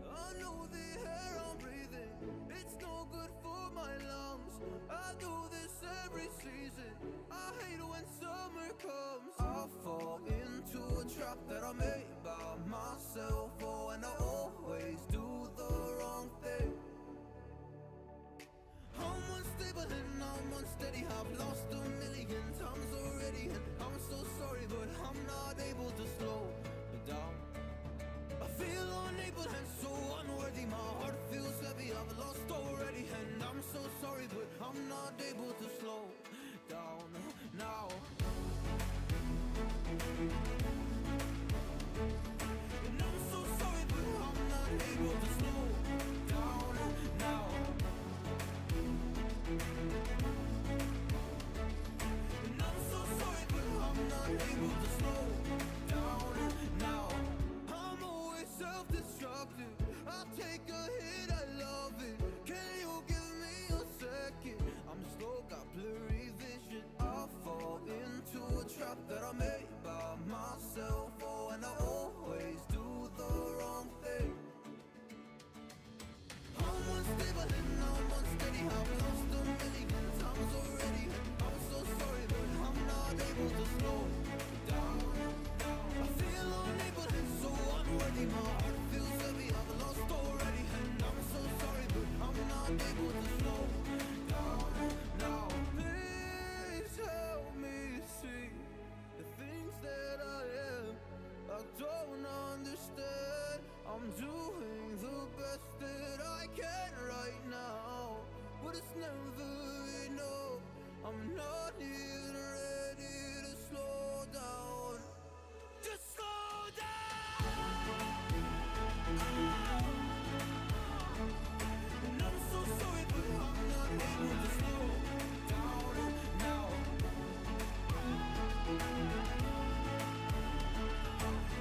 I know the air I'm breathing, it's no good for my lungs. I do this every season, I hate when summer comes. I fall into a trap that I made by myself. Oh, and I always do the wrong thing. I'm unstable and I'm unsteady, I've lost a million times already, and I'm so sorry, but I'm not able to slow down. I feel unable and so unworthy, my heart feels heavy, I've lost already, and I'm so sorry, but I'm not able to slow down now. And I'm so sorry, but I'm not able to slow down now. And I'm so sorry, but I'm not able to slow down now. I'm always self-destructive, I'll take a hit, I love it. Can you give me a second? I'm slow, got blurry vision. I fall into a trap that I made by myself. Oh, and I always do the wrong thing. I'm unstable and I'm unsteady, I've lost a million times already, and I'm so sorry, but I'm not able to slow down. I feel unable and so unworthy, my heart feels heavy, I've lost already, and I'm so sorry, but I'm not able to slow down now. Please help me see the things that I am. I don't understand. I'm doing the best that I can right now, but it's never enough. I'm not even ready to slow down. Just slow down. And I'm so sorry, but I'm not able to slow down now.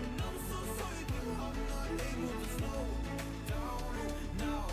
And I'm so sorry, but I'm not able to slow down now.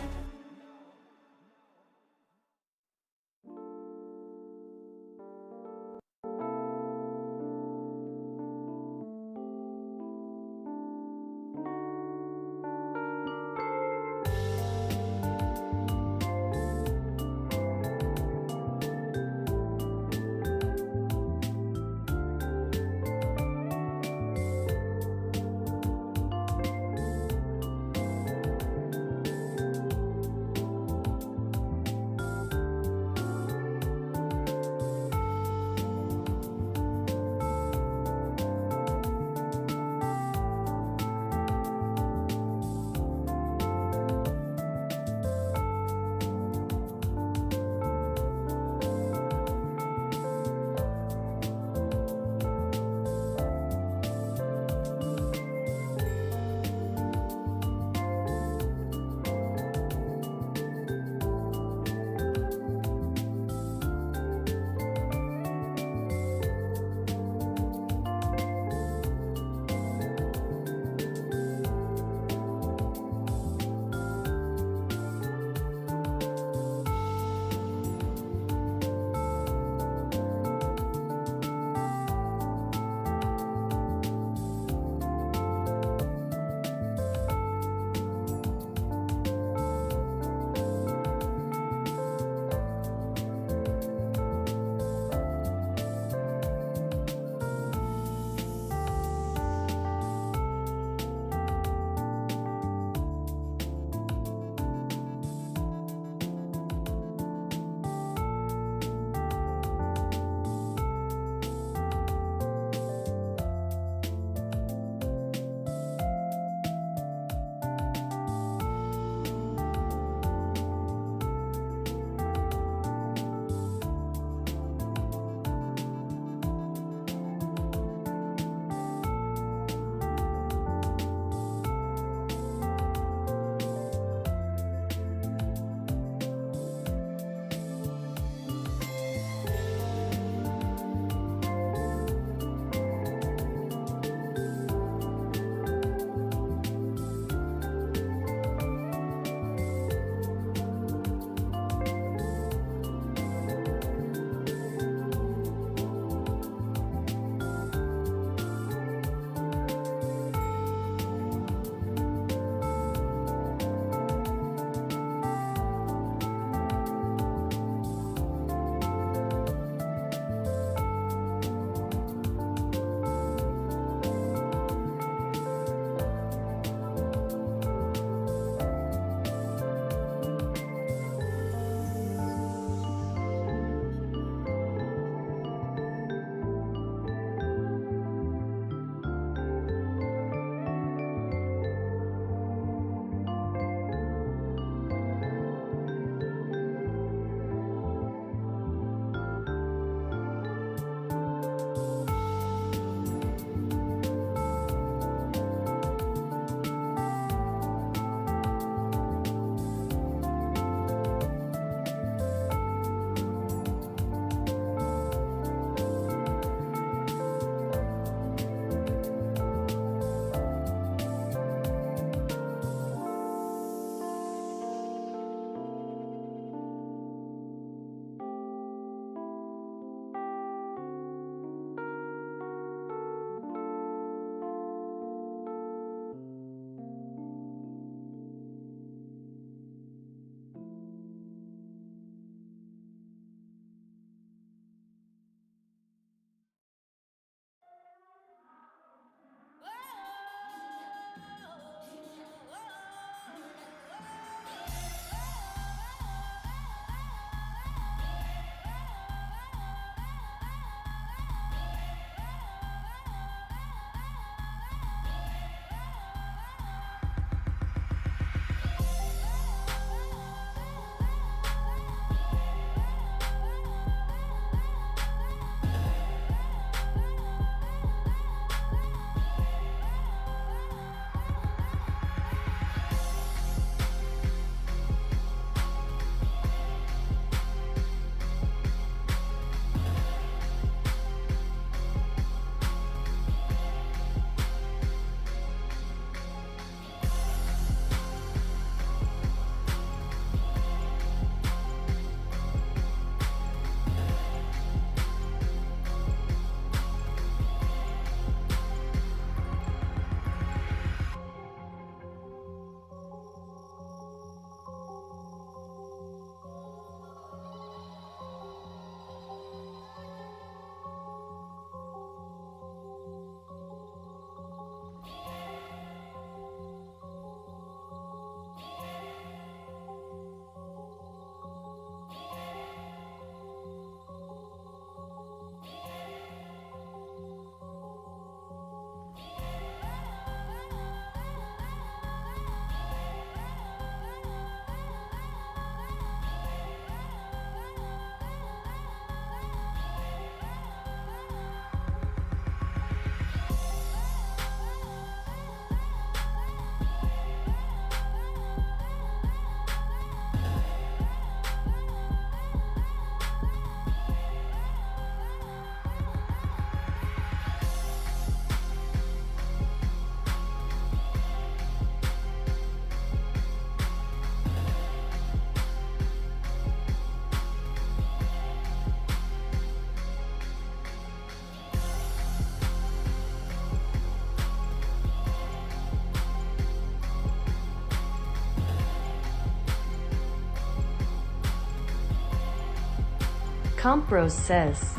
Compros says,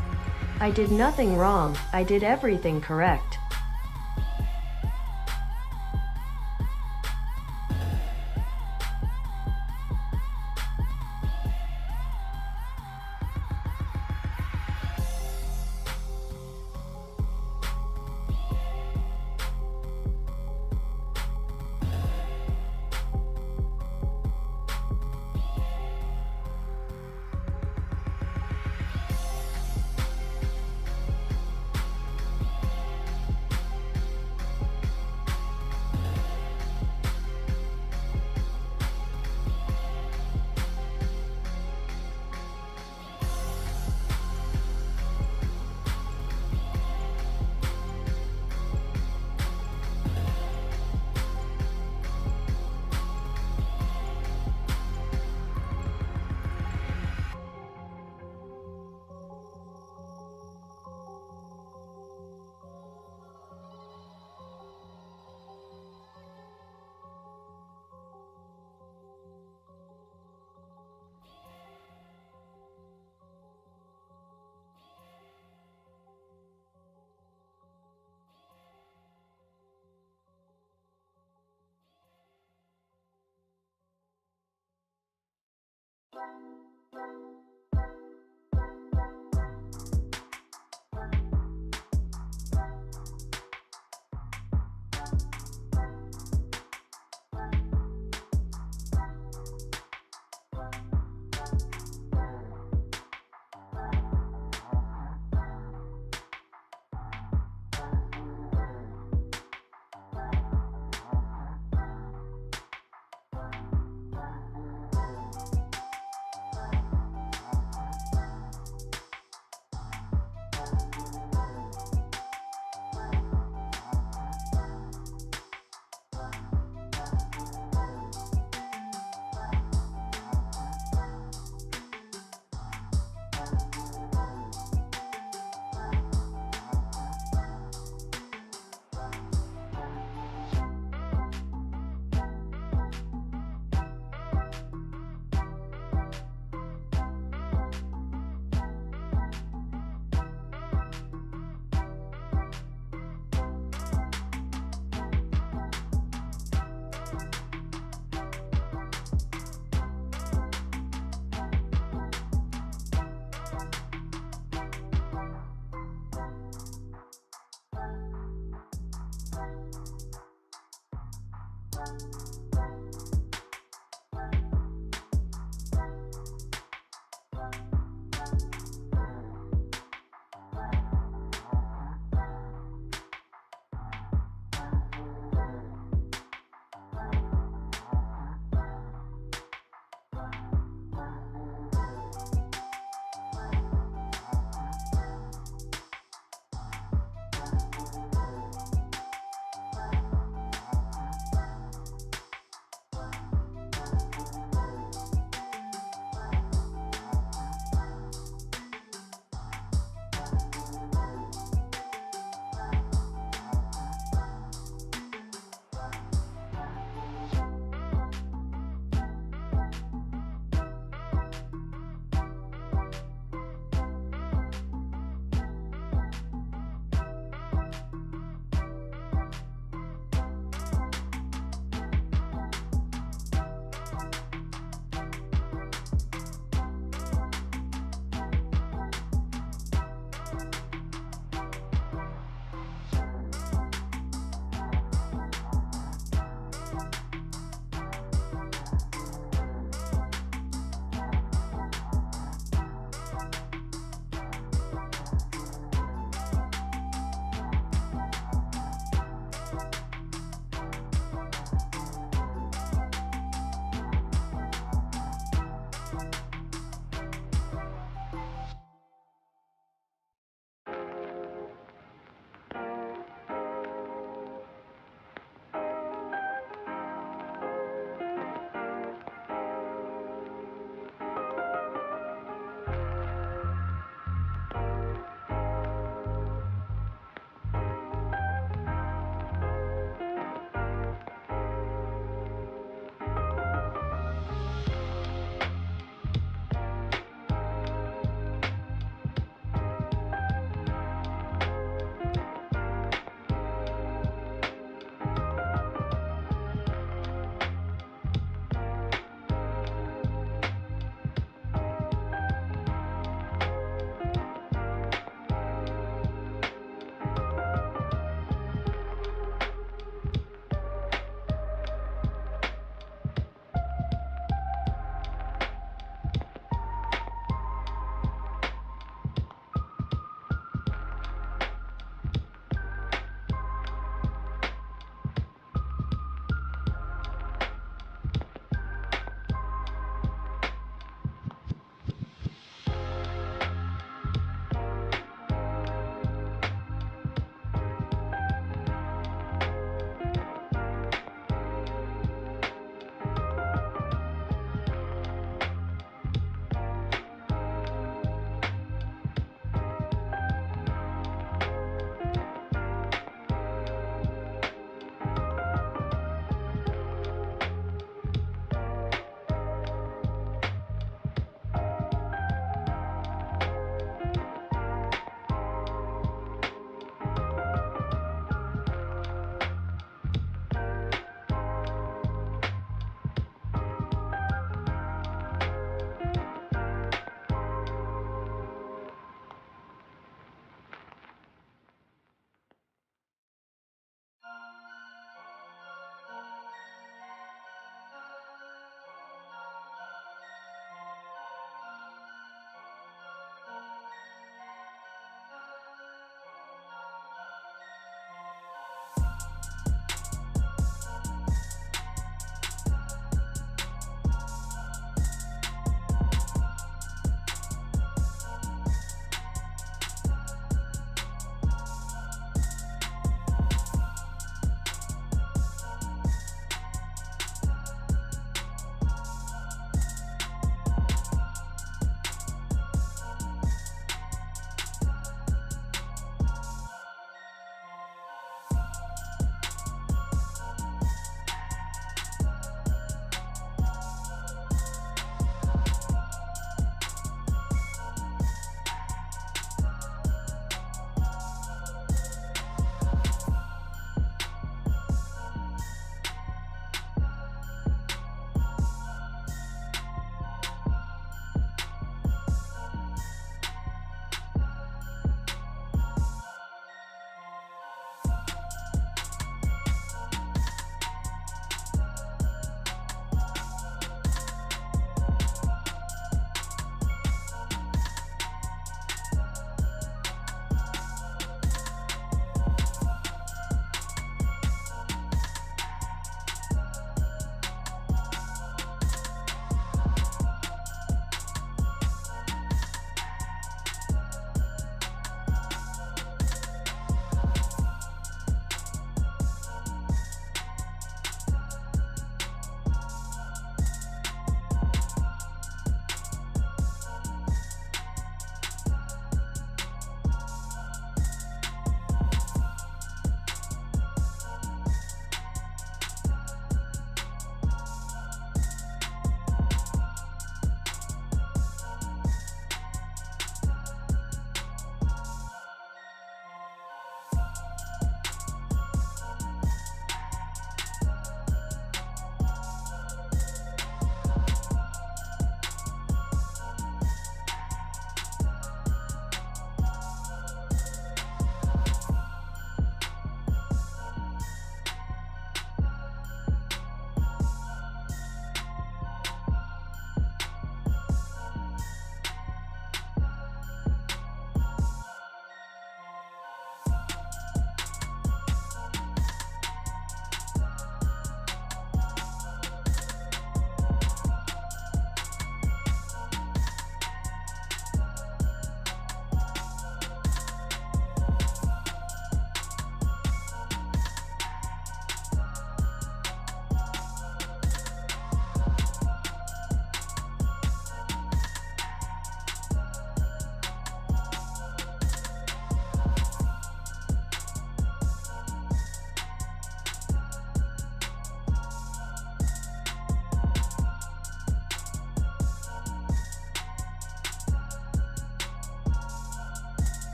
I did nothing wrong, I did everything correct.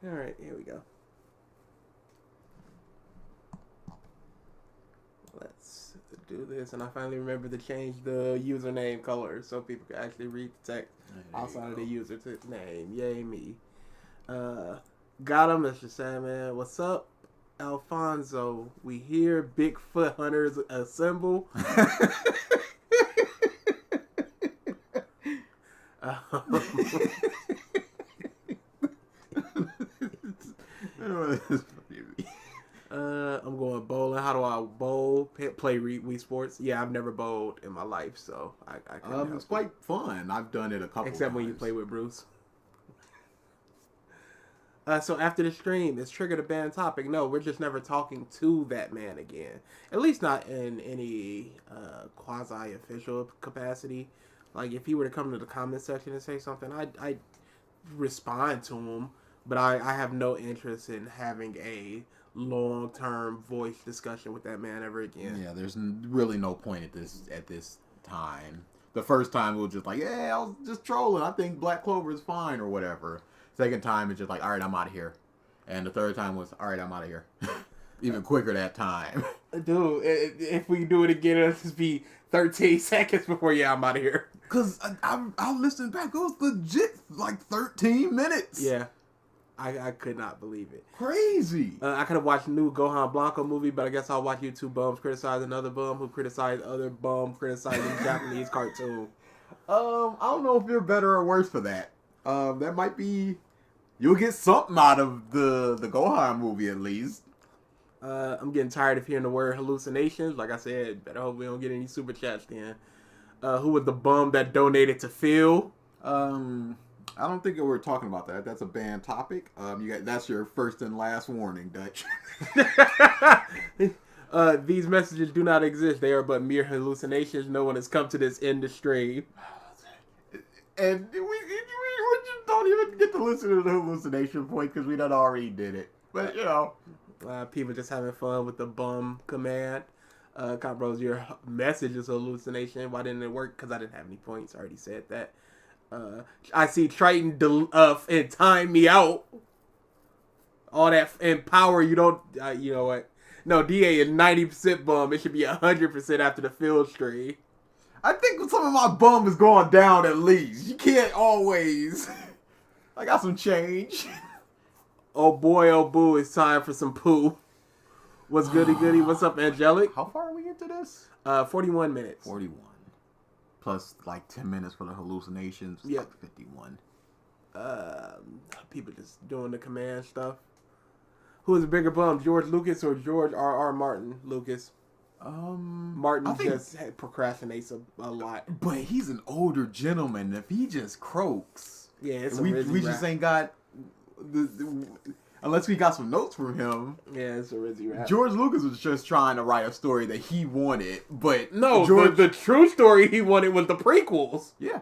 All right, here we go. Let's do this, and I finally remember to change the username color so people can actually read the text outside of the user name. Yay me. Got him, Mr. Sandman. What's up, Alfonso? We hear Bigfoot hunters assemble. I'm going bowling. How do I bowl? Play Wii Sports? Yeah, I've never bowled in my life, so I couldn't it's quite fun. I've done it a couple except times. when you play with Bruce. So after the stream, is Triggered a banned topic? No, we're just never talking to that man again. At least not in any quasi-official capacity. Like, if he were to come to the comment section and say something, I'd respond to him. But I have no interest in having a long-term voice discussion with that man ever again. Yeah, there's really no point at this time. The first time it was just like, yeah, I was just trolling. I think Black Clover is fine or whatever. Second time it's just like, all right, I'm out of here. And the third time was, all right, I'm out of here. Even quicker that time. Dude, if we do it again, it'll just be 13 seconds before, yeah, I'm out of here. Because I listened back. It was legit like 13 minutes. Yeah. I could not believe it. Crazy. I could have watched a new Gohan Blanco movie, but I guess I'll watch you two bums criticize another bum who criticized other bum criticizing Japanese cartoon. I don't know if you're better or worse for that. That might be... You'll get something out of the Gohan movie at least. I'm getting tired of hearing the word hallucinations. Like I said, better hope we don't get any super chats then. Who was the bum that donated to Phil? I don't think we're talking about that. That's a banned topic. That's your first and last warning, Dutch. These messages do not exist. They are but mere hallucinations. No one has come to this industry. And we just don't even get to listen to the hallucination point because we done already did it. But, you know. People just having fun with the bum command. Bros, your message is a hallucination. Why didn't it work? Because I didn't have any points. I already said that. I see Triton and time me out. All that in power, you don't... you know what? No, DA is 90% bum. It should be 100% after the field stream. I think some of my bum is going down at least. You can't always... I got some change. Oh boy, oh boo, it's time for some poo. What's goody goody? What's up, Angelic? How far are we into this? 41 minutes. 41. Plus like 10 minutes for the hallucinations. Yeah. Like 51. People just doing the command stuff. Who is a bigger bum, George Lucas or George R.R. Martin Lucas? Martin just procrastinates a lot. But he's an older gentleman. If he just croaks. Yeah, it's we just ain't got... unless we got some notes from him. Yeah, it's a Rizzy rap. George Lucas was just trying to write a story that he wanted, but no, George... the true story he wanted was the prequels. Yeah,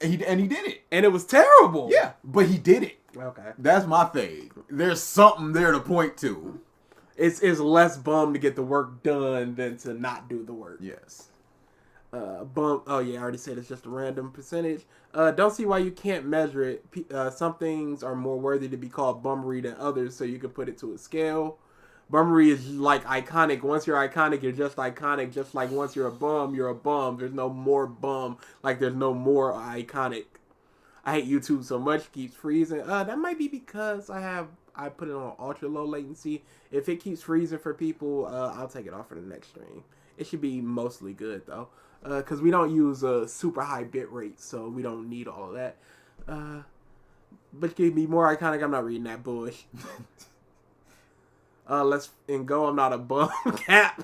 and he did it, and it was terrible. Yeah, but he did it. Okay, that's my thing. There's something there to point to. It's less bum to get the work done than to not do the work. Yes. Bum. Oh yeah, I already said it's just a random percentage. Don't see why you can't measure it. Some things are more worthy to be called bummery than others, so you can put it to a scale. Bummery is like iconic. Once you're iconic, you're just iconic. Just like once you're a bum, you're a bum. There's no more bum. Like there's no more iconic. I hate YouTube so much. Keeps freezing. That might be because I put it on ultra low latency. If it keeps freezing for people, I'll take it off for the next stream. It should be mostly good though. Because we don't use a super high bit rate, so we don't need all of that. But give me more iconic. I'm not reading that bullshit. Let's go. I'm not a bum. Cap.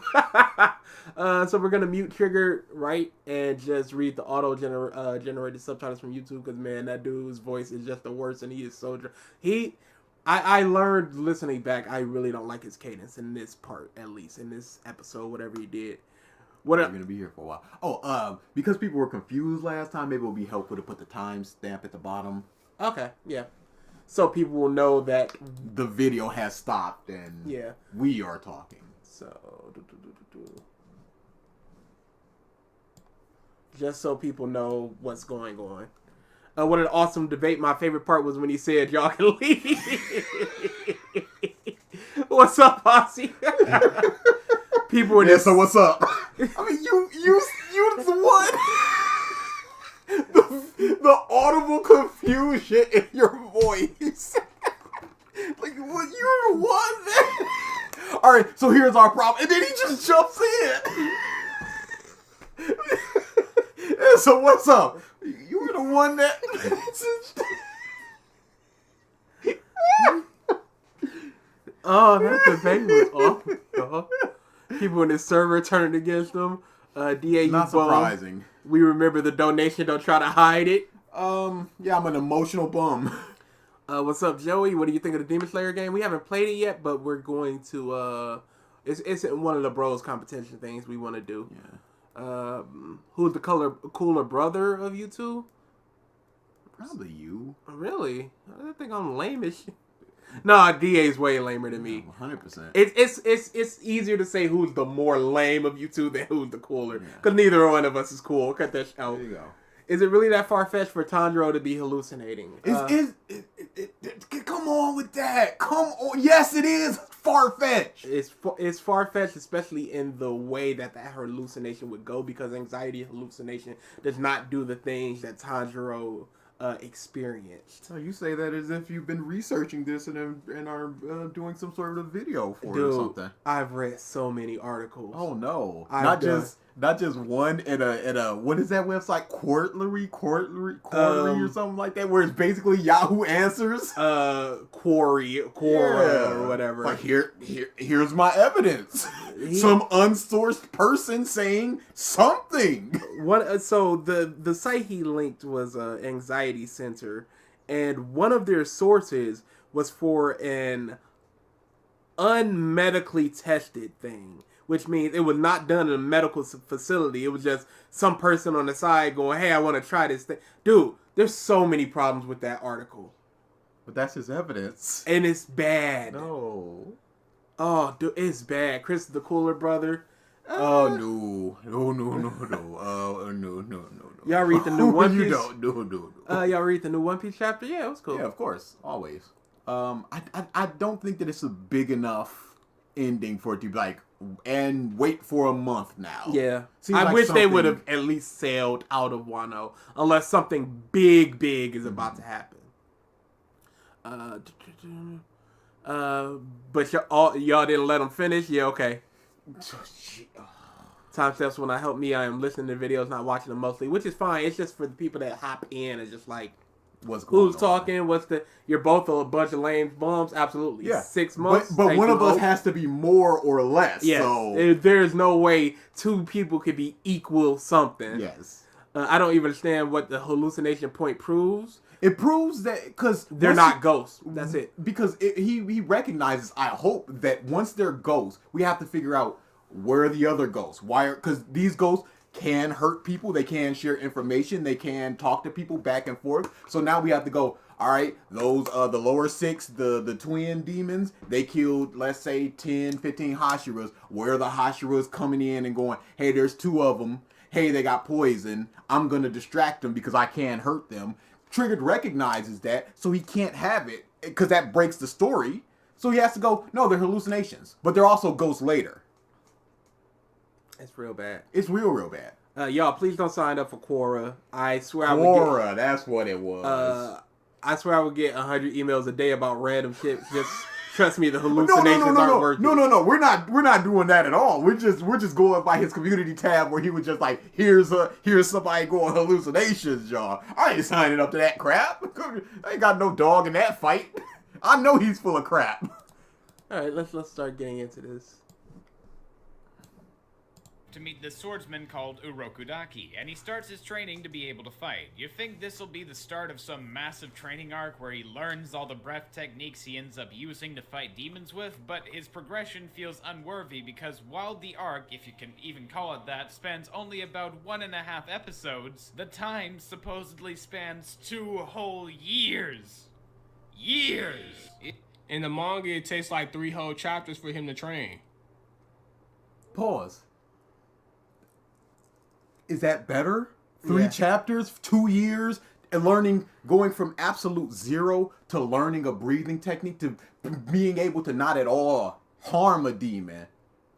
So we're gonna mute Triggered, right, and just read the auto generated subtitles from YouTube because man, that dude's voice is just the worst, and he is so I learned listening back. I really don't like his cadence in this part, at least in this episode, whatever he did. We're gonna be here for a while. Oh, because people were confused last time, maybe it would be helpful to put the time stamp at the bottom. Okay, yeah. So people will know that the video has stopped and we are talking. So, just so people know what's going on. What an awesome debate. My favorite part was when he said, y'all can leave. What's up, Posse? People were just... so what's up? I mean, you the one. The audible confusion in your voice. Like, well, you're the one that... All right, so here's our problem. And then he just jumps in. And so what's up? You were the one that... Oh, that debate was awful. People in the server turning against them. DA, not surprising. We remember the donation. Don't try to hide it. Yeah, I'm an emotional bum. What's up, Joey? What do you think of the Demon Slayer game? We haven't played it yet, but we're going to. It's one of the bros competition things we want to do. Yeah. Who's the cooler brother of you two? Probably you. Really? I think I'm lame as shit. No, DA's way lamer than me. 100%. It's easier to say who's the more lame of you two than who's the cooler. Because neither one of us is cool. Cut that out. There you go. Is it really that far-fetched for Tanjiro to be hallucinating? Come on with that. Come on. Yes, it is far-fetched. It's far-fetched, especially in the way that hallucination would go, because anxiety hallucination does not do the things that Tanjiro experienced. So you say that as if you've been researching this and are doing some sort of video for it or something. I've read so many articles. Oh no, not just one in a what is that website? Quarterly or something like that, where it's basically Yahoo Answers. Quora or whatever. Like here's my evidence. Some unsourced person saying something. So the site he linked was Anxiety Center, and one of their sources was for an unmedically tested thing, which means it was not done in a medical facility. It was just some person on the side going, "Hey, I want to try this thing." Dude, there's so many problems with that article. But that's his evidence, and it's bad. No. Oh, dude, it's bad. Chris, the cooler brother. Oh no! No! Y'all read the new One Piece? You don't. No. Y'all read the new One Piece chapter? Yeah, it was cool. Yeah, of course, always. I don't think that it's a big enough ending for it to be like, and wait for a month now. Yeah, I wish they would have at least sailed out of Wano, unless something big is about to happen. But y'all didn't let them finish. Yeah, okay. Timestamps when I help me, I am listening to videos, not watching them mostly, which is fine. It's just for the people that hop in and just like, who's talking? You're both a bunch of lame bums? Absolutely. Yeah. 6 months. But one of us has to be more or less. Yes. So there's no way two people could be equal something. Yes. I don't even understand what the hallucination point proves. It proves that because they're not ghosts. That's it. Because he recognizes, I hope, that once they're ghosts, we have to figure out where are the other ghosts. Because these ghosts can hurt people. They can share information. They can talk to people back and forth. So now we have to go, all right, those, the lower 6, the twin demons, they killed, let's say, 10, 15 Hashiras. Where are the Hashiras coming in and going, hey, there's 2 of them. Hey, they got poison. I'm going to distract them because I can't hurt them. Triggered recognizes that, so he can't have it, because that breaks the story. So he has to go, no, they're hallucinations. But they're also ghosts later. It's real bad. It's real bad. Y'all, please don't sign up for Quora. I swear Quora, that's what it was. I swear I would get 100 emails a day about random shit. Just trust me, the hallucinations aren't worth it. No. We're not doing that at all. We're just going by his community tab where he was just like, here's somebody going hallucinations, y'all. I ain't signing up to that crap. I ain't got no dog in that fight. I know he's full of crap. All right, let's start getting into this. To meet this swordsman called Urokudaki, and he starts his training to be able to fight. You think this will be the start of some massive training arc where he learns all the breath techniques he ends up using to fight demons with, but his progression feels unworthy because while the arc, if you can even call it that, spans only about 1.5 episodes, the time supposedly spans 2 whole years. Years! In the manga, it takes like 3 whole chapters for him to train. Pause. Is that better? 3 Yeah. chapters, 2 years, and learning, going from absolute zero to learning a breathing technique to being able to not at all harm a demon,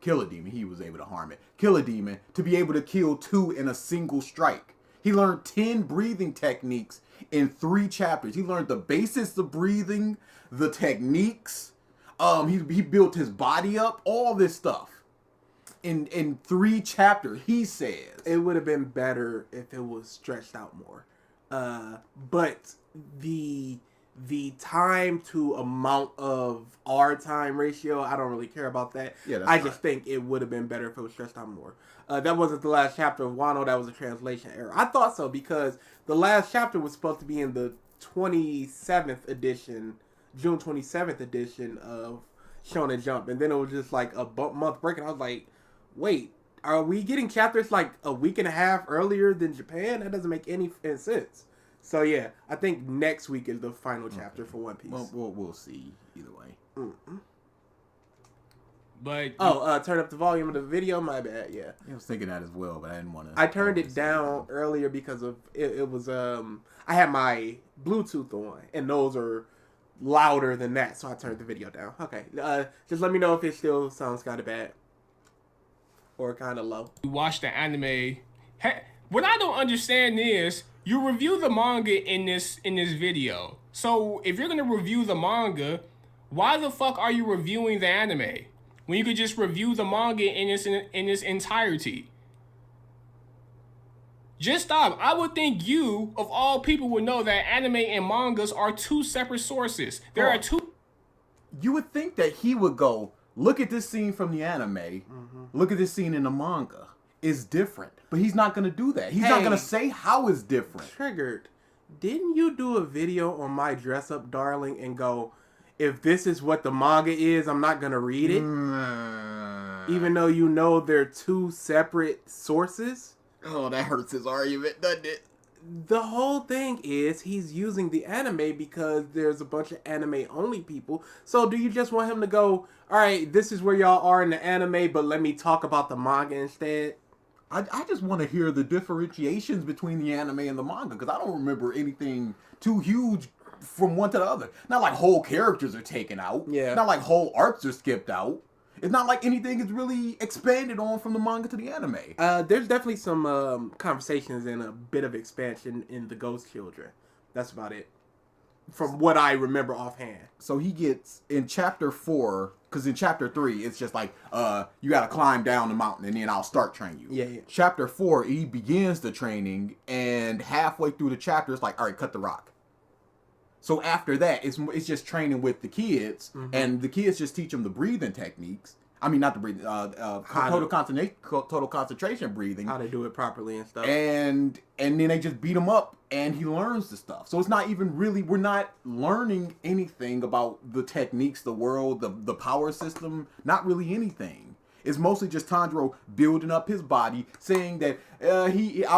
kill a demon. He was able to harm it. Kill a demon to be able to kill 2 in a single strike. He learned 10 breathing techniques in 3 chapters. He learned the basics of breathing, the techniques. He built his body up, all this stuff. In 3 chapters, he says. It would have been better if it was stretched out more. But the time to amount of our time ratio, I don't really care about that. Yeah, that's I fine. just think it would have been better if it was stretched out more. That wasn't the last chapter of Wano. That was a translation error. I thought so because the last chapter was supposed to be in the 27th edition, June 27th edition of Shonen Jump. And then it was just like a month break. And I was like, wait, are we getting chapters like a week and a half earlier than Japan? That doesn't make any sense. So yeah, I think next week is the final chapter for One Piece. Well, we'll see either way. But Turn up the volume of the video. My bad. Yeah, I was thinking that as well, but I didn't want to. I turned it down earlier because of it was I had my Bluetooth on and those are louder than that, so I turned the video down. Okay, just let me know if it still sounds kind of bad or kind of low. you watch the anime. What I don't understand is you review the manga in this video. So if you're gonna review the manga, why the fuck are you reviewing the anime when you could just review the manga in its entirety? Just stop. I would think you, of all people, would know that anime and mangas are 2 separate sources. There are 2. You would think that he would go, look at this scene from the anime, look at this scene in the manga. It's different. But he's not going to do that. He's not going to say how it's different. Triggered. Didn't you do a video on My Dress Up Darling and go, if this is what the manga is, I'm not going to read it? Even though you know they're 2 separate sources? Oh, that hurts his argument, doesn't it? The whole thing is he's using the anime because there's a bunch of anime only people. So do you just want him to go, all right, this is where y'all are in the anime, but let me talk about the manga instead? I just want to hear the differentiations between the anime and the manga, because I don't remember anything too huge from one to the other. Not like whole characters are taken out. Yeah. Not like whole arcs are skipped out. It's not like anything is really expanded on from the manga to the anime. There's definitely some conversations and a bit of expansion in the Ghost Children. That's about it. From what I remember offhand. So he gets in chapter 4, because in chapter 3 it's just like you gotta climb down the mountain and then I'll start training you. Yeah. Chapter 4 he begins the training and halfway through the chapter it's like, all right, cut the rock. So after that it's just training with the kids and the kids just teach them the breathing techniques. I mean, not the breathing, total concentration breathing. How to do it properly and stuff. And then they just beat him up and he learns the stuff. So it's not even really, we're not learning anything about the techniques, the world, the power system, not really anything. It's mostly just Tanjiro building up his body, saying that Rokudaki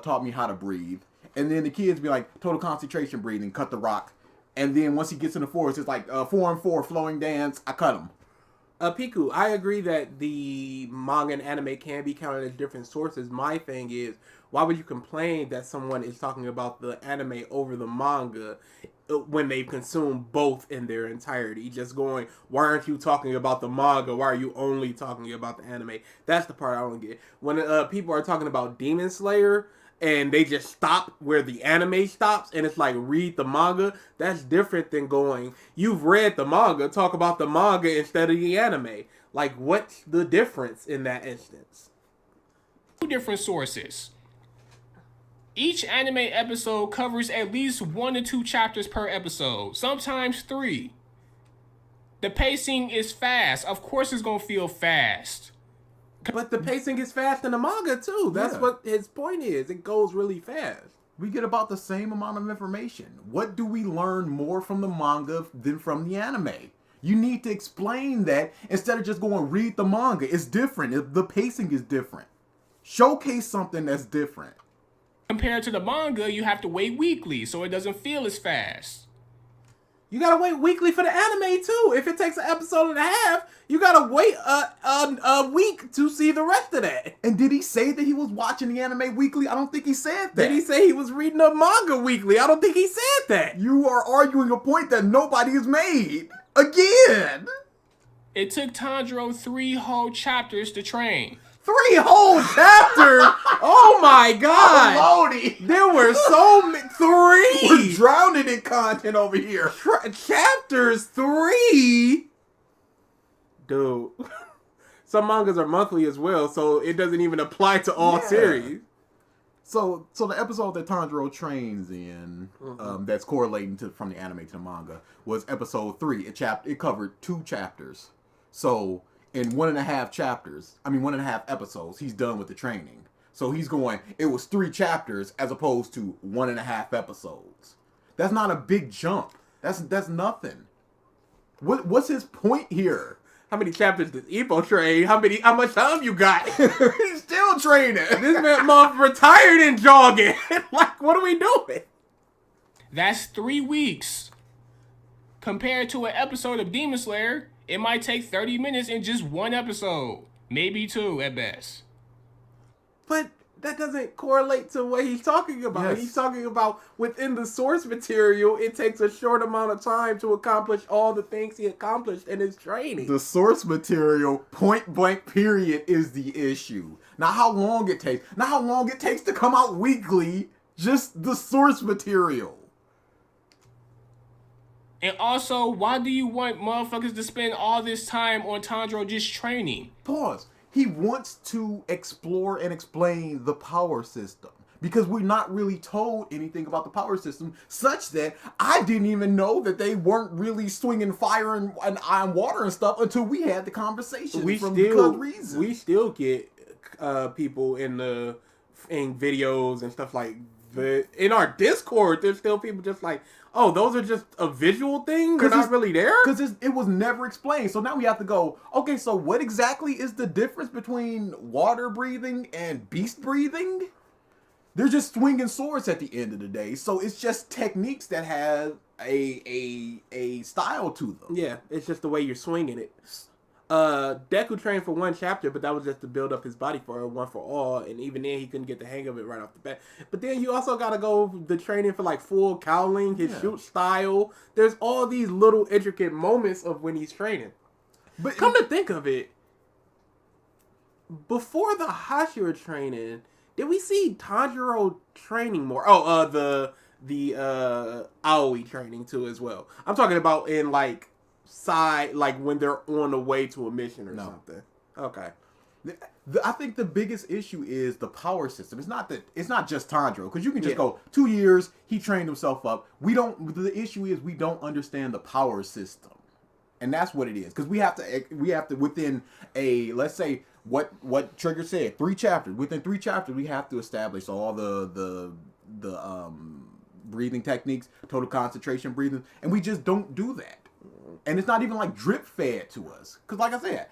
taught me how to breathe. And then the kids be like, total concentration breathing, cut the rock. And then once he gets in the forest, it's like 4 and 4 flowing dance. I cut him. Piku, I agree that the manga and anime can be counted as different sources. My thing is, why would you complain that someone is talking about the anime over the manga when they've consumed both in their entirety? Just going, why aren't you talking about the manga? Why are you only talking about the anime? That's the part I don't get. When people are talking about Demon Slayer, and they just stop where the anime stops, and it's like, read the manga, that's different than going, you've read the manga, talk about the manga instead of the anime. Like, what's the difference in that instance? 2 different sources. Each anime episode covers at least 1 to 2 chapters per episode, sometimes 3. The pacing is fast. Of course it's gonna feel fast. But the pacing is fast in the manga too. That's what his point is. It goes really fast. We get about the same amount of information. What do we learn more from the manga than from the anime? You need to explain that instead of just going read the manga. It's different. The pacing is different. Showcase something that's different. Compared to the manga, you have to wait weekly, so it doesn't feel as fast. You gotta wait weekly for the anime too. If it takes an episode and a half, you gotta wait a week to see the rest of that. And did he say that he was watching the anime weekly? I don't think he said that. Did he say he was reading a manga weekly? I don't think he said that. You are arguing a point that nobody has made. Again. It took Tanjiro 3 whole chapters to train. 3 whole chapters? Oh my god. Lordy. There were so many. 3. We're drowning in content over here. Chapters 3? Dude. Some mangas are monthly as well, so it doesn't even apply to all series. So the episode that Tanjiro trains in, that's correlating from the anime to the manga, was episode 3. It covered 2 chapters. So in 1.5 episodes, he's done with the training. So he's going, it was 3 chapters as opposed to 1.5 episodes. That's not a big jump. That's nothing. What's his point here? How many chapters does Ippo train? How much time you got? He's still training. This man mom retired and jogging. Like, what are we doing? That's 3 weeks. Compared to an episode of Demon Slayer, it might take 30 minutes in just 1 episode. Maybe 2 at best. But that doesn't correlate to what he's talking about. Yes. He's talking about within the source material, it takes a short amount of time to accomplish all the things he accomplished in his training. The source material, point blank period, is the issue. Not how long it takes. Not how long it takes to come out weekly. Just the source material. And also, why do you want motherfuckers to spend all this time on Tanjiro just training? Pause. He wants to explore and explain the power system. Because we're not really told anything about the power system, such that I didn't even know that they weren't really swinging fire and iron water and stuff until we had the conversation. We still get people in videos and stuff like that. In our Discord, there's still people just like, oh, those are just a visual thing? They're not really there? Because it was never explained. So now we have to go, okay, so what exactly is the difference between water breathing and beast breathing? They're just swinging swords at the end of the day. So it's just techniques that have a style to them. Yeah, it's just the way you're swinging it. Deku trained for 1 chapter, but that was just to build up his body for one for all, and even then he couldn't get the hang of it right off the bat. But then you also gotta go the training for like full cowling, his shoot style. There's all these little intricate moments of when he's training. But come to think of it, before the Hashira training, did we see Tanjiro training more? Oh, the Aoi training too as well. I'm talking about in like when they're on the way to a mission or something. Okay. I think the biggest issue is the power system. It's not just Tanjiro, because you can just go 2 years, he trained himself up. The issue is we don't understand the power system. And that's what it is. Because we have to within let's say what Trigger said, 3 chapters. Within 3 chapters we have to establish all the breathing techniques, total concentration breathing, and we just don't do that. And it's not even like drip fed to us. Because like I said,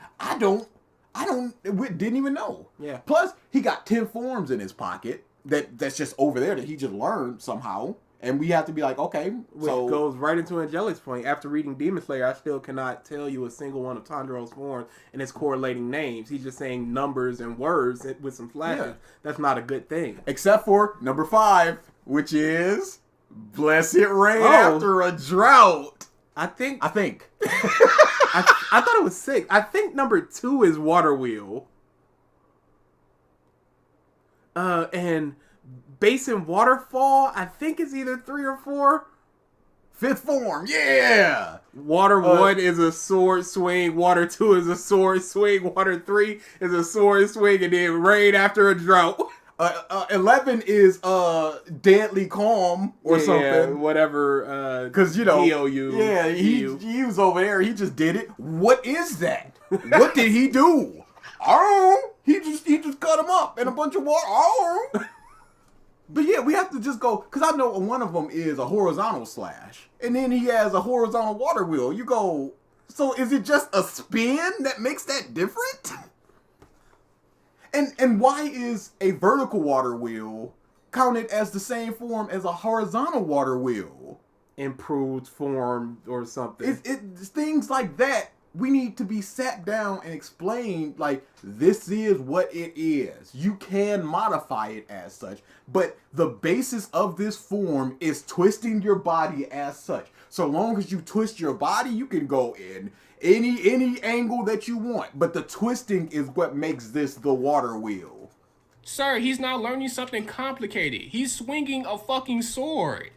we didn't even know. Yeah. Plus, he got 10 forms in his pocket that's just over there that he just learned somehow. And we have to be like, okay. Which goes right into Angelic's point. After reading Demon Slayer, I still cannot tell you a single one of Tanjiro's forms and its correlating names. He's just saying numbers and words with some flashes. Yeah. That's not a good thing. Except for number 5, which is Blessed Rain after a drought. I think. I thought it was 6. I think number 2 is Water Wheel. And Basin Waterfall, I think is either 3 or 4. 5th form, yeah! Water 1 is a sword swing, Water 2 is a sword swing, Water 3 is a sword swing, and then Rain after a drought. 11 is deadly calm or something. Yeah, whatever. Because DOU. Yeah, he was over there. He just did it. What is that? What did he do? Oh, he just cut him up in a bunch of water. Oh. But yeah, we have to just go, because I know one of them is a horizontal slash, and then he has a horizontal water wheel. You go, so is it just a spin that makes that different? And why is a vertical water wheel counted as the same form as a horizontal water wheel? Improved form or something. It's things like that. We need to be sat down and explained, like, this is what it is. You can modify it as such, but the basis of this form is twisting your body as such. So long as you twist your body, you can go in any angle that you want, but the twisting is what makes this the water wheel. Sir, he's not learning something complicated. He's swinging a fucking sword.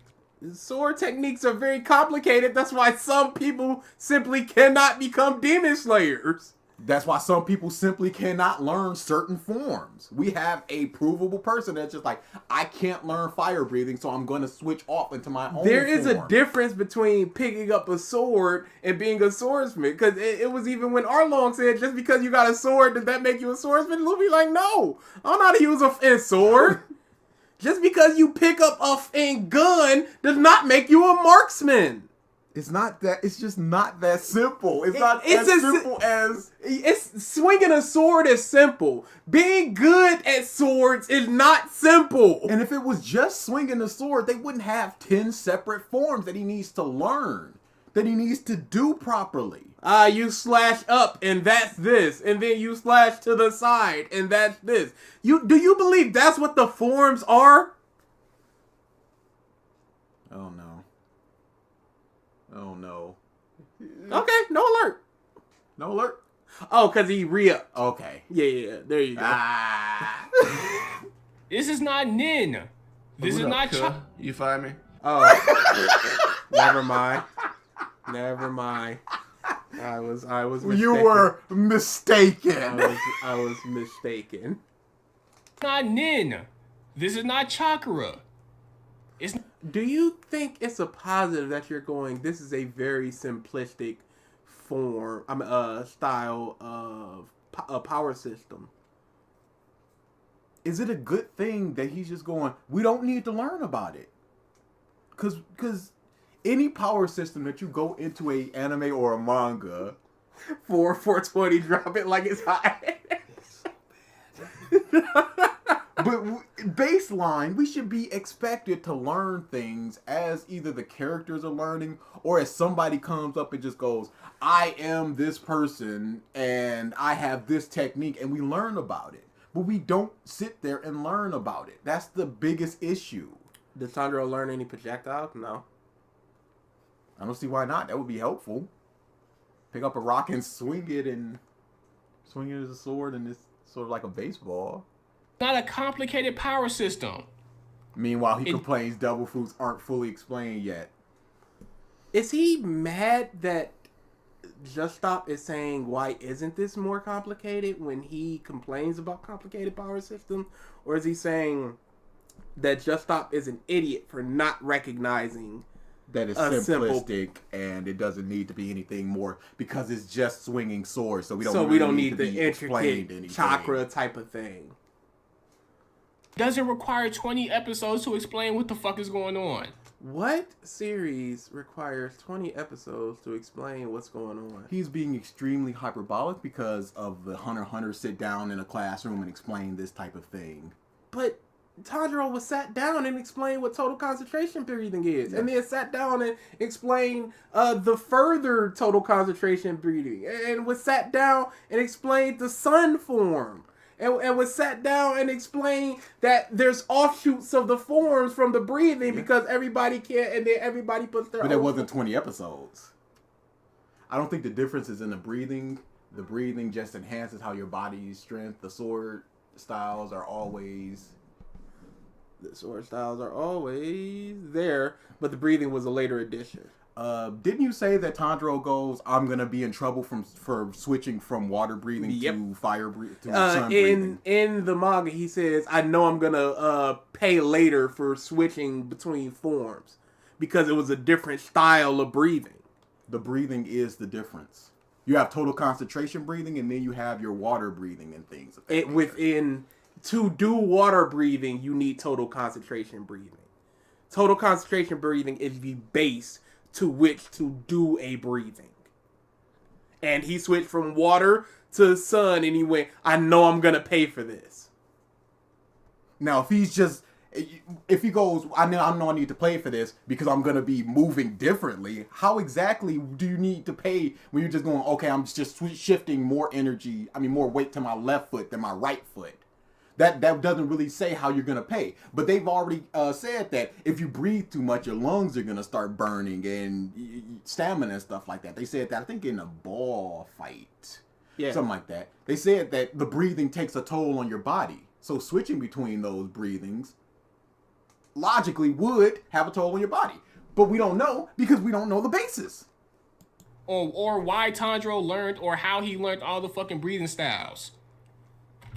Sword techniques are very complicated. That's why some people simply cannot become demon slayers. That's why some people simply cannot learn certain forms. We have a provable person that's just like, I can't learn fire breathing, so I'm going to switch off into my own There is form. a difference between picking up a sword and being a swordsman. Because it was even when Arlong said, just because you got a sword, does that make you a swordsman? Luffy like, no. I don't know how to use a sword. Just because you pick up a gun does not make you a marksman. It's not that. It's just not that simple. It's not as simple as. It's swinging a sword is simple. Being good at swords is not simple. And if it was just swinging a sword, they wouldn't have 10 separate forms that he needs to learn, that he needs to do properly. You slash up and that's this, and then you slash to the side and that's this. Do you believe that's what the forms are? Oh no. Oh no. Okay, no alert. No alert. Oh, cause he re-up. Okay. Yeah, there you go. This is not Nin. This is not You find me? Oh, never mind. I was mistaken. You were mistaken. I was mistaken. not Nin. This is not Chakra. It's Do you think it's a positive that you're going, this is a very simplistic form, style of a power system? Is it a good thing that he's just going, we don't need to learn about it? Because any power system that you go into a anime or a manga, 420 drop it like it's hot. but baseline, we should be expected to learn things as either the characters are learning or as somebody comes up and just goes, I am this person and I have this technique, and we learn about it. But we don't sit there and learn about it. That's the biggest issue. Did Sandro learn any projectiles? No. I don't see why not. That would be helpful. Pick up a rock and swing it as a sword, and it's sort of like a baseball. not a complicated power system. Meanwhile, he complains double fruits aren't fully explained yet. Is he mad that Just Stop is saying, why isn't this more complicated when he complains about complicated power system? Or is he saying that Just Stop is an idiot for not recognizing That is simplistic and it doesn't need to be anything more because it's just swinging swords, so we don't need to the be explained intricate anything. chakra type of thing? Doesn't require 20 episodes to explain what the fuck is going on. What series requires 20 episodes to explain what's going on? He's being extremely hyperbolic because of the Hunter x Hunter sit down in a classroom and explain this type of thing. But Tanjiro was sat down and explained what total concentration breathing is. Yeah. And then sat down and explained the further total concentration breathing. And was sat down and explained the sun form. And was sat down and explained that there's offshoots of the forms from the breathing because everybody can't, and then everybody puts their But there wasn't 20 episodes. I don't think the difference is in the breathing. The breathing just enhances how your body's strength. The sword styles are always there, but the breathing was a later addition. Didn't you say that Tanjiro goes, I'm gonna be in trouble for switching from water breathing to fire breathing to sun breathing? In the manga, he says, I know I'm gonna pay later for switching between forms because it was a different style of breathing. The breathing is the difference. You have total concentration breathing, and then you have your water breathing and things. To do water breathing, you need total concentration breathing. Total concentration breathing is the base to which to do a breathing. And he switched from water to sun, and he went, I know I'm going to pay for this. Now, if he goes, I know I need to pay for this because I'm going to be moving differently, how exactly do you need to pay when you're just going, okay, I'm just shifting more weight to my left foot than my right foot? That doesn't really say how you're going to pay. But they've already said that if you breathe too much, your lungs are going to start burning and stamina and stuff like that. They said that, I think, in a ball fight. Yeah. Something like that. They said that the breathing takes a toll on your body. So switching between those breathings logically would have a toll on your body. But we don't know because we don't know the basis. Or why Tanjiro learned or how he learned all the fucking breathing styles.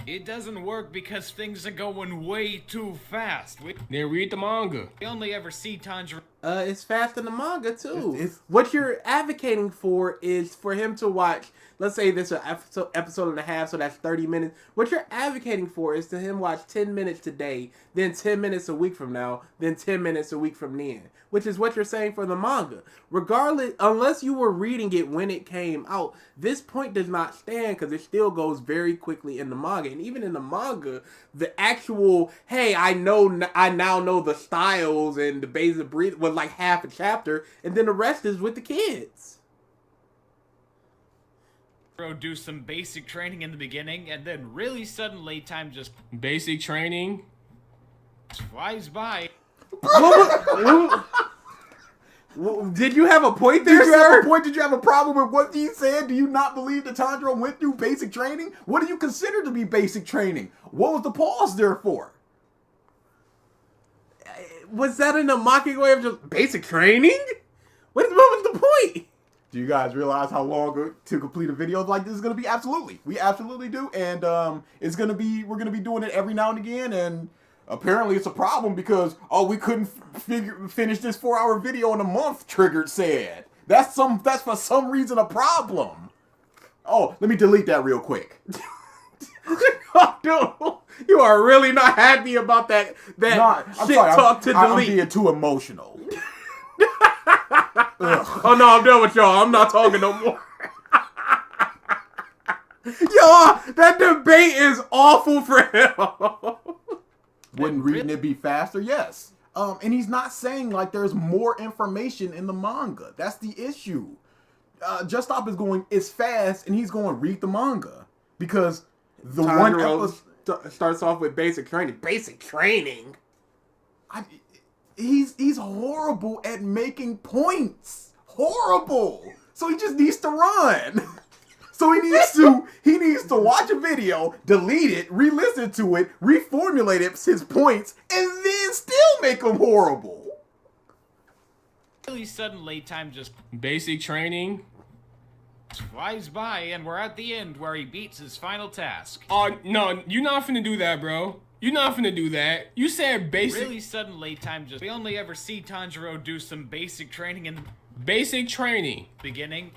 It doesn't work because things are going way too fast. Then read the manga. We only ever see Tanjiro. It's fast in the manga, too. What you're advocating for is for him to watch, let's say this is an episode and a half, so that's 30 minutes. What you're advocating for is to him watch 10 minutes today, then 10 minutes a week from now, then 10 minutes a week from then. Which is what you're saying for the manga. Regardless, unless you were reading it when it came out, this point does not stand because it still goes very quickly in the manga. And even in the manga, the actual, hey, I now know the styles and the basic breathing was like half a chapter, and then the rest is with the kids. Do some basic training in the beginning, and then really suddenly time just basic training flies by. Did you have a point there, Did you sir? have a point? Did you have a problem with what he said? Do you not believe that Tanjiro went through basic training? What do you consider to be basic training? What was the pause there for? Was that in a mocking way of just basic training? What was the point? Do you guys realize how long to complete a video like this is going to be? Absolutely. We absolutely do. And we're going to be doing it every now and again. And apparently it's a problem because, we couldn't finish this 4-hour video in a month, Triggered said. That's for some reason a problem. Oh, let me delete that real quick. Oh, dude, you are really not happy about that talk to delete. I'm being too emotional. Oh no, I'm done with y'all. I'm not talking no more. Y'all, that debate is awful for him. Wouldn't reading it be faster? Yes. And he's not saying like there's more information in the manga. That's the issue. Just Stop is going, it's fast, and he's going, read the manga. Because the one episode starts off with basic training. Basic training? He's horrible at making points. Horrible. So he just needs to run. So he needs to watch a video, delete it, re-listen to it, reformulate his points, and then still make them horrible. Really suddenly time just basic training flies by, and we're at the end where he beats his final task. Oh, no, you're not finna do that, bro. You're not finna do that. You said basic. Really suddenly time just. We only ever see Tanjiro do some basic training in the basic training beginning.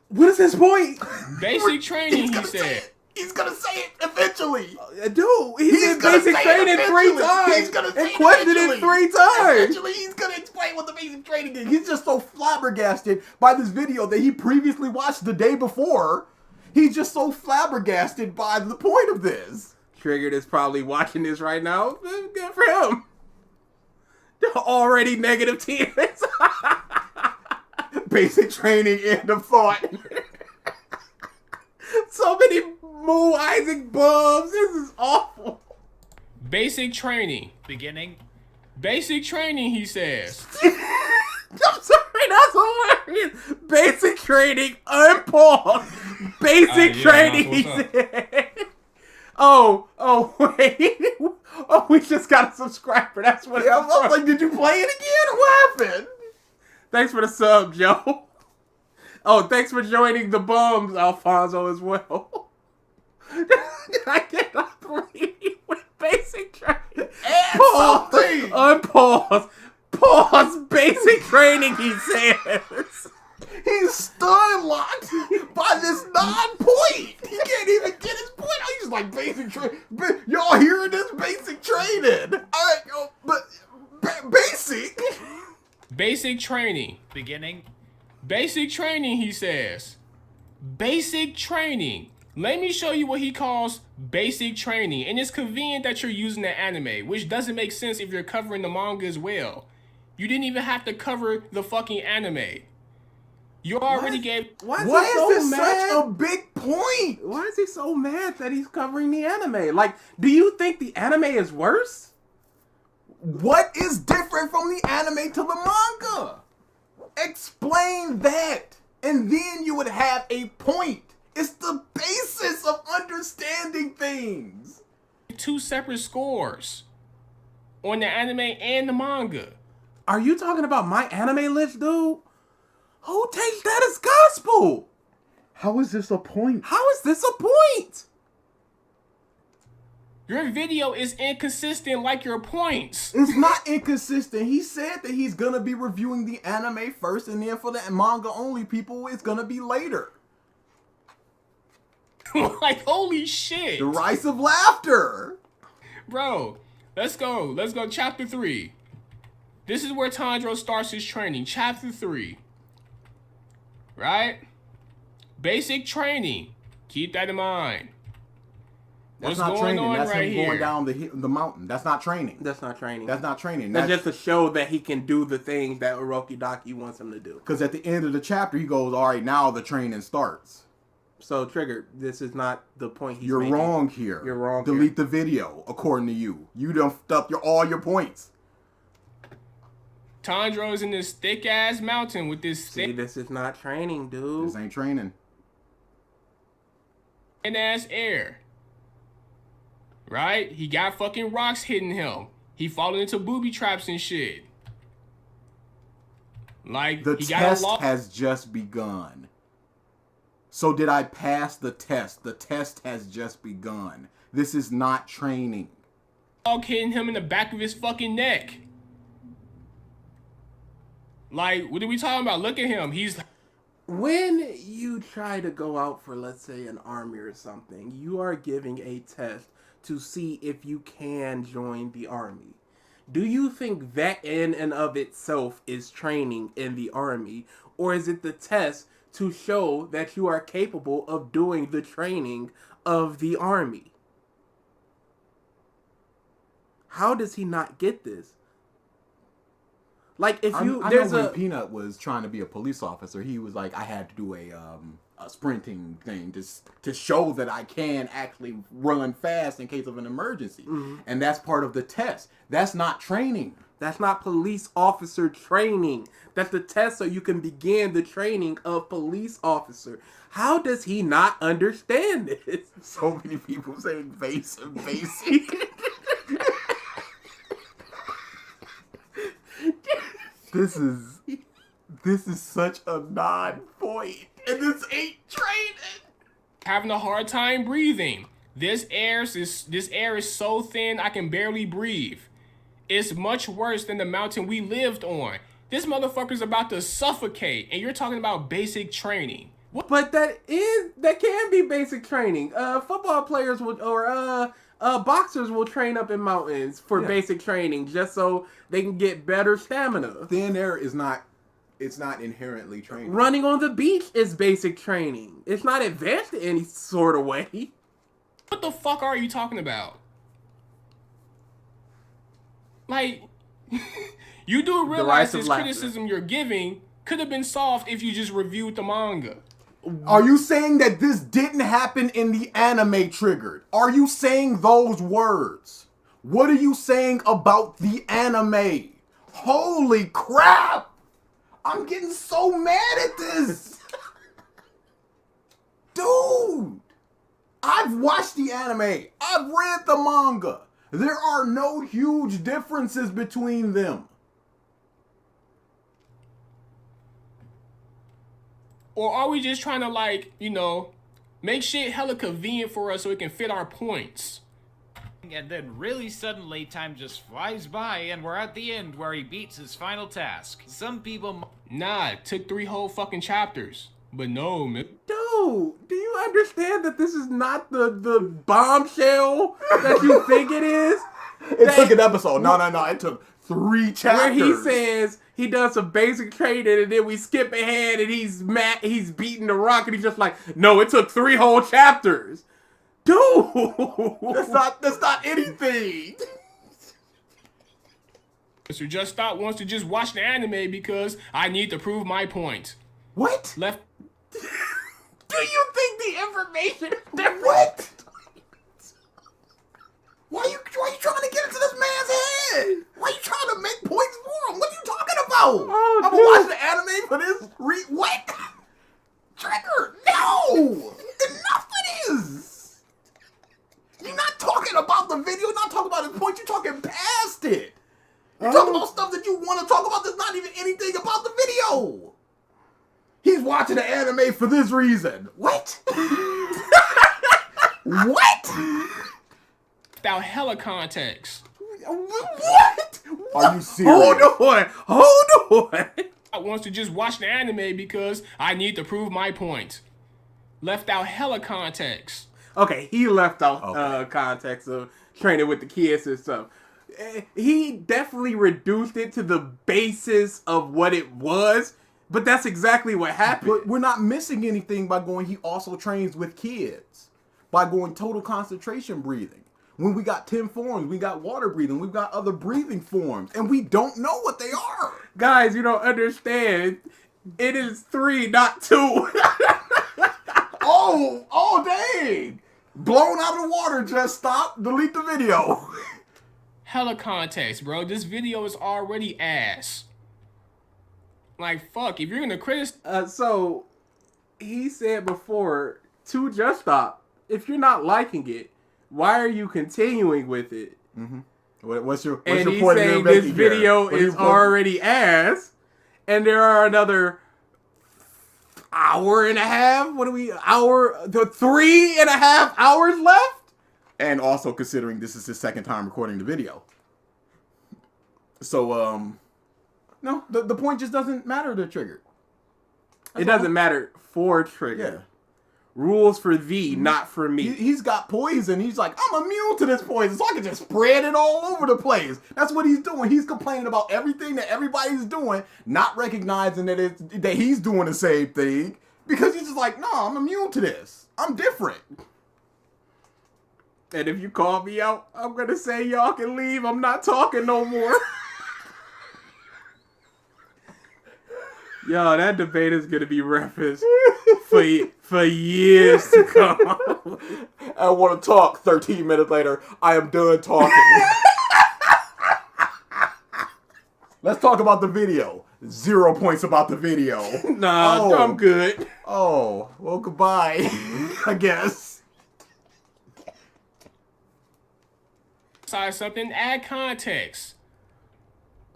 What is his point? Basic training, he said. He's gonna say it eventually. Dude, he's basic training 3 times. He's gonna say and questioned it 3 times. Eventually, he's gonna explain what the basic training is. He's just so flabbergasted by this video that he previously watched the day before. He's just so flabbergasted by the point of this. Triggered is probably watching this right now. Good for him. Already negative 10. Basic training, end of thought. So many Moo Isaac bums. This is awful. Basic training. Beginning. Basic training, he says. I'm sorry, that's hilarious. Basic training, unpause. Basic training, he said. Oh, wait. Oh, we just got a subscriber. That's what I was like, did you play it again or what happened? Thanks for the sub, Joe. Oh, thanks for joining the bums, Alfonso, as well. I cannot believe with basic training. something. Unpause. Pause. Basic training, he says. He's stun locked by this non-point. He can't even get his point. He's just like basic training. Y'all hearing this basic training? Alright, but basic. Basic training. Beginning. Basic training, he says. Basic training. Let me show you what he calls basic training. And it's convenient that you're using the anime, which doesn't make sense if you're covering the manga as well. You didn't even have to cover the fucking anime. You already gave... Why Why he is so this mad? such a big point? Why is he so mad that he's covering the anime? Like, do you think the anime is worse? What is different from the anime to the manga? Explain that, and then you would have a point. It's the basis of understanding things. 2 separate scores on the anime and the manga. Are you talking about my anime list, dude? Who takes that as gospel? How is this a point? How is this a point? Your video is inconsistent like your points. It's not inconsistent. He said that he's gonna be reviewing the anime first, and then for the manga only people, it's gonna be later. Like, holy shit. The Rise of Laughter. Bro, let's go. Let's go chapter 3. This is where Tanjiro starts his training. Chapter 3. Right? Basic training. Keep that in mind. That's What's not going training. on That's right him here? going down the mountain. That's not training. That's not training. That's not training. That's just to show that he can do the things that Urokidaki wants him to do. Because at the end of the chapter, he goes, all right, now the training starts. So, Triggered, this is not the point he's You're making. wrong here. You're wrong Delete here. the video, according to you. You done stuffed all your points. Tanjiro's in this thick-ass mountain with this See, this is not training, dude. This ain't training. thin-ass air. Right? He got fucking rocks hitting him. He falling into booby traps and shit. Like, The he got test a has just begun. So did I pass the test? The test has just begun. This is not training. log hitting him in the back of his fucking neck. Like, what are we talking about? Look at him. He's... When you try to go out for, let's say, an army or something, you are giving a test to see if you can join the army. Do you think that in and of itself is training in the army? Or is it the test to show that you are capable of doing the training of the army? How does he not get this? Like, if you... I there's know when a... Peanut was trying to be a police officer, he was like, I had to do a sprinting thing to show that I can actually run fast in case of an emergency. Mm-hmm. And that's part of the test. That's not training. That's not police officer training. That's the test so you can begin the training of police officer. How does he not understand this? So many people saying basic. This is such a non-point, and this ain't training. having a hard time breathing. This air is so thin I can barely breathe. It's much worse than the mountain we lived on. This motherfucker's about to suffocate, and you're talking about basic training. What? But that can be basic training. Football players would, or boxers will train up in mountains for basic training just so they can get better stamina. Thin air is not. It's not inherently training. Running on the beach is basic training. It's not advanced in any sort of way. What the fuck are you talking about? Like, you do realize Rise of this Laughter. criticism you're giving could have been solved if you just reviewed the manga. Are you saying that this didn't happen in the anime Triggered? Are you saying those words? What are you saying about the anime? Holy crap! I'm getting so mad at this! Dude! I've watched the anime. I've read the manga. There are no huge differences between them. Or are we just trying to, like, you know, make shit hella convenient for us so it can fit our points? And then really suddenly time just flies by and we're at the end where he beats his final task. Some people... Nah, it took 3 whole fucking chapters. But no, man. Dude, do you understand that this is not the bombshell that you think it is? It took an episode. No. It took 3 chapters. Where he says he does some basic training and then we skip ahead and he's beating the rock and he's just like, no, it took 3 whole chapters. Dude, That's not anything. Mr. Just Stop wants to just watch the anime because I need to prove my point. What? Left. do you think the information is different? What? Why are you trying to get into this man's head? Why are you trying to make points for him? What are you talking about? Oh, I'm gonna watch the anime for this. What? Trigger? No! Enough it is! You're not talking about the video, you're not talking about his point, you're talking past it. You're talking about stuff that you want to talk about that's not even anything about the video. He's watching the anime for this reason. What? What? Without hella context. What? Are you serious? Hold on. I wants to just watch the anime because I need to prove my point. Left out hella context. Okay, he left out context of training with the kids and stuff. He definitely reduced it to the basis of what it was, but that's exactly what happened. But we're not missing anything by going, he also trains with kids. By going total concentration breathing. When we got 10 forms, we got water breathing, we've got other breathing forms, and we don't know what they are. Guys, you don't understand. It is 3, not 2. Oh, dang. Blown out of the water, Just Stop. Delete the video. Hella context, bro. This video is already ass. Like, fuck, if you're gonna criticize... So, he said before, to Just Stop, if you're not liking it, why are you continuing with it? Mm-hmm. What's your and your he's point saying you're this making video here? is already ass, and there are another hour and a half. What do we? The 3.5 hours left. And also considering this is his second time recording the video. So, no, the point just doesn't matter to Trigger. It doesn't matter for Trigger. Yeah. Rules for thee, not for me. He's got poison. He's like, I'm immune to this poison, so I can just spread it all over the place. That's what he's doing. He's complaining about everything that everybody's doing, not recognizing that he's doing the same thing, because he's just like, no, I'm immune to this. I'm different. And if you call me out, I'm going to say y'all can leave. I'm not talking no more. Yo, that debate is going to be referenced for years to come. I want to talk. 13 minutes later, I am done talking. Let's talk about the video. 0 points about the video. Nah, I'm good. Oh, well, goodbye, I guess. Something, add context.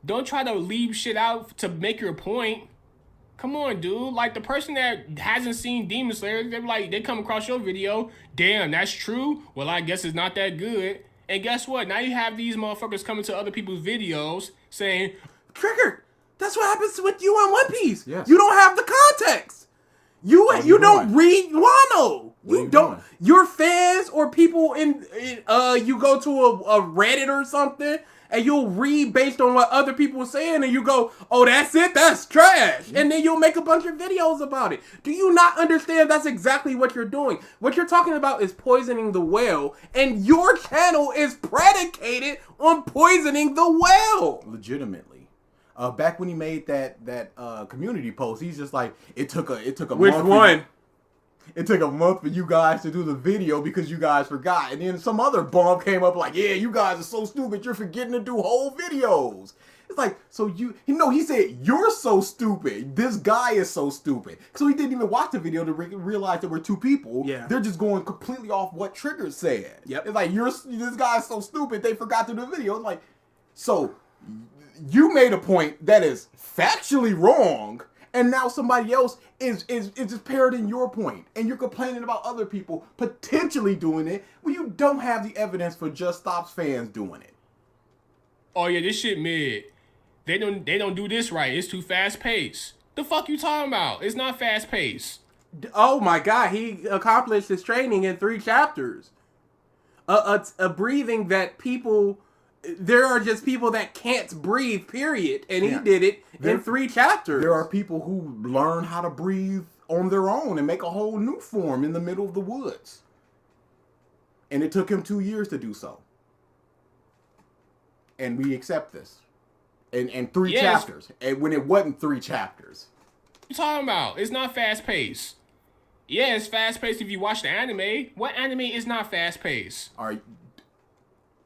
Don't try to leave shit out to make your point. Come on, dude. Like, the person that hasn't seen Demon Slayer, they come across your video. Damn, that's true? Well, I guess it's not that good. And guess what? Now you have these motherfuckers coming to other people's videos saying, Trigger, that's what happens with you on One Piece. Yes. You don't have the context. You don't read Wano. You don't. doing? Your fans or people you go to a Reddit or something, and you'll read based on what other people are saying, and you go, oh, that's it? That's trash. And then you'll make a bunch of videos about it. Do you not understand that's exactly what you're doing? What you're talking about is poisoning the well, and your channel is predicated on poisoning the well. Legitimately. Back when he made that community post, he's just like, it took a Which month one? It took a month for you guys to do the video because you guys forgot. And then some other bum came up like, yeah, you guys are so stupid. You're forgetting to do whole videos. It's like, so he said, you're so stupid. This guy is so stupid. So he didn't even watch the video to realize there were 2 people. Yeah. They're just going completely off what Trigger said. Yep. It's like, this guy's so stupid. They forgot to do the video. It's like, so you made a point that is factually wrong, And now somebody else is just parroting your point, and you're complaining about other people potentially doing it when you don't have the evidence for Just Stop's fans doing it. Oh yeah, this shit mid. They don't do this right. It's too fast paced. The fuck you talking about? It's not fast paced. Oh my god, he accomplished his training in 3 chapters. A breathing that people... There are just people that can't breathe, period. And he did it in 3 chapters. There are people who learn how to breathe on their own and make a whole new form in the middle of the woods. And it took him 2 years to do so. And we accept this. And 3 chapters. And when it wasn't 3 chapters. What you talking about? It's not fast paced. Yeah, it's fast paced if you watch the anime. What anime is not fast paced? All right.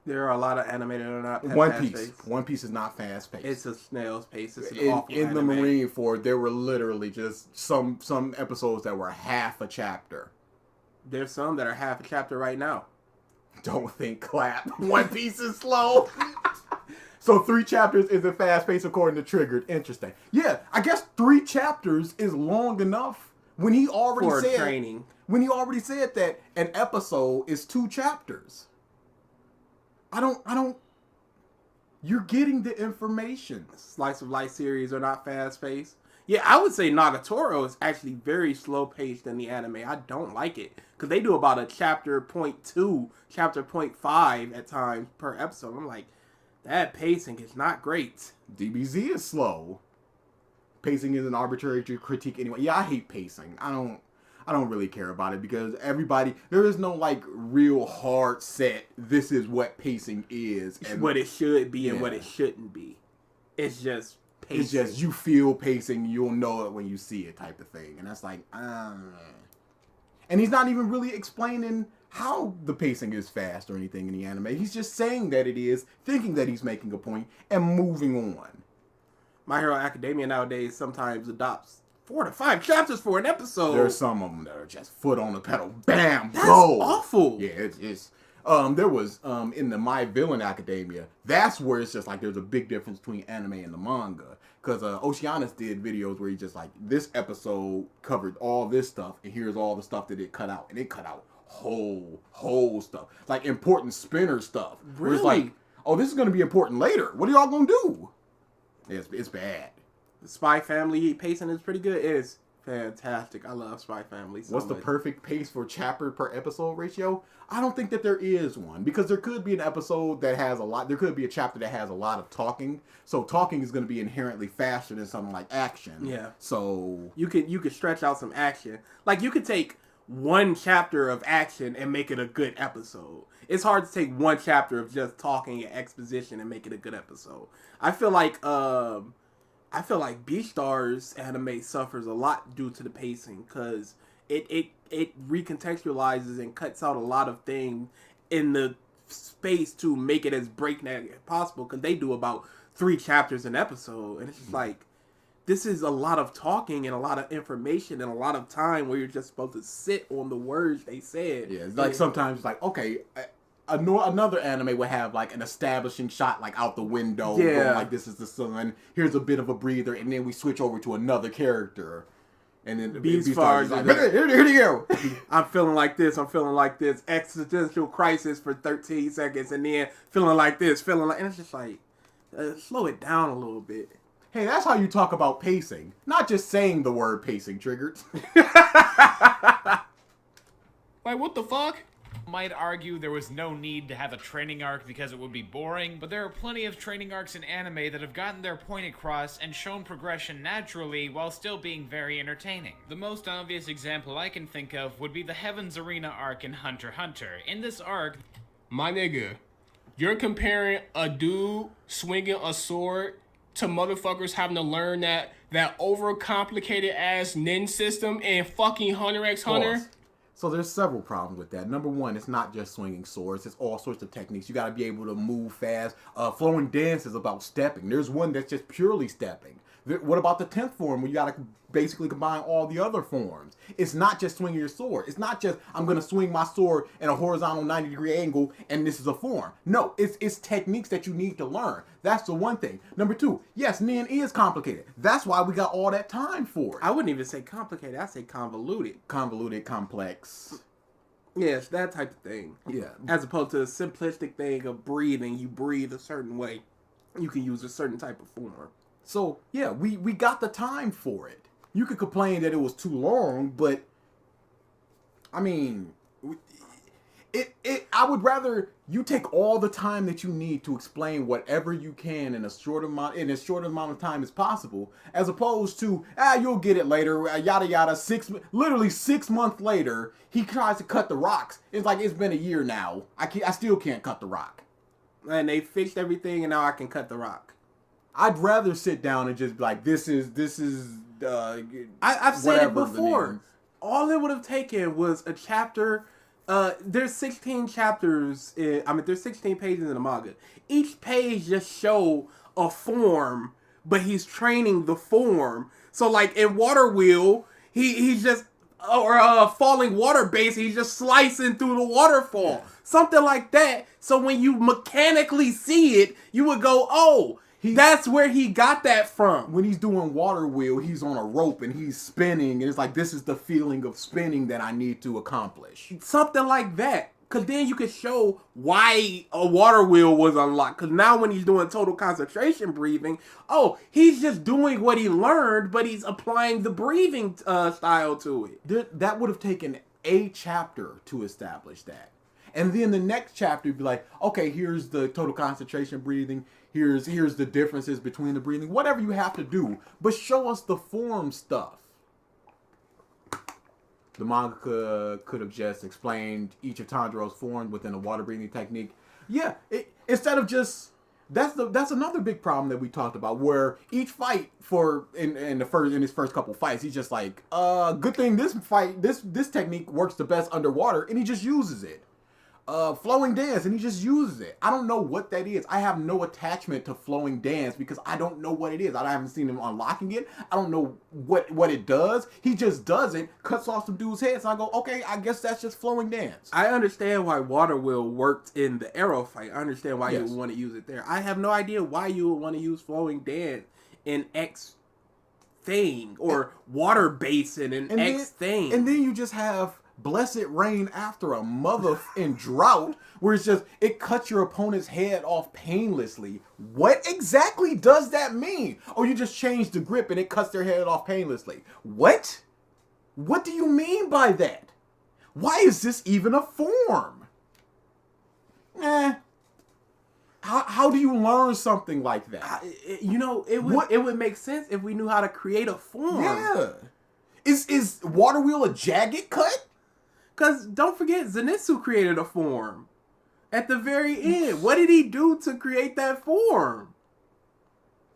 There are a lot of anime that are not One fast-paced. Piece. One Piece is not fast paced. It's a snail's pace. It's an awful in the anime. Marineford, there were literally just some episodes that were half a chapter. There's some that are half a chapter right now. Don't think clap. One Piece is slow. So 3 chapters isn't fast paced according to Triggered. Interesting. Yeah, I guess 3 chapters is long enough when he already For said training. When he already said that an episode is 2 chapters. I don't. You're getting the information. Slice of life series are not fast paced. Yeah, I would say Nagatoro is actually very slow paced in the anime. I don't like it because they do about a chapter 0.2, chapter 0.5 at times per episode. I'm like, that pacing is not great. DBZ is slow. Pacing is an arbitrary critique anyway. Yeah, I hate pacing. I don't really care about it because there is no like real hard set, this is what pacing is. And what it should be and what it shouldn't be. It's just pacing. It's just you feel pacing, you'll know it when you see it type of thing. And that's like, And he's not even really explaining how the pacing is fast or anything in the anime. He's just saying that it is, thinking that he's making a point, and moving on. My Hero Academia nowadays sometimes adopts 4 to 5 chapters for an episode. There's some of them that are just foot on the pedal, bam, That's go. awful. Yeah, it's there was in the My Villain Academia. That's where it's just like there's a big difference between anime and the manga. Because Oceanus did videos where he just like, this episode covered all this stuff, and here's all the stuff that it cut out, and it cut out whole stuff, like important spinner stuff. Really? Where it's like, oh, this is gonna be important later. What are y'all gonna do? It's bad. The Spy Family pacing is pretty good. It is fantastic. I love Spy Family so What's the much. perfect pace for chapter per episode ratio? I don't think that there is one, because there could be an episode that has a lot. There could be a chapter that has a lot of talking. So talking is going to be inherently faster than something like action. Yeah. So You could stretch out some action. Like you could take 1 chapter of action and make it a good episode. It's hard to take 1 chapter of just talking and exposition and make it a good episode. I feel like Beastars anime suffers a lot due to the pacing because it recontextualizes and cuts out a lot of things in the space to make it as breakneck as possible because they do about 3 chapters an episode, and it's just like, this is a lot of talking and a lot of information and a lot of time where you're just supposed to sit on the words they said. yeah, it's like sometimes it's like, okay, another anime would have like an establishing shot like out the window, going like this is the sun, here's a bit of a breather, and then we switch over to another character. And then Beastars is like, here you go. I'm feeling like this, existential crisis for 13 seconds, and then feeling like this, and it's just like, slow it down a little bit. Hey, that's how you talk about pacing. Not just saying the word pacing, Triggered. Like, what the fuck? Might argue there was no need to have a training arc because it would be boring, but there are plenty of training arcs in anime that have gotten their point across and shown progression naturally while still being very entertaining. The most obvious example I can think of would be the Heaven's Arena arc in Hunter x Hunter. In this arc, My nigga, you're comparing a dude swinging a sword to motherfuckers having to learn that overcomplicated ass nin system in fucking Hunter x Hunter? Pause. So there's several problems with that. Number one, it's not just swinging swords. It's all sorts of techniques. You got to be able to move fast. Flowing dance is about stepping. There's one that's just purely stepping. What about the 10th form where you got to basically combine all the other forms. It's not just swinging your sword. It's not just, I'm going to swing my sword in a horizontal 90-degree angle and this is a form. No, it's techniques that you need to learn. That's the one thing. Number two, yes, Nin is complicated. That's why we got all that time for it. I wouldn't even say complicated. I'd say convoluted. Convoluted, complex. Yes, that type of thing. Yeah. As opposed to the simplistic thing of breathing. You breathe a certain way. You can use a certain type of form. So, yeah, we got the time for it. You could complain that it was too long, but, I mean, I would rather you take all the time that you need to explain whatever you can in as short amount of time as possible, as opposed to, you'll get it later, yada yada, literally 6 months later, he tries to cut the rocks. It's like, it's been a year now. I still can't cut the rock. And they fixed everything and now I can cut the rock. I'd rather sit down and just be like, this is I've said it before. All it would have taken was a chapter. There's 16 chapters. There's 16 pages in the manga. Each page just show a form, but he's training the form. So like in Water Wheel, he's just falling water base. He's just slicing through the waterfall, something like that. So when you mechanically see it, you would go, oh. That's where he got that from. When he's doing Water Wheel, he's on a rope and he's spinning. And it's like, this is the feeling of spinning that I need to accomplish. Something like that. Because then you could show why a water wheel was unlocked. Because now when he's doing total concentration breathing, he's just doing what he learned, but he's applying the breathing style to it. That would have taken a chapter to establish that. And then the next chapter would be like, okay, here's the total concentration breathing. Here's the differences between the breathing. Whatever you have to do, but show us the form stuff. The manga could have just explained each of Tanjiro's forms within a water breathing technique. Yeah, instead of just that's another big problem that we talked about, where each fight in his first couple fights, he's just like, good thing this technique works the best underwater, and he just uses it. Flowing dance, and he just uses it. I don't know what that is. I have no attachment to flowing dance because I don't know what it is. I haven't seen him unlocking it. I don't know what it does. He just does it, cuts off some dude's heads, and I go, okay, I guess that's just flowing dance. I understand why Water Wheel worked in the Arrow fight. I understand why you would want to use it there. I have no idea why you would want to use flowing dance in X thing, or water basin in X thing. And then you just have Blessed Rain after a mother in drought, where it's just, it cuts your opponent's head off painlessly. What exactly does that mean? Or you just change the grip and it cuts their head off painlessly. What? What do you mean by that? Why is this even a form? How do you learn something like that? It would make sense if we knew how to create a form. Yeah. Is Water Wheel a jagged cut? Because don't forget, Zenitsu created a form at the very end. What did he do to create that form?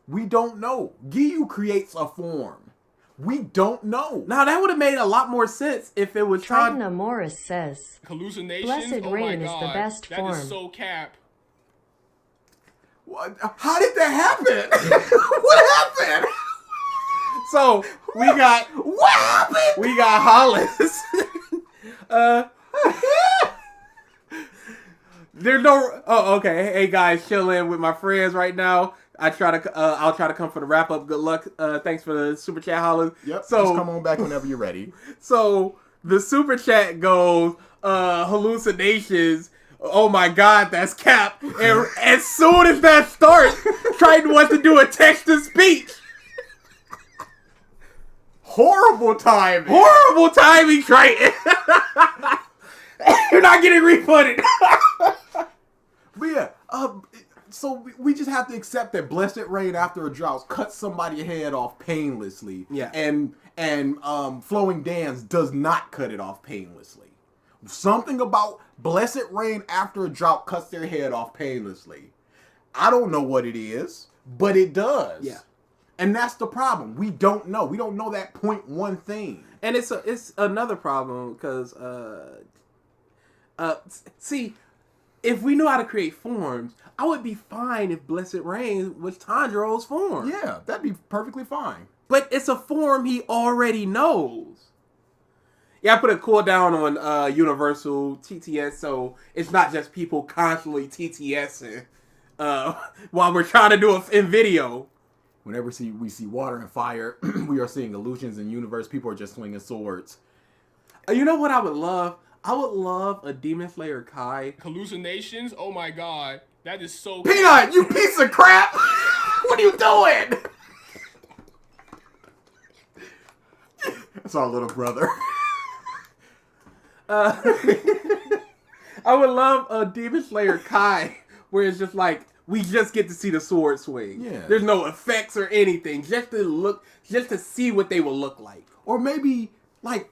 We don't know. Giyu creates a form. We don't know. Now, that would have made a lot more sense if it was Triton Morris says, hallucination. Blessed Rain is the best form. That is so cap. What? How did that happen? What happened? So, what happened? We got Hollis. There's no. Oh, okay. Hey guys, chilling with my friends right now. I'll try to come for the wrap up. Good luck. Thanks for the super chat, Hollis. Yep. So just come on back whenever you're ready. So the super chat goes, hallucinations. Oh my God, that's cap. And as soon as that starts, Triton wants to do a text to speech. Horrible timing. Horrible timing, Triton. You're not getting refunded. But yeah, so we just have to accept that Blessed Rain after a drought cuts somebody's head off painlessly. Yeah. And Flowing Dance does not cut it off painlessly. Something about Blessed Rain after a drought cuts their head off painlessly. I don't know what it is, but it does. Yeah. And that's the problem. We don't know. We don't know that 0.1 thing. And it's another problem because see, if we knew how to create forms, I would be fine if Blessed Rain was Tanjiro's form. Yeah, that'd be perfectly fine. But it's a form he already knows. Yeah, I put a cooldown on Universal TTS, so it's not just people constantly TTSing while we're trying to do it in video. Whenever we see water and fire, we are seeing illusions in universe. People are just swinging swords. You know what I would love? I would love a Demon Slayer Kai. Hallucinations? Oh my god. That is so Peanut, you piece of crap! What are you doing? That's our little brother. I would love a Demon Slayer Kai where it's just like we just get to see the sword swing. Yeah. There's no effects or anything. Just to see what they will look like. Or maybe like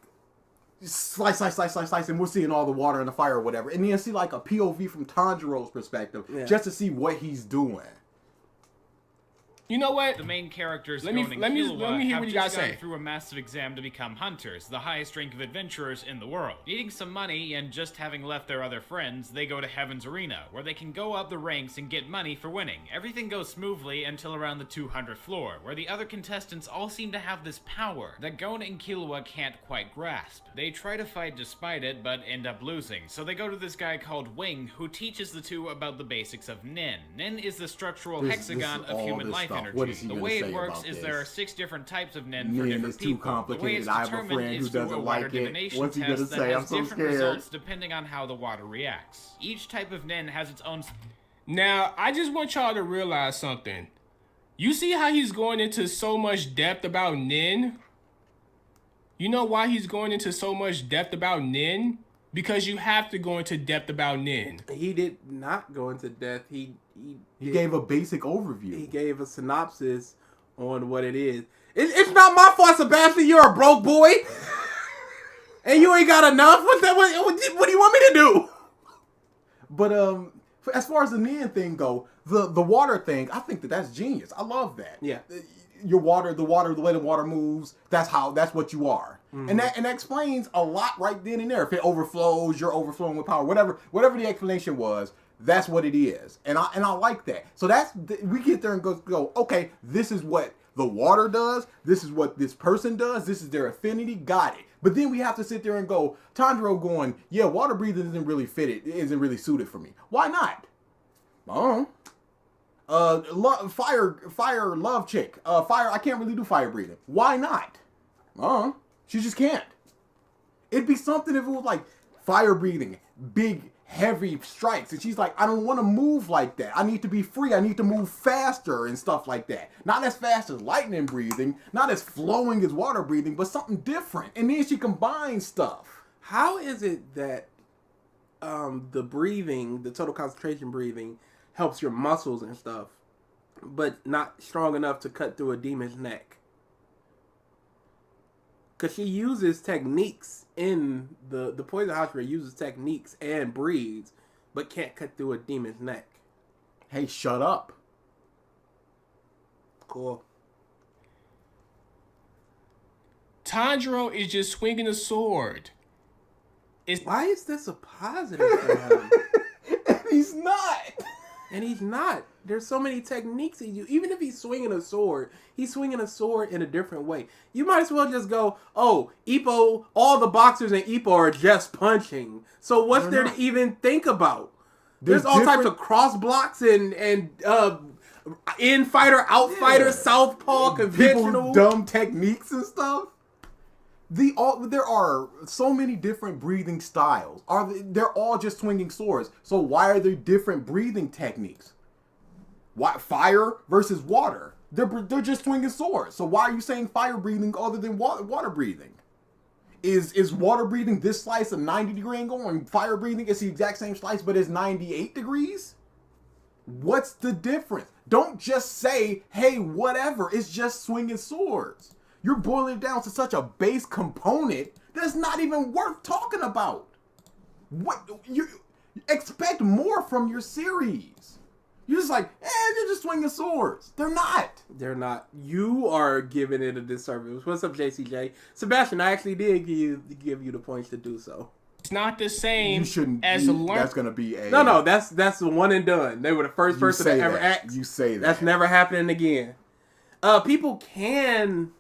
slice, and we're seeing all the water and the fire or whatever. And then see like a POV from Tanjiro's perspective, just to see what he's doing. You know what? The main characters Let me Gon and hear Killua have what you just gotta gone say. through a massive exam to become hunters, the highest rank of adventurers in the world. Needing some money and just having left their other friends, they go to Heaven's Arena, where they can go up the ranks and get money for winning. Everything goes smoothly until around the 200th floor, where the other contestants all seem to have this power that Gon and Killua can't quite grasp. They try to fight despite it, but end up losing, so they go to this guy called Wing, who teaches the two about the basics of Nin. Nin is the structural hexagon of human life energy. The way it works is there are 6 different types of Nin for different is too people. The way it's complicated. I have a determined friend who is through doesn't a water like it. divination What's he gonna test that say? has I'm so different scared. results depending on how the water reacts. Each type of Nin has its own... Now, I just want y'all to realize something. You see how he's going into so much depth about Nin? You know why he's going into so much depth about Nin? Because you have to go into depth about Nin. He did not go into depth. He gave a basic overview. He gave a synopsis on what it is. It's not my fault, Sebastian. You're a broke boy, and you ain't got enough. What do you want me to do? But as far as the Nin thing go, the water thing, I think that's genius. I love that. Yeah. Your water, the way the water moves, that's what you are. Mm-hmm. And that explains a lot right then and there. If it overflows, you're overflowing with power. Whatever the explanation was, that's what it is. And I like that. So we get there and go, okay, this is what the water does. This is what this person does. This is their affinity. Got it. But then we have to sit there and go, Tanjiro going, yeah, water breathing isn't really suited for me. Why not? Fire love chick. Fire, I can't really do fire breathing. Why not? She just can't. It'd be something if it was like fire breathing, big, heavy strikes. And she's like, I don't want to move like that. I need to be free. I need to move faster and stuff like that. Not as fast as lightning breathing, not as flowing as water breathing, but something different. And then she combines stuff. How is it that the breathing, the total concentration breathing, helps your muscles and stuff, but not strong enough to cut through a demon's neck? Because she uses techniques in the Poison Hashira uses techniques and breathes, but can't cut through a demon's neck. Hey, shut up. Cool. Tanjiro is just swinging a sword. Why is this a positive for him? He's not. And he's not. There's so many techniques he uses. Even if he's swinging a sword in a different way. You might as well just go, oh, Ippo, all the boxers in Ippo are just punching. So what's there to even think about? There's all types of cross blocks and in-fighter, out-fighter, southpaw, conventional. People dumb techniques and stuff. There are so many different breathing styles. They're all just swinging swords. So why are there different breathing techniques? Why fire versus water? They're just swinging swords. So why are you saying fire breathing other than water breathing? Is water breathing this slice of 90-degree angle, and fire breathing is the exact same slice but it's 98 degrees? What's the difference? Don't just say, hey, whatever. It's just swinging swords. You're boiling it down to such a base component that's not even worth talking about. What you expect more from your series? You're just like, they're just swinging swords. They're not. They're not. You are giving it a disservice. What's up, JCJ? Sebastian, I actually did give you the points to do so. It's not the same You shouldn't. as That's gonna be a No. That's the one and done. They were the first person to ever act. You say that. That's never happening again. People can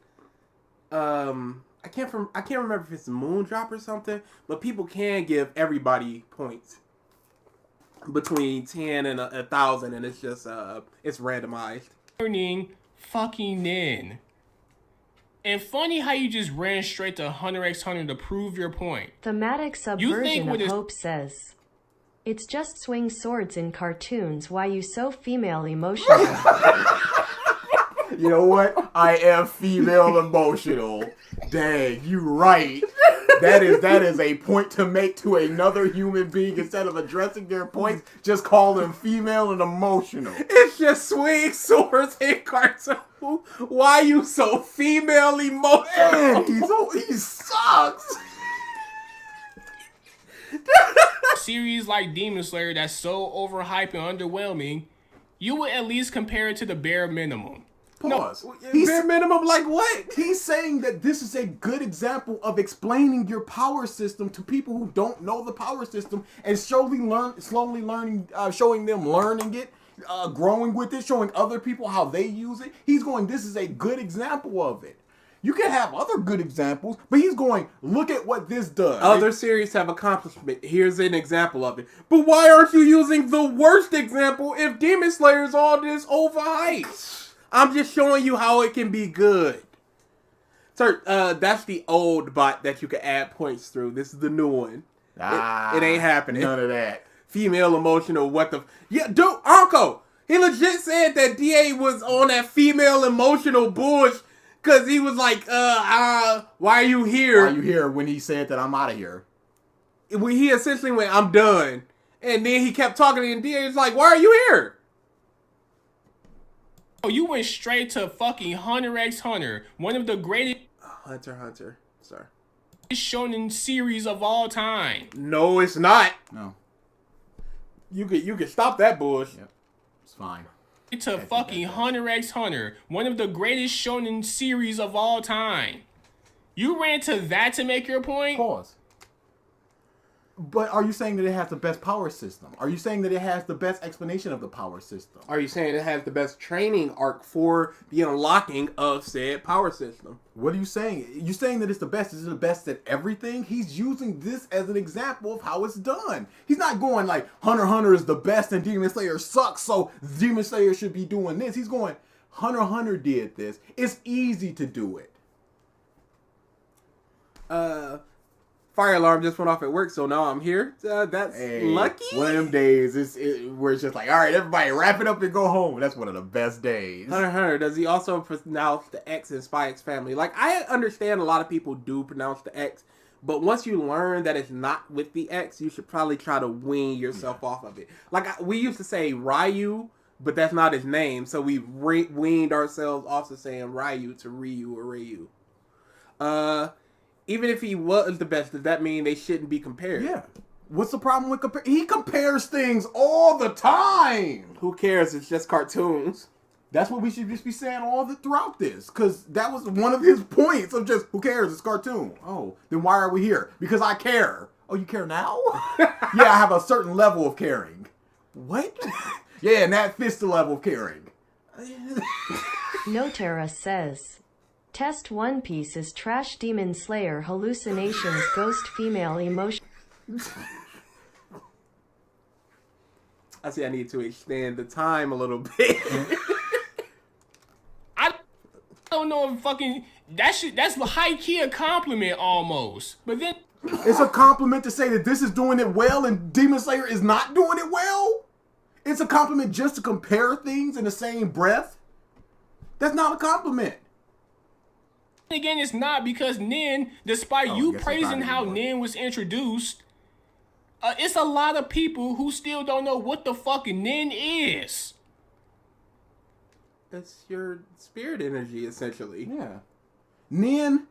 I can't remember if it's Moondrop or something, but people can give everybody points between 10 and 1,000, and it's just it's randomized. Learning fucking Nin. And funny how you just ran straight to Hunter x Hunter to prove your point. Thematic subversion of Hope says, it's just swing swords in cartoons. Why you so female emotional? You know what? I am female emotional. Dang, you right. That is a point to make to another human being. Instead of addressing their points, just call them female and emotional. It's just swing swords in cartoon. Why you so female emotional? Man, he sucks. A series like Demon Slayer that's so overhyped and underwhelming, you would at least compare it to the bare minimum. Pause. Bare minimum, like what? He's saying that this is a good example of explaining your power system to people who don't know the power system and slowly learning, showing them learning it, growing with it, showing other people how they use it. He's going, this is a good example of it. You can have other good examples, but he's going, look at what this does. Other series have accomplishment. Here's an example of it. But why aren't you using the worst example if Demon Slayer is all this overhyped? I'm just showing you how it can be good. Sir, that's the old bot that you can add points through. This is the new one. It ain't happening. None of that. Female emotional, what the... Yeah, dude, Uncle, he legit said that DA was on that female emotional bullshit because he was like, why are you here? Why are you here when he said that I'm out of here? He essentially went, I'm done. And then he kept talking and DA was like, why are you here? Oh, you went straight to fucking Hunter x Hunter, one of the greatest Hunter. Sorry. shonen series of all time. No, it's not. No. You could stop that bullshit. Yep. It's fine. To fucking Hunter x Hunter, one of the greatest shonen series of all time. You ran to that to make your point? Pause. But are you saying that it has the best power system? Are you saying that it has the best explanation of the power system? Are you saying it has the best training arc for the unlocking of said power system? What are you saying? You're saying that it's the best. Is it the best at everything? He's using this as an example of how it's done. He's not going like, Hunter x Hunter is the best and Demon Slayer sucks, so Demon Slayer should be doing this. He's going, Hunter x Hunter did this. It's easy to do it. Fire alarm just went off at work, so now I'm here. That's lucky. One of them days where it's just like, all right, everybody wrap it up and go home. That's one of the best days. Hunter x Hunter, does he also pronounce the X in Spy X Family? Like, I understand a lot of people do pronounce the X, but once you learn that it's not with the X, you should probably try to wean yourself off of it. Like, we used to say Ryu, but that's not his name, so we weaned ourselves off of saying Ryu to Ryu or Ryu. Even if he was the best, does that mean they shouldn't be compared? Yeah. What's the problem with He compares things all the time. Who cares? It's just cartoons. That's what we should just be saying throughout this. Because that was one of his points of just, who cares? It's cartoon. Oh, then why are we here? Because I care. Oh, you care now? Yeah, I have a certain level of caring. What? Yeah, and that fits the level of caring. Notera says, Test One Piece is trash. Demon Slayer hallucinations ghost female emotion. I see I need to extend the time a little bit. I don't know if fucking that's high key a compliment almost. But then it's a compliment to say that this is doing it well and Demon Slayer is not doing it well? It's a compliment just to compare things in the same breath? That's not a compliment. again, it's not, because Nin, despite you praising how Nin was introduced, it's a lot of people who still don't know what the fuck Nin is. It's your spirit energy, essentially. Yeah. Nin,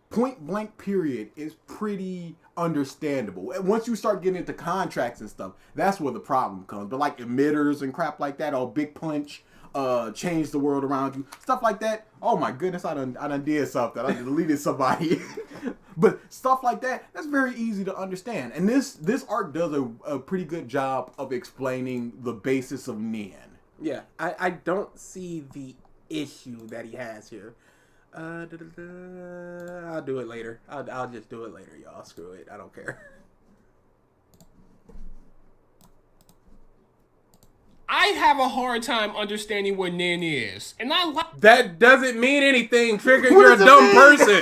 point blank period, is pretty understandable. Once you start getting into contracts and stuff, that's where the problem comes. But like emitters and crap like that, or Big Punch, change the world around you, stuff like that. Oh my goodness, I done did something. I deleted somebody. But stuff like that, that's very easy to understand. And this arc does a pretty good job of explaining the basis of Nin. Yeah, I don't see the issue that he has here. I'll do it later. I'll just do it later, y'all. Screw it. I don't care. I have a hard time understanding what nin is, and I like. That doesn't mean anything, Trigger. You're a dumb person.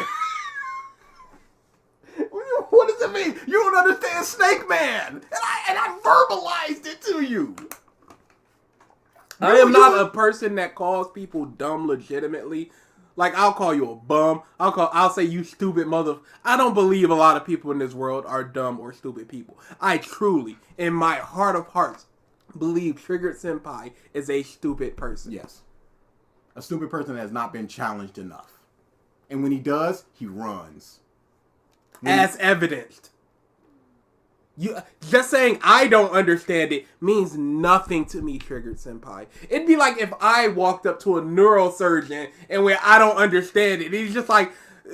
What does it mean? You don't understand Snake Man, and I verbalized it to you. I am not a person that calls people dumb legitimately. Like, I'll call you a bum. I'll say you stupid mother. I don't believe a lot of people in this world are dumb or stupid people. I truly, in my heart of hearts, believe Triggered Senpai is a stupid person. Yes. A stupid person that has not been challenged enough. And when he does, he runs. As evidenced. You just saying I don't understand it means nothing to me, Triggered Senpai. It'd be like if I walked up to a neurosurgeon and where I don't understand it, he's just like,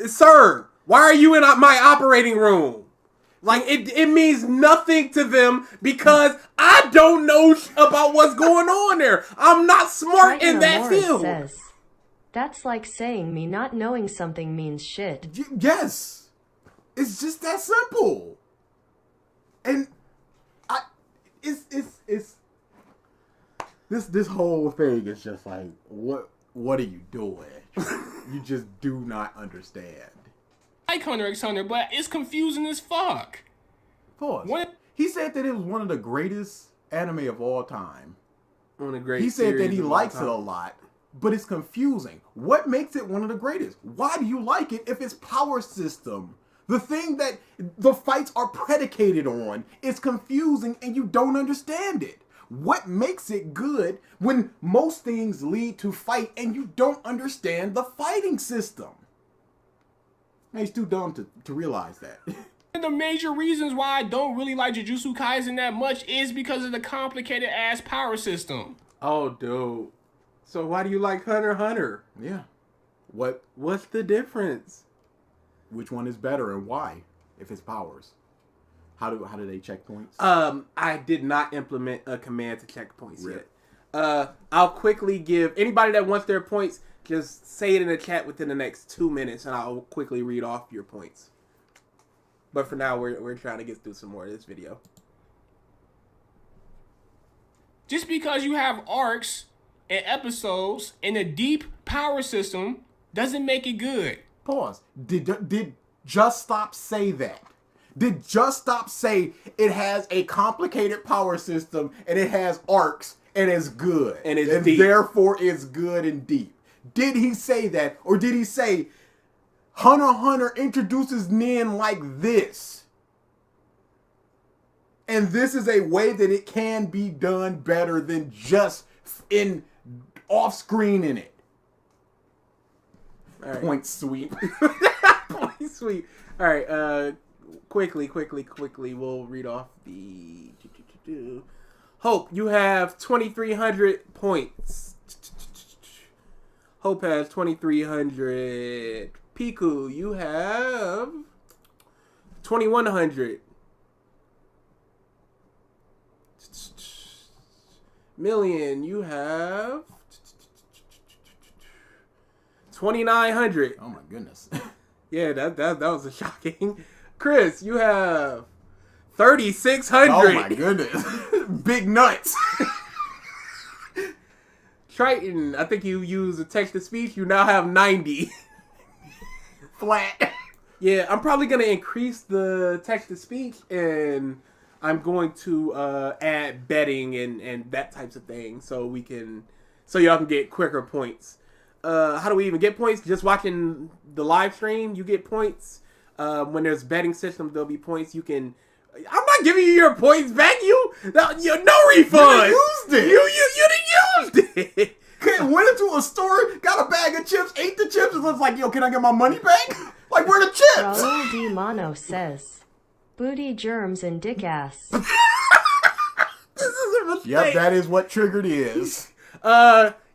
"Sir, why are you in my operating room?" Like it means nothing to them because I don't know about what's going on there. I'm not smart in that field. Says, that's like saying me not knowing something means shit. Yes. It's just that simple. And this whole thing is just like, what are you doing? You just do not understand. Like Hunter x Hunter, but it's confusing as fuck. Pause. What? He said that it was one of the greatest anime of all time. One of the great He said that series he of all likes time. it a lot, but it's confusing. What makes it one of the greatest? Why do you like it if it's power system? The thing that the fights are predicated on is confusing and you don't understand it. What makes it good when most things lead to fight and you don't understand the fighting system? Man, he's too dumb to realize that. And the major reasons why I don't really like Jujutsu Kaisen that much is because of the complicated ass power system. Oh, dude. So why do you like Hunter x Hunter? Yeah. What's the difference? Which one is better and why? If it's powers. How do they check points? I did not implement a command to check points yet. I'll quickly give anybody that wants their points, just say it in the chat within the next 2 minutes and I'll quickly read off your points. But for now, we're trying to get through some more of this video. Just because you have arcs and episodes and a deep power system doesn't make it good. Pause. Did Just Stop say that? Did Just Stop say it has a complicated power system and it has arcs and it's good and it's deep. Therefore it's good and deep? Did he say that, or did he say Hunter x Hunter introduces Nin like this, and this is a way that it can be done better than just in off screen in it? All right. Point sweep. Point sweep. All right. Quickly. We'll read off the. Hope, you have 2,300 points. Hope has 2,300. Piku, you have 2,100. Million, you have 2,900. Oh my goodness. Yeah, that was a shocking. Chris, you have 3,600. Oh my goodness. Big nuts. Triton, I think you use a text-to-speech. You now have 90. Flat. Yeah, I'm probably going to increase the text-to-speech, and I'm going to add betting and that types of thing so y'all can get quicker points. How do we even get points? Just watching the live stream, you get points. When there's betting systems, there'll be points. You can. I'm not giving you your points back. No refund. You used it. You didn't use it. Went into a store, got a bag of chips, ate the chips, and was like, "Yo, can I get my money back? Like, where the chips?" Raul D. Mono says, booty germs and dick ass. This is a mistake. Yep, that is what Triggered is.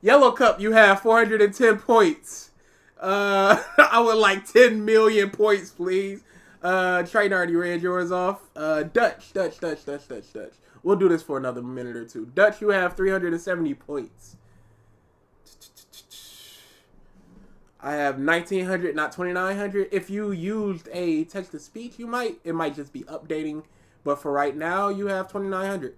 Yellow Cup, you have 410 points. I would like 10 million points, please. Triton already read yours off. Dutch. We'll do this for another minute or two. Dutch, you have 370 points. I have 1900, not 2900. If you used a text to speech, it might just be updating. But for right now, you have 2900.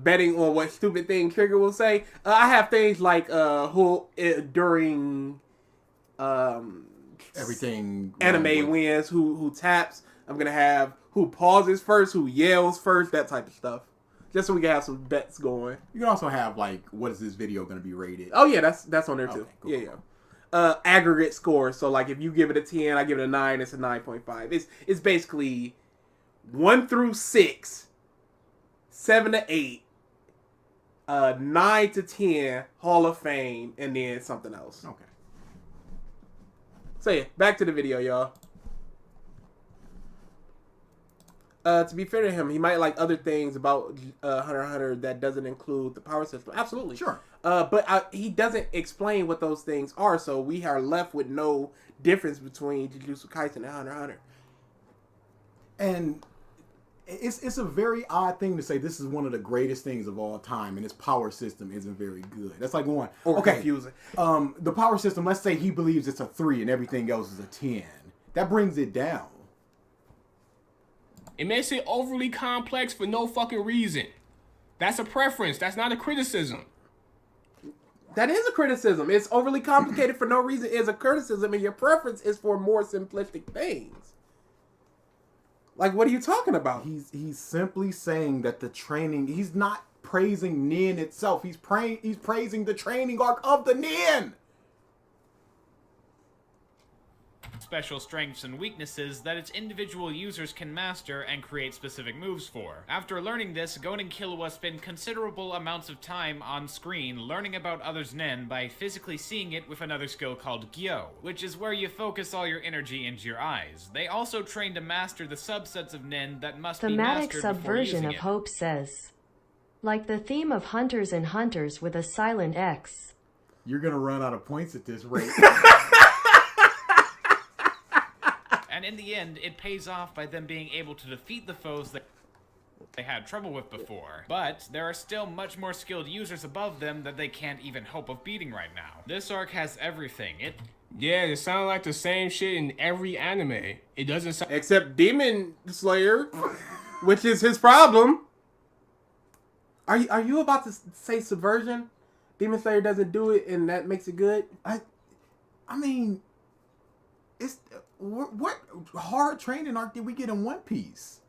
Betting on what stupid thing Trigger will say. I have things like during everything anime wins, who taps. I'm gonna have who pauses first, who yells first, that type of stuff. Just so we can have some bets going. You can also have like, what is this video going to be rated? Oh yeah, that's on there too. Okay, cool. Yeah. Aggregate score. So like if you give it a 10, I give it a 9. It's a 9.5. It's basically 1 through 6, 7 to 8, 9 to 10, Hall of Fame, and then something else. Okay. So yeah, back to the video, y'all. To be fair to him, he might like other things about Hunter x Hunter that doesn't include the power system. Absolutely. Sure. But he doesn't explain what those things are, so we are left with no difference between Jujutsu Kaisen and Hunter x Hunter. And it's a very odd thing to say this is one of the greatest things of all time, and its power system isn't very good. That's like going, confusing. The power system, let's say he believes it's a 3 and everything else is a 10. That brings it down. It makes it overly complex for no fucking reason. That's a preference. That's not a criticism. That is a criticism. It's overly complicated for no reason is a criticism, and your preference is for more simplistic things. Like, what are you talking about? He's simply saying that the training, he's not praising Nin itself. He's praising the training arc of the Nin. Special strengths and weaknesses that its individual users can master and create specific moves for. After learning this, Gon and Killua spend considerable amounts of time on screen learning about others' nen by physically seeing it with another skill called Gyo, which is where you focus all your energy into your eyes. They also train to master the subsets of nen that must be Thematic mastered before subversion using of it. Hope says, like the theme of Hunters and Hunters with a silent X. You're gonna run out of points at this rate. And in the end, it pays off by them being able to defeat the foes that they had trouble with before. But there are still much more skilled users above them that they can't even hope of beating right now. This arc has everything. Yeah, it sounds like the same shit in every anime. It doesn't sound... Except Demon Slayer, which is his problem. Are you about to say subversion? Demon Slayer doesn't do it, and that makes it good? I mean, it's... What hard training arc did we get in One Piece?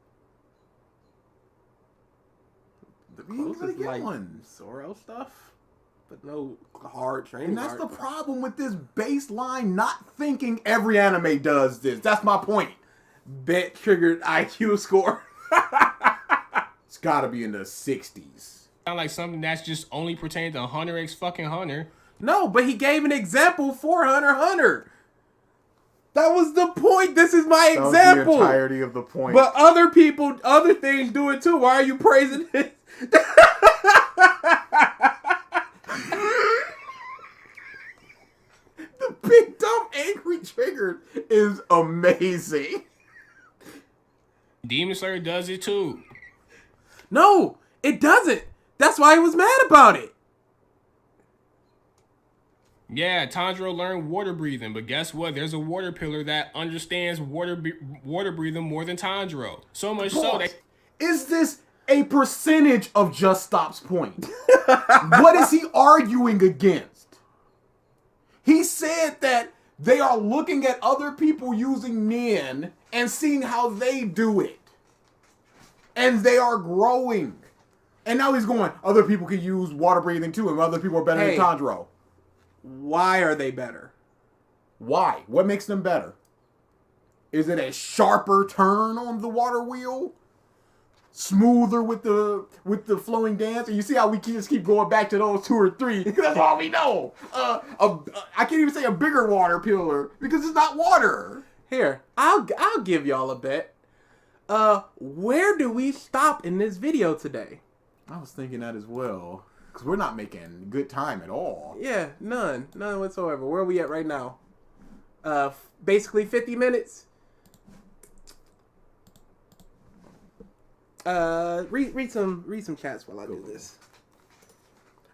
We didn't really get one. Zoro stuff, but no hard training. And that's the problem with this baseline not thinking every anime does this. That's my point. Bet triggered IQ score. It's got to be in the 60s. Sound like something that's just only pertaining to Hunter x fucking Hunter. No, but he gave an example for Hunter x Hunter. That was the point. This is my example. That was the entirety of the point. But other things do it too. Why are you praising it? The big dumb angry Triggered is amazing. Demon Slayer does it too. No, it doesn't. That's why he was mad about it. Yeah, Tanjiro learned water breathing, but guess what? There's a water pillar that understands water breathing more than Tanjiro. So much so that... Is this a percentage of Just Stop's point? What is he arguing against? He said that they are looking at other people using Nin and seeing how they do it. And they are growing. And now he's going, other people can use water breathing too, and other people are better than Tanjiro. Why are they better? Why? What makes them better? Is it a sharper turn on the water wheel? Smoother with the flowing dance? And you see how we just keep going back to those 2 or 3. That's all we know. I can't even say a bigger water pillar because it's not water. Here, I'll give y'all a bet. Where do we stop in this video today? I was thinking that as well. Because we're not making good time at all. Yeah, none whatsoever. Where are we at right now? Basically 50 minutes. Read some chats while I do this.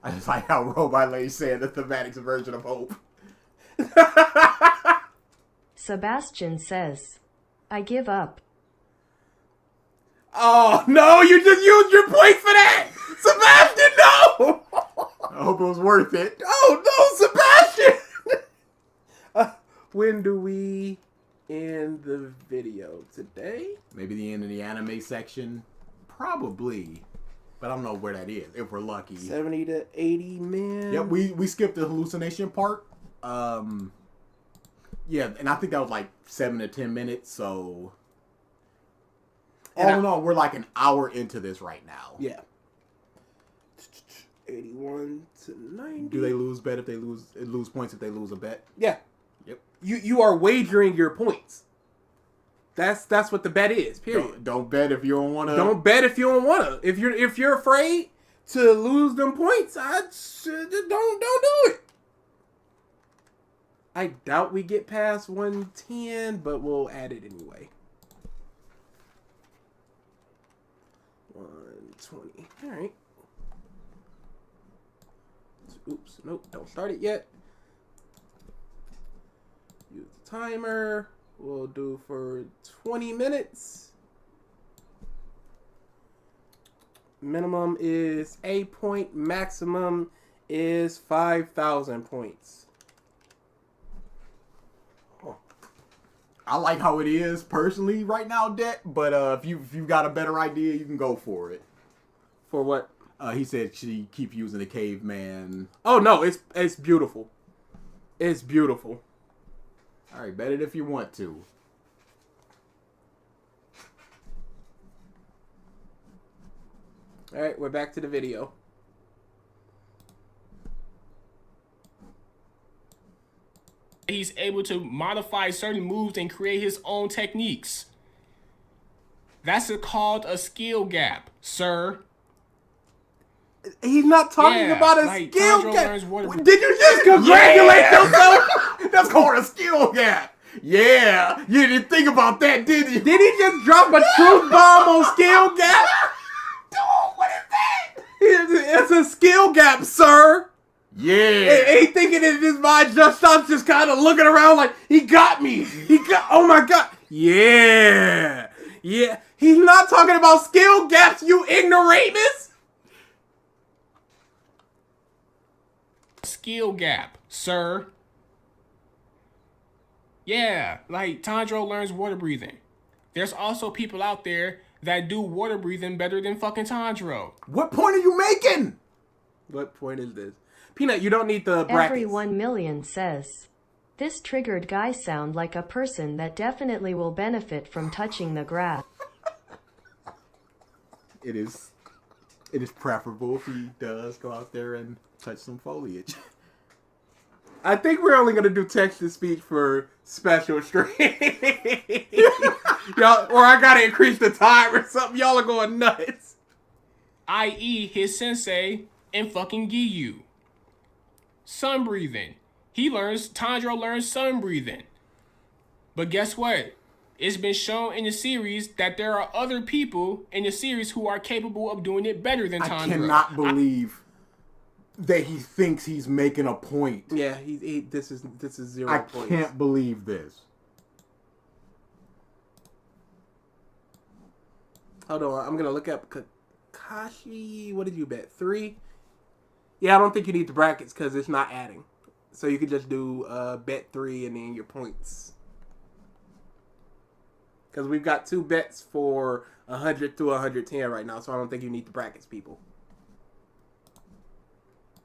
I just like how Robot Lady said the thematic's version of hope. Sebastian says, I give up. Oh, no, you just used your point for that! Sebastian, no! I hope it was worth it. Oh, no, Sebastian! When do we end the video? Today? Maybe the end of the anime section? Probably. But I don't know where that is, if we're lucky. 70 to 80 men. Yep, we skipped the hallucination part. Yeah, and I think that was like 7 to 10 minutes, so... All in all, we're like an hour into this right now. Yeah. 81 to 90. Do they lose bet if they lose points if they lose a bet? Yeah. Yep. You are wagering your points. That's what the bet is. Period. Don't bet if you don't want to. Don't bet if you don't want to. If you're afraid to lose them points, just don't do it. I doubt we get past 110, but we'll add it anyway. 120. All right. Oops. Nope. Don't start it yet. Use the timer. We'll do for 20 minutes. Minimum is a point. Maximum is 5,000 points. I like how it is personally right now, Det. But if you've got a better idea, you can go for it. For what? He said she keep using the caveman. Oh no, it's beautiful. It's beautiful. All right, bet it if you want to. All right, we're back to the video. He's able to modify certain moves and create his own techniques. That's called a skill gap, sir. He's not talking about a like skill Tanjiro gap. learns water- Did you just congratulate yourself? That's called a skill gap. Yeah, you didn't think about that, did you? Did he just drop a truth bomb on skill gap? Dude, what is that? It's a skill gap, sir. Yeah. He thinking in his mind just stops, just kind of looking around like, he got me. Oh my god. Yeah. Yeah. He's not talking about skill gaps, you ignoramus. Skill gap, sir. Yeah, like Tanjiro learns water breathing. There's also people out there that do water breathing better than fucking Tanjiro. What point are you making? What point is this? Peanut, you don't need the brackets. Every 1 million says, this triggered guy sound like a person that definitely will benefit from touching the grass. It is preferable if he does go out there and touch some foliage. I think we're only going to do text-to-speech for special stream. Y'all, or I got to increase the time or something. Y'all are going nuts. I.e. his sensei and fucking Giyu. Sun breathing. Tanjiro learns sun breathing. But guess what? It's been shown in the series that there are other people in the series who are capable of doing it better than Tanjiro. I cannot believe that he thinks he's making a point. Yeah, this is 0 points. I can't believe this. Hold on, I'm gonna look up Kakashi. What did you bet? 3? Yeah, I don't think you need the brackets because it's not adding. So you could just do bet 3 and then your points. Because we've got 2 bets for 100 to 110 right now, so I don't think you need the brackets, people.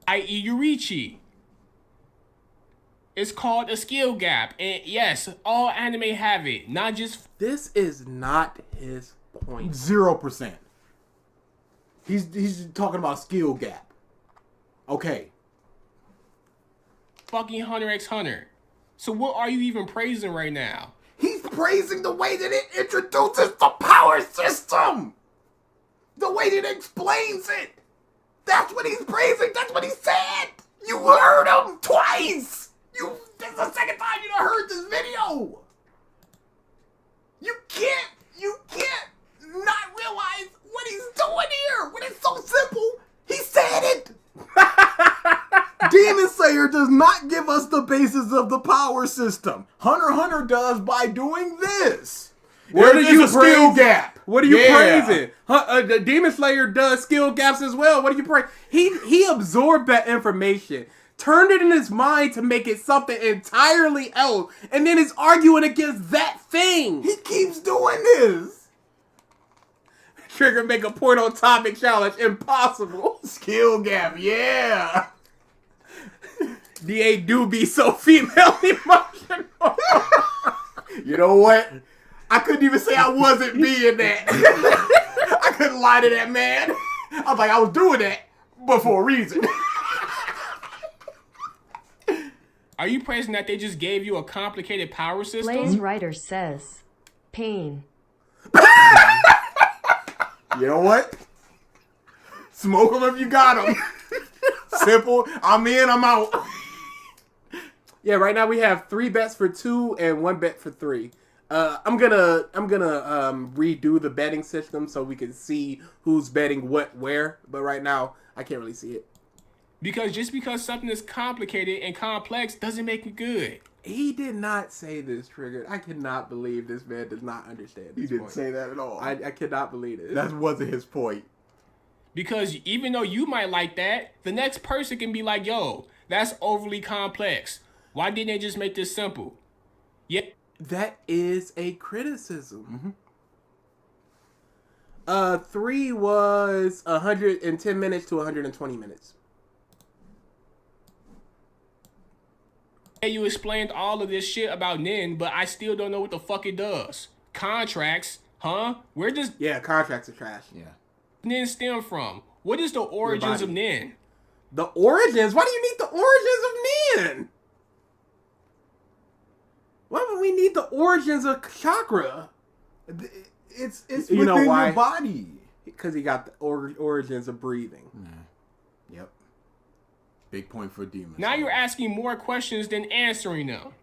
I.e. Yurichi. It's called a skill gap. And yes, all anime have it. Not just... This is not his point. 0%. He's talking about a skill gap. Okay. fucking Hunter x Hunter. So what are you even praising right now? He's praising the way that it introduces the power system. The way that it explains it. That's what he's praising. That's what he said. You heard him twice. This is the second time you heard this video. You can't not realize what he's doing here when it's so simple. He said it. Slayer does not give us the basis of the power system. Hunter x Hunter does by doing this. Where There do is you a skill praise- gap. What are you Yeah. praising? The Demon Slayer does skill gaps as well. What are you praising? He absorbed that information, turned it in his mind to make it something entirely else, and then is arguing against that thing. He keeps doing this. Trigger make a point on topic challenge impossible. Skill gap, yeah. DA do be so female emotional. You know what? I couldn't even say I wasn't being that. I couldn't lie to that man. I was like, I was doing that, but for a reason. Are you praising that they just gave you a complicated power system? Lay's writer says, pain. You know what? Smoke them if you got them. Simple. I'm in, I'm out. Yeah, right now we have 3 bets for 2 and 1 bet for 3. I'm gonna redo the betting system so we can see who's betting what where. But right now, I can't really see it. Because just because something is complicated and complex doesn't make it good. He did not say this, Triggered. I cannot believe this man does not understand this He didn't point. say that at all. I cannot believe it. That wasn't his point. Because even though you might like that, the next person can be like, yo, that's overly complex. Why didn't they just make this simple? Yeah. That is a criticism. 3 was 110 minutes to 120 minutes. You explained all of this shit about Nin, but I still don't know what the fuck it does. Contracts, huh? Where does Yeah, contracts are trash. Yeah. Nin stem from? What is the origins of body. Nin? The origins? Why do you need the origins of Nin? Why would we need the origins of chakra? It's You know within why? your body. Because he got the origins of breathing. Yep. Big point for demons. Now you're asking more questions than answering them.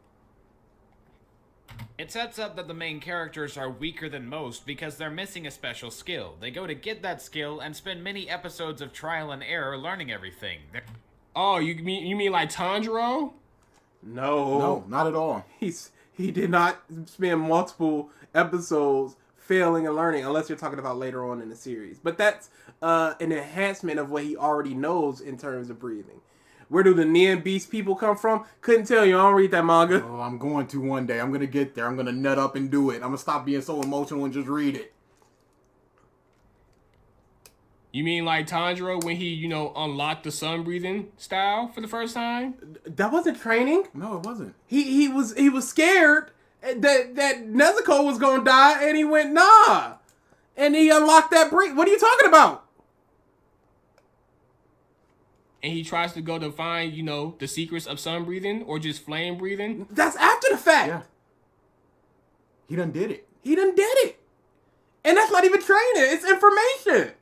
It sets up that the main characters are weaker than most because they're missing a special skill. They go to get that skill and spend many episodes of trial and error learning everything. Oh, you mean like Tanjiro? No, not at all. He did not spend multiple episodes failing and learning, unless you're talking about later on in the series. But that's an enhancement of what he already knows in terms of breathing. Where do the Neon Beast people come from? Couldn't tell you. I don't read that manga. Oh, I'm going to one day. I'm going to get there. I'm going to nut up and do it. I'm going to stop being so emotional and just read it. You mean like Tanjiro when he, unlocked the sun breathing style for the first time? That wasn't training. No, it wasn't. He was scared that Nezuko was gonna die, and he went nah, and he unlocked that breath. What are you talking about? And he tries to go to find, the secrets of sun breathing or just flame breathing. That's after the fact. Yeah. He done did it. He done did it, and that's not even training. It's information.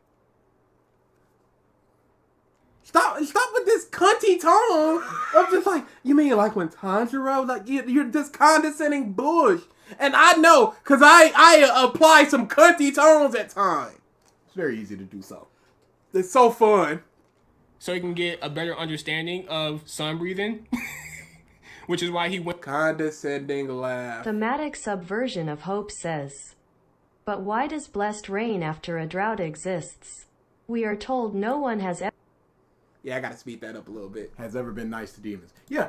Stop with this cunty tone of just like, you mean like when Tanjiro, like you're just condescending bush. And I know, because I apply some cunty tones at times. It's very easy to do so. It's so fun. So he can get a better understanding of sun breathing. Which is why he went... Condescending laugh. Thematic subversion of hope says, but why does blessed rain after a drought exists? We are told no one has ever... Yeah, I gotta speed that up a little bit. Has ever been nice to demons. Yeah,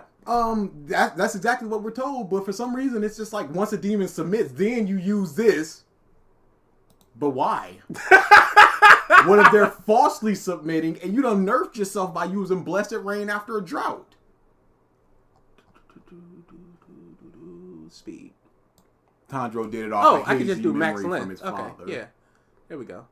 that's exactly what we're told, but for some reason it's just like once a demon submits, then you use this. But why? What if they're falsely submitting and you done nerfed yourself by using blessed rain after a drought? Speed. Tanjiro did it off. Oh, of I can just hazy do max memory from length. his Okay, father. yeah. There we go.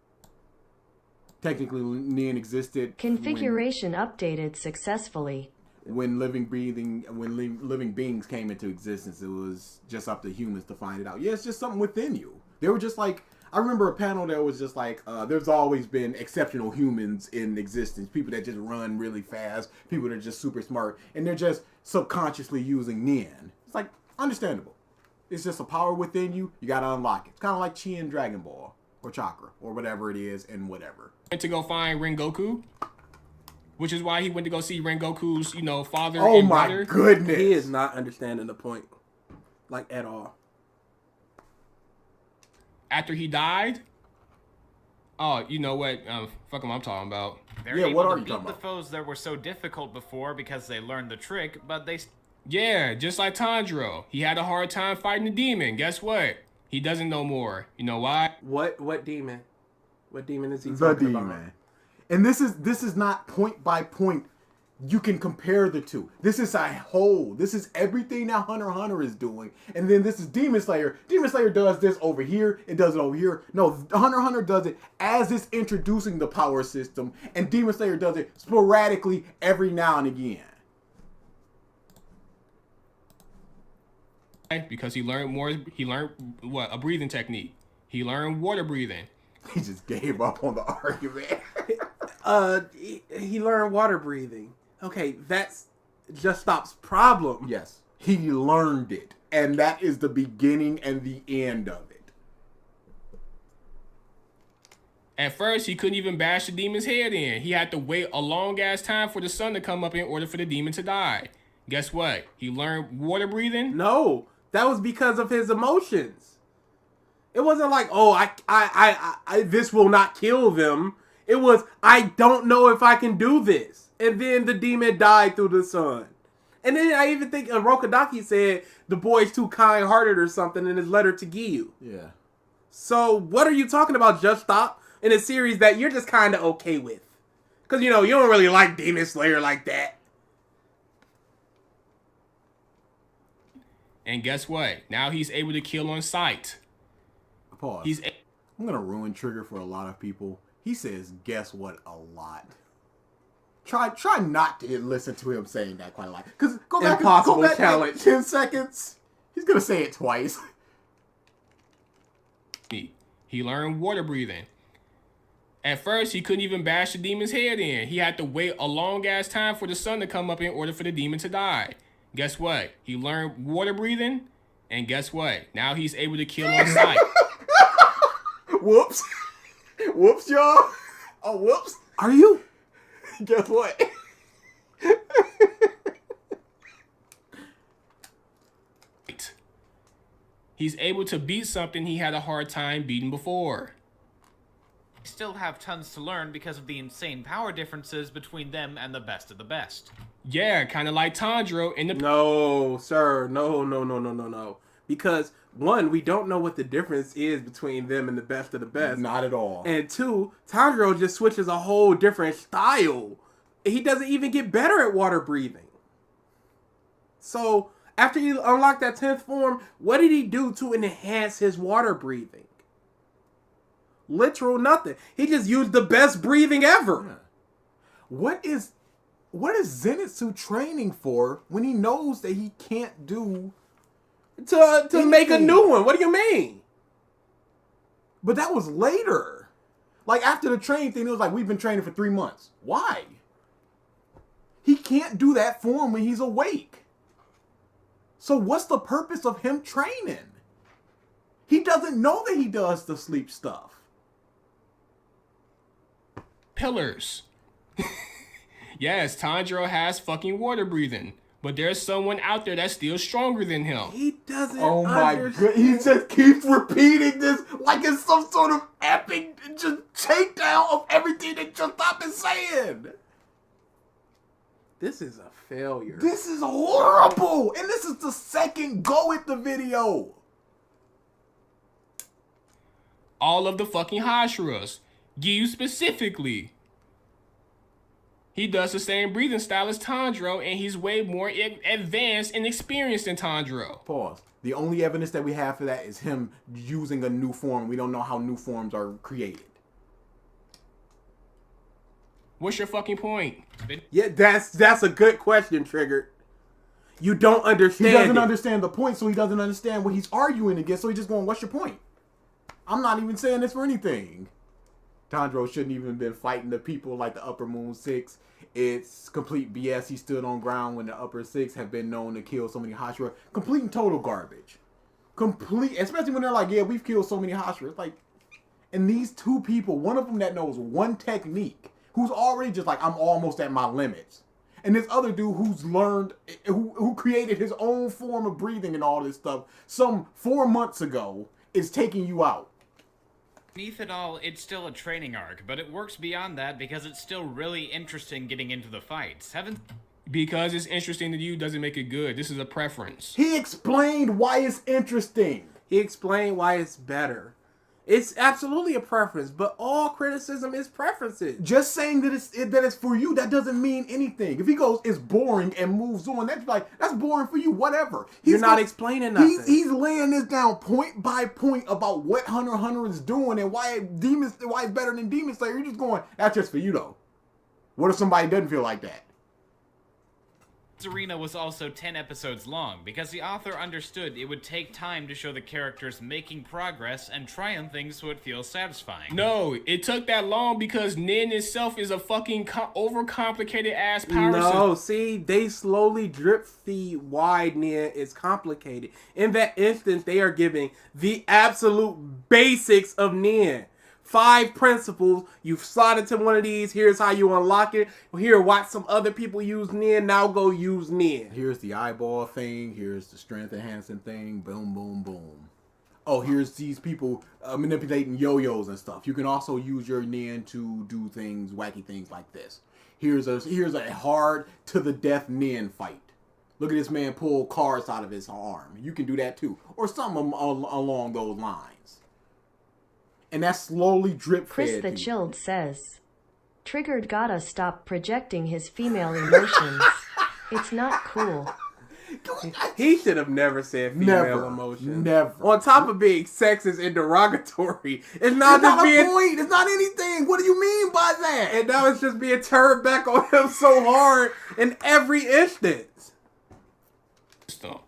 Technically, Nin existed Configuration updated successfully. when living beings came into existence. It was just up to humans to find it out. Yeah, it's just something within you. They were just like, I remember a panel that was just like, there's always been exceptional humans in existence. People that just run really fast. People that are just super smart. And they're just subconsciously using Nin. It's like, understandable. It's just a power within you. You gotta unlock it. It's kind of like Chi in Dragon Ball. Or Chakra. Or whatever it is and whatever. to go find Rengoku. which is why he went to go see Rengoku's, father Oh and my brother. goodness. He is not understanding the point, like at all. After he died. Oh, you know what? Fuck him, I'm talking about. They're Yeah, able what to are you beat talking the about? foes that were so difficult before because they learned the trick, but they Yeah, just like Tanjiro. He had a hard time fighting the demon. Guess what? He doesn't know more. You know why? What demon? What demon is he The talking about? demon. And this is not point by point. You can compare the two. This is a whole. This is everything that Hunter x Hunter is doing. And then this is Demon Slayer. Demon Slayer does this over here. It does it over here. No, Hunter x Hunter does it as it's introducing the power system. And Demon Slayer does it sporadically every now and again. Because he learned more. He learned what? A breathing technique. He learned water breathing. He just gave up on the argument. He learned water breathing. Okay, that's Just Stop's problem. Yes. He learned it. And that is the beginning and the end of it. At first, he couldn't even bash the demon's head in. He had to wait a long ass time for the sun to come up in order for the demon to die. Guess what? He learned water breathing. No, that was because of his emotions. It wasn't like, oh, I this will not kill them. It was, I don't know if I can do this. And then the demon died through the sun. And then I even think Rokudaki said the boy's too kind-hearted or something in his letter to Giyu. Yeah. So what are you talking about, Just Stop, in a series that you're just kind of okay with? Because, you don't really like Demon Slayer like that. And guess what? Now he's able to kill on sight. Pause. I'm going to ruin Trigger for a lot of people. He says, guess what, a lot. Try not to listen to him saying that quite a lot. Because go back challenge. Like 10 seconds. He's going to say it twice. He learned water breathing. At first, he couldn't even bash the demon's head in. He had to wait a long ass time for the sun to come up in order for the demon to die. Guess what? He learned water breathing. And guess what? Now he's able to kill on sight. Whoops. Whoops, y'all. Oh, whoops. Are you? Guess what? He's able to beat something he had a hard time beating before. still have tons to learn because of the insane power differences between them and the best of the best. Yeah, kind of like Tanjiro in the... No, sir. No. Because, one, we don't know what the difference is between them and the best of the best. Not at all. And two, Tanjiro just switches a whole different style. He doesn't even get better at water breathing. So, after he unlocked that 10th form, what did he do to enhance his water breathing? Literal nothing. He just used the best breathing ever. Yeah. What is Zenitsu training for when he knows that he can't do... To make a new one. What do you mean? But that was later. Like, after the training thing, it was like, we've been training for 3 months. Why? He can't do that form when he's awake. So what's the purpose of him training? He doesn't know that he does the sleep stuff. Pillars. Yes, Tanjiro has fucking water breathing. But there's someone out there that's still stronger than him. He doesn't Oh my understand. god, he just keeps repeating this like it's some sort of epic just takedown of everything that Justop is saying. This is a failure. This is horrible! And this is the second go at the video. All of the fucking Hashiras. Giyu specifically. He does the same breathing style as Tanjiro, and he's way more advanced and experienced than Tanjiro. Pause. The only evidence that we have for that is him using a new form. We don't know how new forms are created. What's your fucking point? Yeah, that's a good question, Triggered. You don't understand. He doesn't it. understand the point, so he doesn't understand what he's arguing against, so he's just going, what's your point? I'm not even saying this for anything. Tanjiro shouldn't even have been fighting the people like the Upper Moon 6. It's complete BS. He stood on ground when the Upper 6 have been known to kill so many Hashira. Complete and total garbage. Complete, especially when they're like, yeah, we've killed so many Hashira. It's like, and these two people, one of them that knows one technique, who's already just like, I'm almost at my limits. And this other dude who's learned, who created his own form of breathing and all this stuff some 4 months ago is taking you out. Beneath it all, it's still a training arc, but it works beyond that because it's still really interesting getting into the fights. Because it's interesting to you doesn't make it good. This is a preference. He explained why it's interesting. He explained why it's better. It's absolutely a preference, but all criticism is preferences. Just saying that it's for you, that doesn't mean anything. If he goes, it's boring and moves on, that's boring for you, whatever. You're not explaining nothing. He's laying this down point by point about what Hunter x Hunter is doing and why it's better than Demon Slayer. You're just going, that's just for you though. What if somebody doesn't feel like that? Arena was also 10 episodes long because the author understood it would take time to show the characters making progress and triumphing so it feels satisfying. No, it took that long because Nin itself is a fucking overcomplicated ass power No, see, they slowly drip feed why Nia is complicated. In that instance, they are giving the absolute basics of Nia. 5 principles. You've slotted to one of these. Here's how you unlock it. Here, watch some other people use Nia. Now go use Nia. Here's the eyeball thing. Here's the strength enhancing thing. Boom, boom, boom. Oh, here's these people manipulating yo-yos and stuff. You can also use your Nia to do things, wacky things like this. Here's a hard to the death Nia fight. Look at this man pull cards out of his arm. You can do that too, or something along those lines. And that slowly drip Chris fed the people. Chilled says, Triggered gotta stop projecting his female emotions. It's not cool. He should have never said female emotion. Never. On top of being sexist and derogatory, it's not It's just not being a point. It's not anything. What do you mean by that? And now it's just being turned back on him so hard in every instance. Stop.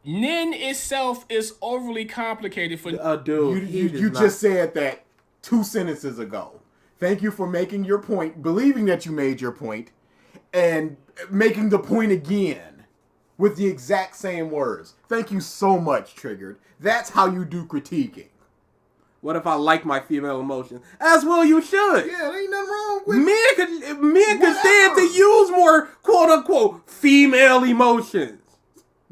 Nin itself is overly complicated for... Dude, You just said that 2 sentences ago. Thank you for making your point, believing that you made your point, and making the point again with the exact same words. Thank you so much, Triggered. That's how you do critiquing. What if I like my female emotions? As well you should. Yeah, there ain't nothing wrong with Men could stand to use more quote-unquote female emotions.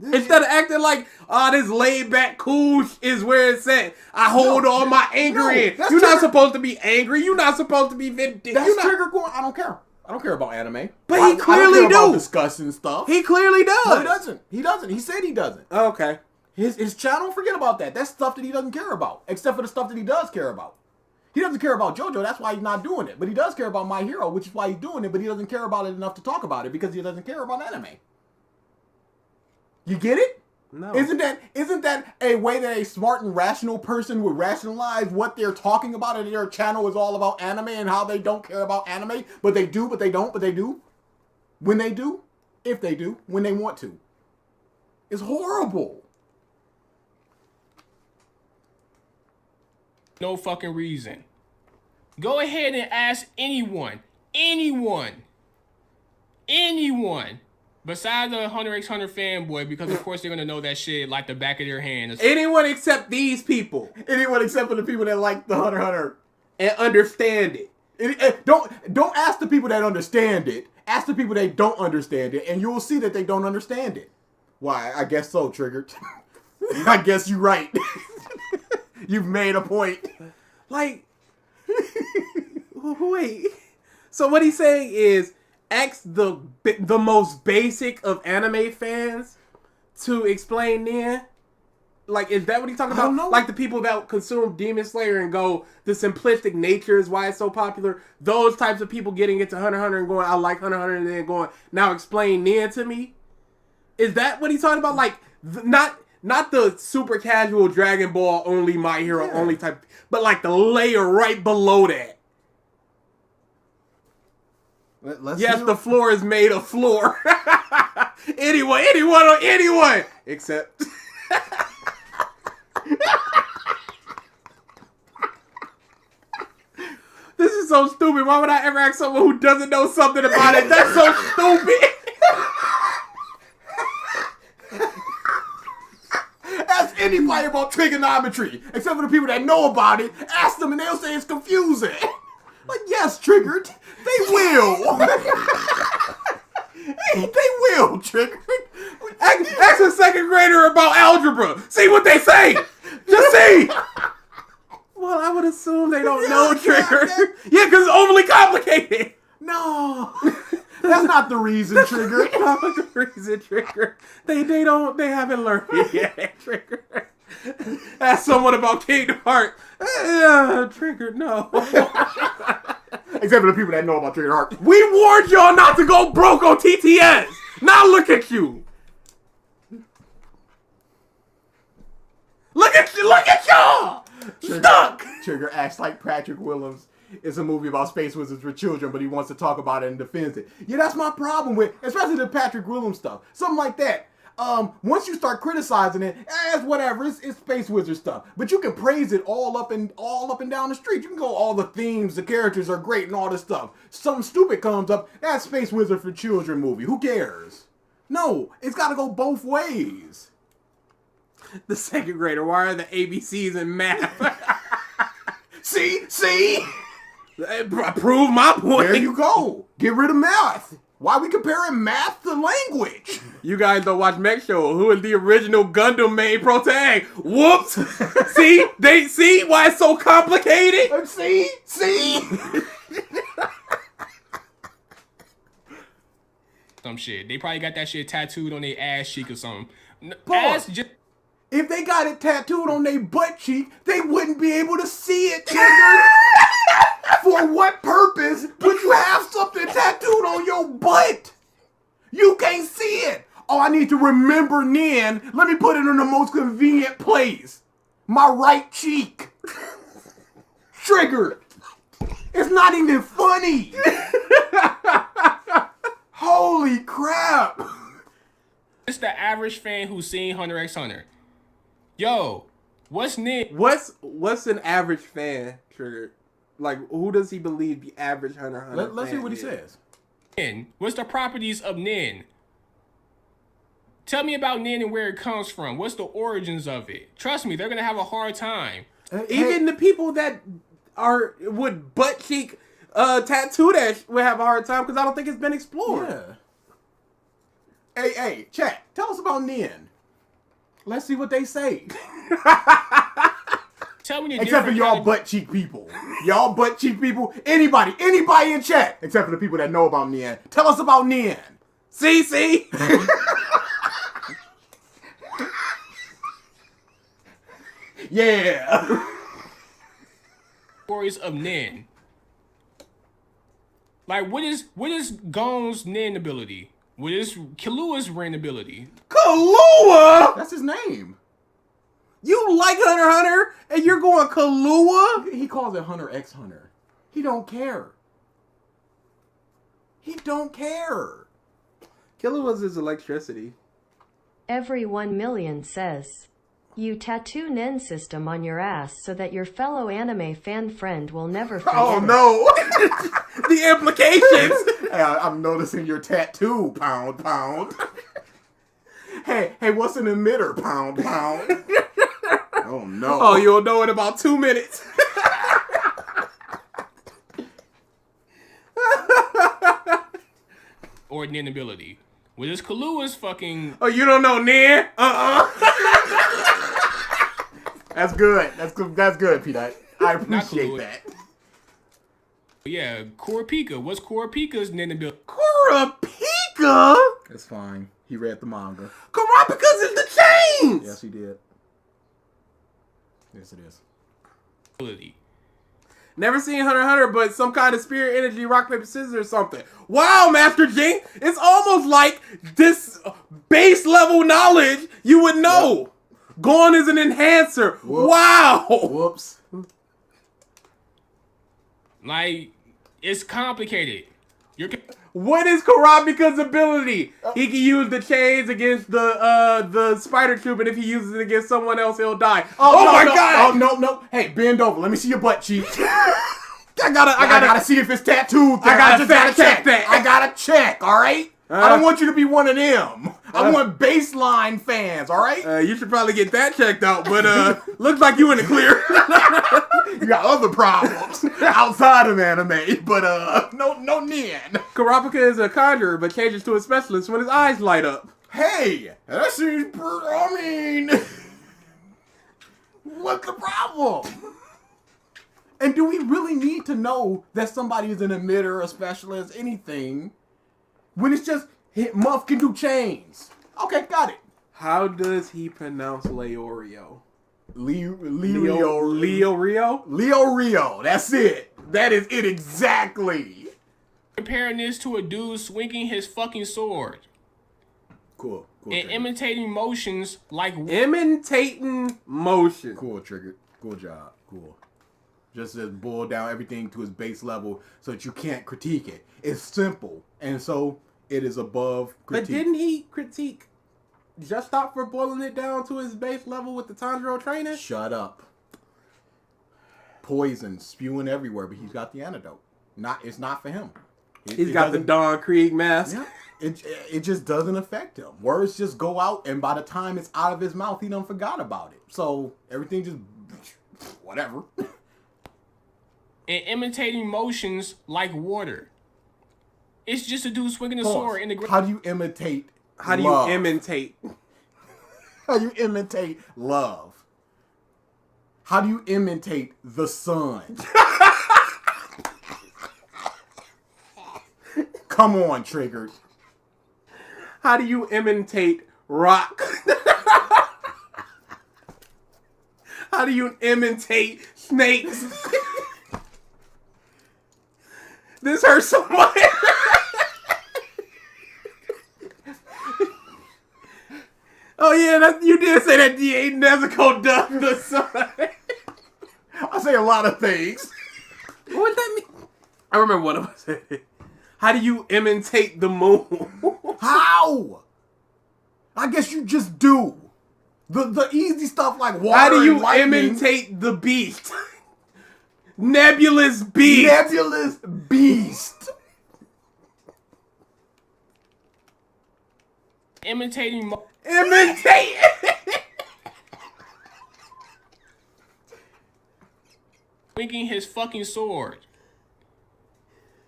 Instead of acting like, this laid-back cool is where it's at. I hold all my anger in. You're not supposed to be angry. You're not supposed to be vindictive. That's Trigger going, I don't care. I don't care about anime. But he clearly I don't care about do. discussing stuff. He clearly does. No, he doesn't. He doesn't. He said he doesn't. Okay. His channel, forget about that. That's stuff that he doesn't care about. Except for the stuff that he does care about. He doesn't care about JoJo. That's why he's not doing it. But he does care about My Hero, which is why he's doing it. But he doesn't care about it enough to talk about it because he doesn't care about anime. You get it? No. Isn't that a way that a smart and rational person would rationalize what they're talking about, and their channel is all about anime and how they don't care about anime, but they do, but they don't, but they do? When they do? If they do. When they want to. It's horrible. No fucking reason. Go ahead and ask anyone, besides the Hunter x Hunter fanboy, because of course they're gonna know that shit like the back of their hand. Anyone except these people. Anyone except for the people that like the Hunter x Hunter. And understand it. Don't ask the people that understand it. Ask the people that don't understand it, and you will see that they don't understand it. Why? I guess so, Triggered. I guess you're right. You've made a point. Like, wait. So what he's saying is, ask the most basic of anime fans to explain Nia? Like, is that what he's talking I don't about? know. Like the people that consume Demon Slayer and go, the simplistic nature is why it's so popular. Those types of people getting into Hunter x Hunter and going, I like Hunter x Hunter, and then going, now explain Nia to me? Is that what he's talking about? Like, not the super casual Dragon Ball only, My Hero only type, but like the layer right below that. Yes, the floor is made of floor. anyone, except. This is so stupid. Why would I ever ask someone who doesn't know something about it? That's so stupid. Ask anybody about trigonometry, except for the people that know about it. Ask them and they'll say it's confusing. Like, yes, Triggered. They will. They will, Triggered. Ask a second grader about algebra. See what they say. Just see. Well, I would assume they don't know Triggered. Yeah, because it's overly complicated. No. That's not the reason, Triggered. Not the reason, Triggered. They haven't learned it yet, Triggered. Ask someone about Kingdom Hearts. Triggered, no. Except for the people that know about Triggered Heart. We warned y'all not to go broke on TTS. Now look at you. Look at y'all. Stuck. Trigger acts like Patrick Williams. It's a movie about space wizards for children, but he wants to talk about it and defends it. Yeah, that's my problem with, especially the Patrick Williams stuff. Something like that. Once you start criticizing it, it's whatever. It's space wizard stuff. But you can praise it all up and down the street. You can go, all the themes, the characters are great and all this stuff. Something stupid comes up, that's space wizard for children movie. Who cares? No, it's got to go both ways. The second grader, why are the ABCs in math? See? Prove my point. There you go. Get rid of math. Why are we comparing math to language? You guys don't watch Mech Show. Who is the original Gundam main protag? Whoops. See why it's so complicated? See? Some shit. They probably got that shit tattooed on their ass cheek or something. Pause. If they got it tattooed on their butt cheek, they wouldn't be able to see it, Triggered. For what purpose would you have something tattooed on your butt? You can't see it. Oh, I need to remember Nin. Let me put it in the most convenient place. My right cheek. Triggered. It's not even funny. Holy crap. It's the average fan who's seen Hunter x Hunter. Yo, what's Nin? What's an average fan, Triggered? Like, who does he believe the average Hunter fan Let's hear what he is? says. Nin? What's the properties of Nin? Tell me about Nin and where it comes from. What's the origins of it? Trust me, they're gonna have a hard time. Even the people that would butt cheek tattoo that would have a hard time because I don't think it's been explored. Yeah. Hey, chat. Tell us about Nin. Let's see what they say. Tell me the Except for y'all butt cheek people. Y'all butt cheek people. Anybody in chat. Except for the people that know about Nin. Tell us about Nin. See? Yeah. Stories of Nin. Like, what is Gon's Nin ability? What is Killua's Rin ability? Killua? That's his name. You like Hunter x Hunter and you're going Killua? He calls it Hunter x Hunter. He don't care. Killua's his electricity. Every 1 million says, you tattoo Nin system on your ass so that your fellow anime fan friend will never forget Oh it. no. The implications. Hey, I'm noticing your tattoo, pound. Hey, what's an emitter, pound? Oh no. Oh, you'll know in about 2 minutes. Or Nin ability? What is Killua's fucking... Oh, you don't know Nin? That's good. That's good, P-Dot. I appreciate that. Yeah, Kurapika. What's Kurapica's Nin ability? Kurapika? That's fine. He read the manga. Kurapika's in the chains! Yes, he did. Yes, it is. Never seen Hunter x Hunter, but some kind of spirit energy, rock, paper, scissors or something. Wow, Master Jing! It's almost like this base level knowledge you would know. Yep. Gon is an enhancer. Whoops. Wow! Whoops. Like, it's complicated. What is Kurapika's ability? He can use the chains against the spider troop, and if he uses it against someone else, he'll die. Oh my god! Oh no! Hey, bend over. Let me see your butt cheek. I gotta see if it's tattooed. I gotta fact check that. I gotta check. All right. I don't want you to be one of them. I want baseline fans, all right? You should probably get that checked out, but looks like you in the clear. You got other problems outside of anime, but no Nin. Kurapika is a conjurer, but changes to a specialist when his eyes light up. Hey, that seems what's the problem? And do we really need to know that somebody is an emitter, a specialist, anything, when it's just Muff can do chains? Okay, got it. How does he pronounce Leorio? Leo Rio? That's it. That is it exactly. Comparing this to a dude swinging his fucking sword. Cool. And imitating motions like... Imitating motion. Cool, Triggered. Cool job. Cool. Just to boil down everything to its base level so that you can't critique it. It's simple. And so it is above critique. But didn't he critique Just Stop for boiling it down to his base level with the Tanjiro training? Shut up. Poison spewing everywhere, but he's got the antidote. It's not for him. He's got the Don Krieg mask. Yeah, it just doesn't affect him. Words just go out, and by the time it's out of his mouth, he done forgot about it. So everything just whatever. And imitating motions like water. It's just a dude swinging a sword in the ground. How do you imitate? How do love? you imitate? How do you imitate love? How do you imitate the sun? Come on, Triggered. How do you imitate rock? How do you imitate snakes? This hurts so much. Oh yeah, you did say that D.A. Nezuko dubbed the sun. I say a lot of things. What that mean? I remember what I was saying. How do you imitate the moon? How? I guess you just do. The easy stuff like water. How do you and lightning. imitate the beast? Nebulous beast. Nebulous beast. Imitating Imitate. swinging his fucking sword.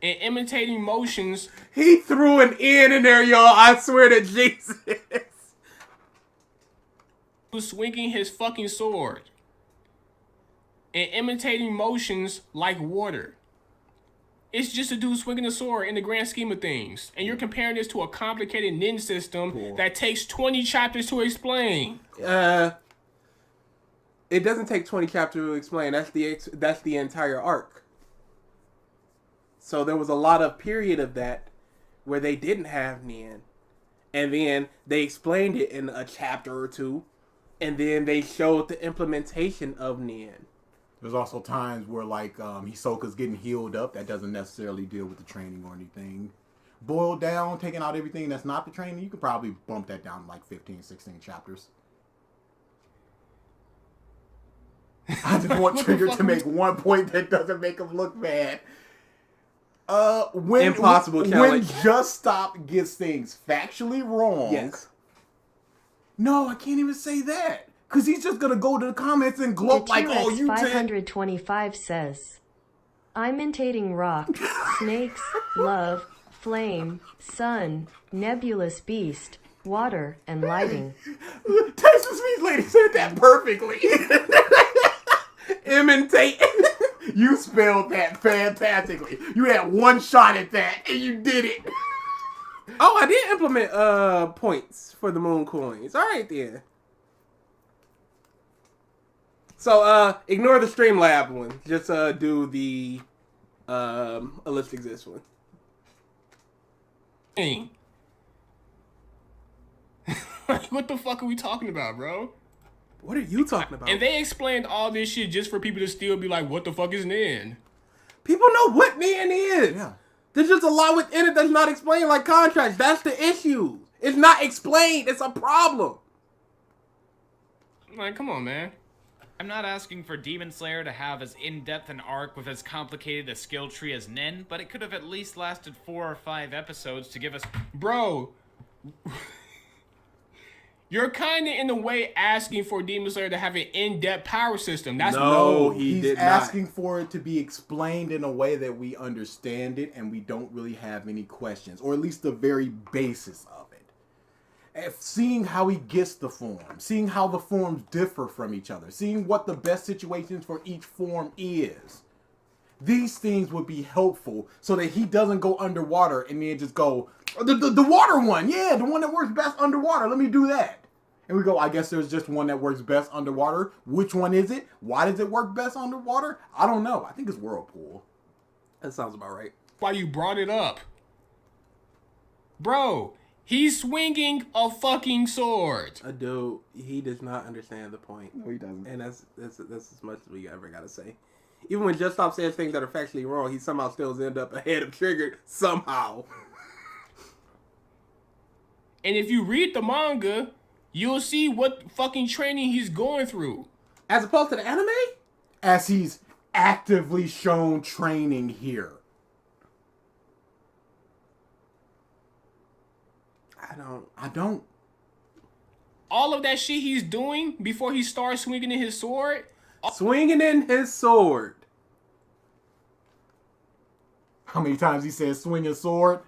And imitating motions. He threw an N in there, y'all. I swear to Jesus. Swinging his fucking sword. And imitating motions like water. It's just a dude swinging a sword in the grand scheme of things. And you're comparing this to a complicated nin system that takes 20 chapters to explain. It doesn't take 20 chapters to explain. That's the entire arc. So there was a lot of period of that where they didn't have nin. And then they explained it in a chapter or two. And then they showed the implementation of nin. There's also times where, like, Hisoka's getting healed up. That doesn't necessarily deal with the training or anything. Boiled down, taking out everything that's not the training, you could probably bump that down to, like, 15, 16 chapters. I just want Trigger to make one point that doesn't make him look bad. Impossible challenge. When Just Stop gets things factually wrong. Yes. No, I can't even say that. Because he's just going to go to the comments and gloat like, oh, you did. 525 says, I'm imitating rock, snakes, love, flame, sun, nebulous beast, water, and lighting. Texas Sweet Lady said that perfectly. Imitate. You spelled that fantastically. You had one shot at that, and you did it. Oh, I did implement points for the moon coins. All right, then. So, ignore the Streamlab one. Just do the Ellipse Exist one. What the fuck are we talking about, bro? What are you talking about? And they explained all this shit just for people to still be like, what the fuck is nin? People know what nin is. Yeah. There's just a lot within it that's not explained, like contracts. That's the issue. It's not explained. It's a problem. Like, come on, man. I'm not asking for Demon Slayer to have as in-depth an arc with as complicated a skill tree as Nin, but it could have at least lasted 4 or 5 episodes to give us... Bro, you're kind of in a way asking for Demon Slayer to have an in-depth power system. That's No, He's did not. asking for it to be explained in a way that we understand it and we don't really have any questions, or at least the very basis of it. Seeing how he gets the form, seeing how the forms differ from each other, seeing what the best situations for each form is. These things would be helpful so that he doesn't go underwater and then just go, the water one, yeah, the one that works best underwater, let me do that. And we go, I guess there's just one that works best underwater. Which one is it? Why does it work best underwater? I don't know. I think it's Whirlpool. That sounds about right. why you brought it up. Bro, he's swinging a fucking sword. A dude, he does not understand the point. No, he doesn't. And that's as much as we ever gotta say. Even when Just Stop says things that are factually wrong, he somehow still ends up ahead of Triggered somehow. And if you read the manga, you'll see what fucking training he's going through. As opposed to the anime? As he's actively shown training here. I don't. All of that shit he's doing before he starts swinging in his sword. Swinging in his sword. How many times he says swing his sword?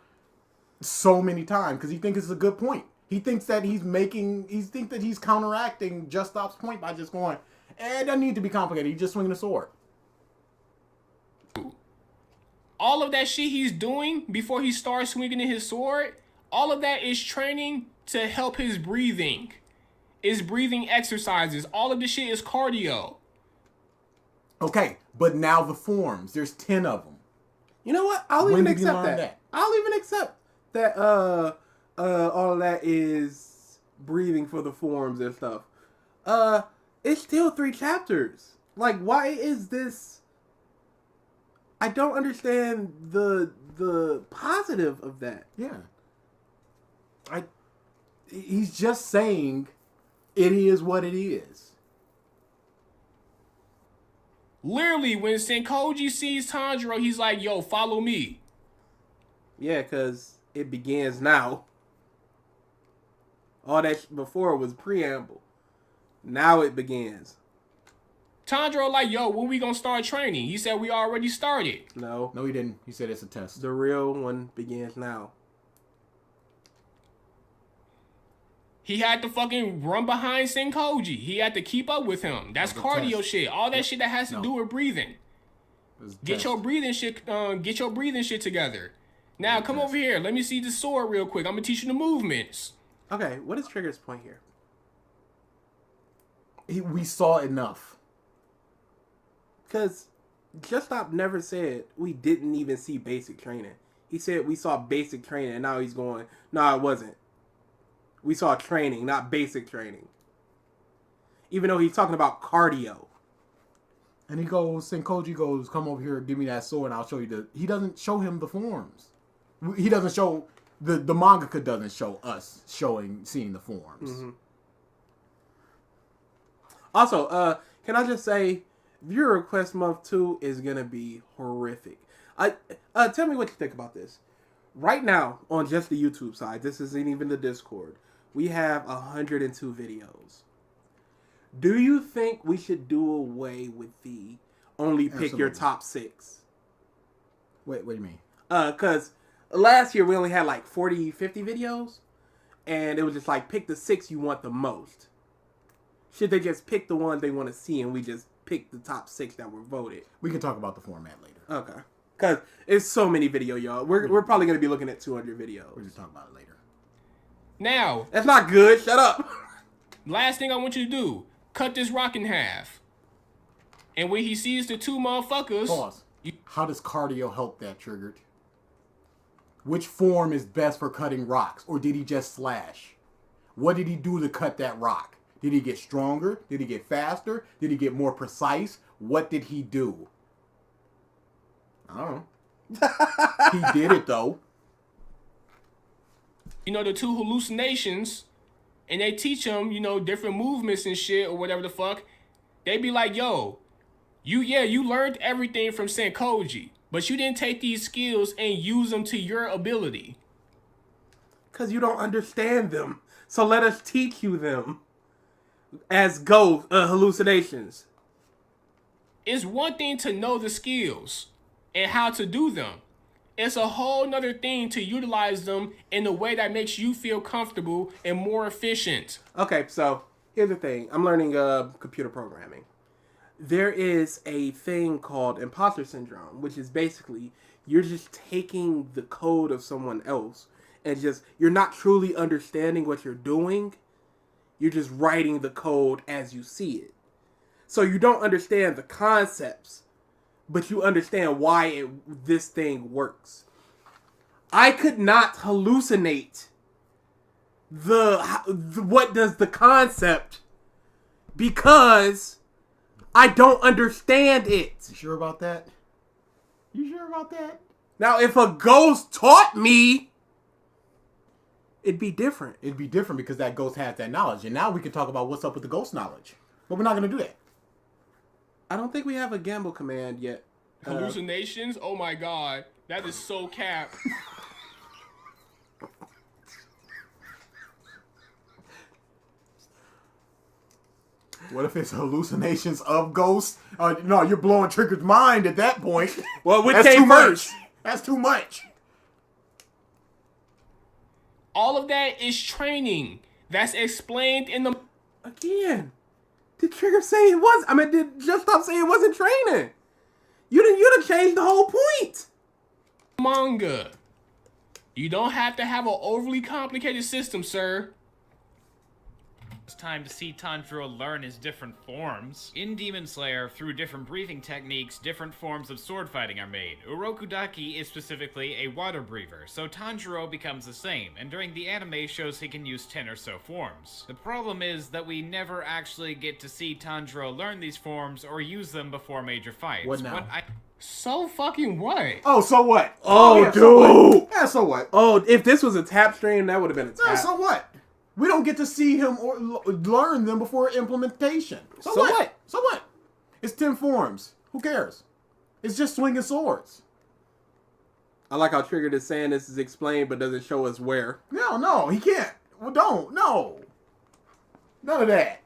So many times, because he thinks it's a good point. He thinks that he's counteracting Just Stop's point by just going, it doesn't need to be complicated. He's just swinging a sword. All of that shit he's doing before he starts swinging in his sword, all of that is training to help his breathing. Is breathing exercises. All of this shit is cardio. Okay, but now the forms. There's 10 of them. You know what? I'll When even did you accept learn that. that? I'll even accept that all of that is breathing for the forms and stuff. It's still 3 chapters. Like, why is this? I don't understand the positive of that. Yeah. He's just saying it is what it is. Literally, when Senkoji sees Tanjiro, he's like, yo, follow me. Yeah, because it begins now. All that before was preamble. Now it begins. Tanjiro like, yo, when we gonna start training? He said we already started. No, No, he didn't. He said it's a test. the real one begins now. He had to fucking run behind Senkoji. He had to keep up with him. That's That's a cardio test. shit. All that shit that has to No. do with breathing. It's a Get test. your breathing shit. Get your breathing shit together. Now come over here. Let me see the sword real quick. I'm gonna teach you the movements. Okay, what is Trigger's point here? We saw enough. Because Just Stop never said we didn't even see basic training. He said we saw basic training, and now he's going, no, it wasn't. We saw training, not basic training. Even though he's talking about cardio. And he goes, Senkoji goes, come over here, give me that sword, and I'll show you he doesn't show him the forms. He doesn't show, the mangaka doesn't show us seeing the forms. Mm-hmm. Also, can I just say, viewer request month 2 is going to be horrific. Tell me what you think about this. Right now, on just the YouTube side, this isn't even the Discord, we have 102 videos. Do you think we should do away with the only pick your Absolutely. top 6? What do you mean? Because last year we only had like 40, 50 videos, and it was just like, pick the 6 you want the most. Should they just pick the one they want to see, and we just pick the top 6 that were voted? We can talk about the format later. Okay. Because it's so many video, y'all. We're probably going to be looking at 200 videos. We'll just talk about it later. Now, That's not good. Shut up. last thing I want you to do, cut this rock in half. And when he sees the 2 motherfuckers, Pause. How does cardio help that, Triggered? Which form is best for cutting rocks? Or did he just slash? What did he do to cut that rock? Did he get stronger? Did he get faster? Did he get more precise? What did he do? I don't know. He did it, though. you know, the 2 hallucinations, and they teach him, you know, different movements and shit or whatever the fuck. They be like, yo, you learned everything from Senkoji, but you didn't take these skills and use them to your ability. Because you don't understand them. So let us teach you them as ghost hallucinations. It's one thing to know the skills and how to do them. It's a whole nother thing to utilize them in a way that makes you feel comfortable and more efficient. Okay, so here's the thing. I'm learning computer programming. There is a thing called imposter syndrome, which is basically you're just taking the code of someone else and you're not truly understanding what you're doing. You're just writing the code as you see it. So you don't understand the concepts, but you understand why this thing works. I could not hallucinate what does the concept because I don't understand it. You sure about that? Now, if a ghost taught me, it'd be different. It'd be different because that ghost has that knowledge. And now we can talk about what's up with the ghost knowledge. But we're not going to do that. I don't think we have a gamble command yet. Hallucinations? Oh my god. That is so cap. What if it's hallucinations of ghosts? No, you're blowing Triggered's mind at that point. Well, which That's came too first? much. That's too much. All of that is training. That's explained in the... Again, did Trigger say it was? I mean, did Just Stop say it wasn't training? You'd have changed the whole point. manga. You don't have to have an overly complicated system, sir. It's time to see Tanjiro learn his different forms. In Demon Slayer, through different breathing techniques, different forms of sword fighting are made. Urokudaki is specifically a water breather, so Tanjiro becomes the same, and during the anime shows he can use 10 or so forms. The problem is that we never actually get to see Tanjiro learn these forms or use them before major fights. What now? So fucking what? Oh, so what? Oh, yeah, dude. So what? Yeah, so what? Oh, if this was a tap stream, that would have been a tap. Yeah, so what? We don't get to see him or learn them before implementation. So what? So what? It's 10 forms. Who cares? It's just swinging swords. I like how Triggered is saying this is explained, but doesn't show us where. No, he can't. Well, don't. No. None of that.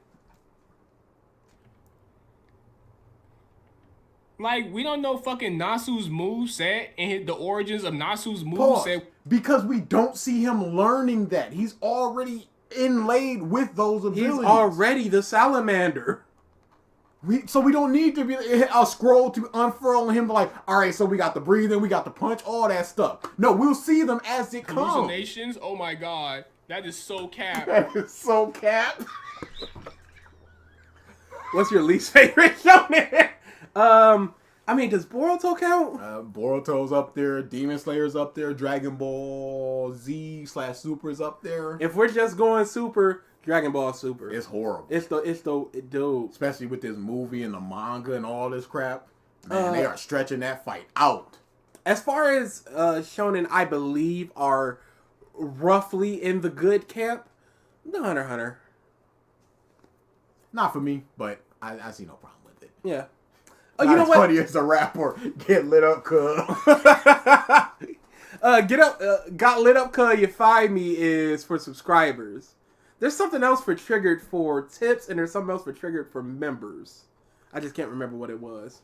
Like, we don't know fucking Nasu's moveset and the origins of Nasu's Pause. moveset. Because we don't see him learning that. He's already inlaid with those abilities. He's already the salamander. So we don't need to be a scroll to unfurl him like, all right, so we got the breathing, we got the punch, all that stuff. No, we'll see them as it comes. Hallucinations? Oh my god. That is so cap. That is so cap. What's your least favorite shonen? I mean, does Boruto count? Boruto's up there, Demon Slayer's up there, Dragon Ball Z / Super's up there. If we're just going Super, Dragon Ball Super. It's horrible. It's the dude. Especially with this movie and the manga and all this crap. Man, they are stretching that fight out. As far as shonen, I believe are roughly in the good camp. The Hunter x Hunter. Not for me, but I see no problem with it. Yeah. Oh, you know what? Funny as a rapper, get lit up, cuz. Got lit up, cuz you find me is for subscribers. There's something else for Triggered for tips, and there's something else for Triggered for members. I just can't remember what it was.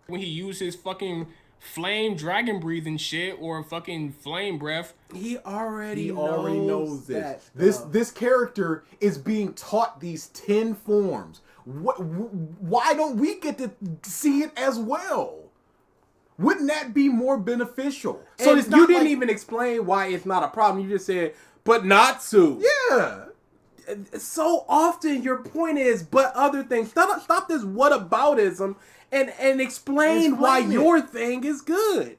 When he used his fucking flame dragon breathing shit or fucking flame breath. He already knows this. This character is being taught these 10 forms. Why don't we get to see it as well? Wouldn't that be more beneficial? So it's you didn't even explain why it's not a problem. You just said, but Natsu. Yeah. So often your point is, but other things. Stop this whataboutism and explain why your thing is good.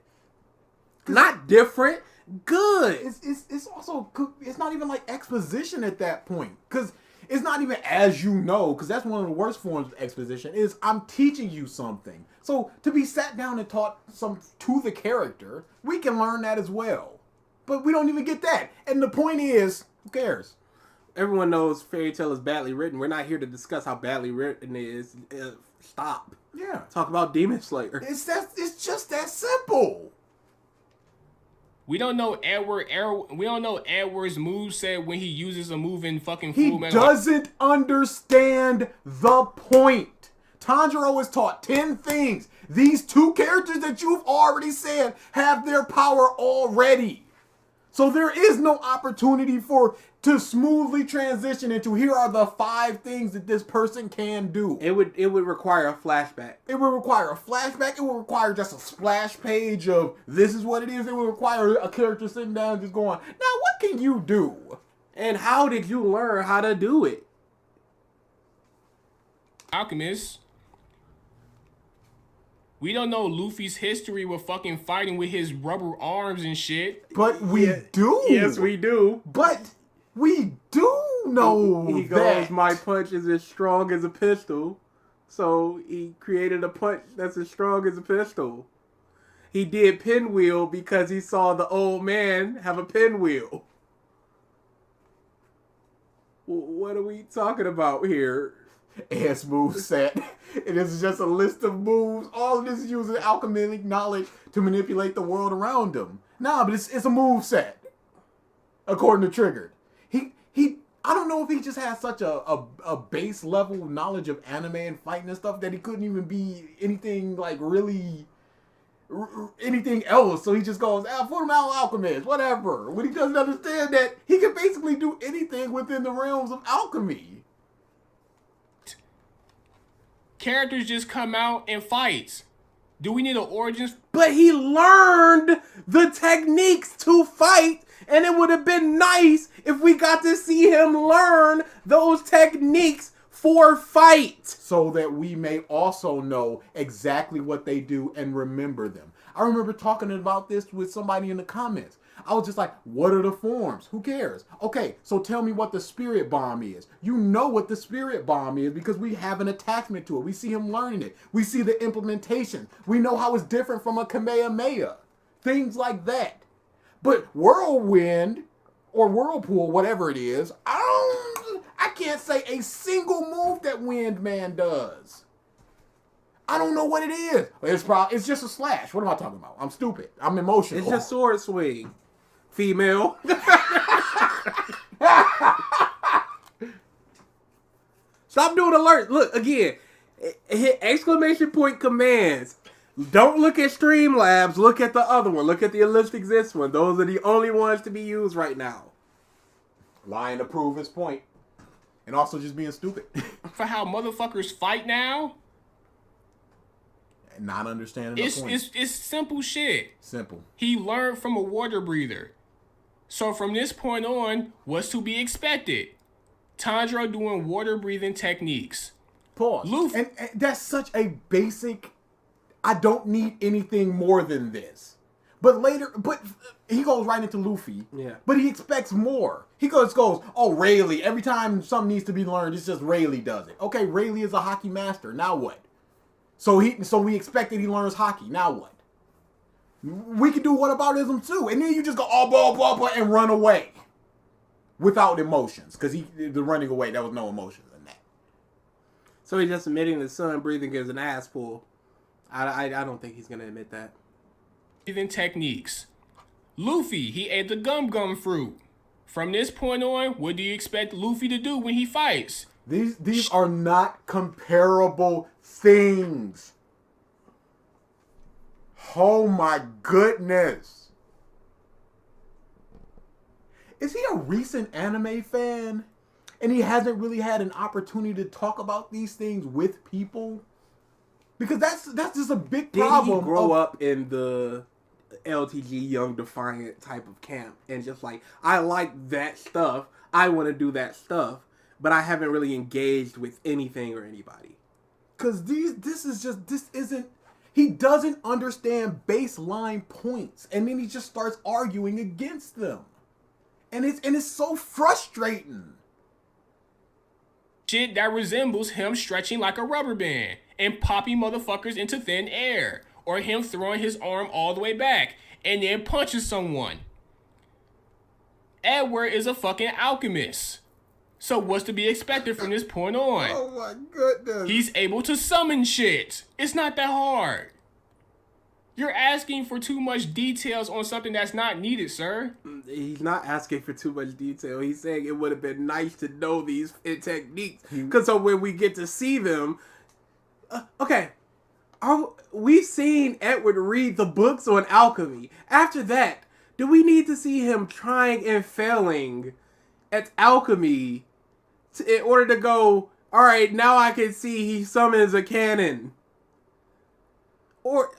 Not different. Good. It's also, it's not even like exposition at that point. Because it's not even as you know, because that's one of the worst forms of exposition, is I'm teaching you something. So to be sat down and taught to the character, we can learn that as well. But we don't even get that. And the point is, who cares? Everyone knows Fairy Tail is badly written. We're not here to discuss how badly written it is. Stop. Yeah. Talk about Demon Slayer. It's just that simple. We don't know we don't know Edward's moveset when he uses a move in fucking He Full Metal. doesn't understand the point. Tanjiro is taught 10 things. These 2 characters that you've already said have their power already. So there is no opportunity to smoothly transition into here are the 5 things that this person can do. It would require a flashback. It would require a flashback. It would require just a splash page of this is what it is. It would require a character sitting down just going, now what can you do? And how did you learn how to do it? Alchemist. We don't know Luffy's history with fucking fighting with his rubber arms and shit. But we do. Yes, we do. But we do know He that. goes, my punch is as strong as a pistol. So he created a punch that's as strong as a pistol. He did pinwheel because he saw the old man have a pinwheel. What are we talking about here? Ass move set. It is just a list of moves. All of this is using alchemic knowledge to manipulate the world around him. Nah, but it's a move set. According to Triggered. I don't know if he just has such a base level knowledge of anime and fighting and stuff that he couldn't even be anything like really anything else. So he just goes, Full Metal Alchemist, whatever. When he doesn't understand that he can basically do anything within the realms of alchemy. Characters just come out and fights. Do we need an origin? But he learned the techniques to fight, and it would have been nice if we got to see him learn those techniques for fight. So that we may also know exactly what they do and remember them. I remember talking about this with somebody in the comments. I was just like, what are the forms? Who cares? Okay, so tell me what the spirit bomb is. You know what the spirit bomb is because we have an attachment to it. We see him learning it. We see the implementation. We know how it's different from a Kamehameha. Things like that. But whirlwind or whirlpool, whatever it is, I can't say a single move that Wind Man does. I don't know what it is. It's just a slash. What am I talking about? I'm stupid. I'm emotional. It's just sword swing. Female. Stop doing alert. Look, again. Hit exclamation point commands. Don't look at Streamlabs. Look at the other one. Look at the Elliptic Exist one. Those are the only ones to be used right now. Lying to prove his point. And also just being stupid. For how motherfuckers fight now? And not understanding the point. It's simple shit. Simple. He learned from a water breather. So from this point on, what's to be expected? Tanjiro doing water breathing techniques. Pause. Luffy. And that's such a basic, I don't need anything more than this. But he goes right into Luffy. Yeah. But he expects more. He goes, oh, Rayleigh. Every time something needs to be learned, it's just Rayleigh does it. Okay, Rayleigh is a hockey master. Now what? So we expect that he learns hockey. Now what? We can do whataboutism too. And then you just go, oh, blah, blah, blah, and run away. Without emotions. Because the running away, there was no emotions in that. So he's just admitting that sun breathing is an ass pull. I don't think he's going to admit that. Breathing techniques. Luffy, he ate the gum fruit. From this point on, what do you expect Luffy to do when he fights? These are not comparable things. Oh my goodness. Is he a recent anime fan? And he hasn't really had an opportunity to talk about these things with people? Because that's just a big problem. Did he grow up in the LTG Young Defiant type of camp and just like, I like that stuff, I want to do that stuff, but I haven't really engaged with anything or anybody? Because he doesn't understand baseline points, and then he just starts arguing against them. And it's so frustrating. Shit that resembles him stretching like a rubber band and popping motherfuckers into thin air, or him throwing his arm all the way back and then punching someone. Edward is a fucking alchemist. So what's to be expected from this point on? Oh my goodness. He's able to summon shit. It's not that hard. You're asking for too much details on something that's not needed, sir. He's not asking for too much detail. He's saying it would have been nice to know these techniques. Because so when we get to see them... okay. We've seen Edward read the books on alchemy. After that, do we need to see him trying and failing at alchemy in order to go, alright, now I can see he summons a cannon? Or...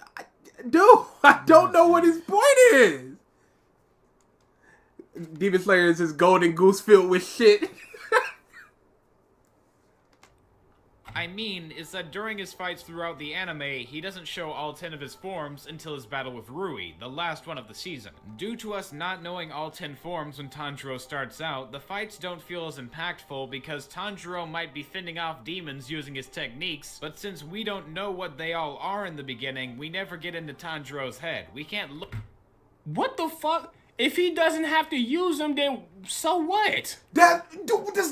dude, I don't know what his point is. Demon Slayer is his golden goose filled with shit. I mean, is that during his fights throughout the anime, he doesn't show all 10 of his forms until his battle with Rui, the last one of the season. Due to us not knowing all 10 forms when Tanjiro starts out, the fights don't feel as impactful because Tanjiro might be fending off demons using his techniques, but since we don't know what they all are in the beginning, we never get into Tanjiro's head. We can't look... What the fuck? If he doesn't have to use them, then so what? That's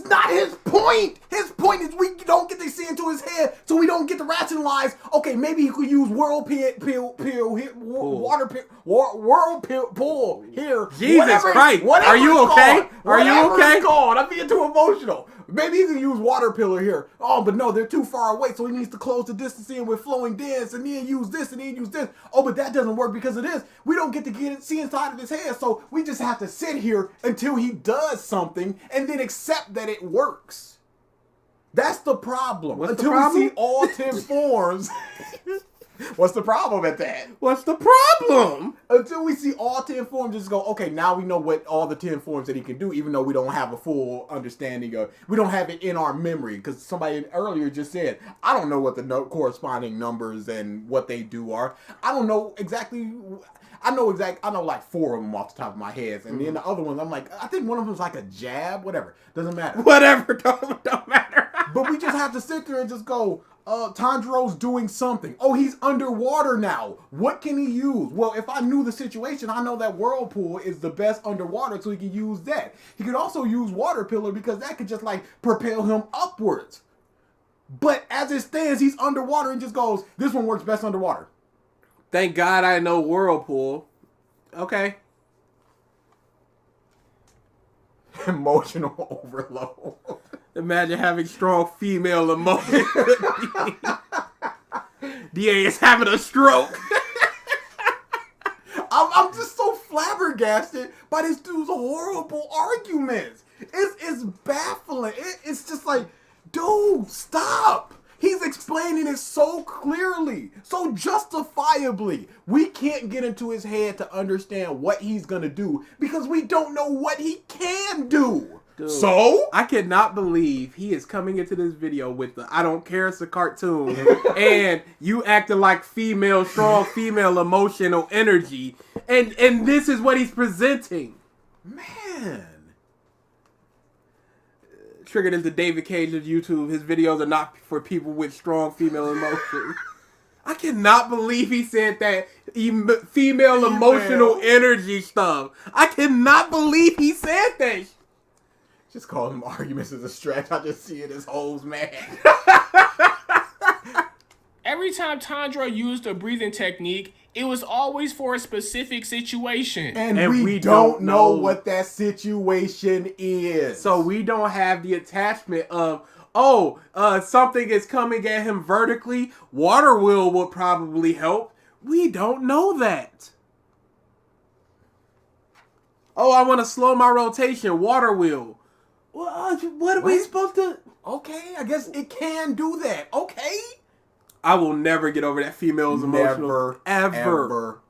not his point. His point is we don't get to see into his head, so we don't get to rationalize. Okay, maybe he could use whirl pill here, water pill, whirl pill pull here. Jesus Christ! Are you okay? Are you okay? I'm being too emotional. Maybe he can use water pillar here. Oh, but no, they're too far away, so he needs to close the distance in with flowing dance, and then use this, and then use this. Oh, but that doesn't work because of this. We don't get to see inside of his head, so we just have to sit here until he does something, and then accept that it works. That's the problem. What's until the problem? we see all 10 forms. What's the problem at that? What's the problem? Until we see all 10 forms, just go, okay, now we know what all the 10 forms that he can do, even though we don't have a full understanding of, we don't have it in our memory, because somebody earlier just said, I don't know what the corresponding numbers and what they do are. I don't know exactly, I know like 4 of them off the top of my head, and then the other ones, I'm like, I think one of them is like a jab, whatever, doesn't matter. Whatever, don't matter. But we just have to sit there and just go, Tanjiro's doing something. Oh, he's underwater now. What can he use? Well, if I knew the situation, I know that whirlpool is the best underwater, so he can use that. He could also use water pillar because that could just like propel him upwards. But as it stands, he's underwater and just goes, this one works best underwater. Thank God I know whirlpool. Okay. Emotional overload. Imagine having strong female emotion. DA is having a stroke. I'm just so flabbergasted by this dude's horrible arguments. It's baffling. It's just like, dude, stop. He's explaining it so clearly, so justifiably. We can't get into his head to understand what he's going to do because we don't know what he can do. Dude, so? I cannot believe he is coming into this video with the I don't care, it's a cartoon, and you acting like strong female emotional energy, and this is what he's presenting. Man. Triggered into David Cage's YouTube. His videos are not for people with strong female emotions. I cannot believe he said that female emotional energy stuff. I cannot believe he said that. Just call them arguments as a stretch. I just see it as hoes, man. Every time Tanjiro used a breathing technique, it was always for a specific situation. And we don't know what that situation is. So we don't have the attachment of, something is coming at him vertically. Water wheel would probably help. We don't know that. Oh, I want to slow my rotation. Water wheel. What are we supposed to... Okay, I guess it can do that. Okay. I will never get over that female's emotional. Ever.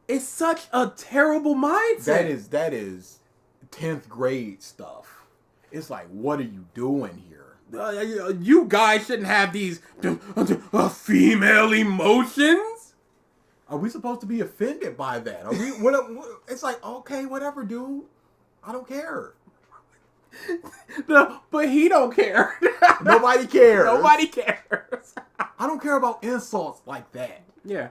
It's such a terrible mindset. That is 10th grade stuff. It's like, what are you doing here? You guys shouldn't have these female emotions. Are we supposed to be offended by that? Are we? What, it's like, okay, whatever, dude. I don't care. No, but he don't care. Nobody cares. Nobody cares. I don't care about insults like that. Yeah.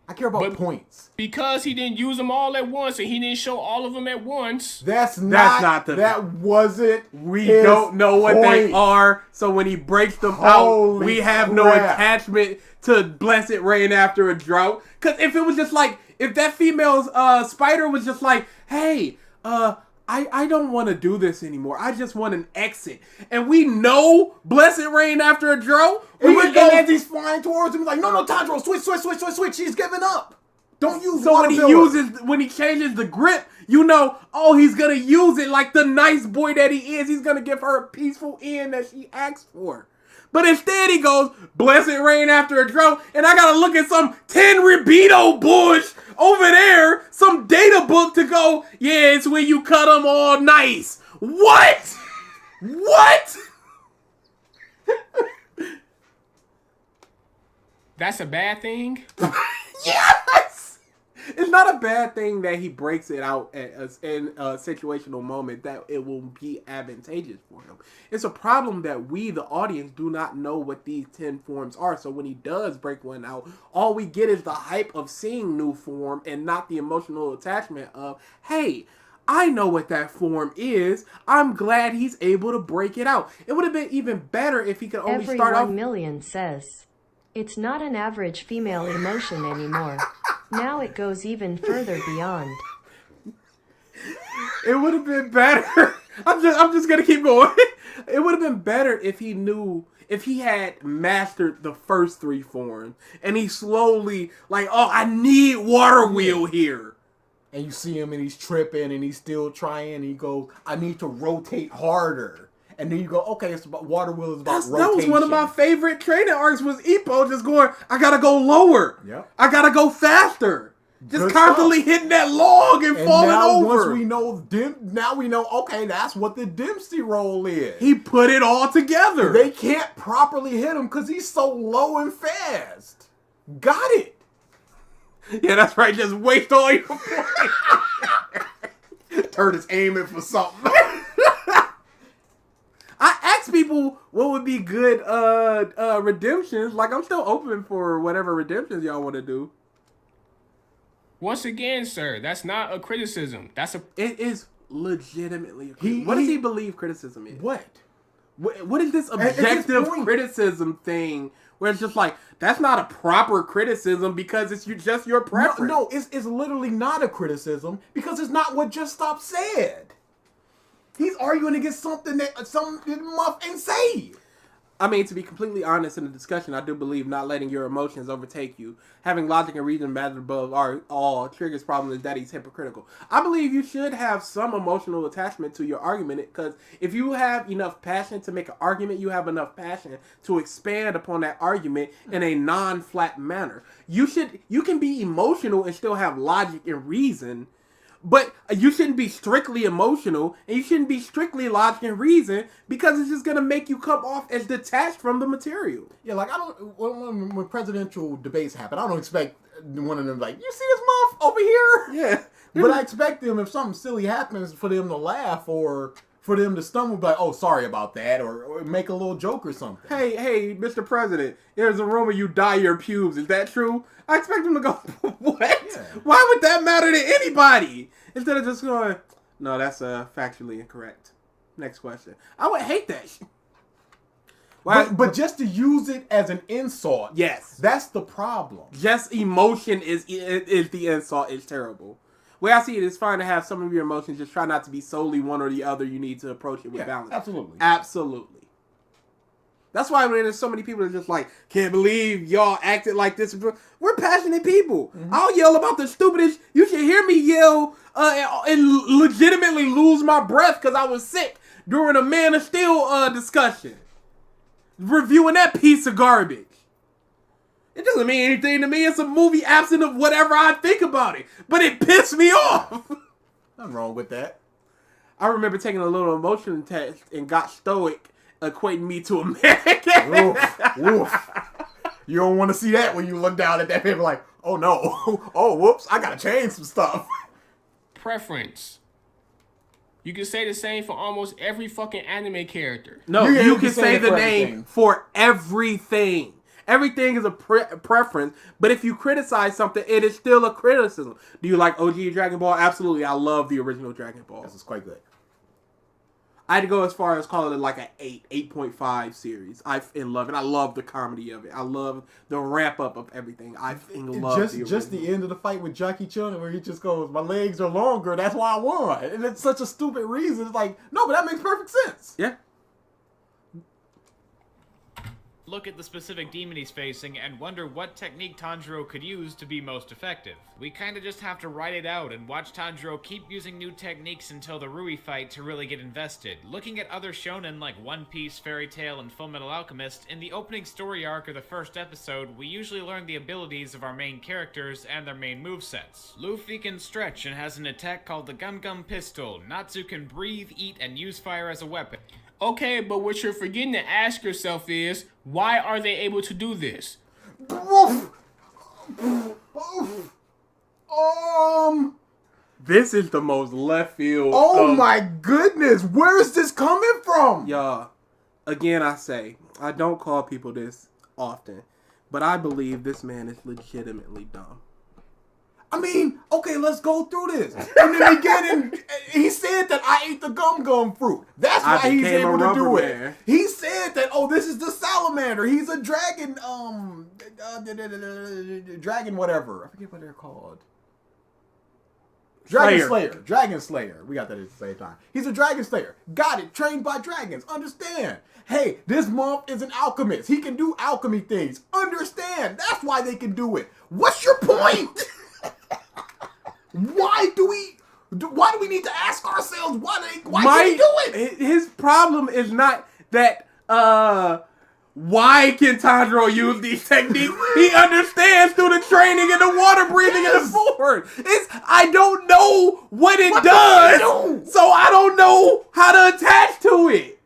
I care about But- points. Because he didn't use them all at once and he didn't show all of them at once. That wasn't. We his don't know what they point. are, so when he breaks them Holy out, we have no crap. attachment to Blessed Rain after a drought. Because if it was just like, if that female's spider was just like, hey, I don't want to do this anymore. I just want an exit. And we know Blessed Rain after a drought. And as he's flying towards him, he's like, no, Tanjiro, switch. She's giving up. Don't use So water pillar. when he changes the grip, you know, oh, he's going to use it like the nice boy that he is. He's going to give her a peaceful end that she asked for. But instead he goes, Blessed Rain after a drought, and I got to look at some Tenryubito bush over there, some data book to go, yeah, it's when you cut them all nice. What? What? That's a bad thing? Yes! It's not a bad thing that he breaks it out in a situational moment that it will be advantageous for him. It's a problem that we, the audience, do not know what these 10 forms are. So when he does break one out, all we get is the hype of seeing new form and not the emotional attachment of, hey, I know what that form is. I'm glad he's able to break it out. It would have been even better if he could only Every start 1 off... million says, it's not an average female emotion anymore. Now it goes even further beyond. It would have been better. I'm just gonna keep going. It would have been better if he knew, if he had mastered the first 3 forms and he slowly, like, oh, I need water wheel here. And you see him and he's tripping and he's still trying. And he goes, I need to rotate harder. And then you go, okay, it's about water wheel is about rotation. That was one of my favorite training arcs was Ippo just going, I gotta go lower. Yep. I gotta go faster. Just Good constantly stuff. hitting that log and falling now, over. Once we know, okay, that's what the Dempsey roll is. He put it all together. They can't properly hit him because he's so low and fast. Got it. Yeah, that's right. Just waste all your points. Turd is aiming for something. I asked people what would be good redemptions. Like, I'm still open for whatever redemptions y'all want to do. Once again, sir, that's not a criticism. It is legitimately what does he believe criticism is? What? What is this At this objective point- criticism thing where it's just like, that's not a proper criticism because it's just your preference? No, it's literally not a criticism because it's not what Just Stop said. He's arguing against something that some Muff ain't say. I mean, to be completely honest in the discussion, I do believe not letting your emotions overtake you, having logic and reason matter above all, Trigger's problem is that he's hypocritical. I believe you should have some emotional attachment to your argument, because if you have enough passion to make an argument, you have enough passion to expand upon that argument in a non-flat manner. You can be emotional and still have logic and reason, but you shouldn't be strictly emotional, and you shouldn't be strictly logic and reason, because it's just going to make you come off as detached from the material. Yeah, like, I don't, when presidential debates happen, I don't expect one of them like, you see this Muff over here? Yeah. But I expect them, if something silly happens, for them to laugh or for them to stumble, like, oh, sorry about that, or make a little joke or something. Hey, Mr. President, there's a rumor you dye your pubes. Is that true? I expect them to go, what? Yeah. Why would that matter to anybody? Instead of just going, no, that's factually incorrect. Next question. I would hate that shit. But just to use it as an insult, Yes. that's the problem. Just emotion is the insult. It's terrible. The way I see it, it's fine to have some of your emotions. Just try not to be solely one or the other. You need to approach it with balance. Absolutely. Absolutely. That's why when there's so many people that are just like, can't believe y'all acted like this. We're passionate people. Mm-hmm. I'll yell about the stupidest. You should hear me yell and legitimately lose my breath because I was sick during a Man of Steel discussion. Reviewing that piece of garbage. It doesn't mean anything to me. It's a movie absent of whatever I think about it. But it pissed me off. Nothing wrong with that. I remember taking a little emotion test and got stoic, equating me to a man. Woof. You don't want to see that when you look down at that paper like, oh no, oh whoops, I gotta change some stuff. Preference. You can say the same for almost every fucking anime character. No, You you can can say say it the for name everything. for everything. Everything is a preference, but if you criticize something, it is still a criticism. Do you like OG Dragon Ball? Absolutely. I love the original Dragon Ball. This is quite good. I'd go as far as calling it like an 8.5 series. I love it. I love the comedy of it. I love the wrap up of everything. I love just the end of the fight with Jackie Chun where he just goes, "My legs are longer. That's why I won." And it's such a stupid reason. It's like, no, but that makes perfect sense. Yeah. Look at the specific demon he's facing and wonder what technique Tanjiro could use to be most effective. We kinda just have to write it out and watch Tanjiro keep using new techniques until the Rui fight to really get invested. Looking at other shonen like One Piece, Fairy Tail, and Fullmetal Alchemist, in the opening story arc of the first episode, we usually learn the abilities of our main characters and their main movesets. Luffy can stretch and has an attack called the Gum Gum Pistol. Natsu can breathe, eat, and use fire as a weapon. Okay, but what you're forgetting to ask yourself is, why are they able to do this? This is the most left field. Oh my goodness, where is this coming from? Y'all, again I say, I don't call people this often, but I believe this man is legitimately dumb. I mean, okay, let's go through this. In the beginning, he said that I ate the gum fruit. That's why he's able to do it. Man. He said that, oh, this is the salamander. He's a dragon, dragon whatever. I forget what they're called. Dragon Slayer. We got that at the same time. He's a Dragon Slayer. Got it. Trained by dragons. Understand. Hey, this monk is an alchemist. He can do alchemy things. Understand. That's why they can do it. What's your point? Why do we need to ask ourselves why can he do it? His problem is not that why can Tanjiro use these techniques? He understands through the training and the water breathing and the forward. I don't know what it does, so I don't know how to attach to it.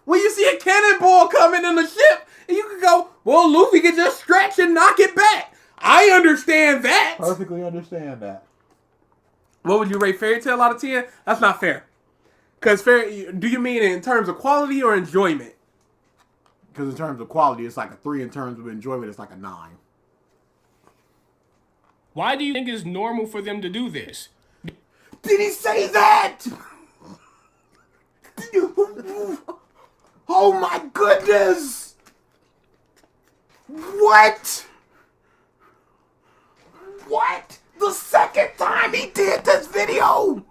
When you see a cannonball coming in the ship, you can go, well, Luffy can just stretch and knock it back. I understand that. Perfectly understand that. What would you rate Fairy Tail out of 10? That's not fair. Because do you mean in terms of quality or enjoyment? Because in terms of quality, it's like a 3. In terms of enjoyment, it's like a 9. Why do you think it's normal for them to do this? Did he say that? Oh my goodness! What? What? The second time he did this video?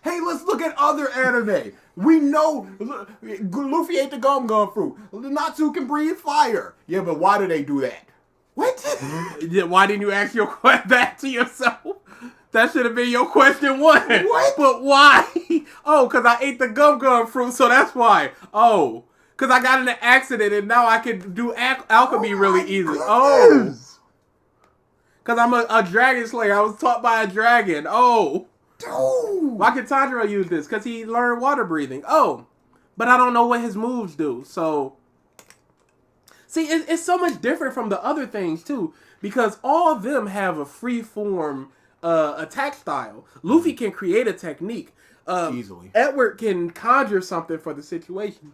Hey, let's look at other anime. We know Luffy ate the gum fruit. Natsu can breathe fire. Yeah, but why do they do that? What? Why didn't you ask that to yourself? That should have been your question 1. What? But why? Oh, because I ate the gum fruit, so that's why. Oh. Because I got in an accident and now I can do alchemy really easy. Goodness. Oh. Because I'm a dragon slayer. I was taught by a dragon. Oh. Dude. Why can Tanjiro use this? Because he learned water breathing. Oh. But I don't know what his moves do. So. See, it's so much different from the other things too. Because all of them have a free form attack style. Luffy can create a technique. Easily. Edward can conjure something for the situation.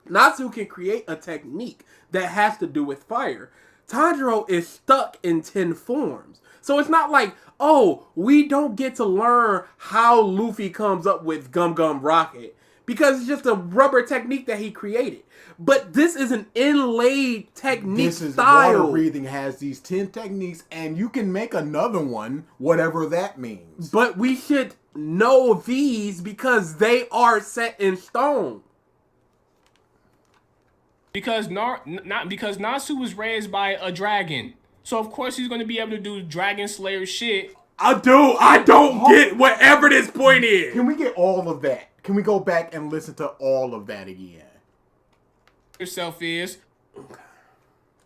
Natsu can create a technique that has to do with fire. Tanjiro is stuck in 10 forms. So it's not like, oh, we don't get to learn how Luffy comes up with Gum Rocket. Because it's just a rubber technique that he created. But this is an inlaid technique style. Water breathing has these 10 techniques and you can make another one, whatever that means. But we should know these because they are set in stone. Because Natsu was raised by a dragon. So of course he's going to be able to do Dragon Slayer shit. I don't get whatever this point is. Can we get all of that? Can we go back and listen to all of that again? Yourself is.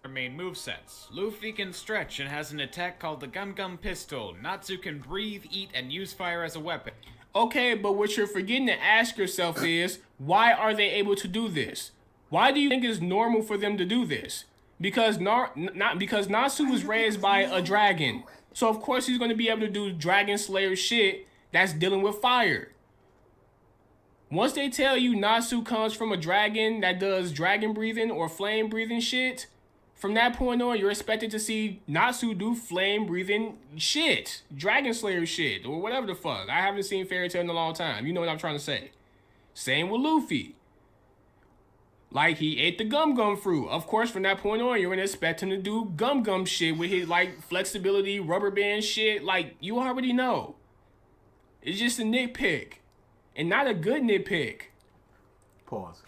Our main movesets. Luffy can stretch and has an attack called the Gum Gum Pistol. Natsu can breathe, eat, and use fire as a weapon. Okay, but what you're forgetting to ask yourself is, why are they able to do this? Why do you think it's normal for them to do this? Because Natsu was raised by a dragon. So of course he's going to be able to do Dragon Slayer shit that's dealing with fire. Once they tell you Natsu comes from a dragon that does dragon breathing or flame breathing shit, from that point on, you're expected to see Natsu do flame breathing shit, Dragon Slayer shit, or whatever the fuck. I haven't seen Fairy Tail in a long time. You know what I'm trying to say. Same with Luffy. Like, he ate the gum fruit. Of course, from that point on, you're going to expect him to do gum shit with his, like, flexibility, rubber band shit. Like, you already know. It's just a nitpick. And not a good nitpick. Pause.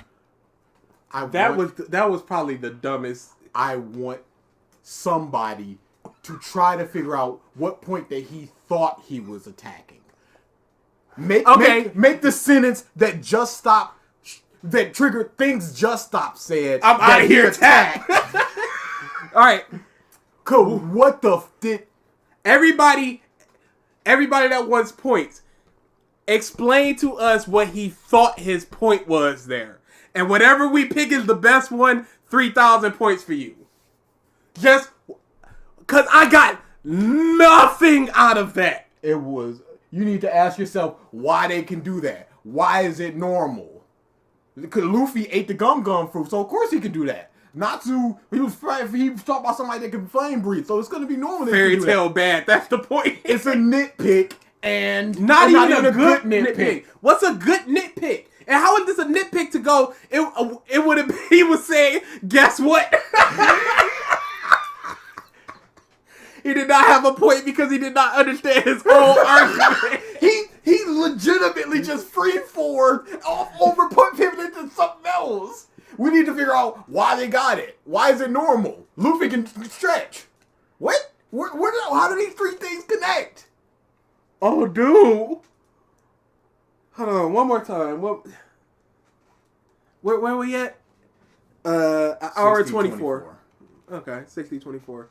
That was probably the dumbest. I want somebody to try to figure out what point that he thought he was attacking. Make the sentence that just stopped, that triggered things just stopped said. I'm out of here, attack. All right. Cool. What the did everybody that wants points, explain to us what he thought his point was there. And whatever we pick is the best one, 3,000 points for you. Just because I got nothing out of that. It was, you need to ask yourself why they can do that. Why is it normal? Because Luffy ate the gum fruit, so of course he can do that. Natsu, he was talking about somebody that can flame breathe, so it's going to be normal. Fairy Tail bad, that's the point. It's a nitpick, and not even a good nitpick. What's a good nitpick? And how is this a nitpick to go? It would have. He was saying, guess what? He did not have a point because he did not understand his whole argument. He legitimately just free forward over put people into something else. We need to figure out why they got it. Why is it normal? Luffy can stretch. What? How do these three things connect? Oh, dude. Hold on, one more time. Where we at? Hour 24. Okay, 60-24.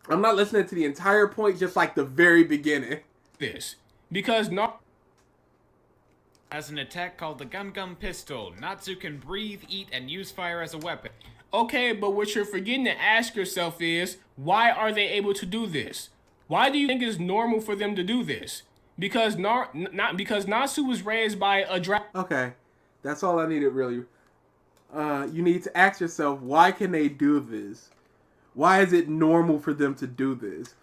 I'm not listening to the entire point, just like the very beginning. This. Because not... As an attack called the Gum Pistol, Natsu can breathe, eat, and use fire as a weapon. Okay, but what you're forgetting to ask yourself is, why are they able to do this? Why do you think it's normal for them to do this? Because because Natsu was raised by a dragon. Okay, that's all I needed, really. You need to ask yourself, why can they do this? Why is it normal for them to do this?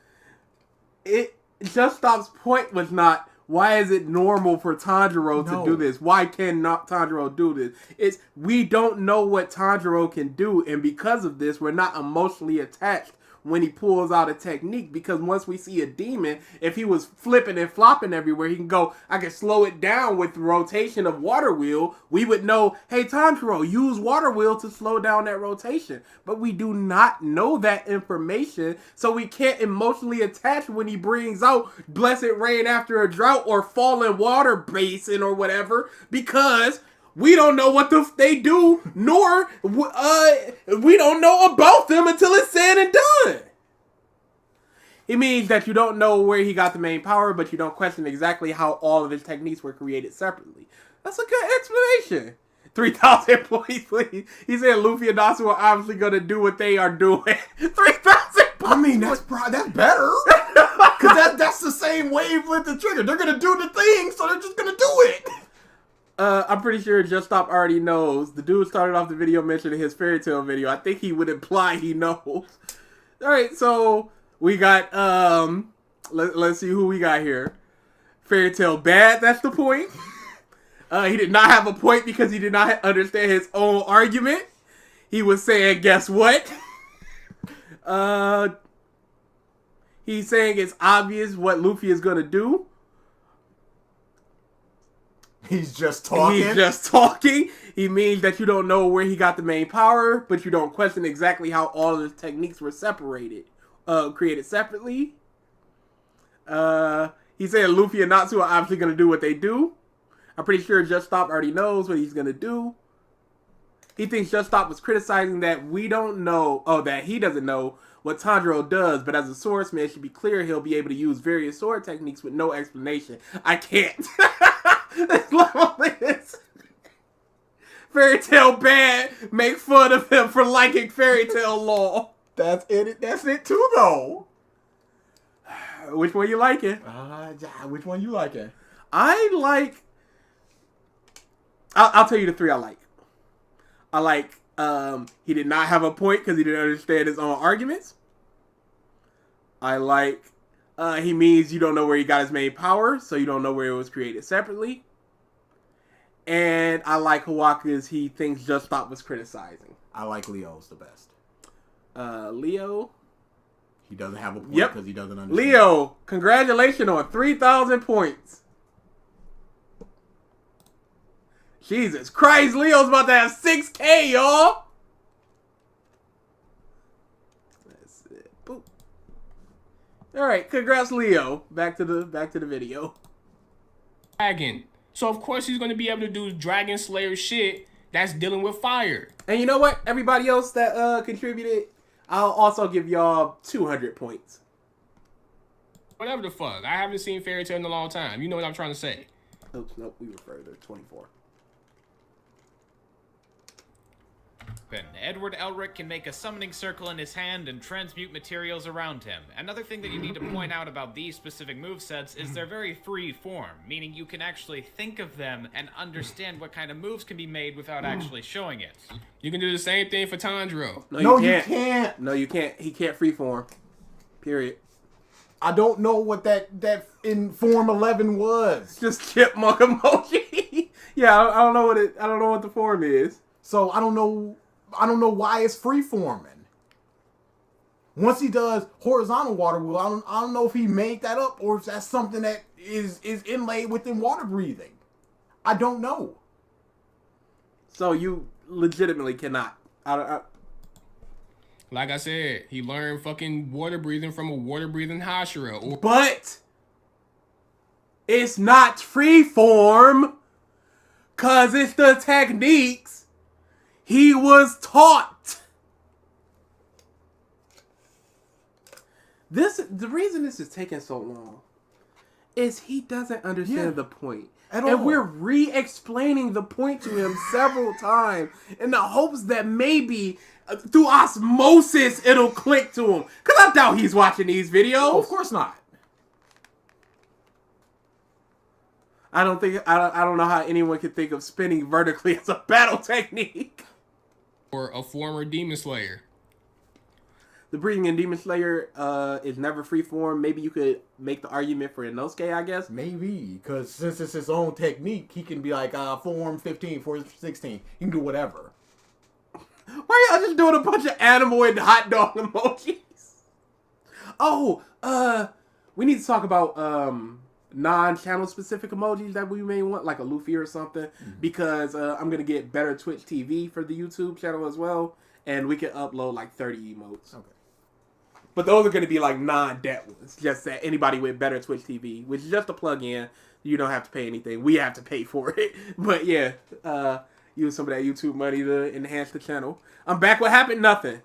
It Just Stop's point was not, why is it normal for Tanjiro to do this? Why can not Tanjiro do this? It's, we don't know what Tanjiro can do, and because of this, we're not emotionally attached when he pulls out a technique, because once we see a demon, if he was flipping and flopping everywhere, he can go, I can slow it down with the rotation of water wheel. We would know, hey, Tanjiro, use water wheel to slow down that rotation. But we do not know that information, so we can't emotionally attach when he brings out Blessed Rain after a drought or Fallen Water Basin or whatever, because we don't know what they do, nor we don't know about them until it's said and done. It means that you don't know where he got the main power, but you don't question exactly how all of his techniques were created separately. That's a good explanation. 3,000 points, please. He said Luffy and Natsu are obviously going to do what they are doing. 3,000 points. I mean, that's better. Because that's the same wavelength of Trigger. They're going to do the thing, so they're just going to do it. I'm pretty sure Just Stop already knows. The dude started off the video mentioning his Fairy Tail video. I think he would imply he knows. Alright, so we got, let's see who we got here. Fairy Tail bad, that's the point. He did not have a point because he did not understand his own argument. He was saying, guess what? He's saying it's obvious what Luffy is going to do. He's just talking. He means that you don't know where he got the main power, but you don't question exactly how all of his techniques were created separately. He said Luffy and Natsu are obviously going to do what they do. I'm pretty sure Just Stop already knows what he's going to do. He thinks Just Stop was criticizing that we don't know, that he doesn't know what Tanjiro does, but as a swordsman, it should be clear he'll be able to use various sword techniques with no explanation. I can't. That's literally Fairy Tail bad. Make fun of him for liking Fairy Tail law. That's it too, though. Which one you liking? Which one you liking? I like I'll tell you the three I like. I like he did not have a point because he didn't understand his own arguments. I like he means you don't know where he got his main power, so you don't know where it was created separately. And I like Hawaka's he thinks Just Stop was criticizing. I like Leo's the best. Leo. He doesn't have a point Yep. because he doesn't understand. Leo, congratulations on 3,000 points. Jesus Christ, Leo's about to have 6K, y'all. That's it. Boop. All right, congrats, Leo. Back to the video. Dragon. So of course he's gonna be able to do Dragon Slayer shit that's dealing with fire. And you know what? Everybody else that contributed, I'll also give y'all 200 points. Whatever the fuck. I haven't seen Fairy Tail in a long time. You know what I'm trying to say. Oops, nope, we were further. 24. Edward Elric can make a summoning circle in his hand and transmute materials around him. Another thing that you need to point out about these specific movesets is they're very free form, meaning you can actually think of them and understand what kind of moves can be made without actually showing it. You can do the same thing for Tanjiro. No, you can't. No, you can't. He can't freeform. Period. I don't know what that in Form 11 was. Just chipmunk emoji. Yeah, I don't know what the form is. So I don't know why it's freeforming. Once he does horizontal water wheel, I don't know if he made that up or if that's something that is inlaid within water breathing. I don't know. So you legitimately cannot. Like I said, he learned fucking water breathing from a water breathing Hashira. But it's not freeform, cause it's the techniques he was taught. The reason this is taking so long is he doesn't understand the point. At and all. we're re-explaining the point to him several times in the hopes that maybe through osmosis it'll click to him. Because I doubt he's watching these videos. Oh, of course not. I don't know how anyone could think of spinning vertically as a battle technique. Or a former Demon Slayer. The breathing in Demon Slayer is never freeform. Maybe you could make the argument for Inosuke, I guess. Maybe, because since it's his own technique, he can be like, Form 15, Form 16. He can do whatever. Why are y'all just doing a bunch of animal and hot dog emojis? Oh, we need to talk about non-channel specific emojis that we may want, like a Luffy or something, because I'm going to get better Twitch TV for the YouTube channel as well, and we can upload like 30 emotes. Okay. But those are going to be like non-debt ones. Just that anybody with better Twitch TV, which is just a plug-in. You don't have to pay anything. We have to pay for it. But yeah, use some of that YouTube money to enhance the channel. I'm back. What happened? Nothing.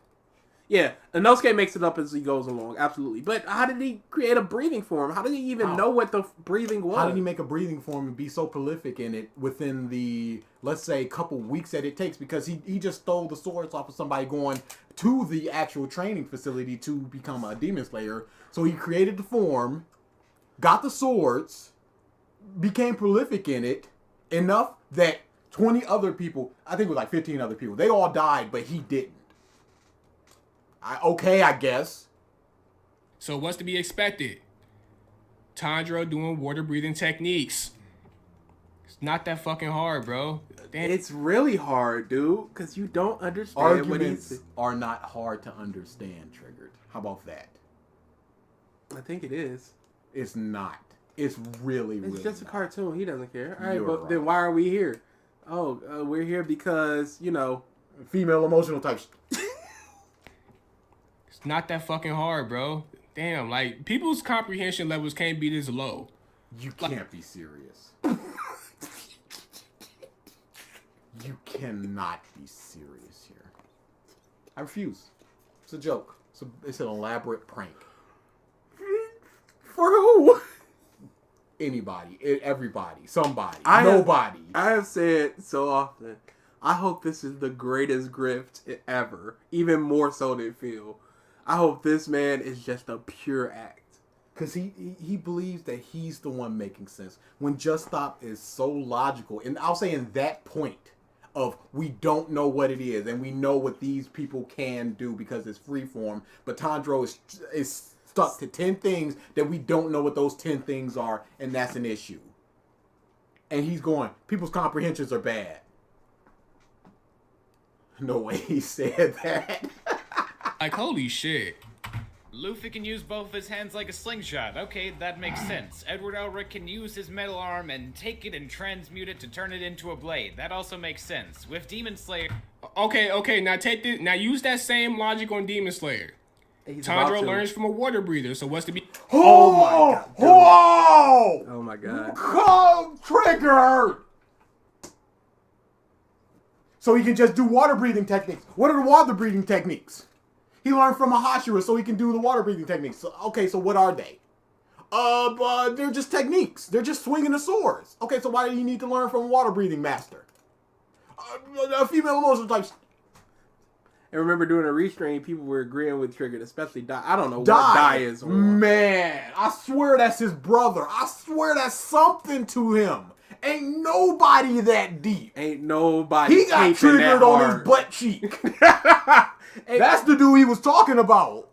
Yeah, Inosuke makes it up as he goes along. Absolutely. But how did he create a breathing form? How did he even know what the breathing was? How did he make a breathing form and be so prolific in it within the, let's say, couple weeks that it takes? Because he just stole the swords off of somebody going to the actual training facility to become a Demon Slayer. So he created the form, got the swords, became prolific in it enough that 20 other people, I think it was like 15 other people, they all died, but he didn't. I guess. So what's to be expected? Tanjiro doing water breathing techniques. It's not that fucking hard, bro. Damn. It's really hard, dude, because you don't understand Arguments what he's... are not hard to understand, Triggered. How about that? I think it is. It's not. It's really It's just a not. cartoon. He doesn't care. All right, You're but right. then why are we here? Oh, we're here because, Female emotional type. It's not that fucking hard, bro. Damn, like, people's comprehension levels can't be this low. You can't be serious. You cannot be serious here. I refuse. It's a joke. It's an elaborate prank. For who? Anybody, everybody, somebody, I nobody. I have said so often, I hope this is the greatest grift ever. Even more so than Phil. I hope this man is just a pure act. Because he believes that he's the one making sense. When Just Stop is so logical, and I'll say in that point of we don't know what it is, and we know what these people can do because it's freeform, but Tanjiro is stuck to 10 things that we don't know what those 10 things are, and that's an issue. And he's going, people's comprehensions are bad. No way he said that. Like, holy shit. Luffy can use both his hands like a slingshot. Okay, that makes sense. Edward Elric can use his metal arm and take it and transmute it to turn it into a blade. That also makes sense. With Demon Slayer... Okay, now take this. Now use that same logic on Demon Slayer. Tanjiro learns from a water breather, so what's to be... Oh my god. Whoa! Oh my god. Come, Triggered! So he can just do water breathing techniques. What are the water breathing techniques? He learned from a Hashira so he can do the water breathing techniques. So, okay, so what are they? They're just techniques. They're just swinging the swords. Okay, so why do you need to learn from a water breathing master? A female emotional type. And remember doing a restream, people were agreeing with Triggered, especially Dai. I don't know what Dai Dai is. Man, I swear that's his brother. I swear that's something to him. Ain't nobody that deep. Ain't nobody. He got triggered on his butt cheek. That's the dude he was talking about.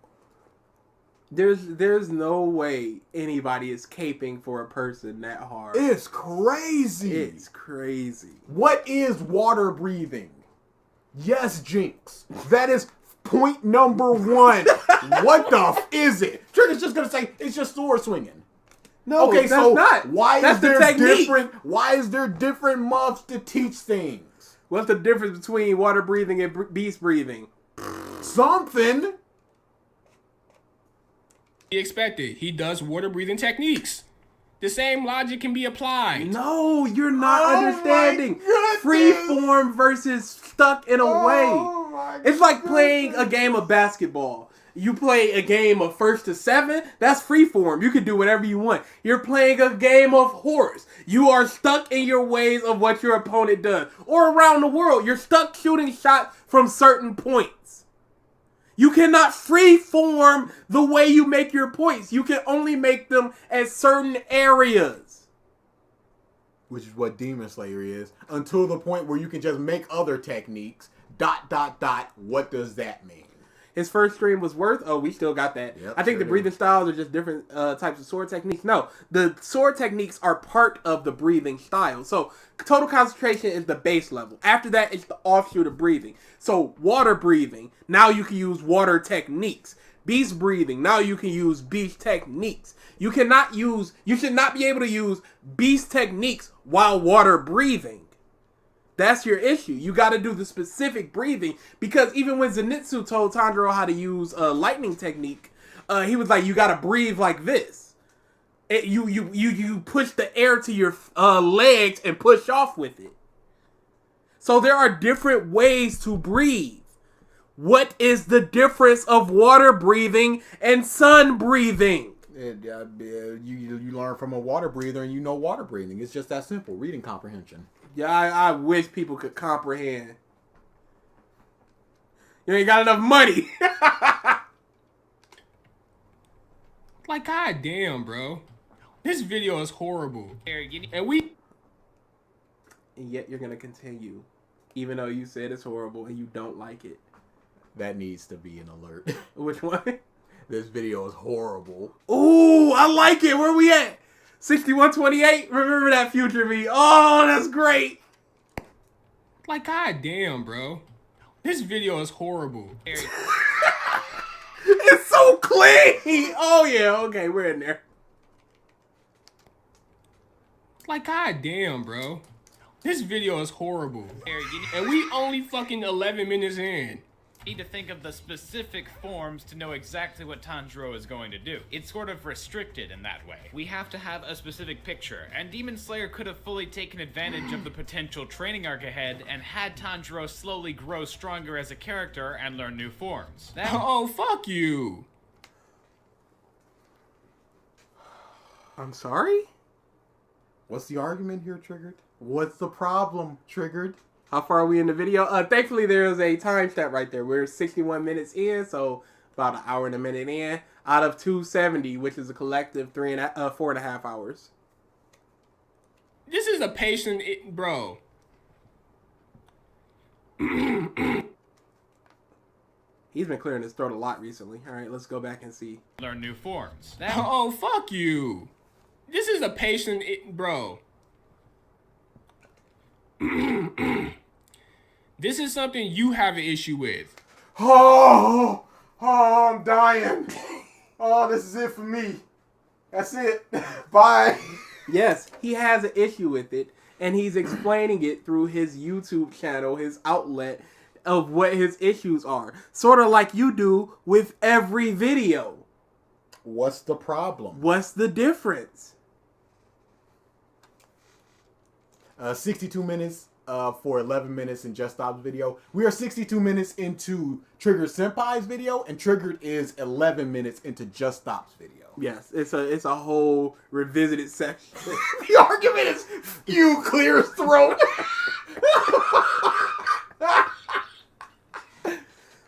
There's no way anybody is caping for a person that hard. It's crazy. It's crazy. What is water breathing? Yes, Jinx. That is point number 1. What the is it? Trigger's just gonna say it's just sword swinging. No, okay, that's so not. Why that's is there the technique. different? Why is there different months to teach things? What's the difference between water breathing and beast breathing? Something. He expected. He does water breathing techniques. The same logic can be applied. No, you're not understanding. My Freeform versus stuck in a way. my It's like playing a game of basketball. You play a game of 1st to 7, that's freeform. You can do whatever you want. You're playing a game of horse. You are stuck in your ways of what your opponent does. Or around the world, you're stuck shooting shots from certain points. You cannot freeform the way you make your points. You can only make them at certain areas. Which is what Demon Slayer is. Until the point where you can just make other techniques. ... What does that mean? His first stream was worth. Oh, we still got that. Yep, I think the breathing styles are just different types of sword techniques. No, the sword techniques are part of the breathing style. So total concentration is the base level. After that, it's the offshoot of breathing. So water breathing, now you can use water techniques. Beast breathing, now you can use beast techniques. You should not be able to use beast techniques while water breathing. That's your issue. You got to do the specific breathing, because even when Zenitsu told Tanjiro how to use a lightning technique, he was like, you got to breathe like this. You push the air to your legs and push off with it. So there are different ways to breathe. What is the difference of water breathing and sun breathing? You learn from a water breather and you know water breathing. It's just that simple. Reading comprehension. Yeah, I wish people could comprehend. You ain't got enough money. Like, goddamn, bro. This video is horrible. And yet you're going to continue, even though you said it's horrible and you don't like it. That needs to be an alert. Which one? This video is horrible. Ooh, I like it. Where we at? 6128? Remember that future me. Oh, that's great. Like, goddamn, bro. This video is horrible. It's so clean. Oh, yeah. Okay, we're in there. Like, goddamn, bro. This video is horrible. And we only fucking 11 minutes in. Need to think of the specific forms to know exactly what Tanjiro is going to do. It's sort of restricted in that way. We have to have a specific picture, and Demon Slayer could have fully taken advantage of the potential training arc ahead and had Tanjiro slowly grow stronger as a character and learn new forms. Oh, fuck you. I'm sorry? What's the argument here, Triggered? What's the problem, Triggered? How far are we in the video? Thankfully, there is a timestamp right there. We're 61 minutes in, so about an hour and a minute in, out of 270, which is a collective 4.5 hours. This is a patient, bro. He's been clearing his throat a lot recently. All right, let's go back and see. Learn new forms. Oh, fuck you. This is a patient, bro. This is something you have an issue with. Oh, I'm dying. Oh, this is it for me. That's it. Bye. Yes, he has an issue with it, and he's explaining it through his YouTube channel, his outlet, of what his issues are. Sort of like you do with every video. What's the problem? What's the difference? 62 minutes for 11 minutes in Just Stop's video. We are 62 minutes into Triggered Senpai's video, and Triggered is 11 minutes into Just Stop's video. Yes, it's a whole revisited section. The argument is you clear his throat.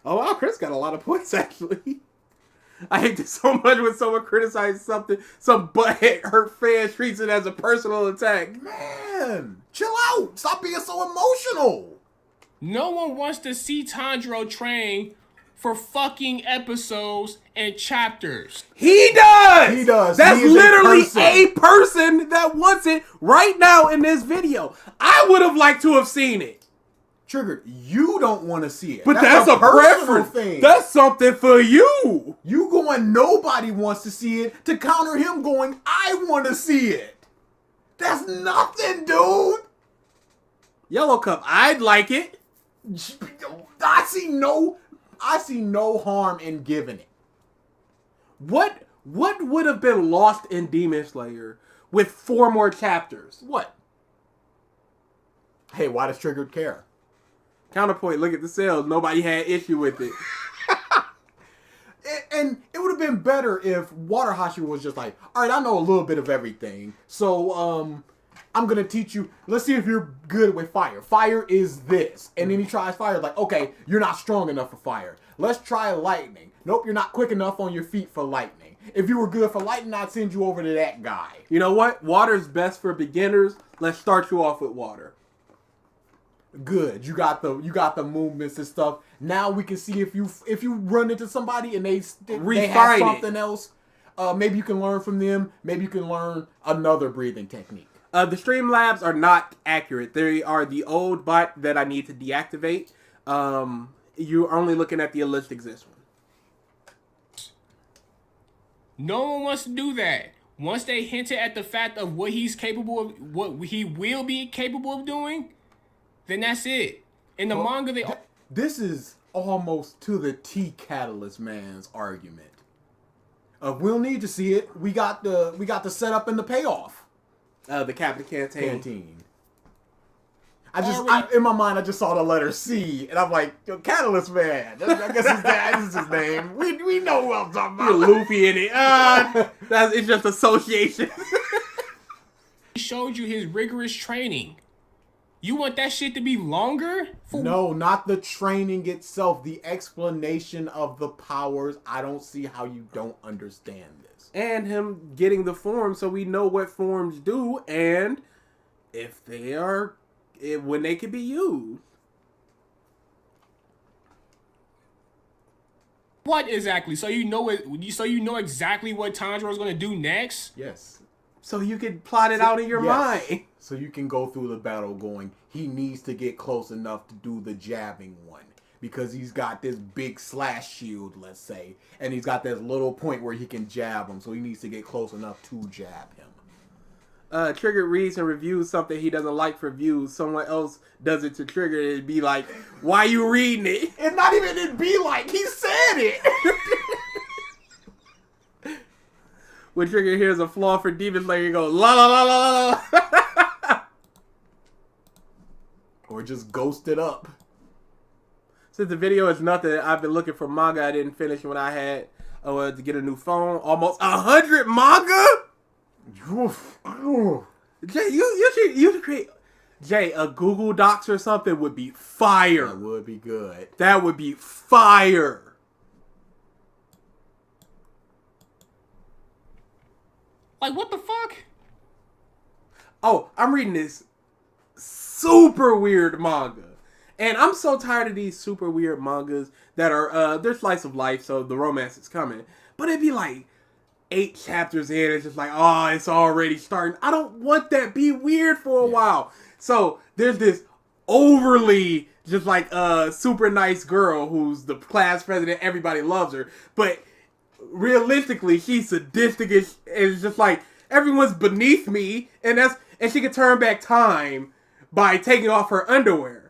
Oh wow, Chris got a lot of points actually. I hate this so much when someone criticizes something, some butthead hurt fan treats it as a personal attack. Man, chill out. Stop being so emotional. No one wants to see Tanjiro train for fucking episodes and chapters. He does! He does. That's He is literally a a person that wants it right now in this video. I would have liked to have seen it. Triggered, you don't want to see it. But that's a personal preference. thing. That's something for you. You going, nobody wants to see it, to counter him going, I want to see it. That's nothing, dude. Yellow Cup, I'd like it. I see no harm in giving it. What would have been lost in Demon Slayer with 4 more chapters? What? Hey, why does Triggered care? Counterpoint, look at the sales. Nobody had issue with it. And it would have been better if Water Hashira was just like, all right, I know a little bit of everything. So, I'm going to teach you. Let's see if you're good with fire. Fire is this. And then he tries fire. Like, okay, you're not strong enough for fire. Let's try lightning. Nope, you're not quick enough on your feet for lightning. If you were good for lightning, I'd send you over to that guy. You know what? Water's best for beginners. Let's start you off with water. Good. You got the movements and stuff. Now we can see if you run into somebody and they have something else. Maybe you can learn from them. Maybe you can learn another breathing technique. The Streamlabs are not accurate. They are the old bot that I need to deactivate. You're only looking at the alleged exist one. No one wants to do that. Once they hinted at the fact of what he's capable of, what he will be capable of doing, then that's it. In the manga, this is almost to the T Catalyst man's argument. We'll need to see it. We got the setup and the payoff. The Captain Canteen. In my mind, I just saw the letter C, and I'm like, yo, Catalyst Man. I guess that is his name. We know who I'm talking about. You're Luffy in it. It's just association. he showed you his rigorous training. You want that shit to be longer? No, not the training itself. The explanation of the powers. I don't see how you don't understand this. And him getting the forms so we know what forms do and if they are, when they can be used. What exactly? So you know it. So you know exactly what Tanjiro's gonna do next. Yes. So you can plot it out in your mind. So you can go through the battle going, he needs to get close enough to do the jabbing one. Because he's got this big slash shield, let's say. And he's got this little point where he can jab him. So he needs to get close enough to jab him. Triggered reads and reviews something he doesn't like for views. Someone else does it to Trigger. It'd be like, why you reading it? It's not even it'd be like, he said it. When Trigger hears a flaw for Demon Slayer, he goes, la la la la la. Or just ghost it up. Since the video is nothing, I've been looking for manga I didn't finish when I had to get a new phone. Almost 100 manga? Jay, you should create... Jay, a Google Docs or something would be fire. That would be good. That would be fire. Like, what the fuck? Oh, I'm reading this super weird manga. And I'm so tired of these super weird mangas that are, they're slice of life, so the romance is coming. But it'd be like 8 chapters in, it's just like, oh, it's already starting. I don't want that. Be weird for a while. So there's this overly just like super nice girl who's the class president. Everybody loves her. But realistically, she's sadistic and it's just like, everyone's beneath me. And she can turn back time by taking off her underwear.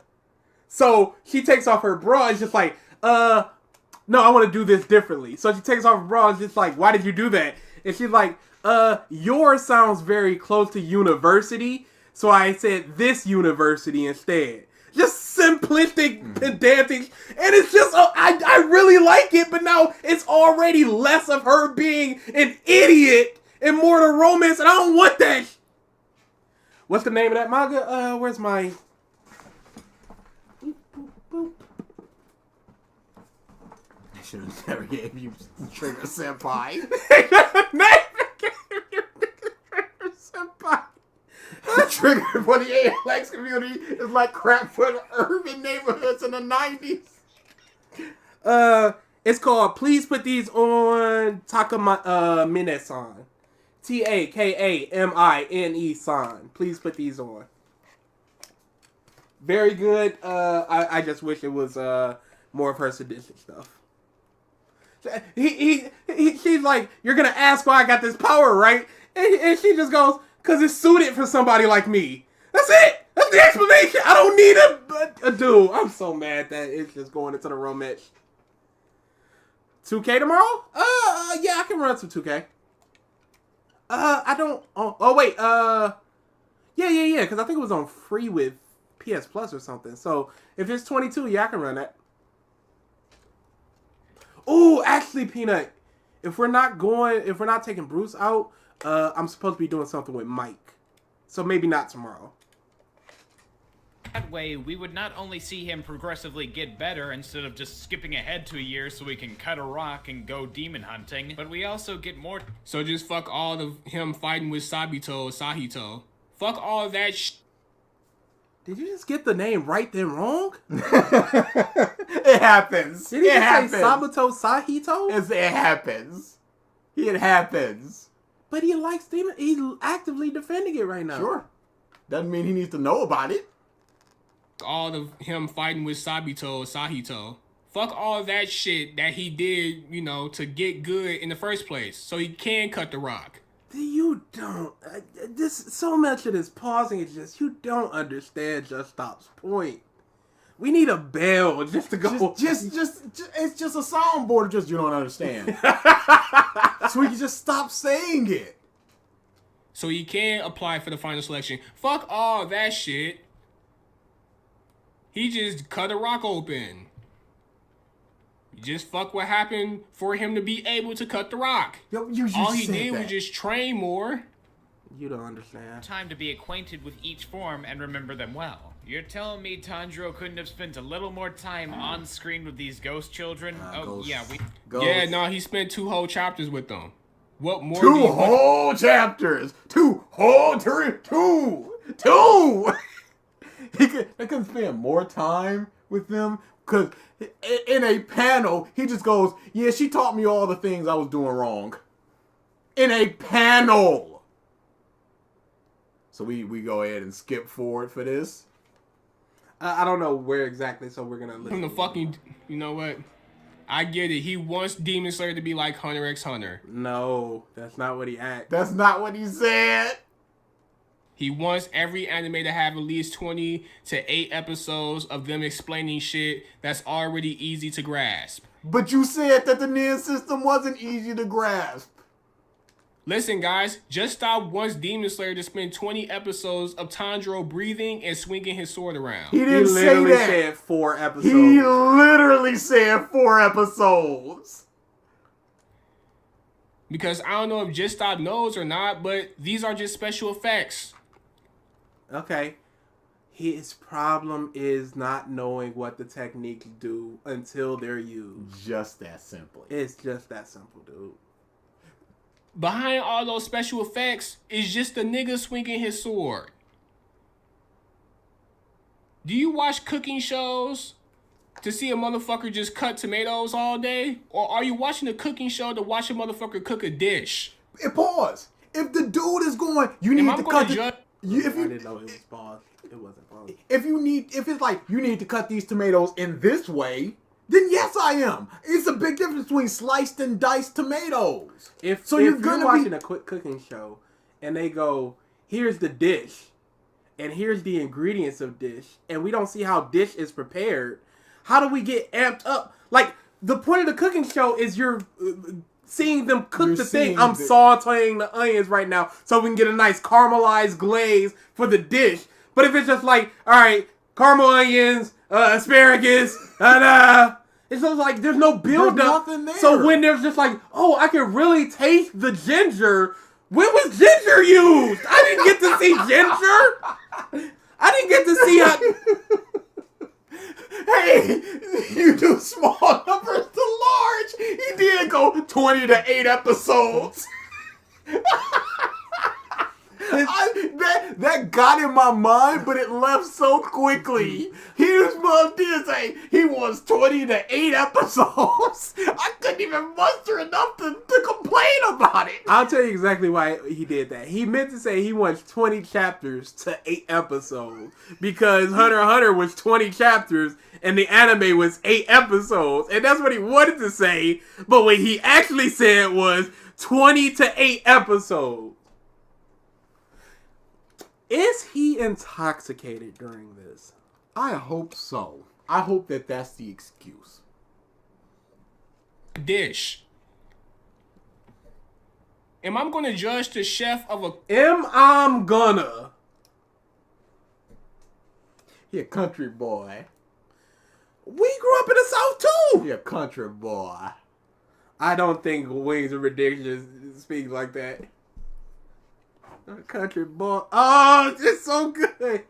So she takes off her bra. It's just like, no, I want to do this differently. So she takes off her bra. It's just like, why did you do that? And she's like, yours sounds very close to university. So I said this university instead. Just simplistic, pedantic. And it's just, I really like it. But now it's already less of her being an idiot and more the romance. And I don't want that. What's the name of that manga? Where's my... I should have never gave you Triggered Senpai. Senpai. Triggered for the ALX community is like crap for the urban neighborhoods in the 90s. It's called Please Put These On Takamine Mine-san. Takamine-san. Please put these on. Very good. I just wish it was more of her sadistic stuff. She's like, you're gonna ask why I got this power, right? And she just goes, because it's suited for somebody like me. That's it. That's the explanation. I don't need a dude. I'm so mad that it's just going into the romance. 2K tomorrow? Yeah, I can run some 2K. I don't. Oh wait. Yeah. Because I think it was on free with PS Plus or something. So if it's 22, yeah, I can run that. Oh, actually, Peanut, if we're not taking Bruce out, I'm supposed to be doing something with Mike. So maybe not tomorrow. That way, we would not only see him progressively get better instead of just skipping ahead to a year so we can cut a rock and go demon hunting, but we also get more... So just fuck all of him fighting with Sahito. Fuck all that Did you just get the name right then wrong? It happens. Did he just say Sabato Sahito? It happens. It happens. But he likes demon. He's actively defending it right now. Sure. Doesn't mean he needs to know about it. all of him fighting with Sahito. Fuck all that shit that he did, you know, to get good in the first place, so he can cut the rock. You don't. So much of this pausing is just, you don't understand Just Stop's point. We need a bell just to go. Just it's just a soundboard. Just you don't understand. So we can just stop saying it. So he can apply for the final selection. Fuck all that shit. He just cut a rock open. Just fuck what happened for him to be able to cut the rock. Yo, you all he said did that. was just train more. You don't understand. Time to be acquainted with each form and remember them well. You're telling me Tanjiro couldn't have spent a little more time on screen with these ghost children? Ghosts. Yeah, Yeah, no, he spent 2 whole chapters with them. What more? 2 whole chapters. 2 whole two. They could spend more time with them, because in a panel he just goes, "Yeah, she taught me all the things I was doing wrong." In a panel. So we go ahead and skip forward for this. I don't know where exactly, so we're gonna listen. From the fucking, you know what? I get it. He wants Demon Slayer to be like Hunter x Hunter. No, that's not what he asked. That's not what he said. He wants every anime to have at least 20 to 8 episodes of them explaining shit that's already easy to grasp. But you said that the Nin system wasn't easy to grasp. Listen, guys, Just Stop wants Demon Slayer to spend 20 episodes of Tanjiro breathing and swinging his sword around. He didn't say literally that. said 4 episodes. He literally said 4 episodes. Because I don't know if Just Stop knows or not, but these are just special effects. Okay. His problem is not knowing what the techniques do until they're used. Just that simply. It's just that simple, dude. behind all those special effects is just a nigga swinging his sword. Do you watch cooking shows to see a motherfucker just cut tomatoes all day? Or are you watching a cooking show to watch a motherfucker cook a dish? Pause. If the dude is going, you need to cut I didn't know it was paused. It wasn't paused. If it's like, you need to cut these tomatoes in this way, then yes, I am. It's a big difference between sliced and diced tomatoes. If you're watching a quick cooking show and they go, here's the dish and here's the ingredients of dish, and we don't see how dish is prepared, how do we get amped up? Like, the point of the cooking show is you're seeing them cook the thing. I'm sauteing the onions right now so we can get a nice caramelized glaze for the dish. But if it's just like, all right, caramel onions, asparagus, it's just like there's no build up. Nothing there. So when there's just like, oh, I can really taste the ginger. When was ginger used? I didn't get to see ginger. I didn't get to see how. Hey, you do small numbers to large. He did go 20 to 8 episodes. That got in my mind, but it left so quickly. Here's what did say. He was 20 to 8 episodes. I couldn't even muster enough to complain about it. I'll tell you exactly why he did that. He meant to say he wants 20 chapters to 8 episodes because Hunter x Hunter was 20 chapters and the anime was 8 episodes. And that's what he wanted to say, but what he actually said was 20 to 8 episodes. Is he intoxicated during this? I hope so. I hope that that's the excuse. Dish. Am I going to judge the chef of a... I'm gonna. He a country boy. We grew up in the South too. He a country boy. I don't think Wings of Ridiculous speaks like that. Country boy. Oh, it's so good.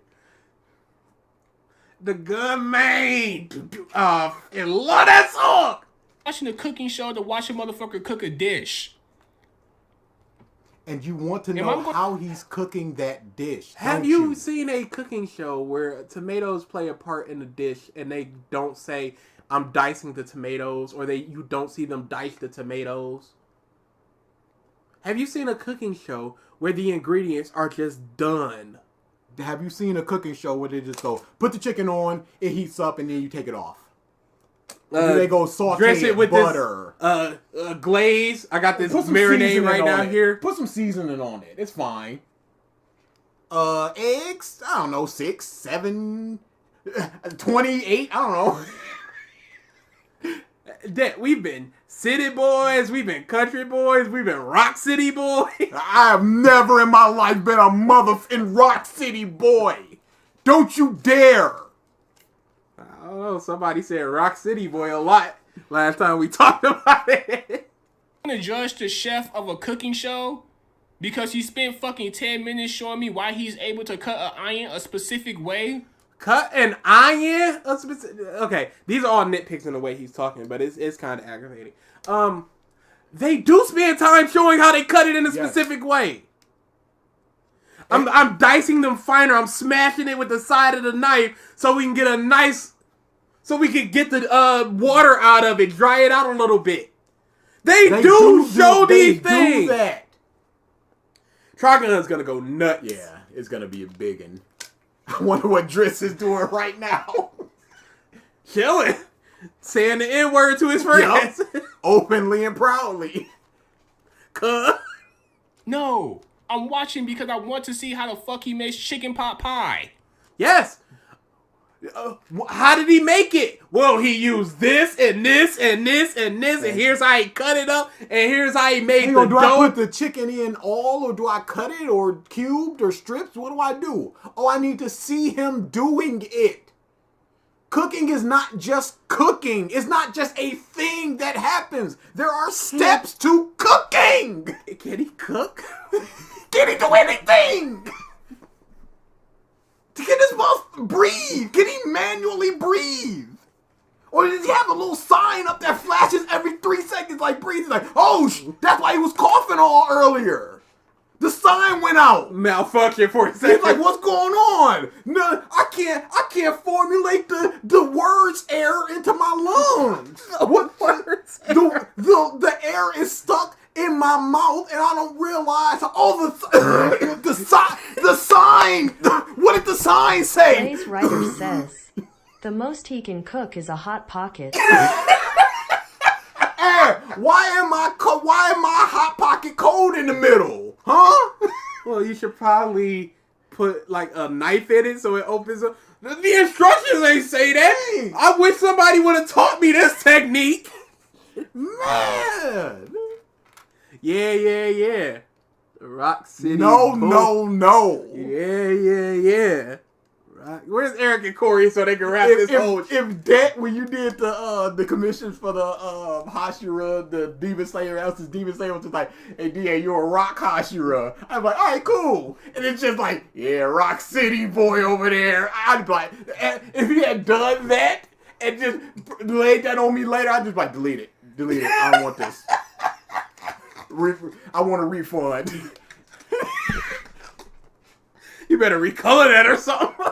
The Gun Man. And love that song. Watching a cooking show to watch a motherfucker cook a dish. And you want to know how he's cooking that dish. Have you seen a cooking show where tomatoes play a part in the dish and they don't say, I'm dicing the tomatoes, or you don't see them dice the tomatoes? Have you seen a cooking show where the ingredients are just done? Have you seen a cooking show where they just go, put the chicken on, it heats up, and then you take it off? They go saute dress it with butter. This glaze. I got this marinade right now here. Put some seasoning on it. It's fine. Eggs? I don't know, 6, 7, 28, I don't know. That we've been city boys, we've been country boys, we've been rock city boys. I have never in my life been a motherfucking rock city boy. Don't you dare. I don't know, somebody said rock city boy a lot last time we talked about it. I'm going to judge the chef of a cooking show because he spent fucking 10 minutes showing me why he's able to cut an onion a specific way. Cut an onion? Okay, these are all nitpicks in the way he's talking, but it's kind of aggravating. They do spend time showing how they cut it in a specific way. I'm dicing them finer. I'm smashing it with the side of the knife so we can get a nice, so we can get the water out of it, dry it out a little bit. They do show these things. Do that. Triggered's gonna go nuts. Yeah, it's gonna be a big one. I wonder what Driss is doing right now. Chilling. Saying the N-word to his friends. Yep. Openly and proudly. No, I'm watching because I want to see how the fuck he makes chicken pot pie. Yes. How did he make it? Well, he used this and this and this and this, and here's how he cut it up, and here's how he made the dough. Do I put the chicken in all, or do I cut it, or cubed, or strips? What do I do? Oh, I need to see him doing it. Cooking is not just cooking. It's not just a thing that happens. There are steps to cooking. Can he cook? Can he do anything? Can this mouth breathe? Can he manually breathe? Or does he have a little sign up that flashes every 3 seconds like breathing? Like, oh, that's why he was coughing all earlier. The sign went out. Malfunction for a second. He's like, what's going on? No, I can't formulate the words air into my lungs. What words? The air is stuck in my mouth and I don't realize the sign. What did the sign say? Today's writer says, the most he can cook is a hot pocket. Hey, why am I hot pocket cold in the middle? Huh? Well, you should probably put like a knife in it so it opens up. The instructions ain't say that. I wish somebody would have taught me this technique. Man. Yeah. Rock City. No. Yeah. Where's Eric and Corey so they can wrap this whole shit? If that, when you did the commissions for the Hashira, the Demon Slayer, Elsa's Demon Slayer was just like, hey, DA, you're a rock Hashira. I'm like, all right, cool. And it's just like, yeah, Rock City boy over there. I'd be like, if he had done that and just laid that on me later, I'd just be like, delete it. I don't want this. I want a refund. You better recolor that or something.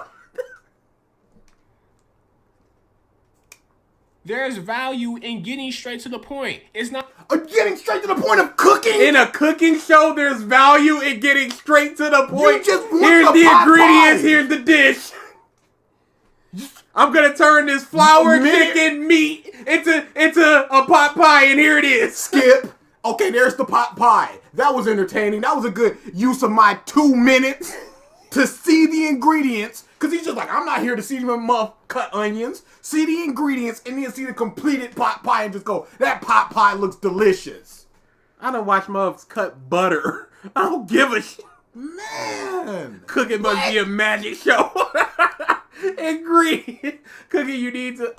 There's value in getting straight to the point. It's not getting straight to the point of cooking. In a cooking show, there's value in getting straight to the point. You just want here's the pot ingredients. pie. Here's the dish. I'm gonna turn this flour chicken meat into a pot pie, and here it is. Skip. Okay, there's the pot pie. That was entertaining. That was a good use of my 2 minutes to see the ingredients. Because he's just like, I'm not here to see them cut onions. See the ingredients and then see the completed pot pie and just go, that pot pie looks delicious. I don't watch muffs cut butter. I don't give a shit. Man. Cooking must be a magic show. Ingredient cooking, you need to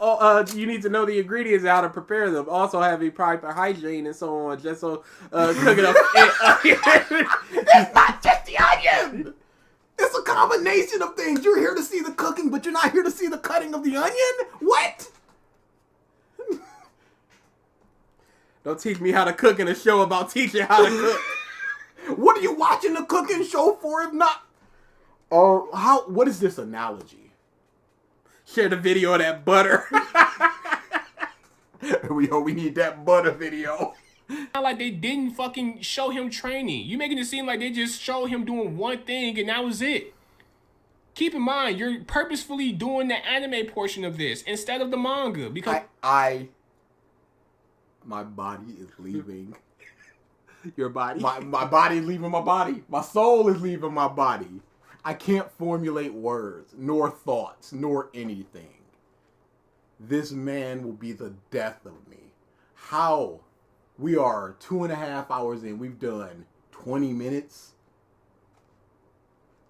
know the ingredients, how to prepare them. Also having proper hygiene and so on, just so cooking up. It's not just the onion. It's a combination of things. You're here to see the cooking, but you're not here to see the cutting of the onion? What? Don't teach me how to cook in a show about teaching how to cook. What are you watching the cooking show for if not? What is this analogy? Share the video of that butter. We need that butter video. not like they didn't fucking show him training. You making it seem like they just showed him doing one thing and that was it. Keep in mind, you're purposefully doing the anime portion of this instead of the manga because my body is leaving. Your body? My body is leaving my body. My soul is leaving my body. I can't formulate words, nor thoughts, nor anything. This man will be the death of me. How? We are 2.5 hours in. We've done 20 minutes.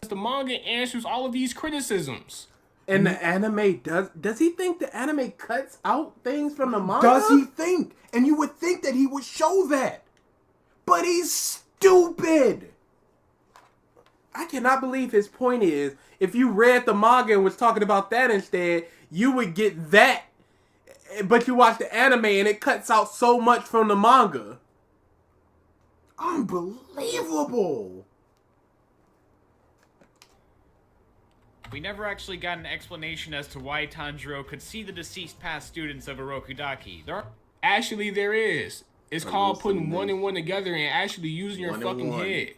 the manga answers all of these criticisms. And the anime does he think the anime cuts out things from the manga? Does he think? And you would think that he would show that. But he's stupid. I cannot believe his point is, if you read the manga and was talking about that instead, you would get that. But you watch the anime and it cuts out so much from the manga. Unbelievable. We never actually got an explanation as to why Tanjiro could see the deceased past students of Irokudaki. Actually, there is. It's called putting one and one together and actually using your fucking head.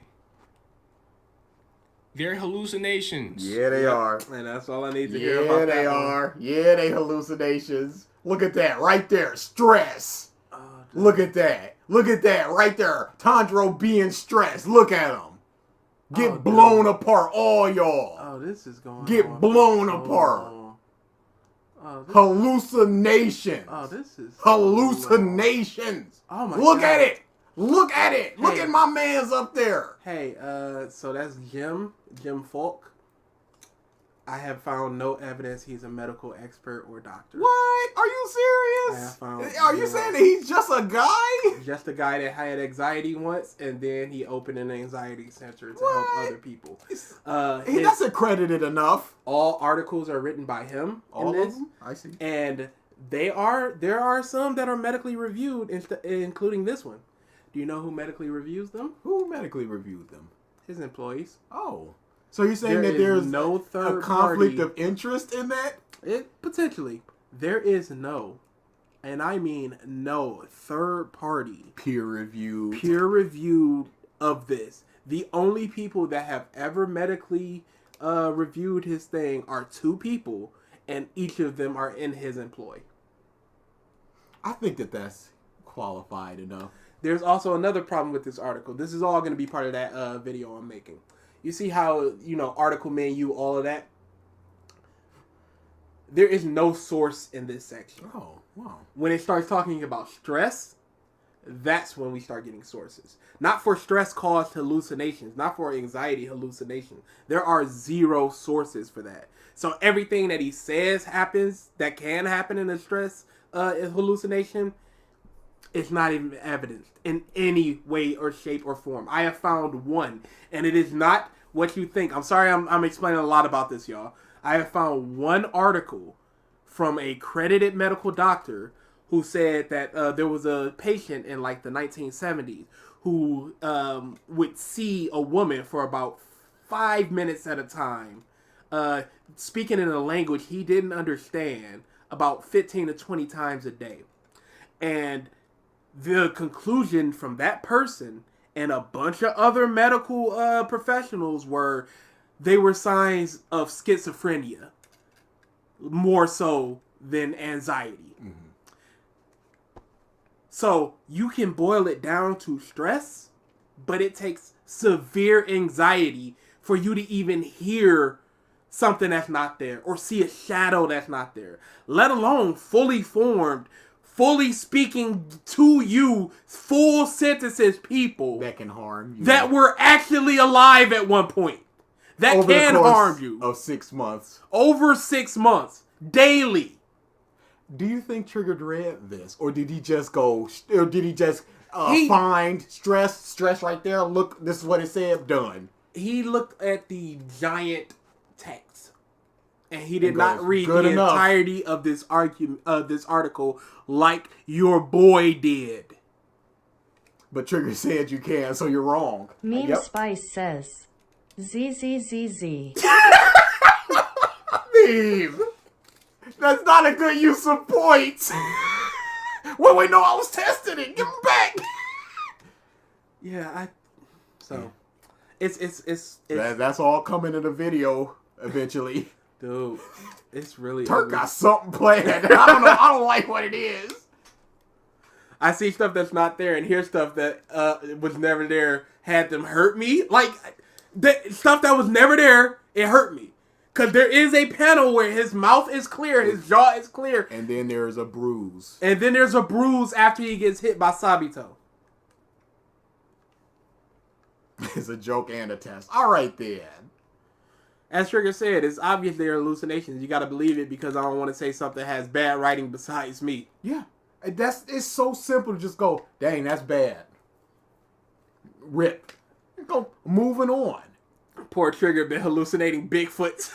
They're hallucinations. Yeah, they are. And that's all I need to hear about that. Yeah, they are. Yeah, they hallucinations. Look at that right there. Stress. Look at that. Look at that right there. Tanjiro being stressed. Look at him. Get blown apart, all y'all. Oh, this is going Get blown apart. Hallucination. Oh, this is hallucinations. Oh my Look God. at it. Look at it. Hey. Look at my man's up there. Hey, so that's Jim Falk. I have found no evidence he's a medical expert or doctor. What? Are you serious? Are you saying that he's just a guy? Just a guy that had anxiety once, and then he opened an anxiety center to help other people. That's accredited enough. All articles are written by him. All of them? I see. And There are some that are medically reviewed, including this one. Do you know who medically reviews them? Who medically reviewed them? His employees. Oh. So you're saying that there's no third a conflict party. of interest in that? Potentially. There is no, and I mean no, third party. Peer review Of this. The only people that have ever medically reviewed his thing are 2 people, and each of them are in his employ. I think that's qualified enough. There's also another problem with this article. This is all going to be part of that video I'm making. You see how, article menu, all of that? There is no source in this section. Oh, wow. When it starts talking about stress, that's when we start getting sources. Not for stress-caused hallucinations, not for anxiety hallucination. There are 0 sources for that. So everything that he says happens, that can happen in a stress hallucination, it's not even evidenced in any way or shape or form. I have found one, and it is not what you think. I'm sorry I'm explaining a lot about this, y'all. I have found one article from a credited medical doctor who said that there was a patient in like the 1970s who would see a woman for about 5 minutes at a time, speaking in a language he didn't understand about 15 to 20 times a day. And the conclusion from that person and a bunch of other medical professionals were they were signs of schizophrenia more so than anxiety. Mm-hmm. So you can boil it down to stress, but it takes severe anxiety for you to even hear something that's not there or see a shadow that's not there, let alone fully formed, fully speaking to you, full sentences, people that can harm you, that were actually alive at one point, that over can the course harm you of 6 months, over 6 months, daily. Do you think Triggered read this, or did he just find stress right there? Look, this is what it said. Done. He looked at the giant text, and he did not read the entirety of this article like your boy did. But Trigger said you can, so you're wrong. Meme Spice says, ZZZZ. Meme. That's not a good use of points. Wait, no, I was testing it. Give them back. Yeah, it's that's all coming in the video eventually. Dude, it's really Turk got something planned. I don't know. I don't like what it is. I see stuff that's not there and hear stuff that was never there had them hurt me. Like, stuff that was never there, it hurt me. Because there is a panel where his mouth is clear, his jaw is clear. And then there's a bruise. And then there's a bruise after he gets hit by Sabito. It's a joke and a test. All right, then. As Trigger said, it's obvious they're hallucinations. You got to believe it because I don't want to say something has bad writing besides me. Yeah. It's so simple to just go, dang, that's bad. Rip. Go, moving on. Poor Trigger been hallucinating Bigfoots.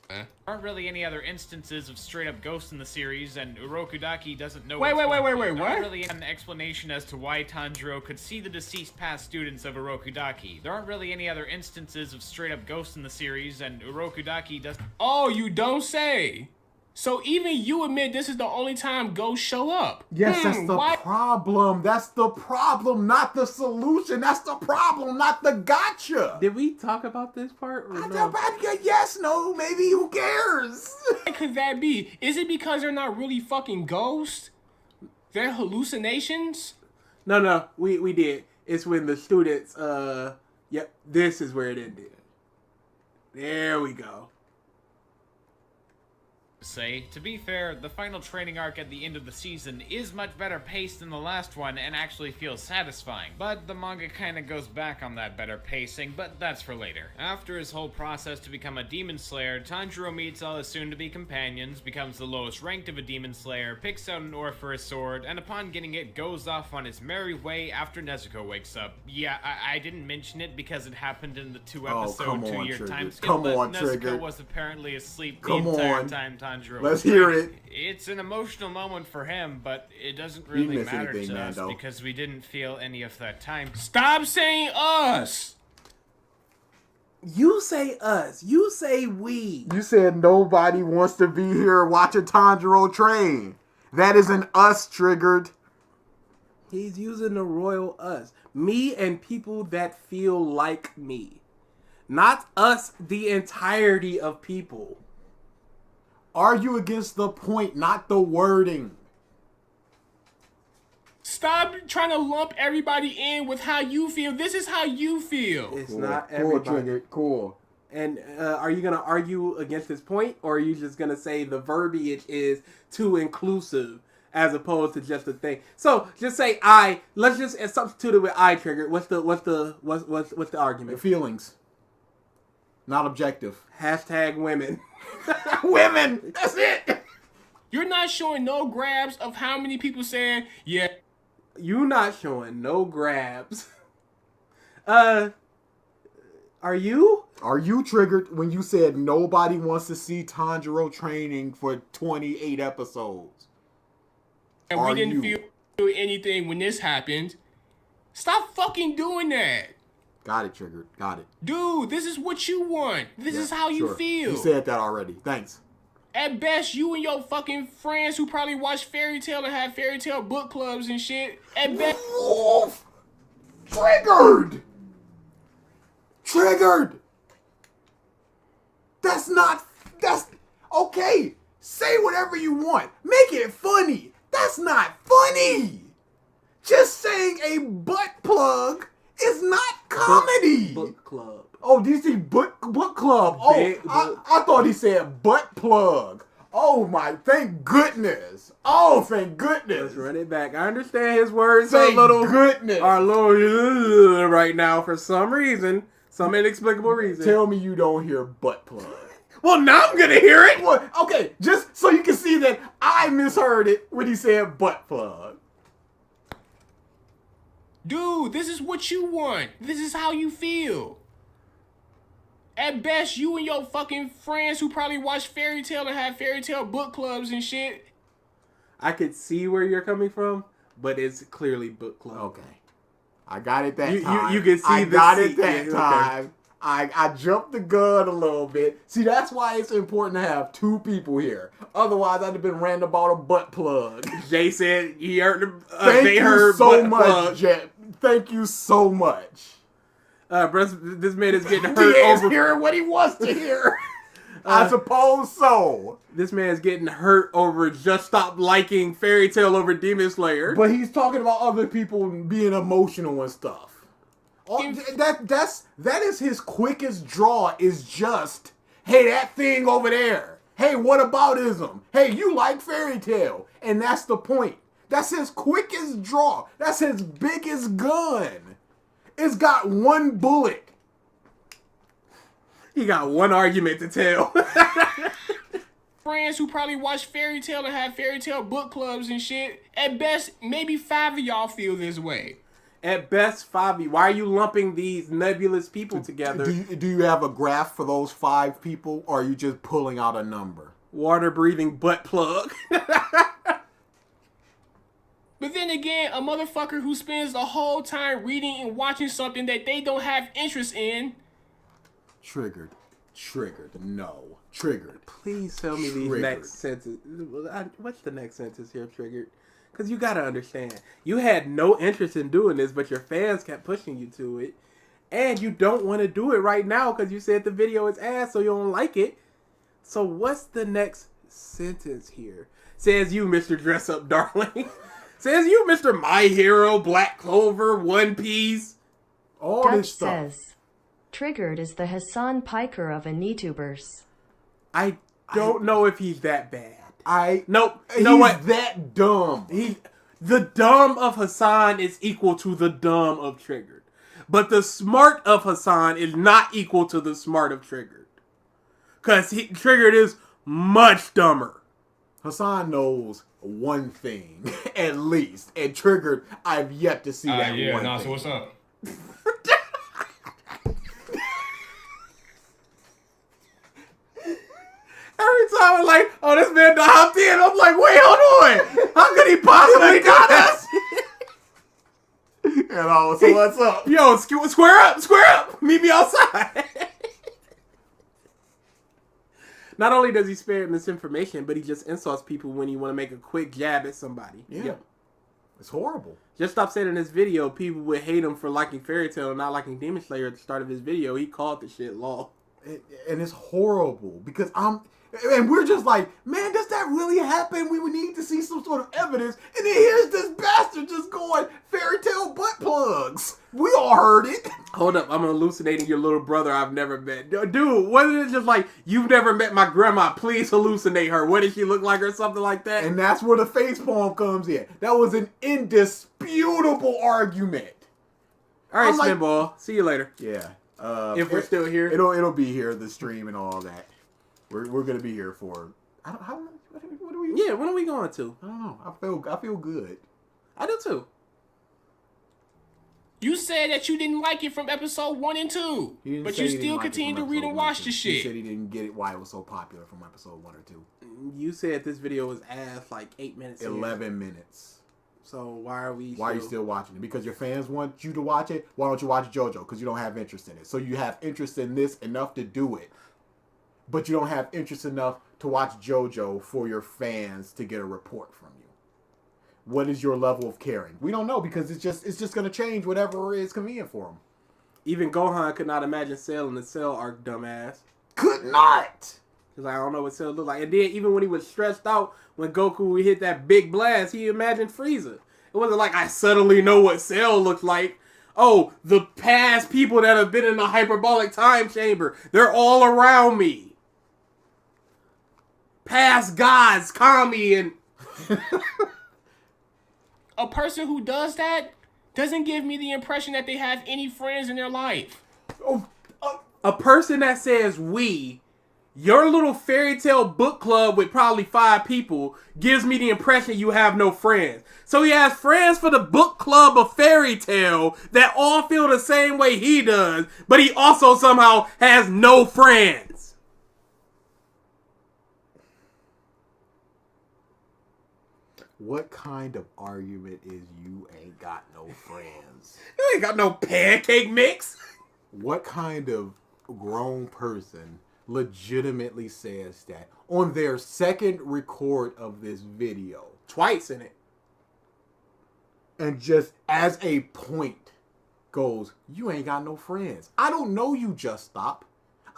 There aren't really any other instances of straight-up ghosts in the series, and Urokudaki doesn't know Wait, what's what? There aren't really an explanation as to why Tanjiro could see the deceased past students of Urokudaki. There aren't really any other instances of straight-up ghosts in the series, and Urokudaki doesn't... Oh, you don't say. So even you admit this is the only time ghosts show up. Yes, that's the problem. That's the problem, not the solution. That's the problem, not the gotcha. Did we talk about this part? Or no? Yes, no, maybe. Who cares? What could that be? Is it because they're not really fucking ghosts? They're hallucinations? No, we did. It's when the students, yep, this is where it ended. There we go. say. To be fair, the final training arc at the end of the season is much better paced than the last one and actually feels satisfying, but the manga kinda goes back on that better pacing, but that's for later. After his whole process to become a demon slayer, Tanjiro meets all his soon-to-be companions, becomes the lowest ranked of a demon slayer, picks out an ore for his sword, and upon getting it, goes off on his merry way after Nezuko wakes up. Yeah, I didn't mention it because it happened in the 2-episode, 2-year time skip, but Nezuko Triggered. was apparently asleep the entire time Tanjiro Let's was hear training. it. It's an emotional moment for him, but it doesn't really miss matter anything, to us Mando. because we didn't feel any of that time. Stop saying us. You say us. You say we. You said nobody wants to be here watching Tanjiro train. That is an us triggered. He's using the royal us. Me and people that feel like me. Not us, the entirety of people. Argue against the point, not the wording. Stop trying to lump everybody in with how you feel. This is how you feel. It's Cool. not Cool, everybody. triggered. Cool. And are you going to argue against this point? Or are you just going to say the verbiage is too inclusive as opposed to just a thing? So just say I. Let's just substitute it with I triggered. What's the The argument? feelings. Not objective. Hashtag women. Women! That's it! You're not showing no grabs of how many people saying, yeah. You not showing no grabs. Are you? Are you triggered when you said nobody wants to see Tanjiro training for 28 episodes? And Are we didn't you? feel anything when this happened. Stop fucking doing that. Got it, triggered. Got it. Dude, this is what you want. This Yeah, is how you sure. feel. You said that already. Thanks. At best, you and your fucking friends who probably watch Fairy Tail and have Fairy Tail book clubs and shit. At best. Wolf! Triggered! Triggered! That's okay. Say whatever you want. Make it funny. That's not funny. Just saying a butt plug is not comedy. Book club. Oh, do you see book club? Oh, Big book. I thought he said butt plug. Oh my, thank goodness. Oh, thank goodness. Let's run it back. I understand his words Thank are a little goodness. right now for some reason. Some inexplicable reason. Tell me you don't hear butt plug. Well, now I'm gonna hear it. Well, okay, just so you can see that I misheard it when he said butt plug. Dude, this is what you want. This is how you feel. At best, you and your fucking friends who probably watch Fairy Tail and have Fairy Tail book clubs and shit. I could see where you're coming from, but it's clearly book club. Okay. I got it that You time. can see I the got it seat. that Yeah, okay. time. I jumped the gun a little bit. See, that's why it's important to have two people here. Otherwise, I'd have been ranting about a butt plug. Jay said he heard. Thank they you heard so butt much, plug. Jet. Thank you so much. This man is getting He hurt is over. hearing what he wants to hear. I suppose so. This man is getting hurt over just stop liking Fairy Tail over Demon Slayer. But he's talking about other people being emotional and stuff. That is his quickest draw, is just, hey, that thing over there. Hey, what aboutism? Hey, you like Fairy Tail. And that's the point. That's his quickest draw. That's his biggest gun. It's got one bullet. He got one argument to tell. Friends who probably watch Fairy Tail and have Fairy Tail book clubs and shit. At best, maybe 5 of y'all feel this way. At best, Fabi, why are you lumping these nebulous people together? Do you have a graph for those 5 people, or are you just pulling out a number? Water breathing butt plug. But then again, a motherfucker who spends the whole time reading and watching something that they don't have interest in. Triggered. No. Triggered. Please tell me these Triggered. next sentences. What's the next sentence here, Triggered? Because you got to understand. You had no interest in doing this, but your fans kept pushing you to it. And you don't want to do it right now because you said the video is ass, so you don't like it. So what's the next sentence here? Says you, Mr. Dress Up Darling. Says you, Mr. My Hero, Black Clover, One Piece. All Dutch this stuff. says, Triggered is the Hassan Piker of Anitubers. I don't know if he's that bad. Nope. You know what? That dumb. The dumb of Hassan is equal to the dumb of Triggered. But the smart of Hassan is not equal to the smart of Triggered. Because Triggered is much dumber. Hassan knows one thing, at least. And Triggered, I've yet to see that one thing. So what's up? Every time I'm like, oh, this man done hopped in. I'm like, wait, hold on. How could he possibly got us? So what's up? Yo, square up. Meet me outside. Not only does he spread misinformation, but he just insults people when he want to make a quick jab at somebody. Yeah. Yep. It's horrible. Just stop saying in this video, people would hate him for liking Fairy Tail and not liking Demon Slayer at the start of his video. He called the shit law. And it's horrible because and we're just like, man, does that really happen? We would need to see some sort of evidence. And then here's this bastard just going, Fairy Tail butt plugs. We all heard it. Hold up, I'm hallucinating your little brother I've never met. Dude, wasn't it just like, you've never met my grandma, please hallucinate her. What does she look like or something like that? And that's where the face palm comes in. That was an indisputable argument. All right, like, Spinball. See you later. Yeah. If we're still here. It'll be here, the stream and all that. We're gonna be here for what are we? Yeah, when are we going to? I don't know. I feel good. I do too. You said that you didn't like it from episode 1 and 2, but you still continue to read and watch the shit. He said he didn't get it why it was so popular from episode 1 or 2. You said this video was ass like 8 minutes. 11 minutes. So why are you still watching it? Because your fans want you to watch it. Why don't you watch JoJo? Because you don't have interest in it. So you have interest in this enough to do it, but you don't have interest enough to watch JoJo for your fans to get a report from you. What is your level of caring? We don't know because it's just going to change whatever is convenient for them. Even Gohan could not imagine Cell in the Cell arc, dumbass. Could not. Because I don't know what Cell looked like. And then even when he was stressed out, when Goku hit that big blast, he imagined Frieza. It wasn't like I suddenly know what Cell looked like. Oh, the past people that have been in the hyperbolic time chamber, they're all around me. Past gods, Kami, and... A person who does that doesn't give me the impression that they have any friends in their life. A person that says we, your little fairy tale book club with probably 5 people, gives me the impression you have no friends. So he has friends for the book club of fairy tale that all feel the same way he does, but he also somehow has no friends. What kind of argument is you ain't got no friends? You ain't got no pancake mix. What kind of grown person legitimately says that on their second record of this video? Twice in it. And just as a point goes, you ain't got no friends. I don't know you, Just Stop.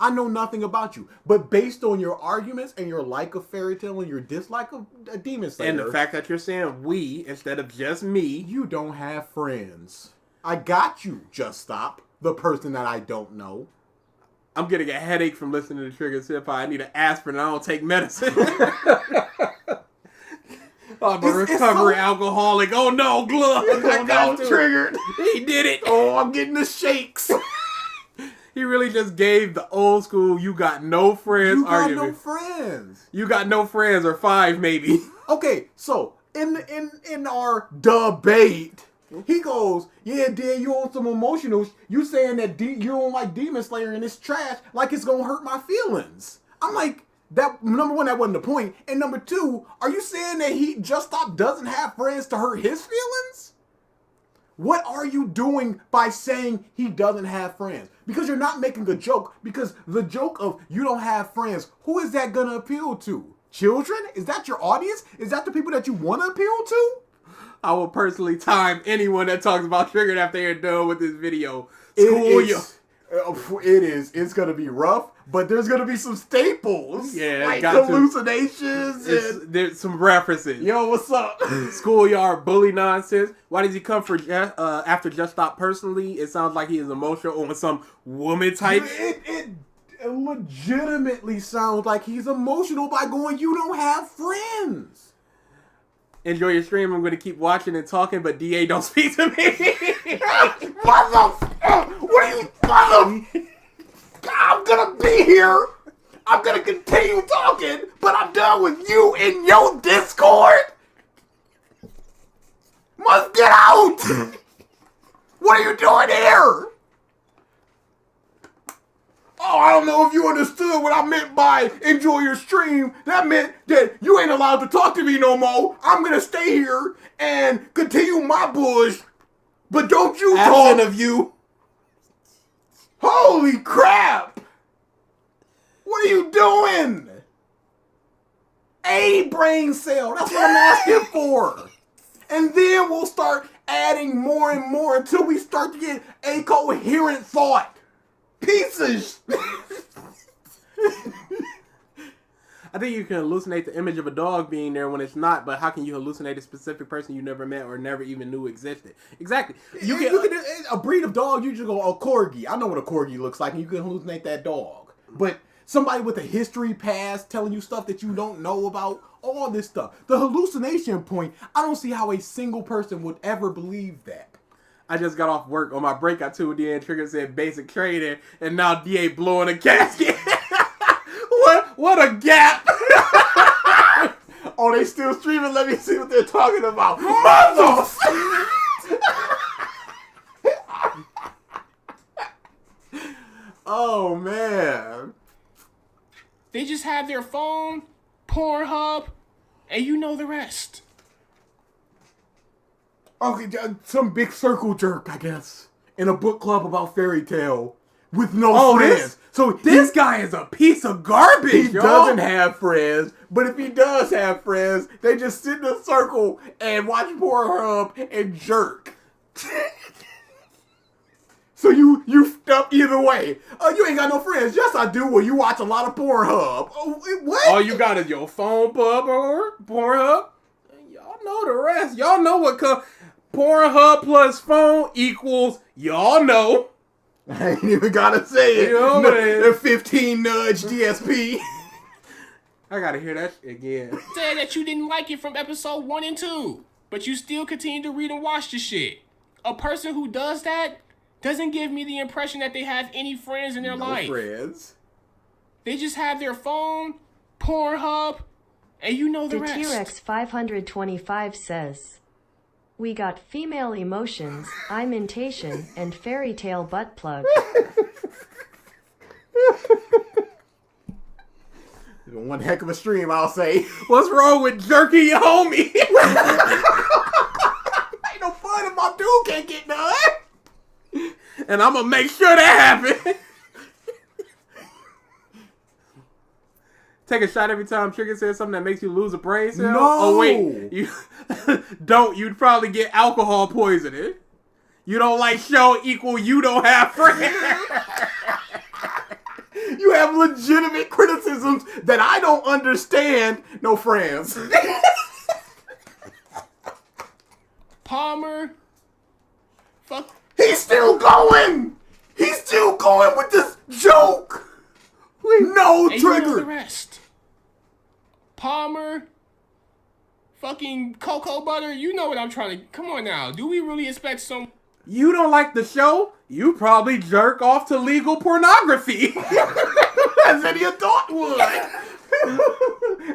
I know nothing about you. But based on your arguments and your like of Fairy Tail and your dislike of Demon Slayer... And the fact that you're saying we instead of just me... You don't have friends. I got you, Just Stop. The person that I don't know. I'm getting a headache from listening to Triggered Senpai. I need an aspirin. I don't take medicine. I'm a recovery alcoholic. Oh no, Glove. I got triggered. He did it. Oh, I'm getting the shakes. He really just gave the old school, you got no friends argument. You got no friends. You got no friends, or 5 maybe. Okay, so in our debate, he goes, yeah, Dan, you on some emotionals. You saying that you don't like Demon Slayer and it's trash, like it's gonna hurt my feelings. I'm like, that number one, that wasn't the point. And number 2, are you saying that he Just Stop doesn't have friends to hurt his feelings? What are you doing by saying he doesn't have friends? Because you're not making a joke. Because the joke of you don't have friends, who is that gonna appeal to? Children? Is that your audience? Is that the people that you want to appeal to? I will personally time anyone that talks about Triggered after they're done with this video. It's gonna be rough, but there's gonna be some staples. Yeah, like got hallucinations. There's some references. Yo, what's up? Schoolyard bully nonsense. Why does he come for after Just Stop personally? It sounds like he is emotional on some woman type. It legitimately sounds like he's emotional by going, you don't have friends. Enjoy your stream. I'm going to keep watching and talking, but DA, don't speak to me. What are you, I'm gonna be here. I'm gonna continue talking, but I'm done with you in your Discord. Must get out. What are you doing here? Oh, I don't know if you understood what I meant by enjoy your stream. That meant that you ain't allowed to talk to me no more. I'm gonna stay here and continue my bush. But don't you talk. Absent of you. Holy crap! What are you doing? A brain cell. That's what I'm asking for. And then we'll start adding more and more until we start to get a coherent thought. Pieces. I think you can hallucinate the image of a dog being there when it's not, but how can you hallucinate a specific person you never met or never even knew existed? Exactly. You can a breed of dog, you just go, a corgi. I know what a corgi looks like, and you can hallucinate that dog. But somebody with a history past telling you stuff that you don't know about, all this stuff. The hallucination point, I don't see how a single person would ever believe that. I just got off work. On my break, I tuned in. Trigger said basic trading, and now DA blowing a casket. What a gap! Oh, they still streaming? Let me see what they're talking about. Muzzles! Oh, man. They just have their phone, Pornhub, and you know the rest. Okay, some big circle jerk, I guess, in a book club about fairy tale with no friends. This guy is a piece of garbage. He doesn't have friends, but if he does have friends, they just sit in a circle and watch Pornhub and jerk. So you stuck either way. Oh, you ain't got no friends. Yes, I do. Well, you watch a lot of Pornhub. Oh, what? All you got is your phone, pub, or Pornhub. Y'all know the rest. Y'all know what Pornhub plus phone equals. Y'all know. I ain't even gotta say it. You know, The 15 nudge DSP. I gotta hear that again. Said that you didn't like it from episode 1 and 2, but you still continue to read and watch the shit. A person who does that doesn't give me the impression that they have any friends in their life. No friends. They just have their phone, Pornhub, and you know the The rest. T-Rex 525 says, "We got female emotions, imitation, and fairy tale butt plug." One heck of a stream, I'll say. What's wrong with jerking your homie? Ain't no fun if my dude can't get done. And I'm gonna make sure that happens. Take a shot every time Trigger says something that makes you lose a brain cell? No. Oh, wait. You don't. You'd probably get alcohol poisoning. You don't like show equal you don't have friends. You have legitimate criticisms that I don't understand. No friends. Palmer. Fuck. He's still going. He's still going with this joke. No And you know the trigger. rest. Palmer. Fucking cocoa butter. You know what I'm trying to... Come on now. Do we really expect some... You don't like the show? You probably jerk off to legal pornography. As any adult would.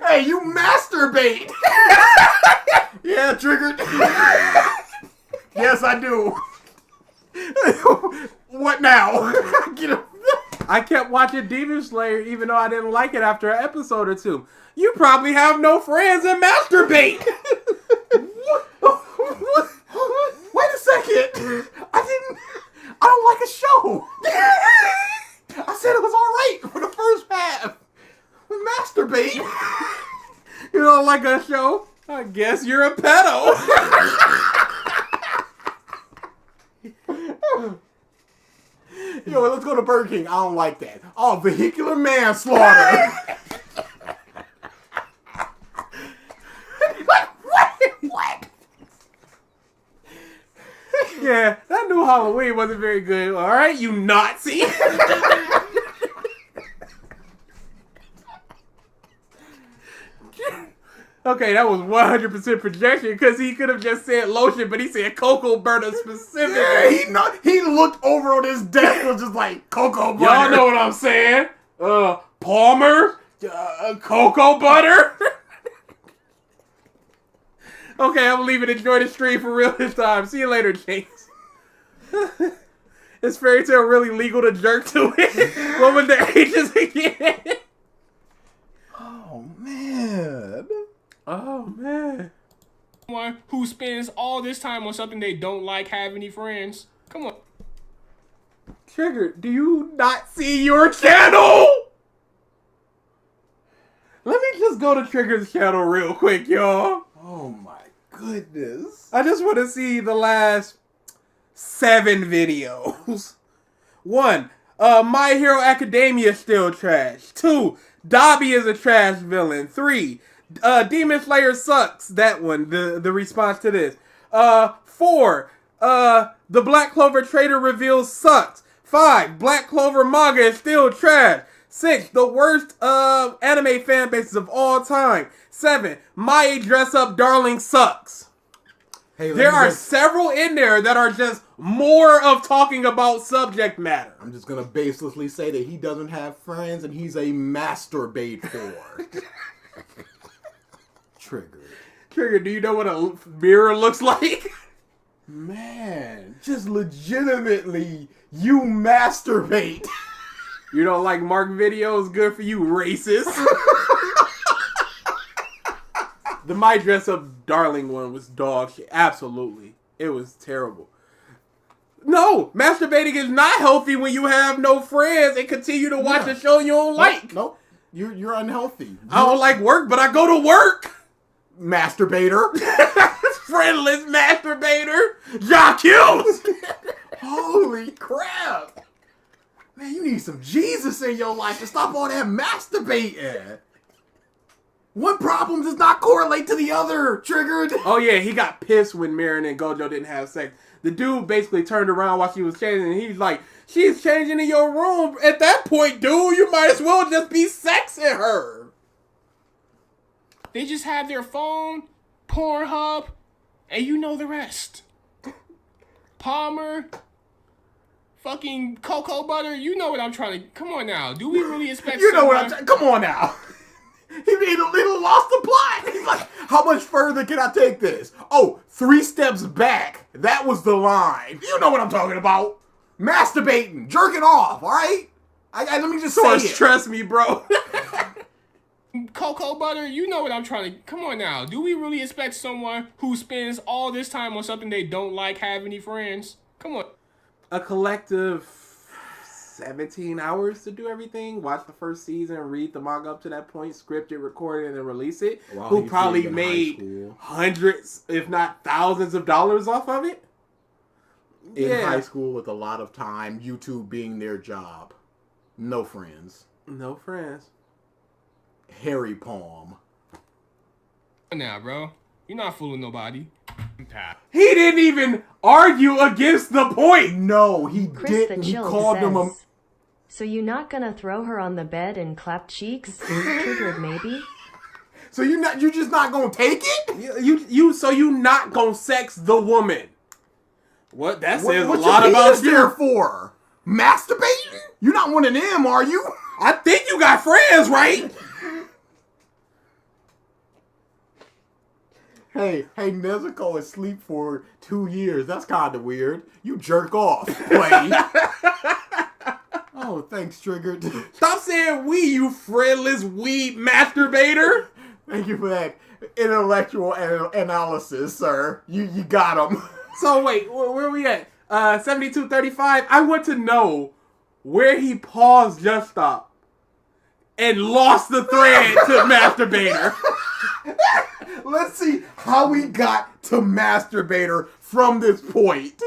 Hey, you masturbate. Yeah, triggered. Yes, I do. What now? Get him. I kept watching Demon Slayer even though I didn't like it after an episode or two. You probably have no friends and masturbate. Wait a second. I don't like a show. I said it was alright for the first half. Masturbate. You don't like a show? I guess you're a pedo. Yo, let's go to Burger King. I don't like that. Oh, vehicular manslaughter. What? Yeah, that new Halloween wasn't very good. All right, you Nazi. Okay, that was 100% projection because he could have just said lotion, but he said cocoa butter specifically. Yeah, he looked over on his desk and was just like, cocoa butter. Y'all know what I'm saying? Palmer, cocoa butter. Okay, I'm leaving. Enjoy the stream for real this time. See you later, James. Is Fairy Tail really legal to jerk to it? What was the ages again? Oh, man. Oh, man. Someone who spends all this time on something they don't like, have any friends? Come on. Triggered, do you not see your channel? Let me just go to Trigger's channel real quick, y'all. Oh, my goodness. I just want to see the last 7 videos. 1, My Hero Academia is still trash. 2, Dobby is a trash villain. 3, Demon Slayer sucks. That one, the response to this. 4, the Black Clover traitor reveal sucks. 5, Black Clover manga is still trash. 6, the worst anime fan bases of all time. 7, My Dress Up Darling sucks. Hey, There are several in there that are just more of talking about subject matter. I'm just going to baselessly say that he doesn't have friends and he's a masturbate for. Trigger, do you know what a mirror looks like? Man, just legitimately, you masturbate. You don't like Mark videos? Good for you, racist. The My Dress Up Darling one was dog shit. Absolutely. It was terrible. No, masturbating is not healthy when you have no friends and continue to watch a show you don't like. Nope. You're unhealthy. I don't like work, but I go to work. Masturbator. Friendless masturbator. Jacques. Holy crap. Man, you need some Jesus in your life to stop all that masturbating. One problem does not correlate to the other, Triggered. Oh yeah, he got pissed when Marin and Gojo didn't have sex. The dude basically turned around while she was changing, and he's like, she's changing in your room. At that point, dude, you might as well just be sexing her. They just have their phone, Pornhub, and you know the rest. Palmer, fucking cocoa butter, you know what I'm trying to... Come on now, do we really expect You know someone... what I'm Come on now. He made a little lost the plot. He's like, how much further can I take this? Oh, 3 steps back. That was the line. You know what I'm talking about. Masturbating, jerking off, all right? Let me just say it. Trust me, bro. Cocoa butter, you know what I'm trying to... Come on now, do we really expect someone who spends all this time on something they don't like, have any friends? Come on. A collective 17 hours to do everything. Watch the first season, read the manga up to that point, script it, record it, and then release it. Wow, who probably made hundreds, if not thousands of dollars off of it. In high school with a lot of time, YouTube being their job. No friends. No friends. Hairy palm. Now, bro. You're not fooling nobody. He didn't even argue against the point. No, he Chris didn't. the He Chilled called says, them a... So you not gonna throw her on the bed and clap cheeks? Triggered maybe? So you just not gonna take it? So you not gonna sex the woman? What? That says What a lot your about penis you. there for? Masturbating? You're not one of them, are you? I think you got friends, right? Hey, Nezuko is asleep for 2 years. That's kind of weird. You jerk off. Play. Oh, thanks, Triggered. Stop saying we, you friendless weed masturbator. Thank you for that intellectual analysis, sir. You got him. So wait, where are we at? 72:35. I want to know where he paused Just Stop and lost the thread to masturbator. Let's see how we got to masturbator from this point.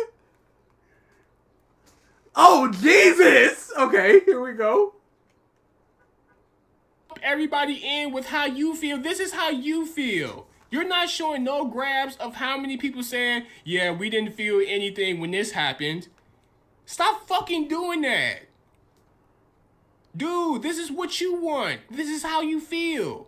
Oh, Jesus! Okay, here we go. Everybody in with how you feel. This is how you feel. You're not showing no grabs of how many people saying, yeah, we didn't feel anything when this happened. Stop fucking doing that. Dude, this is what you want. This is how you feel.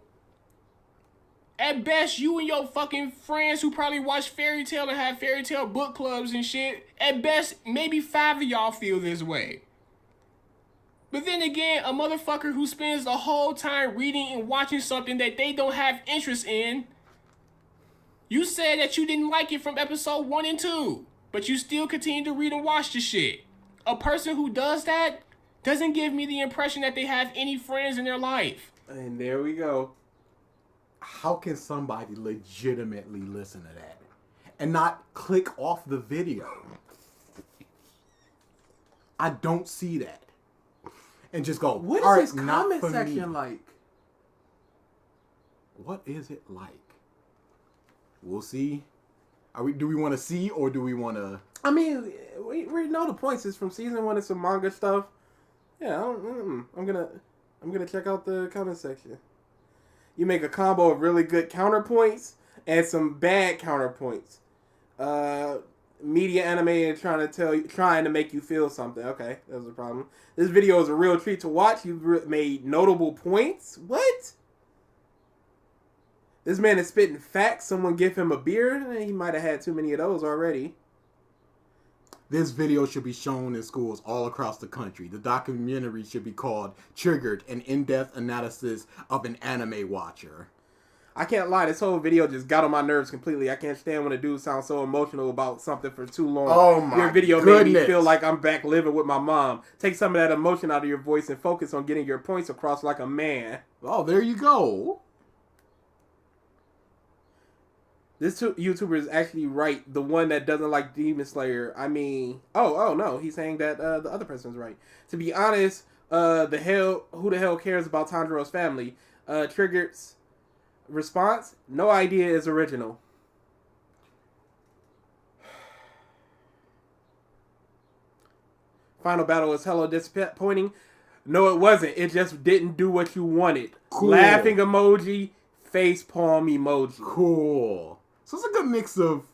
At best, you and your fucking friends who probably watch Fairy Tail and have Fairy Tail book clubs and shit, at best, maybe 5 of y'all feel this way. But then again, a motherfucker who spends the whole time reading and watching something that they don't have interest in, you said that you didn't like it from episode 1 and 2, but you still continue to read and watch the shit. A person who does that doesn't give me the impression that they have any friends in their life. And there we go. How can somebody legitimately listen to that and not click off the video? I don't see that. And just go, What all right, is this not comment for section me. like? What is it like? We'll see. Do we want to see or do we want to? I mean, we know the points is from season 1 and some manga stuff. Yeah, I'm gonna check out the comment section. You make a combo of really good counterpoints and some bad counterpoints. Media anime trying to make you feel something. Okay, that was a problem. This video is a real treat to watch. You've made notable points. What? This man is spitting facts. Someone give him a beer. He might have had too many of those already. This video should be shown in schools all across the country. The documentary should be called Triggered, an in-depth analysis of an anime watcher. I can't lie, this whole video just got on my nerves completely. I can't stand when a dude sounds so emotional about something for too long. Oh my Your video made me goodness. feel like I'm back living with my mom. Take some of that emotion out of your voice and focus on getting your points across like a man. Oh, there you go. This YouTuber is actually right. The one that doesn't like Demon Slayer. I mean, oh no, he's saying that the other person's right. To be honest, who the hell cares about Tanjiro's family? Triggered's response: no idea is original. Final battle is hella disappointing. No, it wasn't. It just didn't do what you wanted. Cool. Laughing emoji, face palm emoji. Cool. So it's a good mix of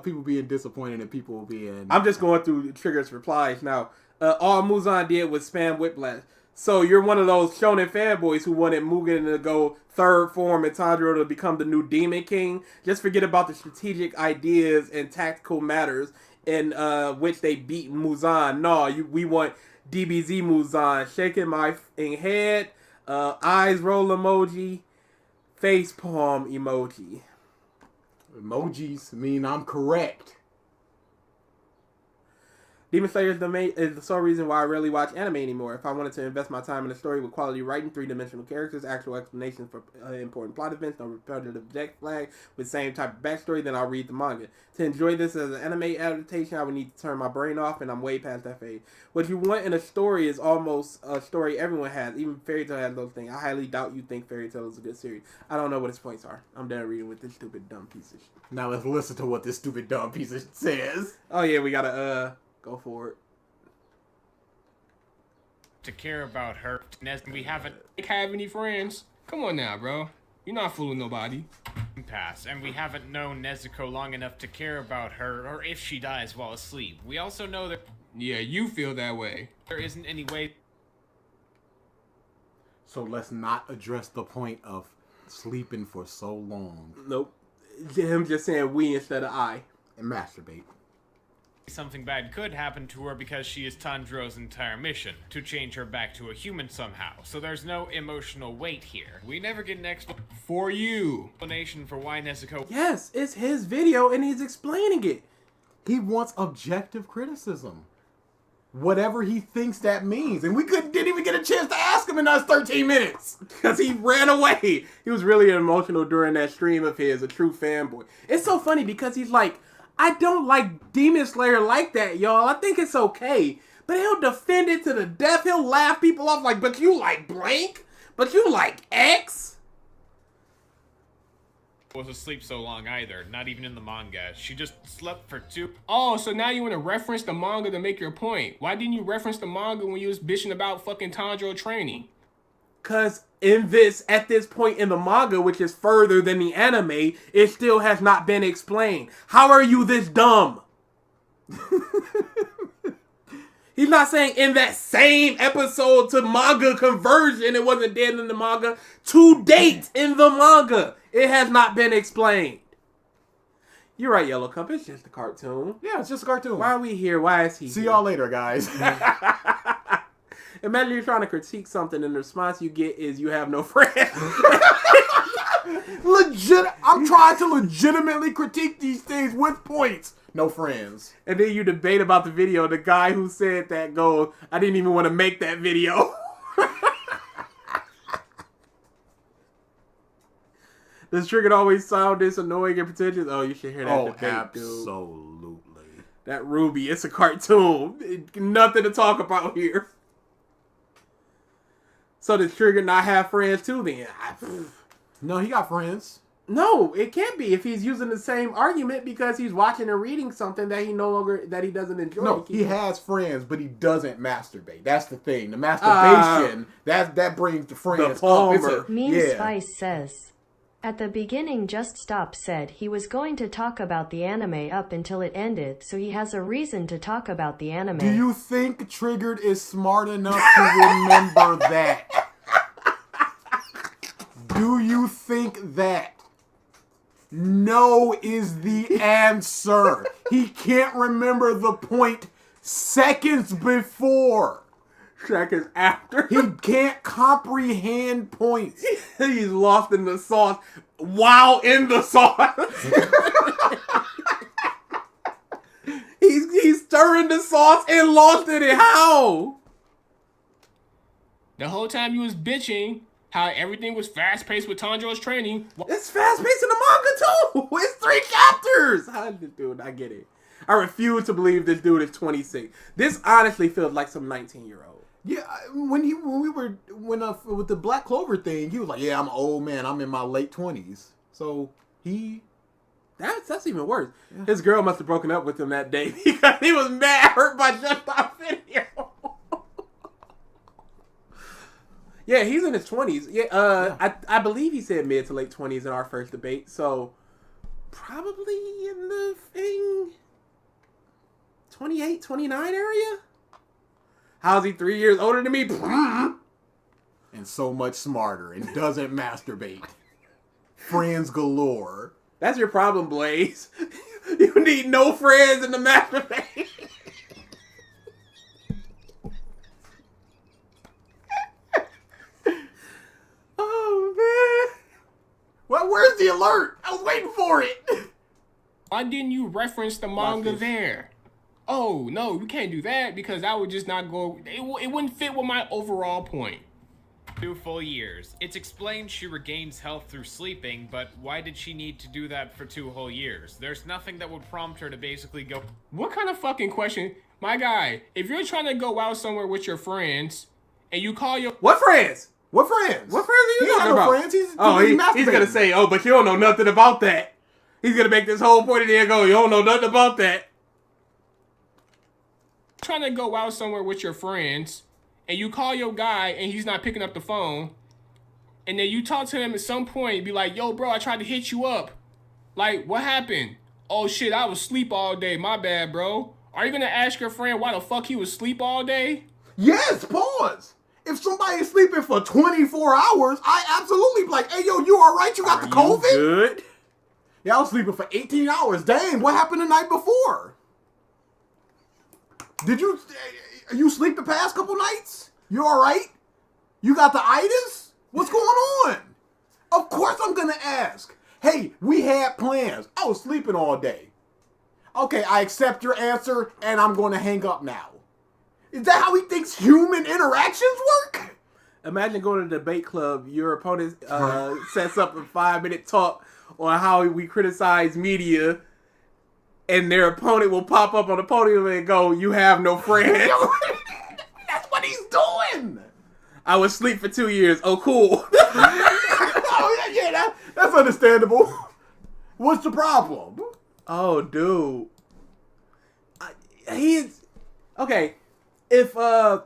people being disappointed and people being... I'm just going through Trigger's replies now. All Muzan did was spam Whiplash. So you're one of those shonen fanboys who wanted Mugen to go third form and Tanjiro to become the new Demon King. Just forget about the strategic ideas and tactical matters in which they beat Muzan. No, we want DBZ Muzan. Shaking my head, eyes roll emoji, face palm emoji. Emojis mean I'm correct. Demon Slayer is the sole reason why I rarely watch anime anymore. If I wanted to invest my time in a story with quality writing, 3-dimensional characters, actual explanations for important plot events, no repetitive deck flag with same type of backstory, then I'll read the manga. To enjoy this as an anime adaptation, I would need to turn my brain off, and I'm way past that phase. What you want in a story is almost a story everyone has. Even Fairy Tail has those things. I highly doubt you think Fairy Tail is a good series. I don't know what its points are. I'm done reading with this stupid dumb piece of shit. Now let's listen to what this stupid dumb piece of shit says. Oh yeah, we gotta go for it. To care about her, we haven't Have any friends? Come on now, bro. You're not fooling nobody. passed, and we haven't known Nezuko long enough to care about her, or if she dies while asleep. We also know that Yeah, you feel that way. there isn't any way. So let's not address the point of sleeping for so long Nope. Him just saying we instead of I. and masturbate. Something bad could happen to her because she is Tanjiro's entire mission, to change her back to a human somehow. So there's no emotional weight here. We never get an For you. explanation for why Nezuko Yes, it's his video and he's explaining it. He wants objective criticism. Whatever he thinks that means. And we didn't even get a chance to ask him in those 13 minutes. Because he ran away. He was really emotional during that stream of his, a true fanboy. It's so funny because he's like, I don't like Demon Slayer like that, y'all. I think it's okay. But he'll defend it to the death. He'll laugh people off like, but you like blank? But you like X? was asleep so long either, not even in the manga. She just slept for 2. Oh, so now you want to reference the manga to make your point. Why didn't you reference the manga when you was bitching about fucking Tanjiro training? Because at this point in the manga, which is further than the anime, it still has not been explained. How are you this dumb? He's not saying in that same episode to manga conversion, it wasn't dead in the manga. To date in the manga, It has not been explained. You're right, Yellow Cup. It's just a cartoon. Yeah, it's just a cartoon. Why are we here? Why is he See here? y'all later, guys. Imagine you're trying to critique something and the response you get is you have no friends. I'm trying to legitimately critique these things with points. No friends. And then you debate about the video. The guy who said that goes, I didn't even want to make that video. Does Triggered always sound this annoying and pretentious? Oh, you should hear that debate, dude. Absolutely. That Ruby, it's a cartoon. Nothing to talk about here. So does Triggered not have friends too then? No, he got friends. No, it can't be if he's using the same argument because he's watching or reading something that he doesn't enjoy. No, he has friends, but he doesn't masturbate. That's the thing. The masturbation, that brings the friends up. Meme Spice says, at the beginning Just Stop said he was going to talk about the anime up until it ended, so he has a reason to talk about the anime. Do you think Triggered is smart enough to remember that? Do you think that? No is the answer. He can't remember the point seconds before. Seconds after. He can't comprehend points. He's lost in the sauce while in the sauce. he's stirring the sauce and lost in it. How? The whole time you was bitching how everything was fast-paced with Tanjiro's training. It's fast-paced in the manga, too. It's 3 chapters. How did this dude? I get it. I refuse to believe this dude is 26. This honestly feels like some 19-year-old. Yeah, when we were with the Black Clover thing, he was like, "Yeah, I'm an old man. I'm in my late 20s." So that's even worse. Yeah. His girl must have broken up with him that day because he was mad hurt by Just Stop Video. Yeah, he's in his 20s. Yeah, I believe he said mid to late 20s in our first debate. So probably in the 28, 29 area. How's he 3 years older than me? And so much smarter and doesn't masturbate. Friends galore. That's your problem, Blaze. You need no friends in the masturbate. Oh, man. Well, where's the alert? I was waiting for it. Why didn't you reference the manga there? Oh, no, we can't do that because that would just not go... It wouldn't fit with my overall point. 2 full years. It's explained she regains health through sleeping, but why did she need to do that for 2 whole years? There's nothing that would prompt her to basically go... What kind of fucking question? My guy, if you're trying to go out somewhere with your friends, and you call your... What friends? What friends? What friends are you talking about? Friends. He's going to say, oh, but you don't know nothing about that. He's going to make this whole point of there go, you don't know nothing about that. Trying to go out somewhere with your friends and you call your guy and he's not picking up the phone and then you talk to him at some point, be like, yo bro, I tried to hit you up, like what happened? Oh shit, I was asleep all day, my bad bro. Are you gonna ask your friend why the fuck he was asleep all day? Yes, pause. If somebody is sleeping for 24 hours, I absolutely be like, hey yo, you alright? You got the COVID? Good. Yeah, I was sleeping for 18 hours. Dang, what happened the night before? Did you sleep the past couple nights? You alright? You got the itis? What's going on? Of course I'm gonna ask. Hey, we had plans. I was sleeping all day. Okay, I accept your answer and I'm gonna hang up now. Is that how he thinks human interactions work? Imagine going to the debate club. Your opponent sets up a 5-minute talk on how we criticize media. And their opponent will pop up on the podium and go, you have no friends. That's what he's doing. I was asleep for 2 years. Oh, cool. Oh, yeah, that's understandable. What's the problem? Oh, dude. Okay. If I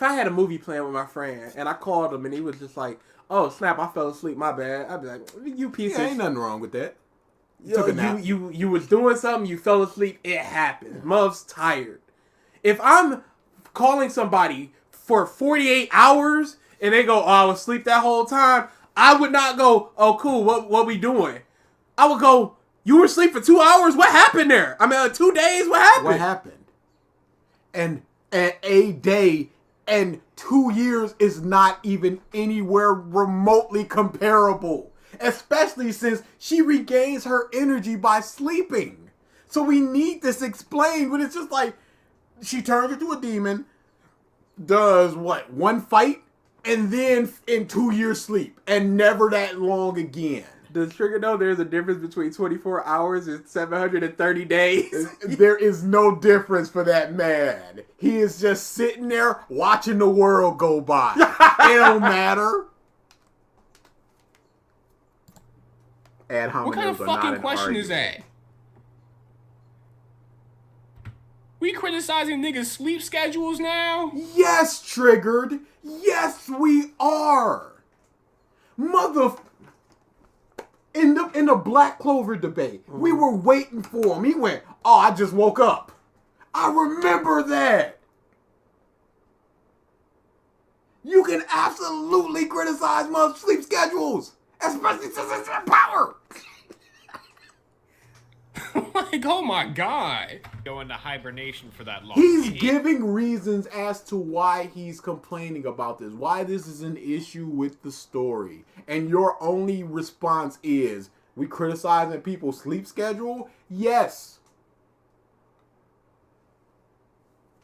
had a movie plan with my friend and I called him and he was just like, oh, snap, I fell asleep, my bad. I'd be like, you piece of... ain't nothing wrong with that. You was doing something, you fell asleep, it happens. Muv's tired. If I'm calling somebody for 48 hours and they go, oh, I was asleep that whole time, I would not go, oh, cool, what we doing? I would go, you were asleep for 2 hours? What happened there? I mean, 2 days? What happened? What happened? And a day and 2 years is not even anywhere remotely comparable. Especially since she regains her energy by sleeping. So we need this explained, but it's just like, she turns into a demon, does what, one fight, and then in 2 years sleep, and never that long again. Does Trigger know there's a difference between 24 hours and 730 days? There is no difference for that man. He is just sitting there watching the world go by. It don't matter. Ad What kind of hominems are not fucking an question is argument. that? We criticizing niggas' sleep schedules now? Yes, Triggered. Yes, we are. In the Black Clover debate, we were waiting for him. He went, oh, I just woke up. I remember that. You can absolutely criticize my sleep schedules, especially since it's in power. Like, oh my god. Go into hibernation for that long. He's giving reasons as to why he's complaining about this, why this is an issue with the story. And your only response is, we criticizing people's sleep schedule? Yes.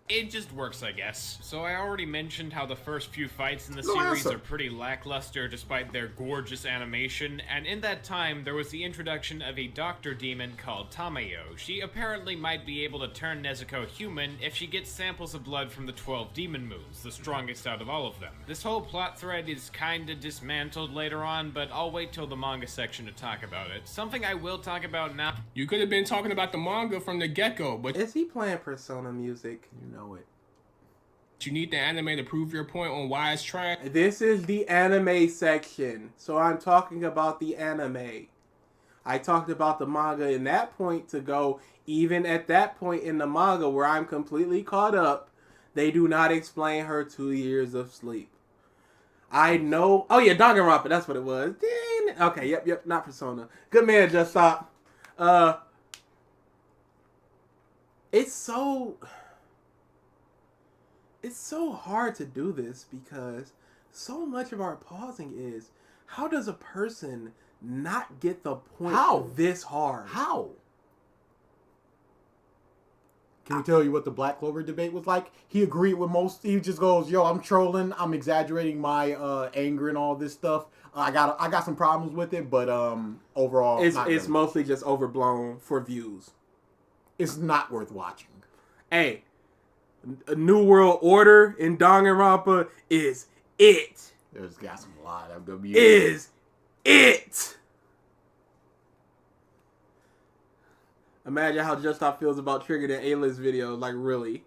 It just works, I guess. So I already mentioned how the first few fights in the No series answer. are pretty lackluster despite their gorgeous animation, and in that time there was the introduction of a doctor demon called Tamayo. She apparently might be able to turn Nezuko human if she gets samples of blood from the 12 demon moons, the strongest out of all of them. This whole plot thread is kinda dismantled later on, but I'll wait till the manga section to talk about it. Something I will talk about now. You could have been talking about the manga from the get-go, but Is he playing Persona music? You know it. you need the anime to prove your point on why it's trash. This is the anime section, so I'm talking about the anime. I talked about the manga in that point to go, even at that point in the manga where I'm completely caught up, they do not explain her 2 years of sleep. I know. Oh yeah, Danganronpa, that's what it was. Dang. Okay, yep, not Persona. Good man, just stop. It's so hard to do this because so much of our pausing is, how does a person not get the point How? this hard? How? Can we tell you what the Black Clover debate was like? He agreed with most. He just goes, "Yo, I'm trolling. I'm exaggerating my anger and all this stuff. I got some problems with it, but overall, It's really. mostly just overblown for views. It's not worth watching." Hey, a New World Order in Danganronpa is it. There's got some lot of good Is it. Imagine how Just Stop feels about Triggered and A-list videos. Like, really.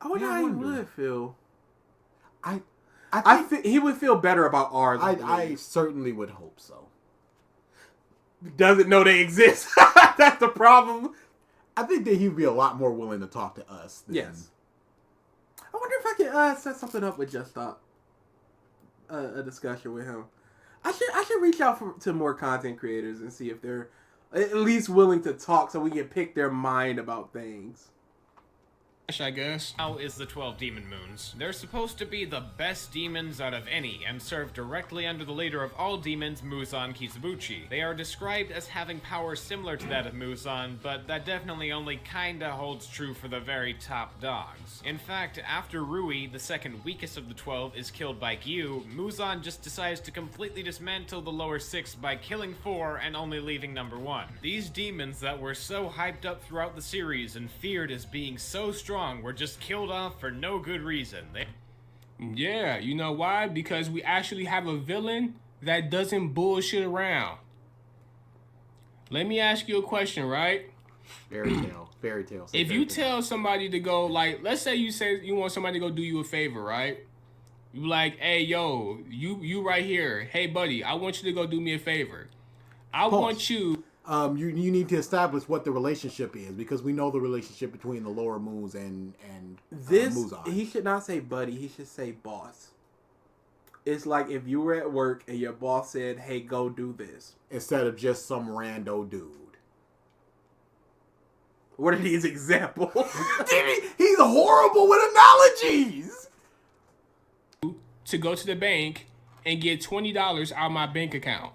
I wonder Yeah, I how he wonder. would feel. I He would feel better about ours. I certainly would hope so. Doesn't know they exist. That's the problem. I think that he'd be a lot more willing to talk to us. Yes. I wonder if I could set something up with Just Stop. A discussion with him. I should reach out to more content creators and see if they're at least willing to talk so we can pick their mind about things. I guess. Now is the 12 demon moons. They're supposed to be the best demons out of any and serve directly under the leader of all demons, Muzan Kizabuchi. They are described as having powers similar to that of Muzan, but that definitely only kinda holds true for the very top dogs. In fact, after Rui, the second weakest of the 12, is killed by Gyu, Muzan just decides to completely dismantle the lower 6 by killing 4 and only leaving number 1. These demons that were so hyped up throughout the series and feared as being so strong were just killed off for no good reason. Yeah, you know why? Because we actually have a villain that doesn't bullshit around. Let me ask you a question, right? Fairy tale. If you tell somebody to go, like, let's say you want somebody to go do you a favor, right? You like, hey, yo, you right here. Hey, buddy, I want you to go do me a favor. I want you... you need to establish what the relationship is, because we know the relationship between the lower moons and This Muzan. he should not say buddy. He should say boss. It's like if you were at work and your boss said, "Hey, go do this," instead of just some rando dude. What are these examples? He's horrible with analogies. To go to the bank and get $20 out of my bank account.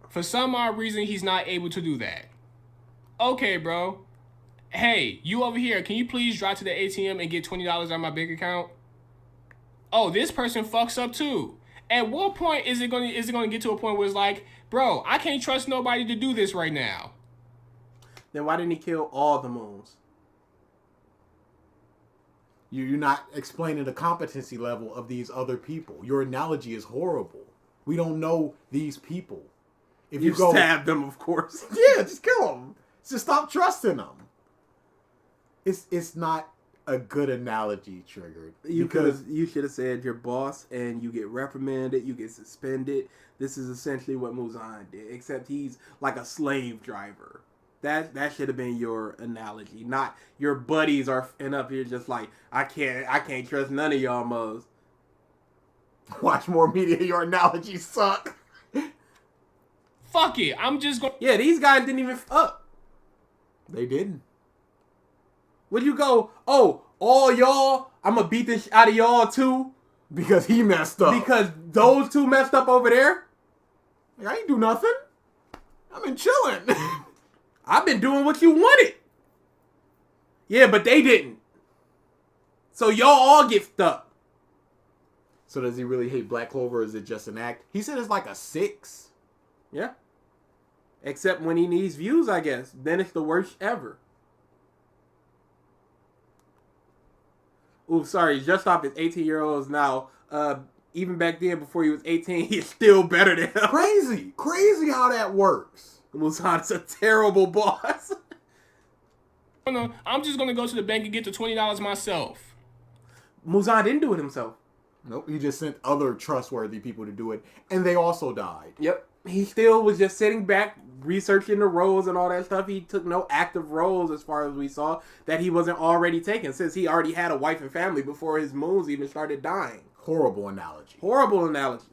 For some odd reason, he's not able to do that. Okay, bro. Hey, you over here, can you please drive to the ATM and get $20 out of my bank account? Oh, this person fucks up too. At what point is it gonna get to a point where it's like, bro, I can't trust nobody to do this right now? Then why didn't he kill all the moons? You're not explaining the competency level of these other people. Your analogy is horrible. We don't know these people. If You you go, stabbed them, of course. yeah, just kill them. Just stop trusting them. It's not a good analogy, Triggered. You should have said your boss and you get reprimanded, you get suspended. This is essentially what Muzan did, except he's like a slave driver. That should have been your analogy, not your buddies are up here just like I can't trust none of y'all mo's. Watch more media. Your analogies suck. Fuck it, I'm just gonna... Yeah, these guys didn't even up. They didn't. Would you go? Oh, all y'all, I'm gonna beat this out of y'all too Because he messed up. because those two messed up over there. I ain't do nothing. I've been chilling. I've been doing what you wanted. Yeah, but they didn't. So y'all all get stuck. So does he really hate Black Clover or is it just an act? He said it's like a 6. Yeah. Except when he needs views, I guess. Then it's the worst ever. Ooh, sorry. Just Stop is 18-year-olds now. Even back then, before he was 18, he's still better than him. Crazy how that works. Muzan's a terrible boss. I'm just gonna go to the bank and get the $20 myself. Muzan didn't do it himself. Nope, he just sent other trustworthy people to do it, and they also died. Yep. He still was just sitting back, researching the roles and all that stuff. He took no active roles as far as we saw that he wasn't already taking, since he already had a wife and family before his moons even started dying. Horrible analogy. Horrible analogy.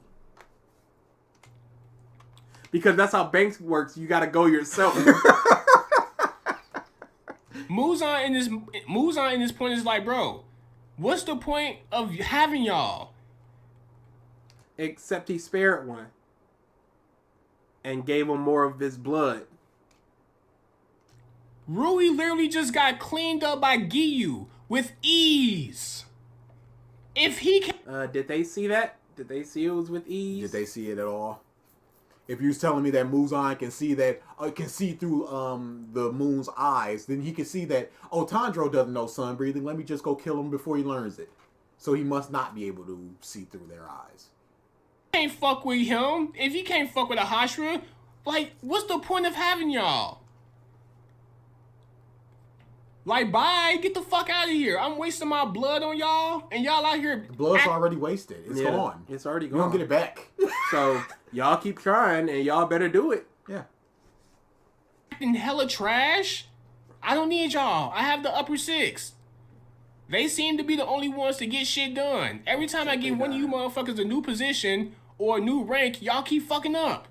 Because that's how banks works. You gotta go yourself. Muzan in this point is like, bro, what's the point of having y'all? Except he spared one. And gave him more of his blood. Rui literally just got cleaned up by Giyu with ease. If he can... Did they see that? Did they see it was with ease? Did they see it at all? If you was telling me that Muzan can see that, can see through the moon's eyes, then he can see that, oh, Tanjiro doesn't know sun breathing. Let me just go kill him before he learns it. So he must not be able to see through their eyes. Can't fuck with him, if he can't fuck with a Hashira, like, what's the point of having y'all? Like, bye, get the fuck out of here. I'm wasting my blood on y'all, and y'all out here... The blood's already wasted. It's Yeah, gone. It's already You gone. don't get it back. So, y'all keep trying, and y'all better do it. Yeah. acting hella trash. I don't need y'all. I have the upper 6. They seem to be the only ones to get shit done. Every time I give one of you motherfuckers a new position or a new rank, y'all keep fucking up.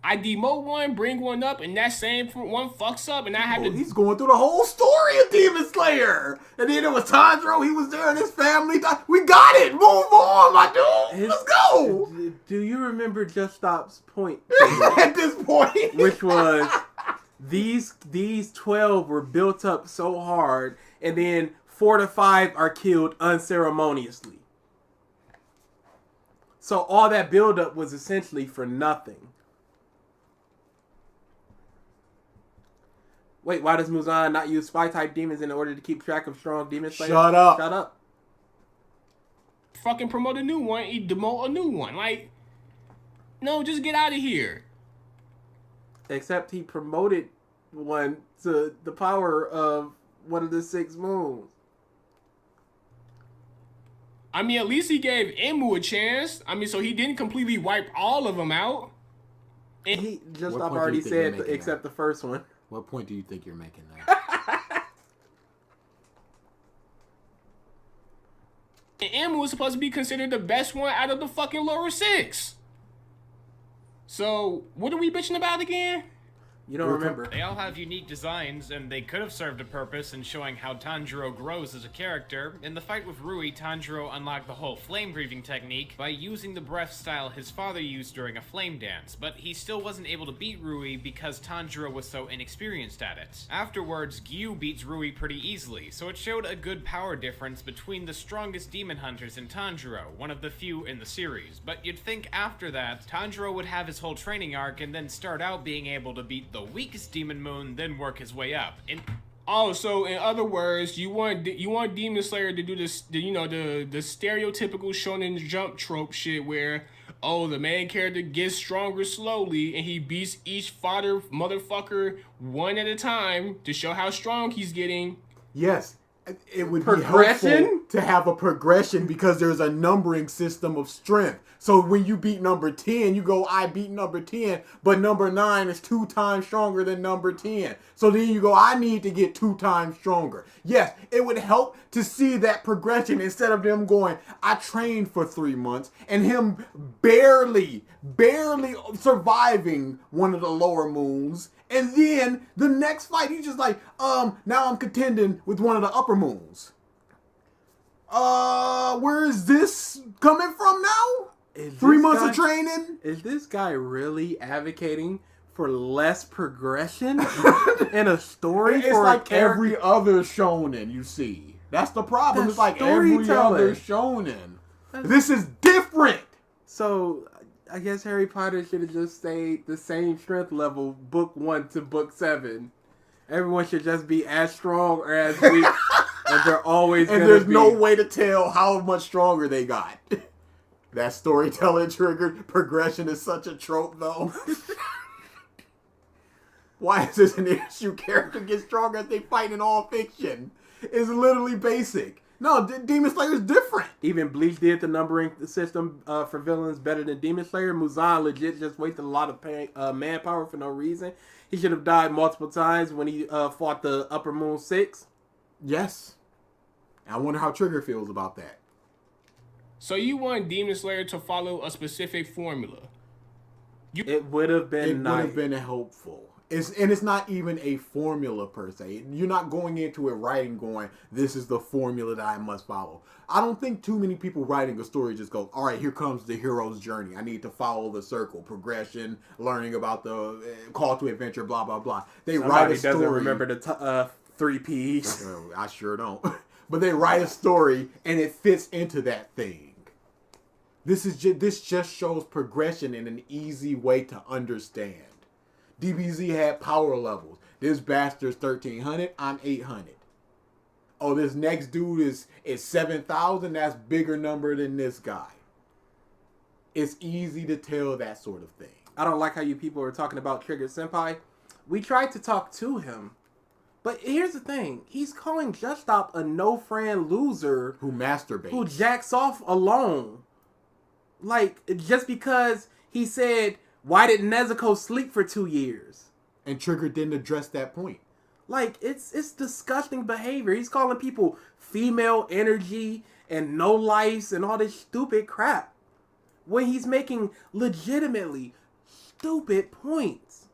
I demote one, bring one up, and that same one fucks up, and I have to... He's going through the whole story of Demon Slayer. And then there was Tanjiro, he was there, and his family died. We got it! Move on, my dude! Let's go! Do you remember Just Stop's point? At this point. Which was, these 12 were built up so hard, and then 4 to 5 are killed unceremoniously. So all that buildup was essentially for nothing. Wait, why does Muzan not use spy-type demons in order to keep track of strong demon slayers? Shut up. Shut up. fucking promote a new one, he demote a new one. Like, no, just get out of here. Except he promoted one to the power of one of the 6 moons. I mean, at least he gave Emu a chance. I mean, so he didn't completely wipe all of them out. And He just What I've point do you already think you're said making except the first one. What point do you think you're making there? Emu is supposed to be considered the best one out of the fucking lower 6. So, what are we bitching about again? You don't remember. They all have unique designs, and they could have served a purpose in showing how Tanjiro grows as a character. In the fight with Rui, Tanjiro unlocked the whole flame-breathing technique by using the breath style his father used during a flame dance, but he still wasn't able to beat Rui because Tanjiro was so inexperienced at it. Afterwards, Gyu beats Rui pretty easily, so it showed a good power difference between the strongest demon hunters and Tanjiro, one of the few in the series. But you'd think after that, Tanjiro would have his whole training arc and then start out being able to beat the weakest Demon Moon, then work his way up. So in other words, you want Demon Slayer to do this, the stereotypical Shonen Jump trope shit where, oh, the main character gets stronger slowly and he beats each fodder motherfucker one at a time to show how strong he's getting. Yes, it would Progression? be helpful to have a progression because there's a numbering system of strength. So when you beat number 10, you go, I beat number 10, but number 9 is 2 times stronger than number 10. So then you go, I need to get 2 times stronger. Yes, it would help to see that progression instead of them going, I trained for 3 months, and him barely surviving one of the lower moons. And then the next fight, he's just like, now I'm contending with one of the upper moons. Where is this coming from now? 3 months of training? Is this guy really advocating for less progression in a story? It's for like every other shonen you see. That's the problem. It's like every other shonen. This is different. So I guess Harry Potter should have just stayed the same strength level, book 1 to book 7. Everyone should just be as strong or as weak as they're always going to be. And there's no way to tell how much stronger they got. That storytelling triggered progression is such a trope, though. Why is this an issue? Character gets stronger as they fight in all fiction. It's literally basic. No, Demon Slayer is different. Even Bleach did the numbering system for villains better than Demon Slayer. Muzan legit just wasted a lot of manpower for no reason. He should have died multiple times when he fought the Upper Moon 6. Yes. I wonder how Trigger feels about that. So you want Demon Slayer to follow a specific formula? It would have been nice. It would have been helpful. It's not even a formula per se. You're not going into it writing going, this is the formula that I must follow. I don't think too many people writing a story just go, all right, here comes the hero's journey. I need to follow the circle, progression, learning about the call to adventure, blah, blah, blah. Somebody doesn't remember the 3 Ps. I sure don't. But they write a story and it fits into that thing. This just shows progression in an easy way to understand. DBZ had power levels. This bastard's 1300. I'm 800. Oh, this next dude is 7,000. That's bigger number than this guy. It's easy to tell that sort of thing. I don't like how you people are talking about Triggered Senpai. We tried to talk to him. But here's the thing. He's calling Just Stop a no-friend loser. Who masturbates. Who jacks off alone. Like, just because he said, why did Nezuko sleep for 2 years? And Trigger didn't address that point. Like, it's disgusting behavior. He's calling people female energy and no lives and all this stupid crap. When he's making legitimately stupid points.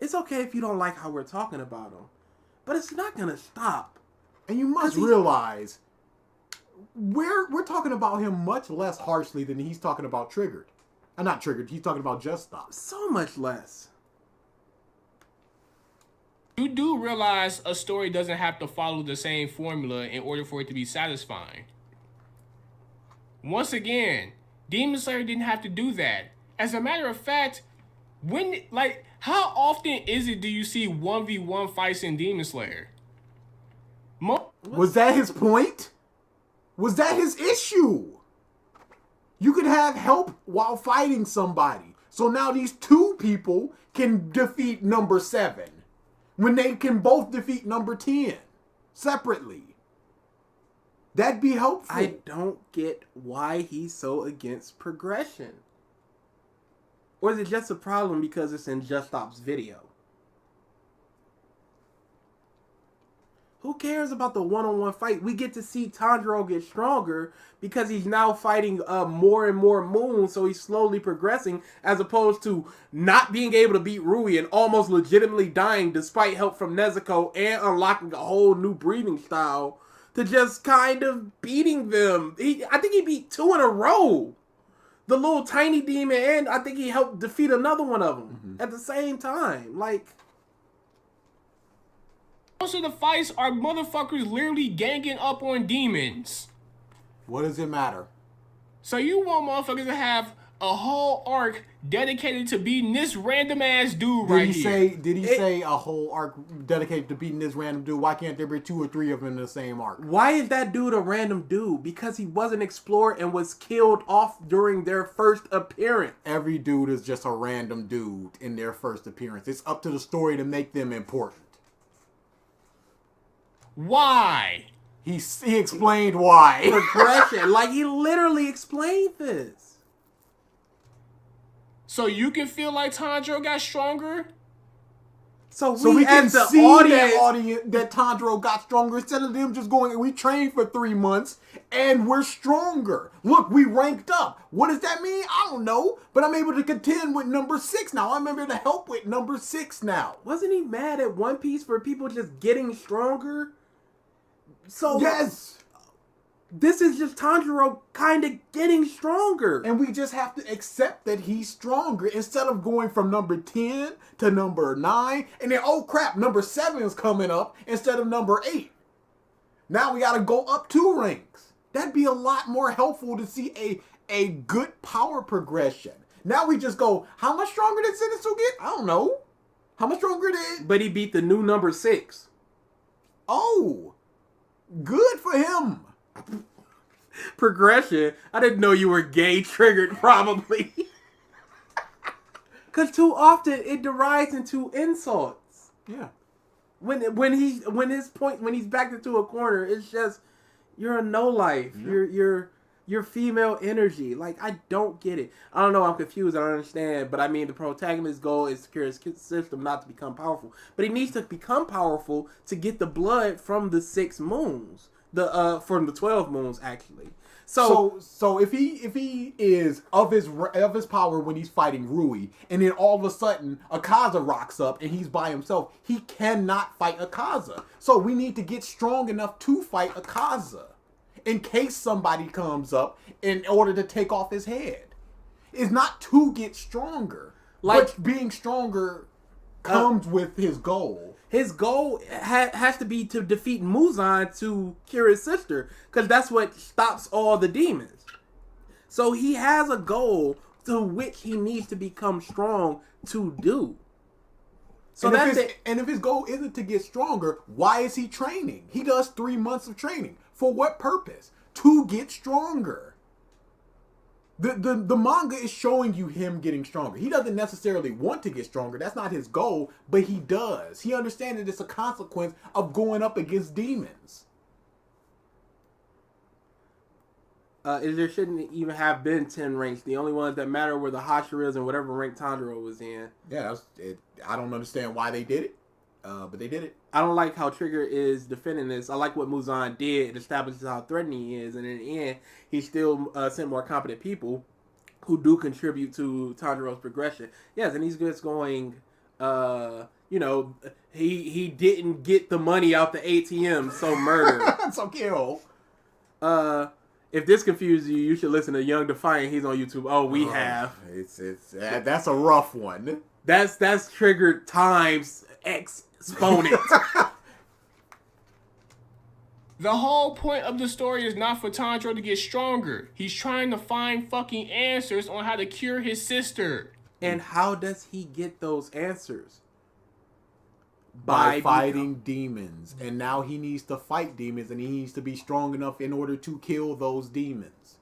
It's okay if you don't like how we're talking about him. But it's not going to stop. And you must realize, we're talking about him much less harshly than he's talking about Triggered. Not Triggered, he's talking about Just Stop. So much less. You do realize a story doesn't have to follow the same formula in order for it to be satisfying. Once again, Demon Slayer didn't have to do that. As a matter of fact, how often do you see 1v1 fights in Demon Slayer? Was that his point? Was that his issue? You could have help while fighting somebody. So now these 2 people can defeat number 7. When they can both defeat number 10 separately. That'd be helpful. I don't get why he's so against progression. Or is it just a problem because it's in Just Stop's video? Who cares about the one-on-one fight? We get to see Tanjiro get stronger because he's now fighting more and more moons, so he's slowly progressing, as opposed to not being able to beat Rui and almost legitimately dying despite help from Nezuko and unlocking a whole new breathing style to just kind of beating them. I think he beat 2 in a row. The little tiny demon, and I think he helped defeat another one of them at the same time. Like, most of the fights are motherfuckers literally ganging up on demons. What does it matter? So you want motherfuckers to have a whole arc dedicated to beating this random ass dude right here. Did he say a whole arc dedicated to beating this random dude? Why can't there be 2 or 3 of them in the same arc? why is that dude a random dude? Because he wasn't explored and was killed off during their first appearance. Every dude is just a random dude in their first appearance. It's up to the story to make them important. Why? He explained why. Progression. Like, he literally explained this. So you can feel like Tanjiro got stronger? So we can as the see audience, that Tanjiro got stronger instead of them just going, we trained for 3 months and we're stronger. Look, we ranked up. What does that mean? I don't know. But I'm able to contend with number 6 now. I'm able to help with number 6 now. wasn't he mad at One Piece for people just getting stronger? So Yes. this is just Tanjiro kind of getting stronger. And we just have to accept that he's stronger instead of going from number 10 to number 9. And then, oh crap, number 7 is coming up instead of number 8. Now we got to go up 2 ranks. That'd be a lot more helpful to see a good power progression. Now we just go, how much stronger did Zenitsu get? I don't know. How much stronger did... But he beat the new number 6. Oh, good for him. Progression. I didn't know you were gay triggered, probably. Because too often it derives into insults. Yeah. When he's backed into a corner, it's just, you're a no life. Yeah. You're female energy. Like, I don't get it. I don't know. I'm confused. I don't understand. But I mean, the protagonist's goal is to cure his system, not to become powerful. But he needs to become powerful to get the blood from the 6 moons. From the 12 moons, actually. So if he is of his power when he's fighting Rui, and then all of a sudden Akaza rocks up and he's by himself, he cannot fight Akaza. So we need to get strong enough to fight Akaza in case somebody comes up in order to take off his head. It's not to get stronger, but being stronger comes with his goal. His goal has to be to defeat Muzan to cure his sister, because that's what stops all the demons. So he has a goal to which he needs to become strong to do. So and if his goal isn't to get stronger, why is he training? He does 3 months of training. For what purpose? To get stronger. The manga is showing you him getting stronger. He doesn't necessarily want to get stronger. That's not his goal, but he does. He understands that it's a consequence of going up against demons. There shouldn't even have been 10 ranks. The only ones that matter were the Hashiras and whatever rank Tanjiro was in. Yeah, I don't understand why they did it, but they did it. I don't like how Trigger is defending this. I like what Muzan did. It establishes how threatening he is. And in the end, he still sent more competent people who do contribute to Tanjiro's progression. Yes, and he's just going, he didn't get the money out the ATM, so murder. So kill. If this confuses you, you should listen to Young Defiant. He's on YouTube. Oh, we have. That's a rough one. That's Triggered times exponent. The whole point of the story is not for Tanjiro to get stronger. He's trying to find fucking answers on how to cure his sister. And how does he get those answers? By fighting demons. And now he needs to fight demons, and he needs to be strong enough in order to kill those demons.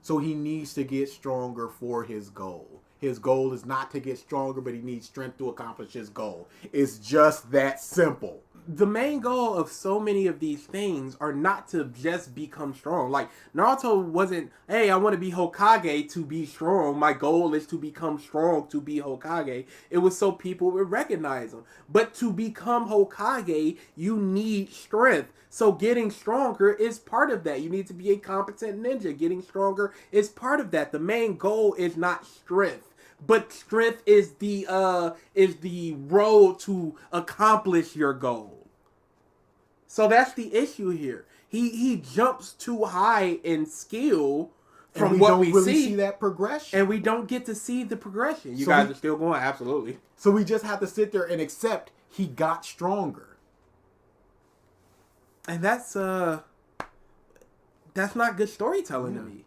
So he needs to get stronger for his goal. His goal is not to get stronger, but he needs strength to accomplish his goal. It's just that simple. the main goal of so many of these things are not to just become strong. Like, Naruto wasn't, hey, I want to be Hokage to be strong. My goal is to become strong to be Hokage. It was so people would recognize him. But to become Hokage, you need strength. So getting stronger is part of that. You need to be a competent ninja. Getting stronger is part of that. The main goal is not strength. But strength is the road to accomplish your goal. So that's the issue here. He jumps too high in skill from what we really see that progression, and we don't get to see the progression. You guys are still going, absolutely. So we just have to sit there and accept he got stronger, and that's not good storytelling to me,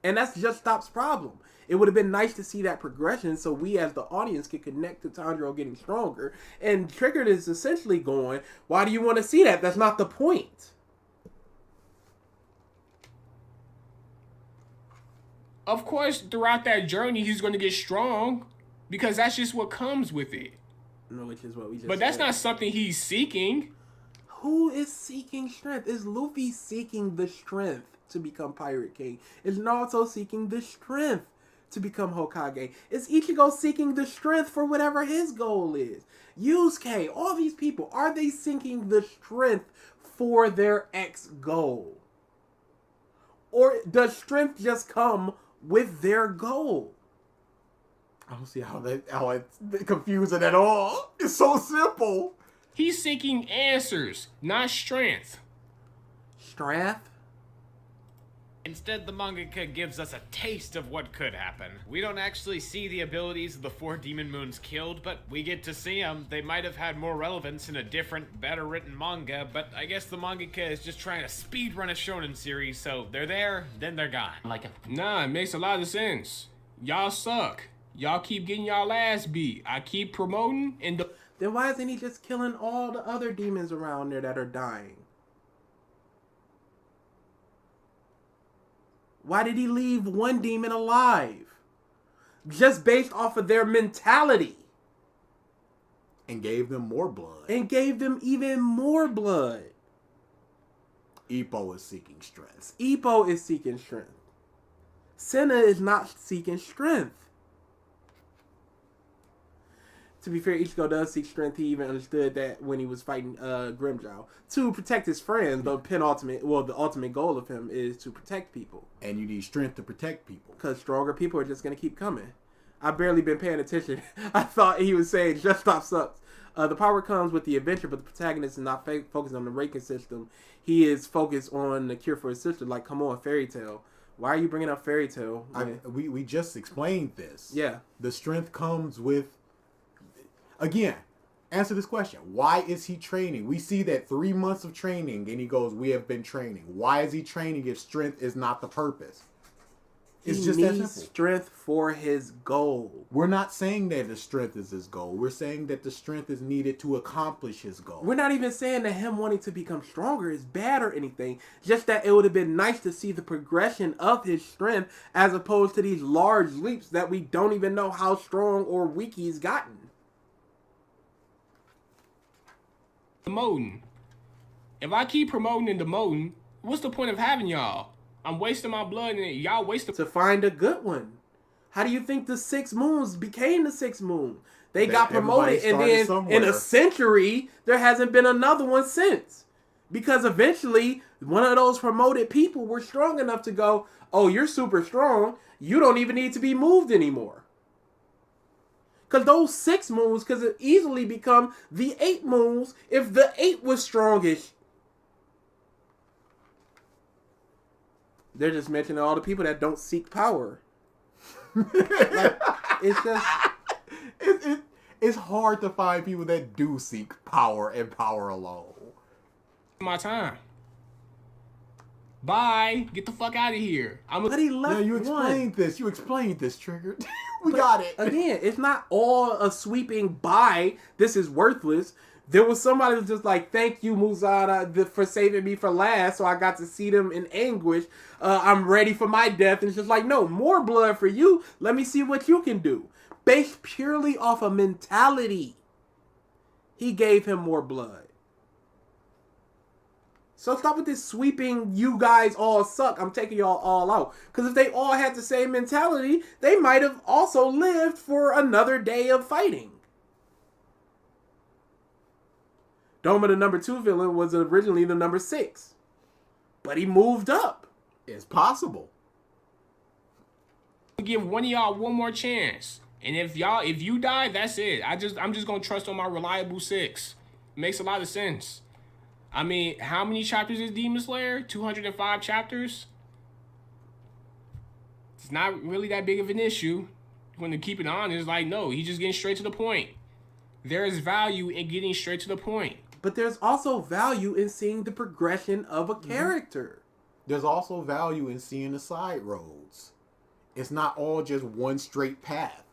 and that's Just Stop's problem. It would have been nice to see that progression so we as the audience could connect to Tanjiro getting stronger. And Triggered is essentially going, why do you want to see that? That's not the point. Of course, throughout that journey, he's going to get strong because that's just what comes with it. No, which is what we just But that's said. not something he's seeking. Who is seeking strength? Is Luffy seeking the strength to become Pirate King? Is Naruto seeking the strength to become Hokage? Is Ichigo seeking the strength for whatever his goal is? Yusuke, all these people, are they seeking the strength for their X goal? Or does strength just come with their goal? I don't see how it's confusing at all. It's so simple. He's seeking answers, not strength. Strength? Instead, the mangaka gives us a taste of what could happen. We don't actually see the abilities of the 4 Demon Moons killed, but we get to see them. They might have had more relevance in a different, better written manga, but I guess the mangaka is just trying to speedrun a shonen series, so they're there, then they're gone. Nah, it makes a lot of sense. Y'all suck. Y'all keep getting y'all ass beat. I keep promoting and Then why isn't he just killing all the other demons around there that are dying? Why did he leave one demon alive? Just based off of their mentality. And gave them more blood. And gave them even more blood. Ippo is seeking strength. Ippo is seeking strength. Senna is not seeking strength. To be fair, Ichigo does seek strength. He even understood that when he was fighting Grimmjow. To protect his friends, the ultimate goal of him is to protect people. And you need strength to protect people. Because stronger people are just going to keep coming. I've barely been paying attention. I thought he was saying, Just Stop sucks. The power comes with the adventure, but the protagonist is not focused on the ranking system. He is focused on the cure for his sister. Like, come on, Fairy Tail. Why are you bringing up Fairy Tail? We just explained this. Yeah. The strength comes with... Again, answer this question. Why is he training? We see that 3 months of training, and he goes, we have been training. Why is he training if strength is not the purpose? It's just that simple. Strength for his goal. We're not saying that the strength is his goal. We're saying that the strength is needed to accomplish his goal. We're not even saying that him wanting to become stronger is bad or anything. Just that it would have been nice to see the progression of his strength as opposed to these large leaps that we don't even know how strong or weak he's gotten. Promoting. If I keep promoting and demoting, what's the point of having y'all? I'm wasting my blood and y'all wasting... To find a good one. How do you think the 6 moons became the 6 moon? They got promoted and then in a century, there hasn't been another one since. Because eventually, one of those promoted people were strong enough to go, oh, you're super strong. You don't even need to be moved anymore. Because those 6 moons could easily become the 8 moons if the 8 was strongish. They're just mentioning all the people that don't seek power. Like, it's just... It's hard to find people that do seek power and power alone. My time. Bye. Get the fuck out of here. But he left you explained this. You explained this, Triggered. We got it. Again, it's not all a sweeping bye. This is worthless. There was somebody who was just like, thank you, Muzara, for saving me for last, so I got to see them in anguish. I'm ready for my death. And it's just like, no, more blood for you. Let me see what you can do. Based purely off of mentality, he gave him more blood. So stop with this sweeping, you guys all suck, I'm taking y'all all out. Because if they all had the same mentality, they might have also lived for another day of fighting. Doma, the number 2 villain, was originally the number 6. But he moved up. It's possible. Give one of y'all one more chance. And if you die, that's it. I'm just gonna trust on my reliable 6. Makes a lot of sense. I mean, how many chapters is Demon Slayer? 205 chapters? It's not really that big of an issue. When to keep it honest, like, no, he's just getting straight to the point. There is value in getting straight to the point. But there's also value in seeing the progression of a character. There's also value in seeing the side roads. It's not all just one straight path.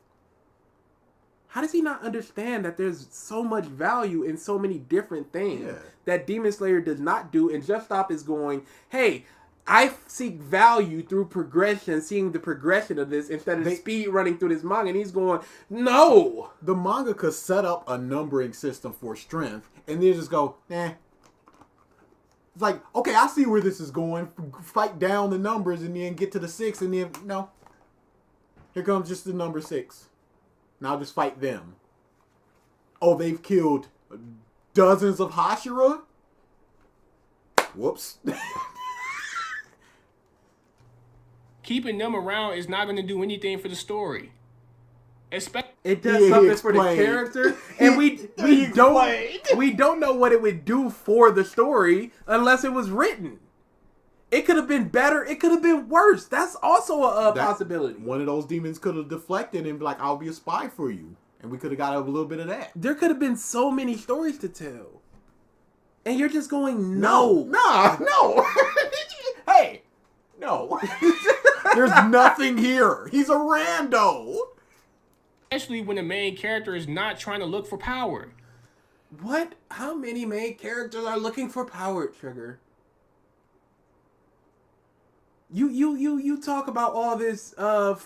How does he not understand that there's so much value in so many different things that Demon Slayer does not do? And Just Stop is going, hey, I seek value through progression, seeing the progression of this instead of speed running through this manga. And he's going, no! The manga could set up a numbering system for strength and then just go, nah. It's like, okay, I see where this is going. Fight down the numbers and then get to the 6 and then, no. Here comes just the number 6. Now just fight them. Oh, they've killed dozens of Hashira? Whoops. Keeping them around is not going to do anything for the story. It does something for the character, and we don't know what it would do for the story unless it was written. It could have been better. It could have been worse. That's also a possibility. One of those demons could have deflected and be like, I'll be a spy for you. And we could have got a little bit of that. There could have been so many stories to tell. And you're just going, no. No. Hey, no. There's nothing here. He's a rando. Especially when the main character is not trying to look for power. What? How many main characters are looking for power, Trigger? You talk about all this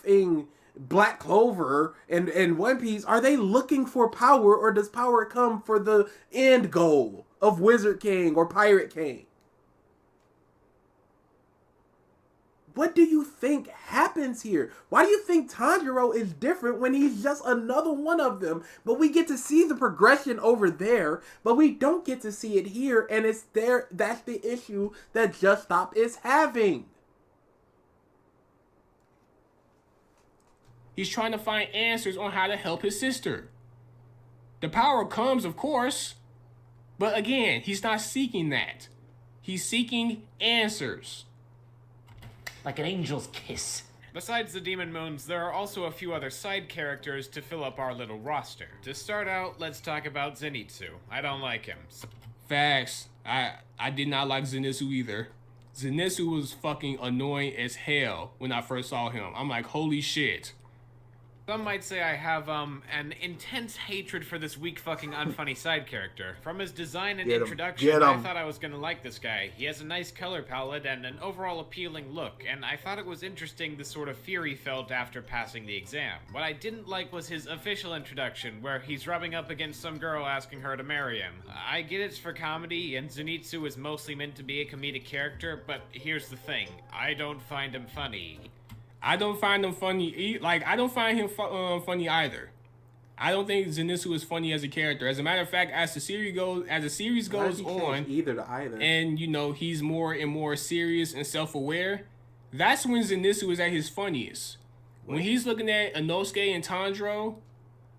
in Black Clover and One Piece. Are they looking for power, or does power come for the end goal of Wizard King or Pirate King? What do you think happens here? Why do you think Tanjiro is different when he's just another one of them? But we get to see the progression over there, but we don't get to see it here, and it's there. That's the issue that Just Stop is having. He's trying to find answers on how to help his sister. The power comes, of course, but again, he's not seeking that. He's seeking answers. Like an angel's kiss. Besides the Demon Moons, there are also a few other side characters to fill up our little roster. To start out, let's talk about Zenitsu. I don't like him. Facts. I did not like Zenitsu either. Zenitsu was fucking annoying as hell when I first saw him. I'm like, holy shit. Some might say I have, an intense hatred for this weak fucking unfunny side character. From his design and introduction, I thought I was gonna like this guy. He has a nice color palette and an overall appealing look, and I thought it was interesting the sort of fear he felt after passing the exam. What I didn't like was his official introduction, where he's rubbing up against some girl asking her to marry him. I get it's for comedy, and Zenitsu is mostly meant to be a comedic character, but here's the thing. I don't find him funny. I don't find him funny. I don't find him funny either. I don't think Zenitsu is funny as a character. As a matter of fact, as the series goes on, either to either, and he's more and more serious and self-aware, that's when Zenitsu is at his funniest. When he's looking at Inosuke and Tanjiro,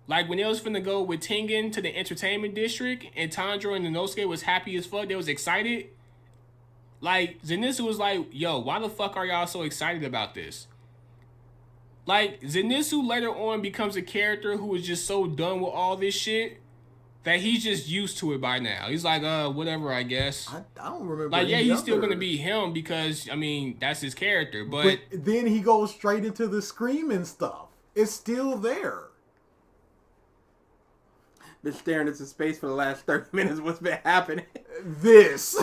like when they was finna go with Tengen to the entertainment district, and Tanjiro and Inosuke was happy as fuck, they was excited. Like Zenitsu was like, "Yo, why the fuck are y'all so excited about this?" Like, Zenitsu later on becomes a character who is just so done with all this shit that he's just used to it by now. He's like, whatever, I guess. I don't remember. Like, yeah, he's still going to be him because, I mean, that's his character. But then he goes straight into the screaming stuff. It's still there. Been staring into space for the last 30 minutes. What's been happening? This.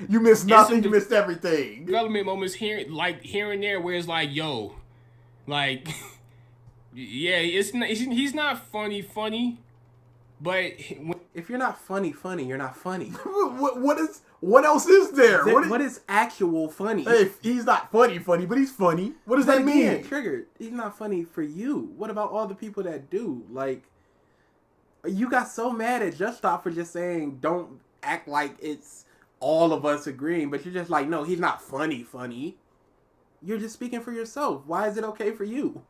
You missed nothing. You missed everything. Development moments here and there where it's like, yo... Like, yeah, he's not funny, but if you're not funny, you're not funny. What What else is there? What is actual funny? Hey, he's not funny, but he's funny. What does that mean? Triggered. He's not funny for you. What about all the people that do? Like, you got so mad at Just Stop for just saying, don't act like it's all of us agreeing, but you're just like, no, he's not funny. You're just speaking for yourself. Why is it okay for you?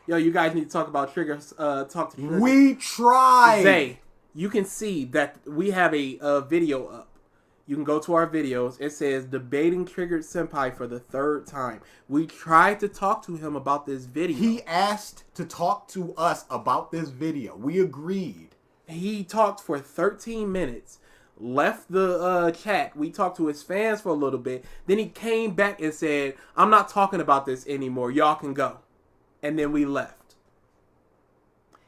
Yo, you guys need to talk about Triggers. Talk to Trigger. We tried. Zay, you can see that we have a video up. You can go to our videos. It says debating Triggered Senpai for the 3rd time. We tried to talk to him about this video. He asked to talk to us about this video. We agreed. He talked for 13 minutes. Left the chat. We talked to his fans for a little bit. Then he came back and said, I'm not talking about this anymore. Y'all can go. And then we left.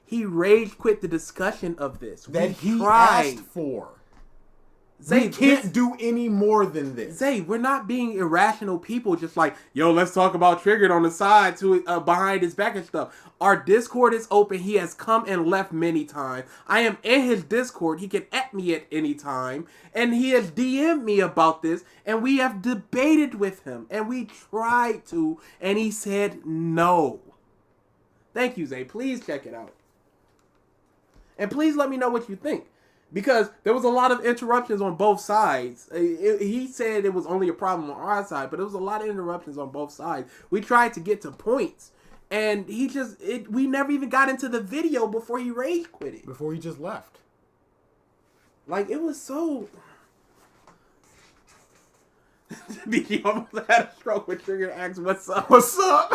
He rage quit the discussion of this. That he tried. asked for. Zay, we can't do any more than this. Zay, we're not being irrational people just like, yo, let's talk about Triggered on the side to behind his back and stuff. Our Discord is open. He has come and left many times. I am in his Discord. He can at me at any time. And he has DM'd me about this. And we have debated with him. And we tried to. And he said no. Thank you, Zay. Please check it out. And please let me know what you think. Because there was a lot of interruptions on both sides. He said it was only a problem on our side, but there was a lot of interruptions on both sides. We tried to get to points, and we never even got into the video before he rage quit it. Before he just left. Like, it was so... BG almost had a stroke when Trigger asked, what's up? What's up?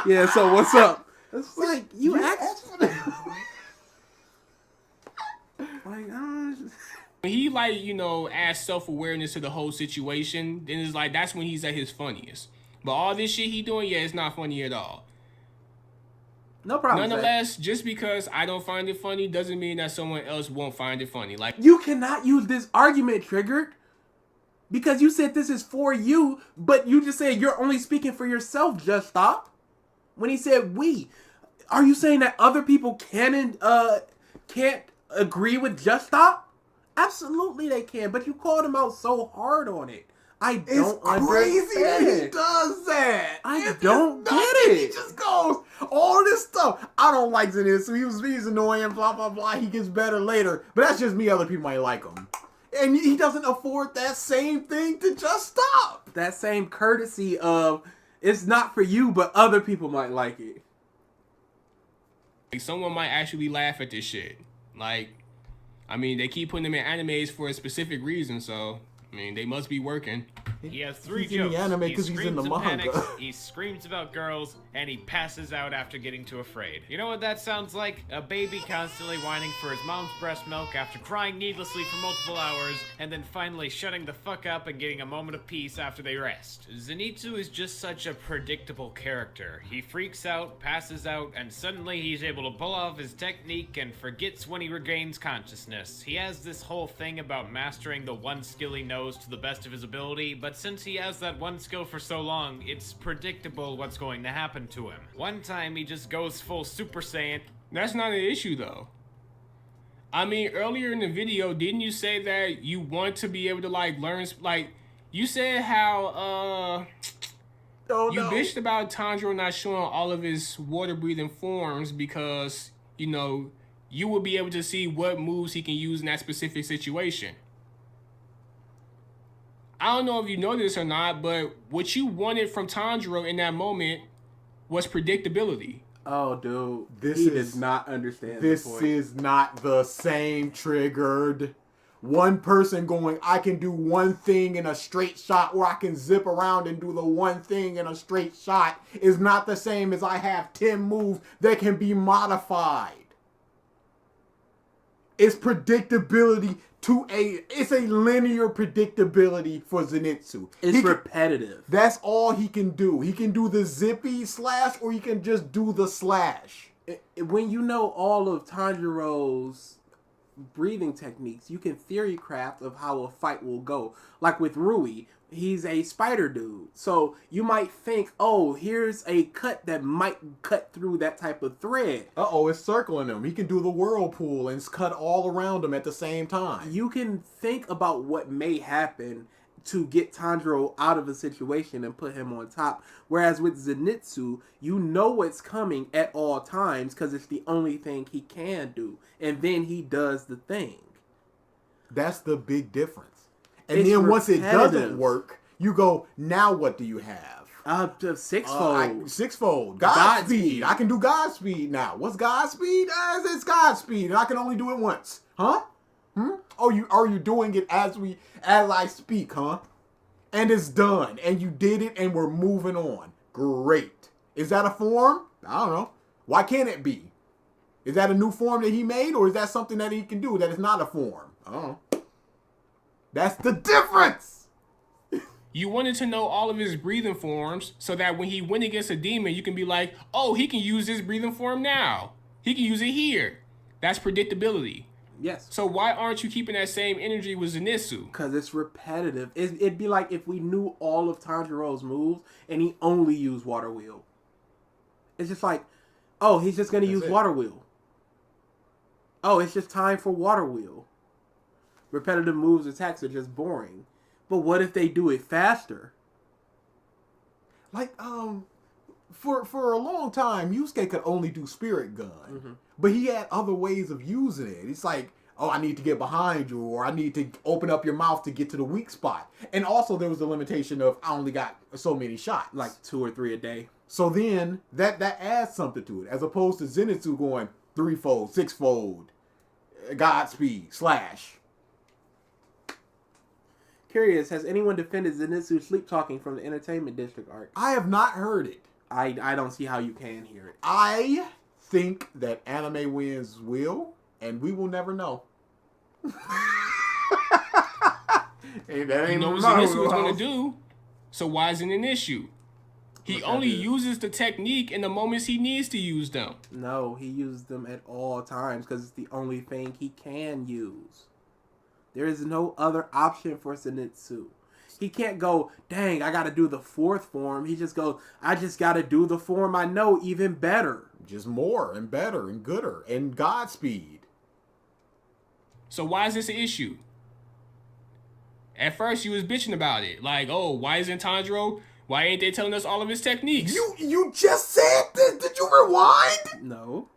Yeah, so what's up? It's like, you asked for that. Like, When he adds self-awareness to the whole situation, then it's like that's when he's at his funniest. But all this shit he doing, it's not funny at all. no problem. Nonetheless, just because I don't find it funny doesn't mean that someone else won't find it funny. Like, you cannot use this argument, Triggered, because you said this is for you, but you just said you're only speaking for yourself. Just Stop. When he said we, are you saying that other people can't agree with Just Stop? Absolutely they can, but you called him out so hard on it. I don't crazy that he understand. does that. I don't get it. He just goes, all this stuff. I don't like Zenitsu. He's annoying, blah, blah, blah. He gets better later. But that's just me. Other people might like him. And he doesn't afford that same thing to Just Stop. That same courtesy of, it's not for you, but other people might like it. someone might actually laugh at this shit. Like, I mean, they keep putting them in animes for a specific reason, so, I mean, they must be working. He has 3 He's in jokes. the anime He 'cause he's in the screams and manga. panics, he screams about girls, and he passes out after getting too afraid. You know what that sounds like? A baby constantly whining for his mom's breast milk after crying needlessly for multiple hours, and then finally shutting the fuck up and getting a moment of peace after they rest. Zenitsu is just such a predictable character. He freaks out, passes out, and suddenly he's able to pull off his technique and forgets when he regains consciousness. He has this whole thing about mastering the one skill he knows to the best of his ability, but since he has that one skill for so long, it's predictable what's going to happen to him. One time he just goes full Super Saiyan. That's not an issue, though. I mean, earlier in the video, didn't you say that you want to be able to, like, learn, like, you said how, you bitched about Tanjiro not showing all of his water-breathing forms because, you know, you will be able to see what moves he can use in that specific situation. I don't know if you know this or not, but what you wanted from Tanjiro in that moment was predictability. Oh, dude, He does not understand This the point. is not the same Triggered. One person going, I can do one thing in a straight shot, or I can zip around and do the one thing in a straight shot is not the same as I have 10 moves that can be modified. It's predictability it's a linear predictability for Zenitsu. It's repetitive. That's all he can do. He can do the zippy slash, or he can just do the slash. When you know all of Tanjiro's breathing techniques, you can theory craft of how a fight will go. Like with Rui, He's a spider dude. So you might think, oh, here's a cut that might cut through that type of thread. Uh-oh, it's circling him. He can do the whirlpool and cut all around him at the same time. You can think about what may happen to get Tanjiro out of a situation and put him on top. Whereas with Zenitsu, you know what's coming at all times because it's the only thing he can do. And then he does the thing. That's the big difference. And It's then once it doesn't repetitive. work, you go, now what do you have? Sixfold. Sixfold. Godspeed. Godspeed. I can do Godspeed now. What's Godspeed? It's Godspeed, and I can only do it once. Huh? Oh, are you doing it as I speak, huh? And it's done. And you did it, and we're moving on. Great. Is that a form? I don't know. Why can't it be? Is that a new form that he made, or is that something that he can do that is not a form? I don't know. That's the difference. You wanted to know all of his breathing forms so that when he went against a demon, you can be like, oh, he can use this breathing form now. He can use it here. That's predictability. Yes. So why aren't you keeping that same energy with Zenitsu? Because it's repetitive. It'd be like if we knew all of Tanjiro's moves and he only used Water Wheel. It's just like, oh, he's just going to use Water Wheel. Oh, it's just time for Water Wheel. Repetitive moves, attacks are just boring. But what if they do it faster? Like, for a long time, Yusuke could only do Spirit Gun. But he had other ways of using it. It's like, oh, I need to get behind you, or I need to open up your mouth to get to the weak spot. And also there was the limitation of I only got so many shots. Like 2 or 3 a day. So then that adds something to it, as opposed to Zenitsu going 3-fold, 6-fold, Godspeed, slash. Curious, has anyone defended Zenitsu sleep talking from the Entertainment District arc? I have not heard it. I don't see how you can hear it. I think that anime wins will, and we will never know. Hey, that You ain't know what my Zenitsu was going rules. to do, so why is it an issue? He only uses the technique in the moments he needs to use them. No, he uses them at all times because it's the only thing he can use. There is no other option for Zenitsu. He can't go, dang, I gotta do the 4th form. He just goes, I just gotta do the form I know even better. Just more and better and gooder and Godspeed. So why is this an issue? At first you was bitching about it. Like, oh, why isn't Tanjiro? Why ain't they telling us all of his techniques? You just said this. Did you rewind? No,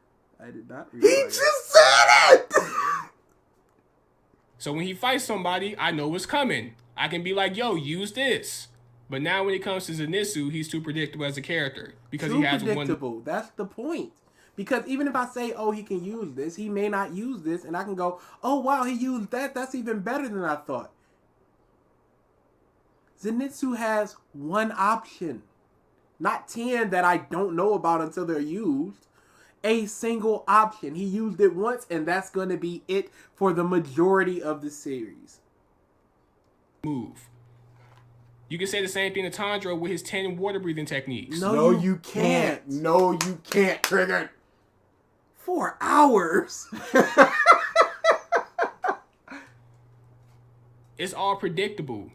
I did not. He just said it. So when he fights somebody, I know what's coming. I can be like, yo, use this. But now when it comes to Zenitsu, he's too predictable as a character. Because Too he has predictable. one... That's the point. Because even if I say, oh, he can use this, he may not use this, and I can go, oh, wow, he used that. That's even better than I thought. Zenitsu has one option. Not 10 that I don't know about until they're used. A single option. He used it once, and that's going to be it for the majority of the series. move. You can say the same thing to Tanjiro with his 10 water breathing techniques. No, you can't. No, you can't, Triggered. 4 hours. It's all predictable,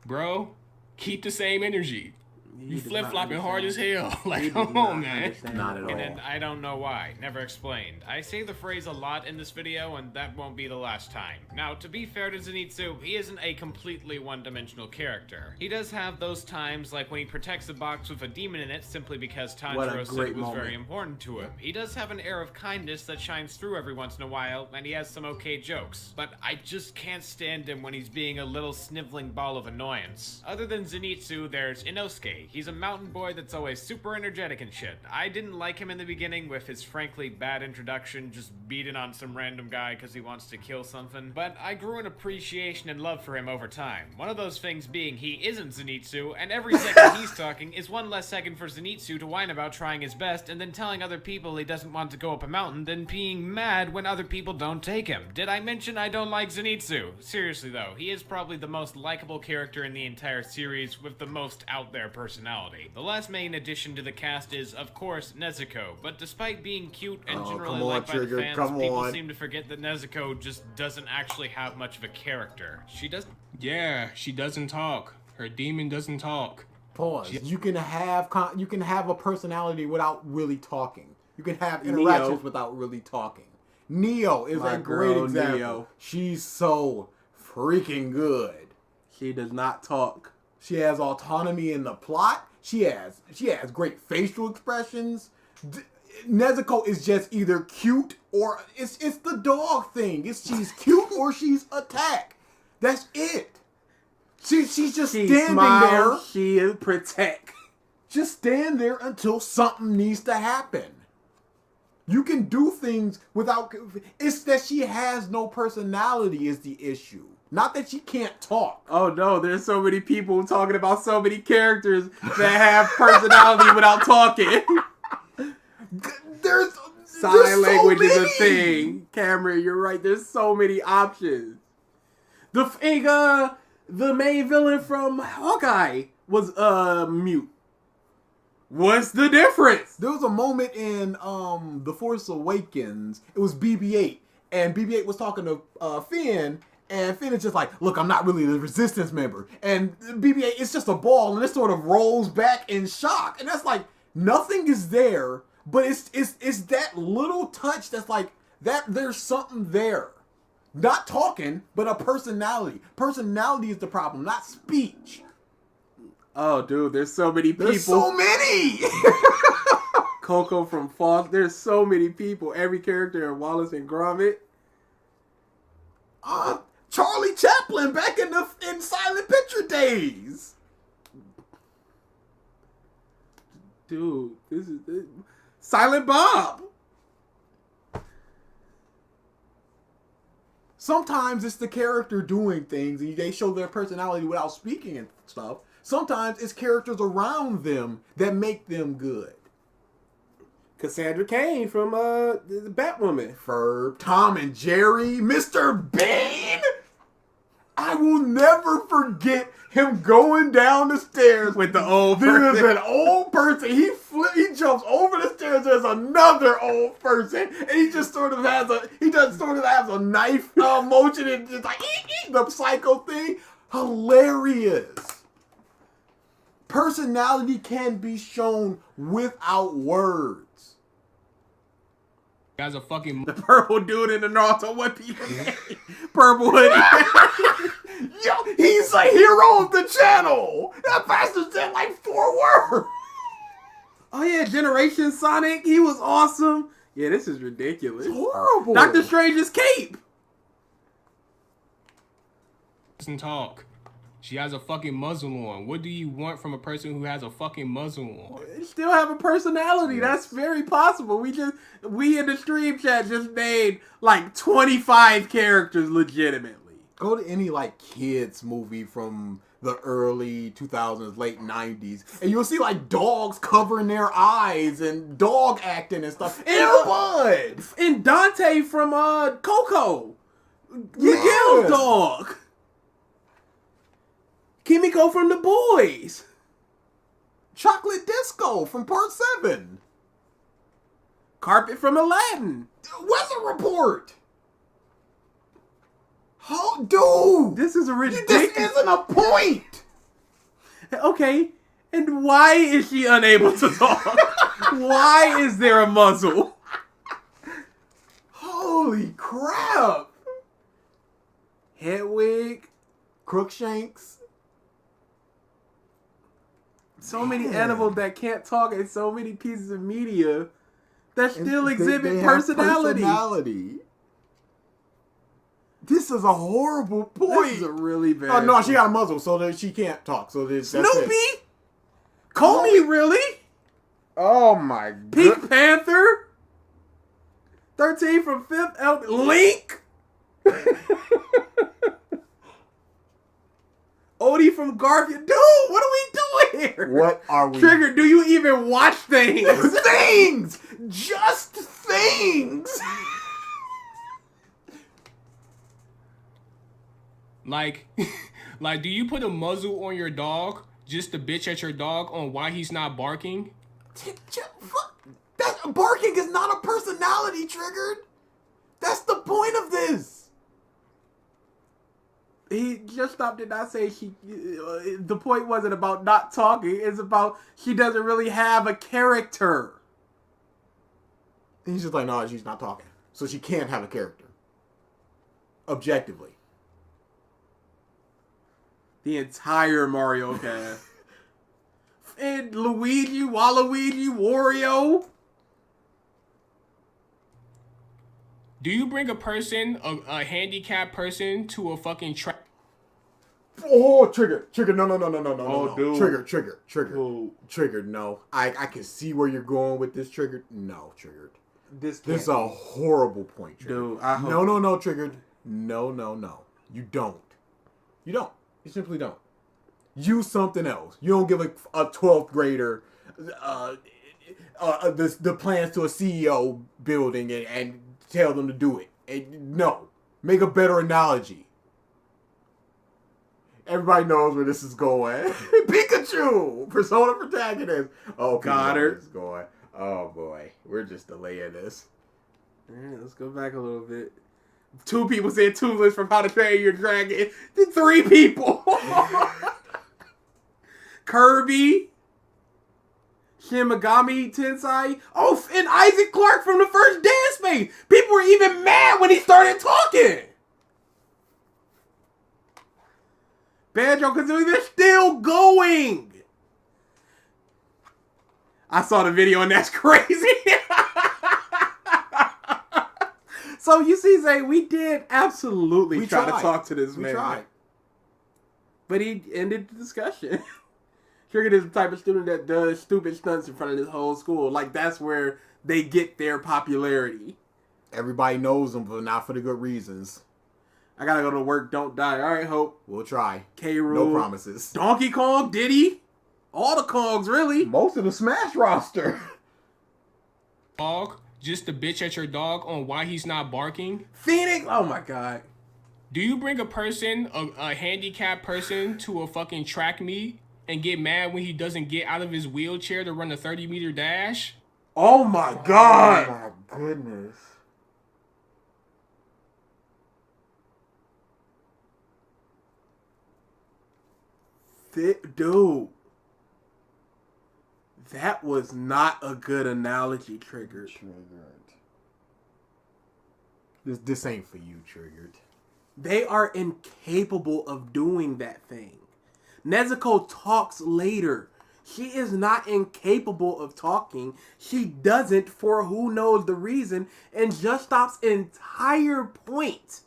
bro. Keep the same energy. You did flip not flopping hard as understand. hell. Like, You come did not on, man. understand Not at all. And then I don't know why. Never explained. I say the phrase a lot in this video, and that won't be the last time. Now, to be fair to Zenitsu, he isn't a completely one-dimensional character. He does have those times, like when he protects a box with a demon in it simply because What a Tanjiro said great it was moment. very important to him. He does have an air of kindness that shines through every once in a while, and he has some okay jokes. But I just can't stand him when he's being a little sniveling ball of annoyance. Other than Zenitsu, there's Inosuke. He's a mountain boy that's always super energetic and shit. I didn't like him in the beginning with his frankly bad introduction, just beating on some random guy because he wants to kill something, but I grew an appreciation and love for him over time. One of those things being he isn't Zenitsu, and every second he's talking is one less second for Zenitsu to whine about trying his best and then telling other people he doesn't want to go up a mountain, then being mad when other people don't take him. Did I mention I don't like Zenitsu? Seriously though, he is probably the most likable character in the entire series with the most out there personality. The last main addition to the cast is, of course, Nezuko, but despite being cute and generally come on, liked by the Trigger, fans, come people on. seem to forget that Nezuko just doesn't actually have much of a character. She doesn't. Yeah, she doesn't talk. Her demon doesn't talk. Pause. You can have a personality without really talking. You can have interactions without really talking. Neo is a great example. Neo. She's so freaking good. She does not talk. She has autonomy in the plot. She has great facial expressions. Nezuko is just either cute or it's the dog thing. She's cute or she's attack. That's it. She's just standing there. She is protect. Just stand there until something needs to happen. You can do things without... It's that she has no personality is the issue. Not that she can't talk. Oh no, there's so many people talking about so many characters that have personality without talking. There's sign language so is a thing. Cameron, you're right. There's so many options. The main villain from Hawkeye was mute. What's the difference? There was a moment in The Force Awakens. It was BB-8, and BB-8 was talking to Finn, and Finn is just like, "Look, I'm not really the Resistance member." And BB-8 is just a ball, and it sort of rolls back in shock, and that's like nothing is there, but it's that little touch that's like that. There's something there. Not talking, but a personality. Personality is the problem, not speech. Oh, dude, there's so many people. There's so many! Coco from Falls. There's so many people. Every character in Wallace and Gromit. Charlie Chaplin back in silent picture days. Dude, this is Silent Bob. Sometimes it's the character doing things and they show their personality without speaking and stuff. Sometimes it's characters around them that make them good. Cassandra Cain from the Batwoman. Ferb, Tom and Jerry, Mr. Bean. I will never forget him going down the stairs with the old person. There's an old person. He jumps over the stairs. There's another old person, and he just sort of has a knife motion and just like the psycho thing. Hilarious. Personality can be shown without words. Guy's a fucking... The purple dude in the Naruto One Piece. Purple hoodie. Yo, he's a hero of the channel. That bastard said like 4 words. Oh yeah, Generation Sonic. He was awesome. Yeah, this is ridiculous. It's horrible. Doctor Strange's cape. Doesn't talk. She has a fucking muzzle on. What do you want from a person who has a fucking muzzle on? They still have a personality. Yes. That's very possible. We in the stream chat just made like 25 characters legitimately. Go to any like kids movie from the early 2000s, late 90s, and you'll see like dogs covering their eyes and dog acting and stuff. Bud! And Dante from Coco. Miguel's dog. Kimiko from The Boys. Chocolate Disco from Part 7. Carpet from Aladdin. Weather Report. Oh, dude. This is a ridiculous... This isn't a point. Okay. And why is she unable to talk? Why is there a muzzle? Holy crap. Hedwig. Crookshanks. So many animals that can't talk and so many pieces of media that still exhibit personality. This is a horrible point. This is a really bad Oh, no, she got a muzzle, so that she can't talk. So that's Snoopy? It. Comey, really? Oh, my God. Pink Panther? 13 from Fifth Element. Link? Odie from Garfield. Dude, what are we doing here? What are we? Triggered, do you even watch things? Things! Just things! Like, do you put a muzzle on your dog just to bitch at your dog on why he's not barking? That barking is not a personality, Triggered. That's the point of this. He just stopped did not say she. The point wasn't about not talking. It's about she doesn't really have a character. And he's just like, no, she's not talking. So she can't have a character. Objectively. The entire Mario cast. And Luigi, Waluigi, Wario. Do you bring a person, a handicapped person, to a fucking track? Oh, Trigger, no, Oh, dude. Trigger, no. I can see where you're going with this, Triggered. No, Triggered. This is a horrible point, Triggered. Dude, I hope. No, Triggered. No. You don't. You simply don't. Use something else. You don't give a 12th grader the plans to a CEO building and tell them to do it. No. Make a better analogy. Everybody knows where this is going. Pikachu! Persona protagonist. Oh, got her. Going. Oh, boy. We're just delaying this. Alright, let's go back a little bit. 2 people said Toothless from How to Train Your Dragon. 3 people. Kirby. Shin Megami Tensei. Oh, and Isaac Clarke from the first Dance Space. People were even mad when he started talking. Banjo-Kazooie, they're still going. I saw the video and that's crazy. So you see, Zay, we did absolutely try to talk to this man. Tried. But he ended the discussion. Triggered is the type of student that does stupid stunts in front of this whole school. Like, that's where they get their popularity. Everybody knows them, but not for the good reasons. I gotta go to work, don't die. Alright, Hope. We'll try. K-Rool. No promises. Donkey Kong, Diddy. All the Kongs, really. Most of the Smash roster. Dog, just to bitch at your dog on why he's not barking. Phoenix. Oh, my God. Do you bring a person, a handicapped person, to a fucking track meet and get mad when he doesn't get out of his wheelchair to run a 30-meter dash? Oh, my God. Oh, my goodness. Dude. That was not a good analogy, Triggered. This ain't for you, Triggered. They are incapable of doing that thing. Nezuko talks later. She is not incapable of talking. She doesn't for who knows the reason. And Just Stop's entire point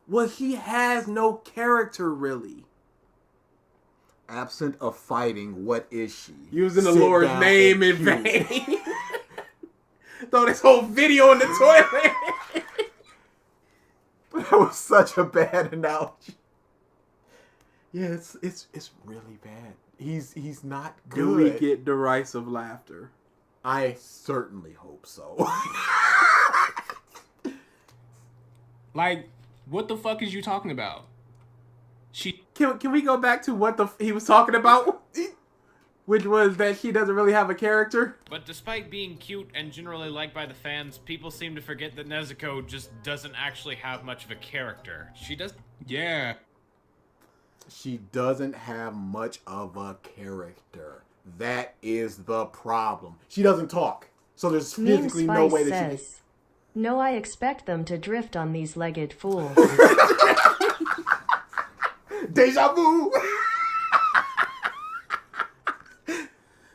was she has no character, really. Absent of fighting, what is she? Using the Lord's name in vain. Throw this whole video in the toilet. That was such a bad analogy. Yeah, it's really bad. He's not good. Do we get derisive laughter? I certainly hope so. Like, what the fuck is you talking about? Can we go back to what he was talking about? Which was that she doesn't really have a character. But despite being cute and generally liked by the fans, people seem to forget that Nezuko just doesn't actually have much of a character. She does. Yeah. She doesn't have much of a character. That is the problem. She doesn't talk. So there's Meme physically Spice no way that says, she can... "No, I expect them to drift on these legged fools." Deja vu!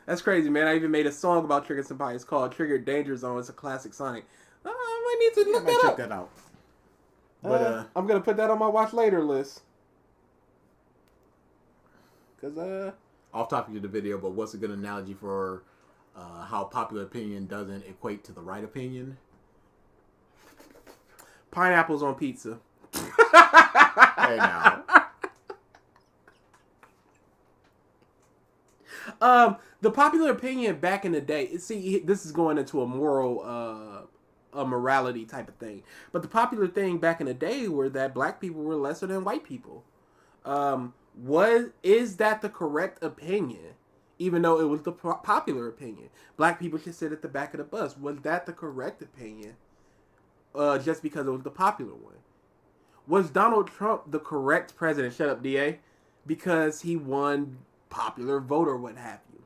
That's crazy, man. I even made a song about Triggered Senpai. It's called Triggered Danger Zone. It's a classic Sonic. I might need to look that check up. that out. But I'm going to put that on my watch later list. Because, off topic of the video, but what's a good analogy for how popular opinion doesn't equate to the right opinion? pineapples on pizza. Hey, now. The popular opinion back in the day, see, this is going into a moral, a morality type of thing. But the popular thing back in the day were that black people were lesser than white people. Is that the correct opinion? Even though it was the popular opinion. Black people should sit at the back of the bus. Was that the correct opinion? Just because it was the popular one? Was Donald Trump the correct president? Shut up, DA. Because he won popular vote or what have you.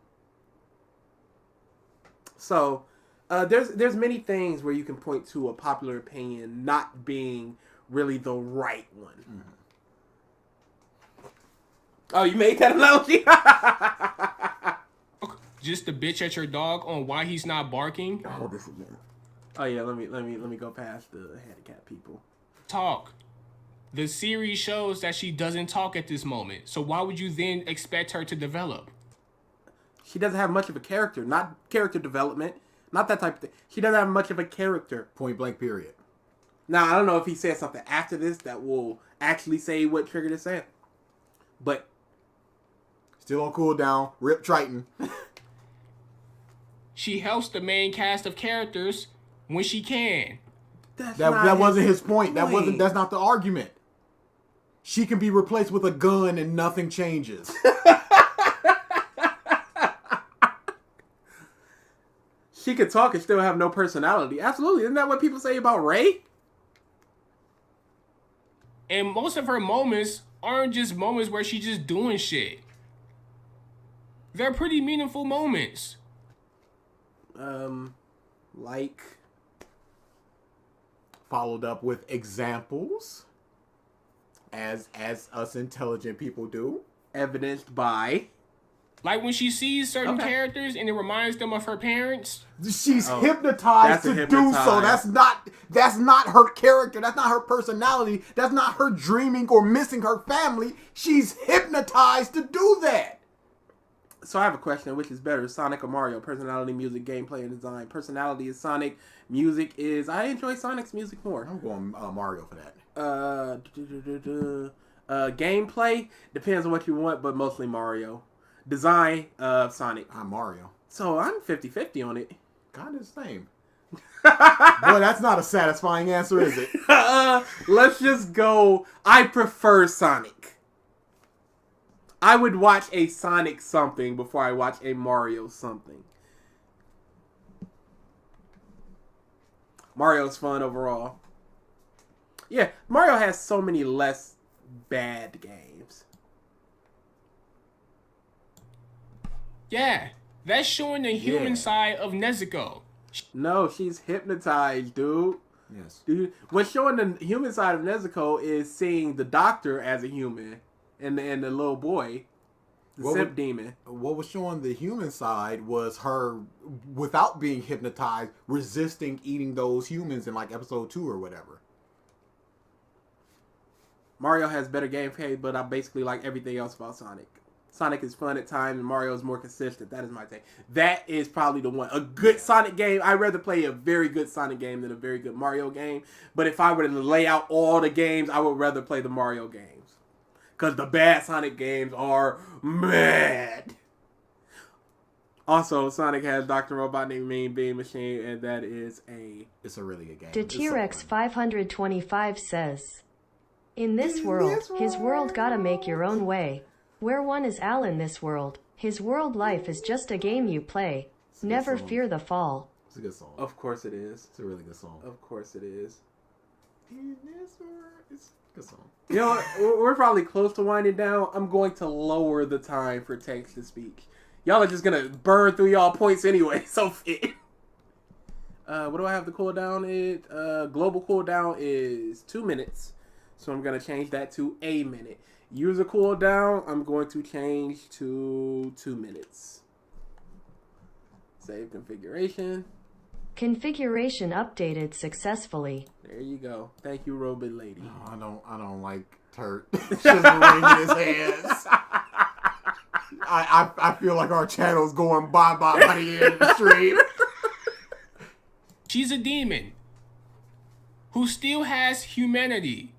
So, there's many things where you can point to a popular opinion not being really the right one. Mm-hmm. Oh, you made that analogy? Just to bitch at your dog on why he's not barking. Oh, this is man. Oh yeah, let me go past the handicapped people. Talk. The series shows that she doesn't talk at this moment. So why would you then expect her to develop? She doesn't have much of a character, not character development, not that type of thing. She doesn't have much of a character. Point blank, period. Now, I don't know if he said something after this that will actually say what Triggered is saying. But still on cooldown. Rip Triton. She helps the main cast of characters when she can. That wasn't his point. That's not the argument. She can be replaced with a gun and nothing changes. She could talk and still have no personality. Absolutely. Isn't that what people say about Rey? And most of her moments aren't just moments where she's just doing shit. They're pretty meaningful moments. Like... Followed up with examples, as us intelligent people do. Evidenced by... Like when she sees certain characters and it reminds them of her parents. She's hypnotized to do so. That's not her character. That's not her personality. That's not her dreaming or missing her family. She's hypnotized to do that. So I have a question. Which is better, Sonic or Mario? Personality, music, gameplay, and design. Personality is Sonic. Music is... I enjoy Sonic's music more. I'm going Mario for that. Gameplay depends on what you want, but mostly Mario. Design, Sonic. I'm Mario. So I'm 50-50 on it. Kind of the same. Boy, that's not a satisfying answer, is it? Let's just go. I prefer Sonic. I would watch a Sonic something before I watch a Mario something. Mario's fun overall. Yeah, Mario has so many less bad games. Yeah, that's showing the human side of Nezuko. No, she's hypnotized, dude. Yes. Dude, what's showing the human side of Nezuko is seeing the doctor as a human and the little boy, the simp demon. What was showing the human side was her, without being hypnotized, resisting eating those humans in like episode 2 or whatever. Mario has better gameplay, but I basically like everything else about Sonic. Sonic is fun at times, and Mario is more consistent. That is my take. That is probably the one. A good Sonic game, I'd rather play a very good Sonic game than a very good Mario game. But if I were to lay out all the games, I would rather play the Mario games. Because the bad Sonic games are mad. Also, Sonic has Dr. Robotnik Mean Bean Machine, and that is it's a really good game. The T-Rex 525 says, in this world, his world gotta make your own way. Where one is Al in this world, his world life is just a game you play. Never fear the fall. It's a good song. Of course it is. It's a really good song. Of course it is. In this world, it's a good song. You know what? We're probably close to winding down. I'm going to lower the time for text to speech. Y'all are just gonna burn through y'all points anyway, so fit. What do I have the cooldown? Global cooldown is 2 minutes. So I'm gonna change that to a minute. User cooldown, I'm going to change to 2 minutes. Save configuration. Configuration updated successfully. There you go. Thank you, Robot Lady. Oh, I don't like Turt. Just wringing his hands. I feel like our channel's going bye-bye by the end of the stream. She's a demon who still has humanity.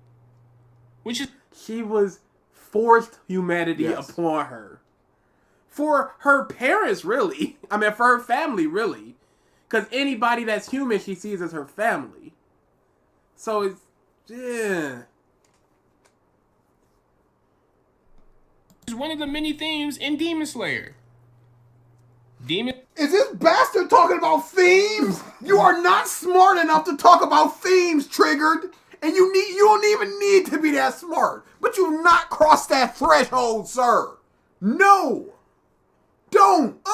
Which is... She was forced humanity upon her. For her parents, really. I mean, for her family, really. Because anybody that's human, she sees as her family. So it's... Yeah. It's one of the many themes in Demon Slayer. Is this bastard talking about themes? You are not smart enough to talk about themes, Triggered. And you don't even need to be that smart. But you've not crossed that threshold, sir. No. Don't.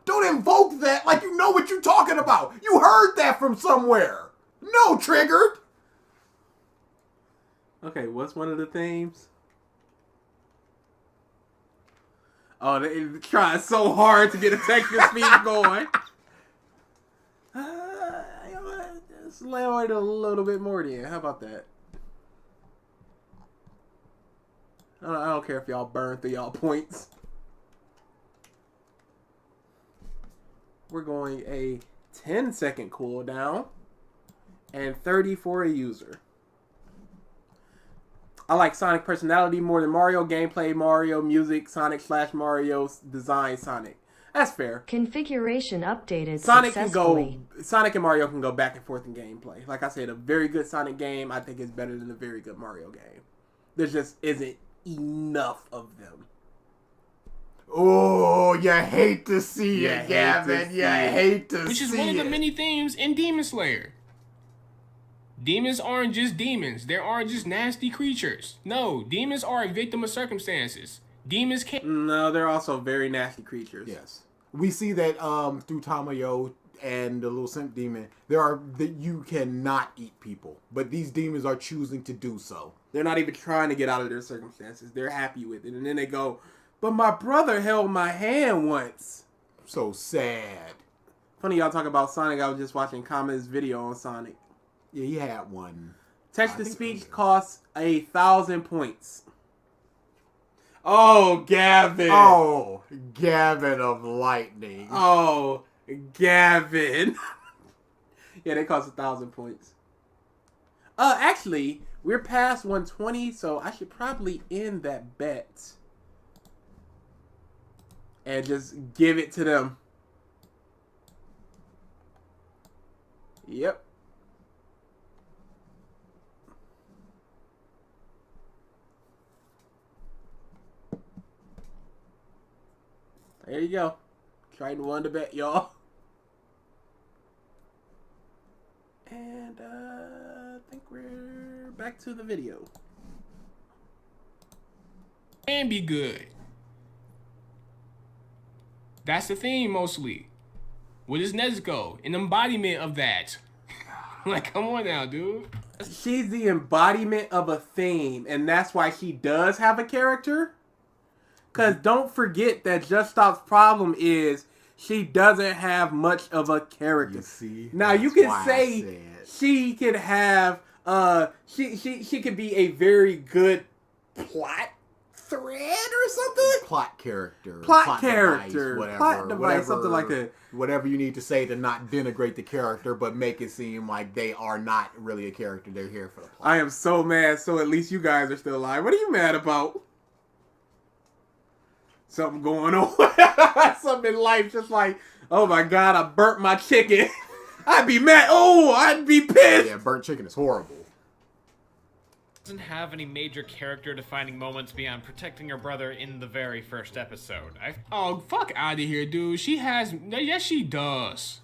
Don't invoke that like you know what you're talking about. You heard that from somewhere. No, Triggered. Okay, what's one of the themes? Oh, they trying so hard to get a texture speed going. Let's lower it a little bit more then. How about that? I don't care if y'all burn through y'all points. We're going a 10-second cooldown and 30 for a user. I like Sonic personality more than Mario, gameplay Mario, music Sonic / Mario, design Sonic. That's fair. Configuration updated Sonic successfully. Sonic and Mario can go back and forth in gameplay. Like I said, a very good Sonic game I think is better than a very good Mario game. There just isn't enough of them. Oh, you hate to see it, Gavin. You hate to see it. Which is one of the many themes in Demon Slayer. Demons aren't just demons. They aren't just nasty creatures. No, demons are a victim of circumstances. Demons can't... No, they're also very nasty creatures. Yes. We see that through Tamayo and the little simp demon, that you cannot eat people. But these demons are choosing to do so. They're not even trying to get out of their circumstances. They're happy with it. And then they go, but my brother held my hand once. So sad. Funny y'all talk about Sonic. I was just watching Kama's video on Sonic. Yeah, he had one. Text-to-speech costs 1,000 points. Oh, Gavin. Oh, Gavin of Lightning. Oh, Gavin. Yeah, they cost 1,000 points. Actually, we're past 120, so I should probably end that bet. And just give it to them. Yep. There you go. Triton won the bet, y'all. And I think we're back to the video. Can be good. That's the theme mostly. Where does Nezuko? An embodiment of that. Like, come on now, dude. She's the embodiment of a theme, and that's why she does have a character. Because don't forget that Just Stop's problem is she doesn't have much of a character. You see? Now, you can say she could have, she could be a very good plot thread or something? Plot character. Plot character. Device, Plot device, something like that. Whatever you need to say to not denigrate the character, but make it seem like they are not really a character. They're here for the plot. I am so mad, so at least you guys are still alive. What are you mad about? Something going on. Something in life just like, oh my god, I burnt my chicken. I'd be mad. Oh, I'd be pissed. Yeah, burnt chicken is horrible. Doesn't have any major character defining moments beyond protecting her brother in the very first episode. Oh, fuck out of here, dude. She has... Yes, she does.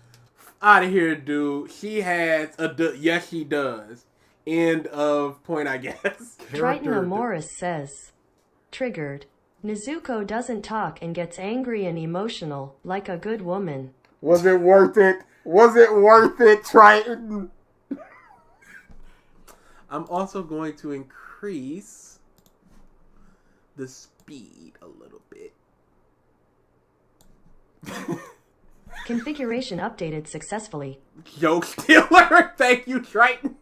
Out of here, dude. She has a... Yes, she does. End of point, I guess. Triton Amoris says, Triggered. Nezuko doesn't talk and gets angry and emotional, like a good woman. Was it worth it? Was it worth it, Triton? I'm also going to increase the speed a little bit. Configuration updated successfully. Joke stealer! Thank you, Triton.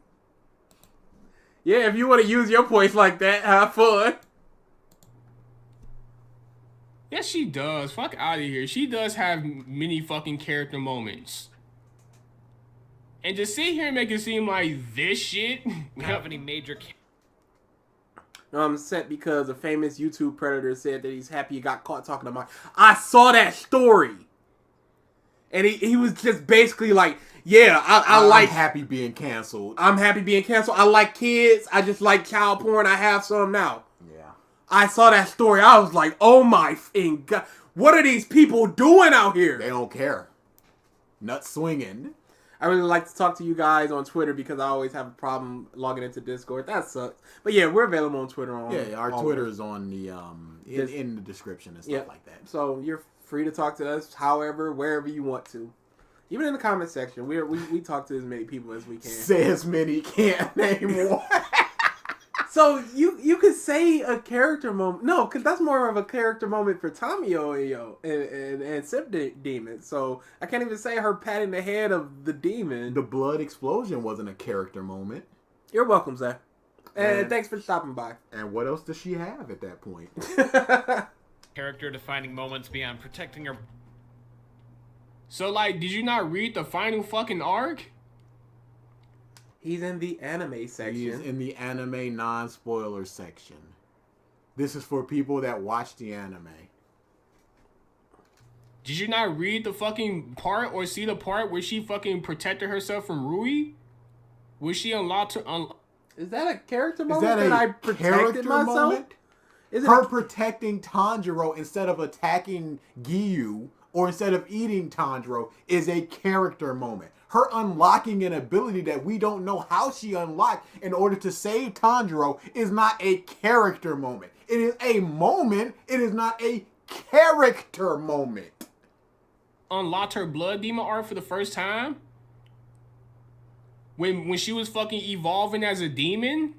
Yeah, if you want to use your points like that, have fun. Yes, she does. Fuck out of here. She does have many fucking character moments. And to sit here and make it seem like this shit... have any major... I'm upset because a famous YouTube predator said that he's happy he got caught talking about... I saw that story! And he was just basically like, yeah, I'm like... happy being canceled. I'm happy being canceled. I like kids. I just like child porn. I have some now. Yeah. I saw that story. I was like, oh my god. What are these people doing out here? They don't care. Nut swinging. I really like to talk to you guys on Twitter because I always have a problem logging into Discord. That sucks. But yeah, we're available on Twitter. Our Twitter is on the in the description and stuff like that. So you're free to talk to us however, wherever you want to. Even in the comment section, we talk to as many people as we can. Say as many, can't name one. So you could say a character moment. No, because that's more of a character moment for Tamio and Sip Demon. So I can't even say her patting the head of the demon. The blood explosion wasn't a character moment. You're welcome, Zach. And thanks for stopping by. And what else does she have at that point? Character-defining moments beyond protecting her... So, like, did you not read the final fucking arc? He's in the anime section. He is in the anime non-spoiler section. This is for people that watch the anime. Did you not read the fucking part or see the part where she fucking protected herself from Rui? Was she unlocked to... Is that a character moment that I protected myself? Moment? Is it her protecting Tanjiro instead of attacking Giyu or instead of eating Tanjiro is a character moment. Her unlocking an ability that we don't know how she unlocked in order to save Tanjiro is not a character moment. It is a moment. It is not a character moment. Unlocked her blood demon art for the first time? When she was fucking evolving as a demon?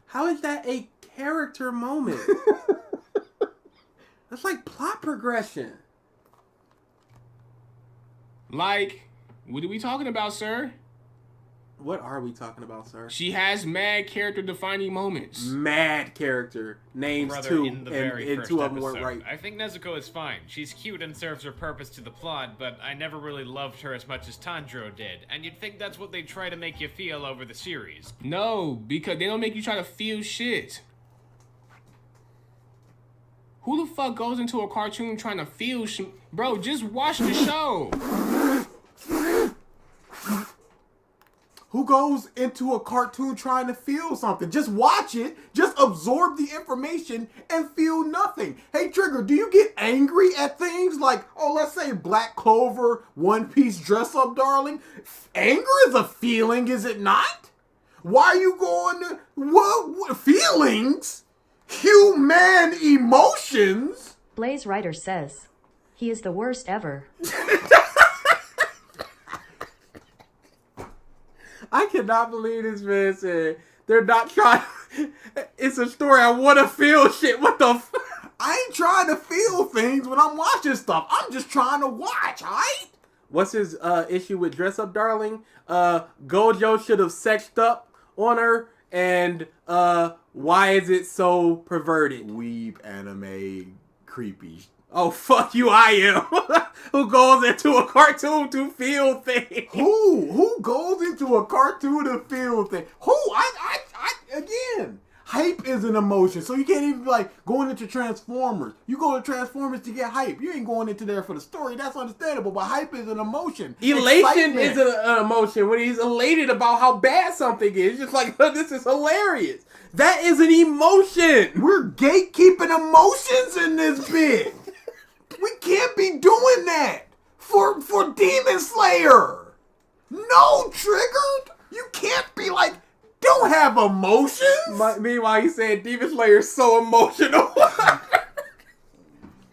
How is that a character moment? That's like plot progression. Like, what are we talking about, sir? What are we talking about, sir? She has mad character-defining moments. Mad character. Names two, in the very and first two of them episode. weren't right. I think Nezuko is fine. She's cute and serves her purpose to the plot, but I never really loved her as much as Tanjiro did. And you'd think that's what they try to make you feel over the series. No, because they don't make you try to feel shit. Who the fuck goes into a cartoon trying to feel shit? Bro, just watch the show. Who goes into a cartoon trying to feel something? Just watch it, just absorb the information and feel nothing. Hey, Trigger, do you get angry at things like, oh, let's say Black Clover, One Piece dress up, darling? Anger is a feeling, is it not? Why are you going to, what feelings? Human emotions? Blaze Writer says, he is the worst ever. I cannot believe this man said they're not trying. It's a story. I want to feel shit. What the I ain't trying to feel things when I'm watching stuff. I'm just trying to watch, alright? What's his issue with Dress Up Darling? Gojo should have sexed up on her, and why is it so perverted? Weeb anime creepy. Oh, fuck you, I am. Who goes into a cartoon to feel things? Who goes into a cartoon to feel things? Again, hype is an emotion. So you can't even be like going into Transformers. You go to Transformers to get hype. You ain't going into there for the story. That's understandable. But hype is an emotion. Elation is an emotion. When he's elated about how bad something is, just like, this is hilarious. That is an emotion. We're gatekeeping emotions in this bit. We can't be doing that for Demon Slayer. No, Triggered. You can't be like, don't have emotions. Meanwhile, he said Demon Slayer is so emotional.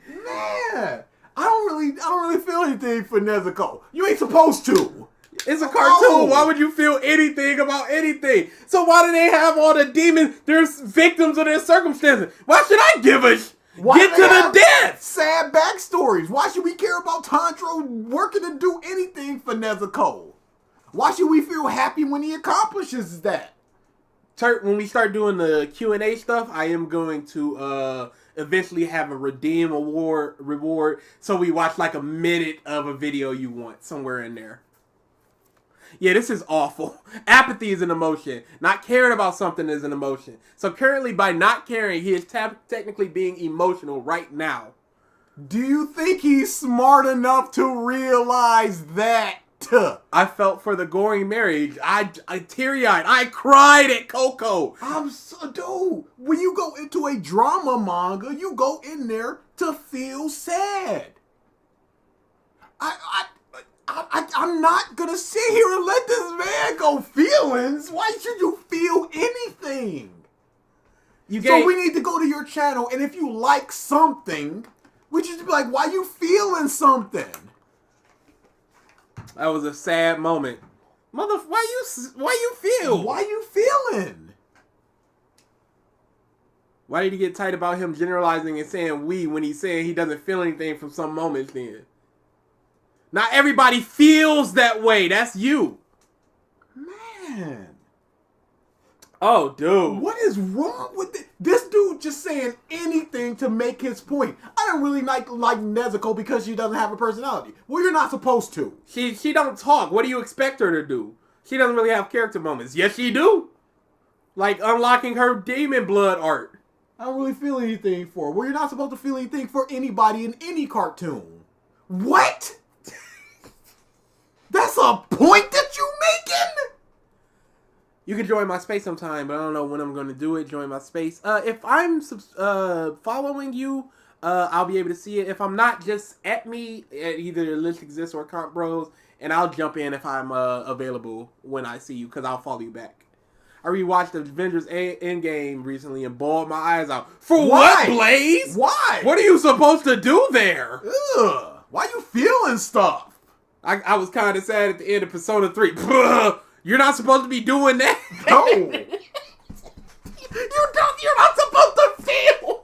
Man, I don't really feel anything for Nezuko. You ain't supposed to. It's a cartoon. Why would you feel anything about anything? So why do they have all the demons? They're victims of their circumstances. Why should I give a get to the death? Sad backstories. Why should we care about Tanjiro working to do anything for Nezuko? Why should we feel happy when he accomplishes that? When we start doing the Q&A stuff, I am going to eventually have a redeem reward. So we watch like a minute of a video you want somewhere in there. Yeah, this is awful. Apathy is an emotion. Not caring about something is an emotion. So currently, by not caring, he is technically being emotional right now. Do you think he's smart enough to realize that? I felt for the gory marriage. I teary-eyed. I cried at Coco. Dude, when you go into a drama manga, you go in there to feel sad. I I'm not gonna sit here and let this man go feelings. Why should you feel anything? So we need to go to your channel, and if you like something, we just be like, why you feeling something? That was a sad moment. Why you feel? Why you feeling? Why did he get tight about him generalizing and saying we when he's saying he doesn't feel anything from some moments then? Not everybody feels that way. That's you. Man. Oh, dude. What is wrong with it? This dude just saying anything to make his point. I don't really like Nezuko because she doesn't have a personality. Well, you're not supposed to. She don't talk. What do you expect her to do? She doesn't really have character moments. Yes, she do. Like unlocking her demon blood art. I don't really feel anything for her. Well, you're not supposed to feel anything for anybody in any cartoon. What? That's a point that you making? You can join my space sometime, but I don't know when I'm going to do it. Join my space. If I'm following you, I'll be able to see it. If I'm not, just at me at either List Exists or Comp Bros, and I'll jump in if I'm available when I see you, because I'll follow you back. I rewatched Avengers Endgame recently and bawled my eyes out. For what, Blaze? Why? What are you supposed to do there? Ugh. Why you feeling stuff? I was kind of sad at the end of Persona 3. You're not supposed to be doing that. No. You're not supposed to feel.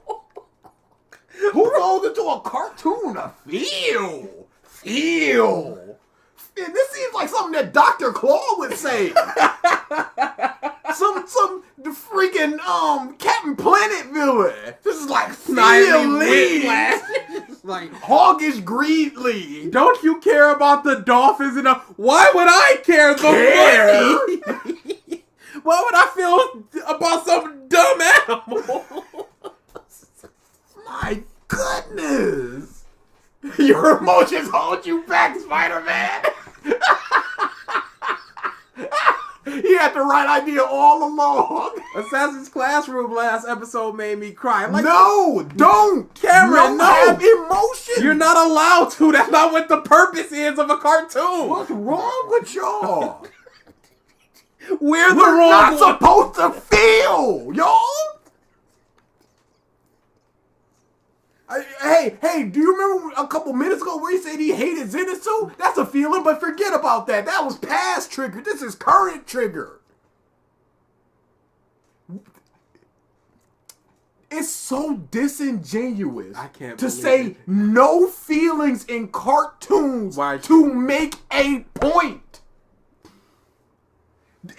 Who goes into a cartoon to feel? Feel. And this seems like something that Dr. Claw would say. some freaking Captain Planet villain. This is like Snidely like hoggish greedly. Don't you care about the dolphins enough? Why would I care the money? Why would I feel about some dumb animal? My goodness. Your emotions hold you back, Spider-Man. He had the right idea all along. Assassin's Classroom last episode made me cry. Like, no, don't. Cameron, no. Have emotions. You're not allowed to. That's not what the purpose is of a cartoon. What's wrong with y'all? We're not supposed to feel, y'all. Hey, do you remember a couple minutes ago where he said he hated Zenitsu? That's a feeling, but forget about that. That was past Trigger. This is current Trigger. It's so disingenuous to say no feelings in cartoons to make a point.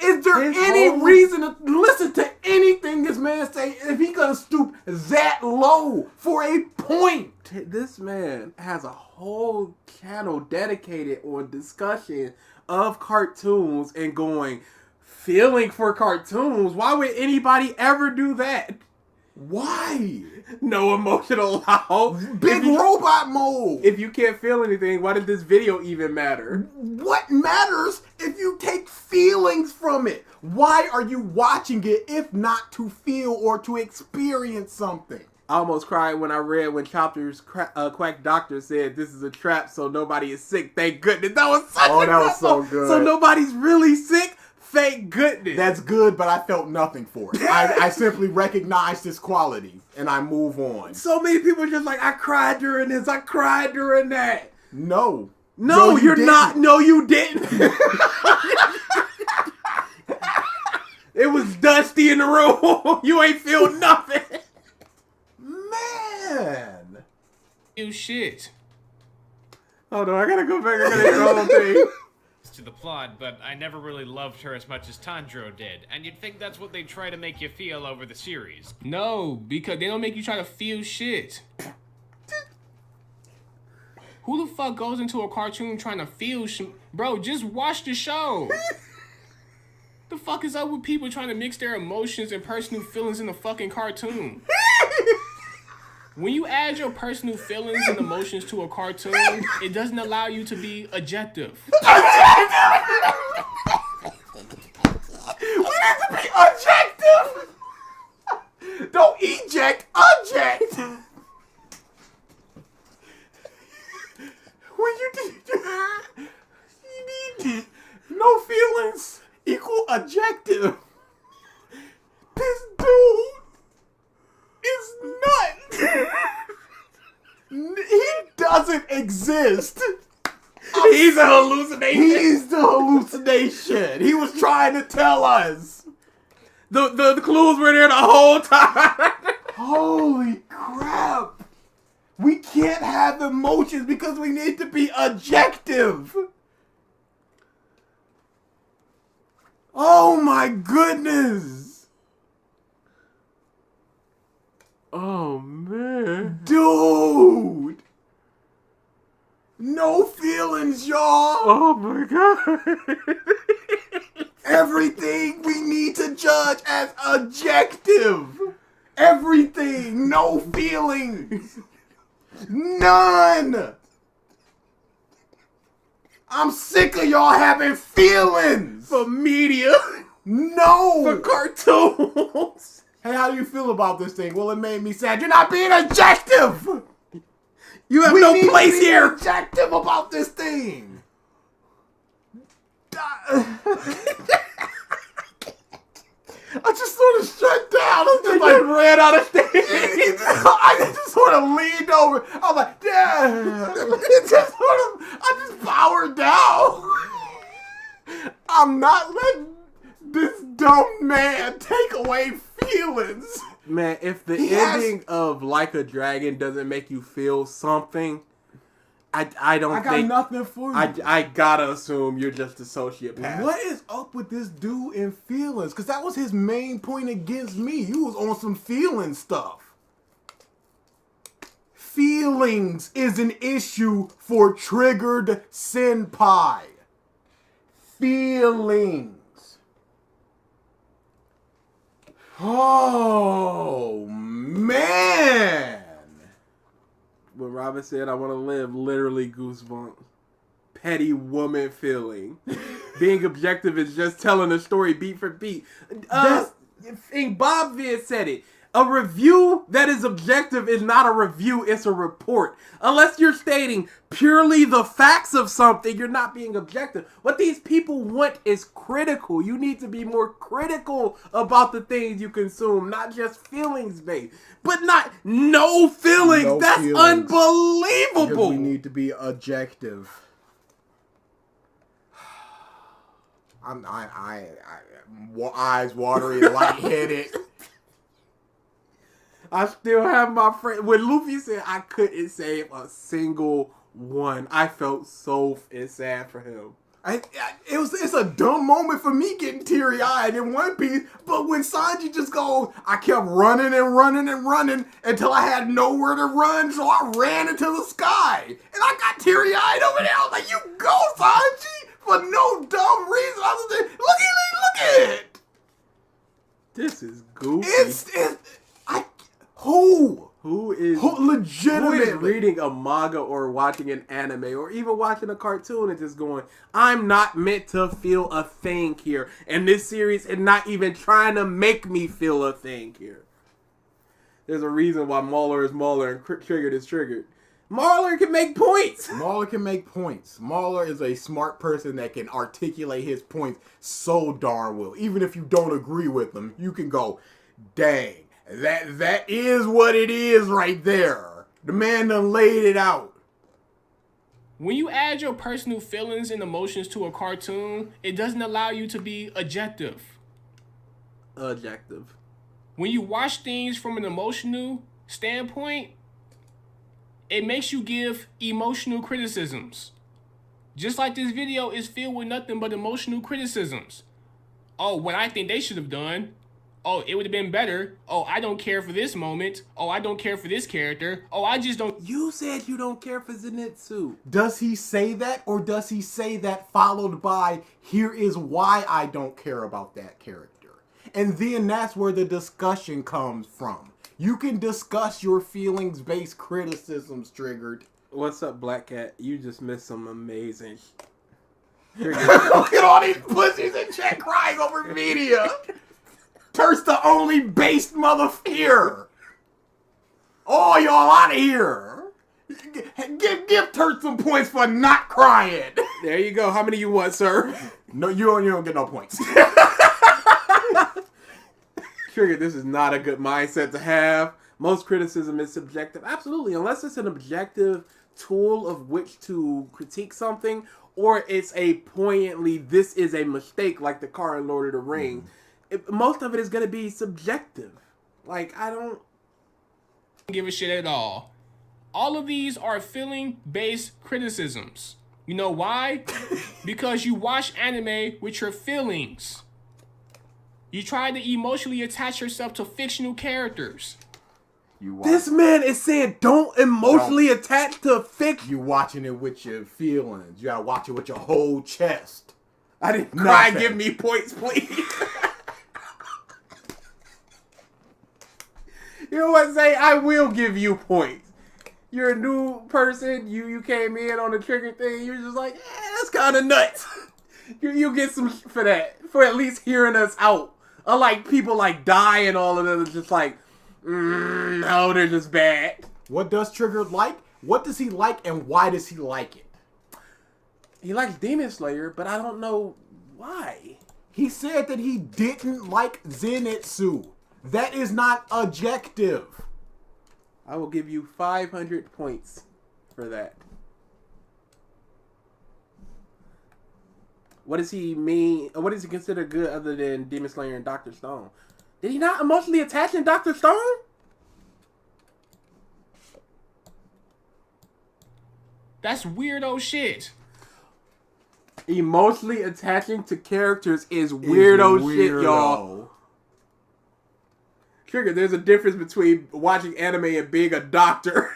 Is there any reason to listen to anything this man say if he gonna stoop that low for a point? This man has a whole channel dedicated on discussion of cartoons and going, feeling for cartoons. Why would anybody ever do that? Why? No emotional allowed. Big robot mode. If you can't feel anything, why did this video even matter? What matters if you take feelings from it? Why are you watching it if not to feel or to experience something? I almost cried when I read when Chopper's quack doctor said this is a trap so nobody is sick. Thank goodness. That was such a that was so good. So nobody's really sick? Thank goodness. That's good, but I felt nothing for it. I simply recognized its quality, and I move on. So many people are just like, I cried during this, I cried during that. No, you're not. No, you didn't. It was dusty in the room. You ain't feel nothing. Man. You shit. Hold on, I gotta go back. I gotta hear the whole thing. To the plot, but I never really loved her as much as Tanjiro did, and you'd think that's what they try to make you feel over the series. No, because they don't make you try to feel shit. Who the fuck goes into a cartoon trying to feel Bro, just watch the show. The fuck is up with people trying to mix their emotions and personal feelings in a fucking cartoon? When you add your personal feelings and emotions to a cartoon, it doesn't allow you to be objective. We need to be objective. Don't eject, object. When you need feelings equal objective. This dude is nuts. He doesn't exist. He's a hallucination. He's the hallucination. He was trying to tell us. The clues were there the whole time. Holy crap. We can't have emotions because we need to be objective. Oh my goodness. Oh, man. Dude. No feelings, y'all. Oh, my God. Everything we need to judge as objective. Everything. No feelings. None. I'm sick of y'all having feelings. For media. No. For cartoons. Hey, how do you feel about this thing? Well, it made me sad. You're not being objective. You have We no need place to be here. objective about this thing. I just sort of shut down. I just like ran out of stage. I just sort of leaned over. I was like, yeah. It just sort of, I just powered down. I'm not letting this dumb man take away feelings. Man, if the He has- ending of Like a Dragon doesn't make you feel something, I don't I got think... nothing for you. I gotta assume you're just a sociopath. What is up with this dude and feelings? Because that was his main point against me. You was on some feeling stuff. Feelings is an issue for Triggered Senpai. Feelings. Oh, man. When Robin said, I want to live, literally goosebumps. Petty woman feeling. Being objective is just telling a story beat for beat. Bob Vid said it. A review that is objective is not a review, it's a report. Unless you're stating purely the facts of something, you're not being objective. What these people want is critical. You need to be more critical about the things you consume, not just feelings based. But not no feelings. No That's feelings. unbelievable. Because we need to be objective. Eyes watery, lightheaded. I still have my friend. When Luffy said I couldn't save a single one, I felt so sad for him. It's a dumb moment for me getting teary-eyed in One Piece, but when Sanji just goes, I kept running and running and running until I had nowhere to run, so I ran into the sky. And I got teary-eyed over there. I was like, you go, Sanji, for no dumb reason other than, look at it. This is goofy. Who is legitimately reading a manga or watching an anime or even watching a cartoon and just going, I'm not meant to feel a thing here. And this series is not even trying to make me feel a thing here. There's a reason why Mauler is Mauler and Triggered is Triggered. Mauler can make points. Mauler can make points. Mauler is a smart person that can articulate his points so darn well. Even if you don't agree with them, you can go, dang. That is what it is right there. The man done laid it out. When you add your personal feelings and emotions to a cartoon, it doesn't allow you to be objective. Objective. When you watch things from an emotional standpoint, it makes you give emotional criticisms. Just like this video is filled with nothing but emotional criticisms. Oh, what I think they should have done. Oh, it would have been better. Oh, I don't care for this moment. Oh, I don't care for this character. Oh, I just don't. You said you don't care for Zenitsu. Does he say that, or does he say that followed by, here is why I don't care about that character? And then that's where the discussion comes from. You can discuss your feelings-based criticisms, Triggered. What's up, Black Cat? You just missed some amazing... Look at all these pussies in chat crying over media. Curse the only based mother here. Oh, y'all out of here. Give Turt some points for not crying. There you go. How many you want, sir? No, you don't get no points. Trigger, this is not a good mindset to have. Most criticism is subjective. Absolutely, unless it's an objective tool of which to critique something, or it's a poignantly, this is a mistake, like the car in Lord of the Rings. Most of it is going to be subjective. Like, I don't give a shit at all. All of these are feeling-based criticisms. You know why? Because you watch anime with your feelings. You try to emotionally attach yourself to fictional characters. This man is saying don't emotionally attach to fiction. You watching it with your feelings. You gotta watch it with your whole chest. I didn't cry. Give me points, please. You know what, Zay? I will give you points. You're a new person. You came in on the trigger thing. You're just like, that's kind of nuts. You get some for that. For at least hearing us out. Unlike people like Die and all of them, it's just like, no, they're just bad. What does Triggered like? What does he like, and why does he like it? He likes Demon Slayer, but I don't know why. He said that he didn't like Zenitsu. That is not objective. I will give you 500 points for that. What does he mean? What does he consider good other than Demon Slayer and Dr. Stone? Did he not emotionally attach in Dr. Stone? That's weirdo shit. Emotionally attaching to characters is weirdo shit, y'all. Trigger, there's a difference between watching anime and being a doctor.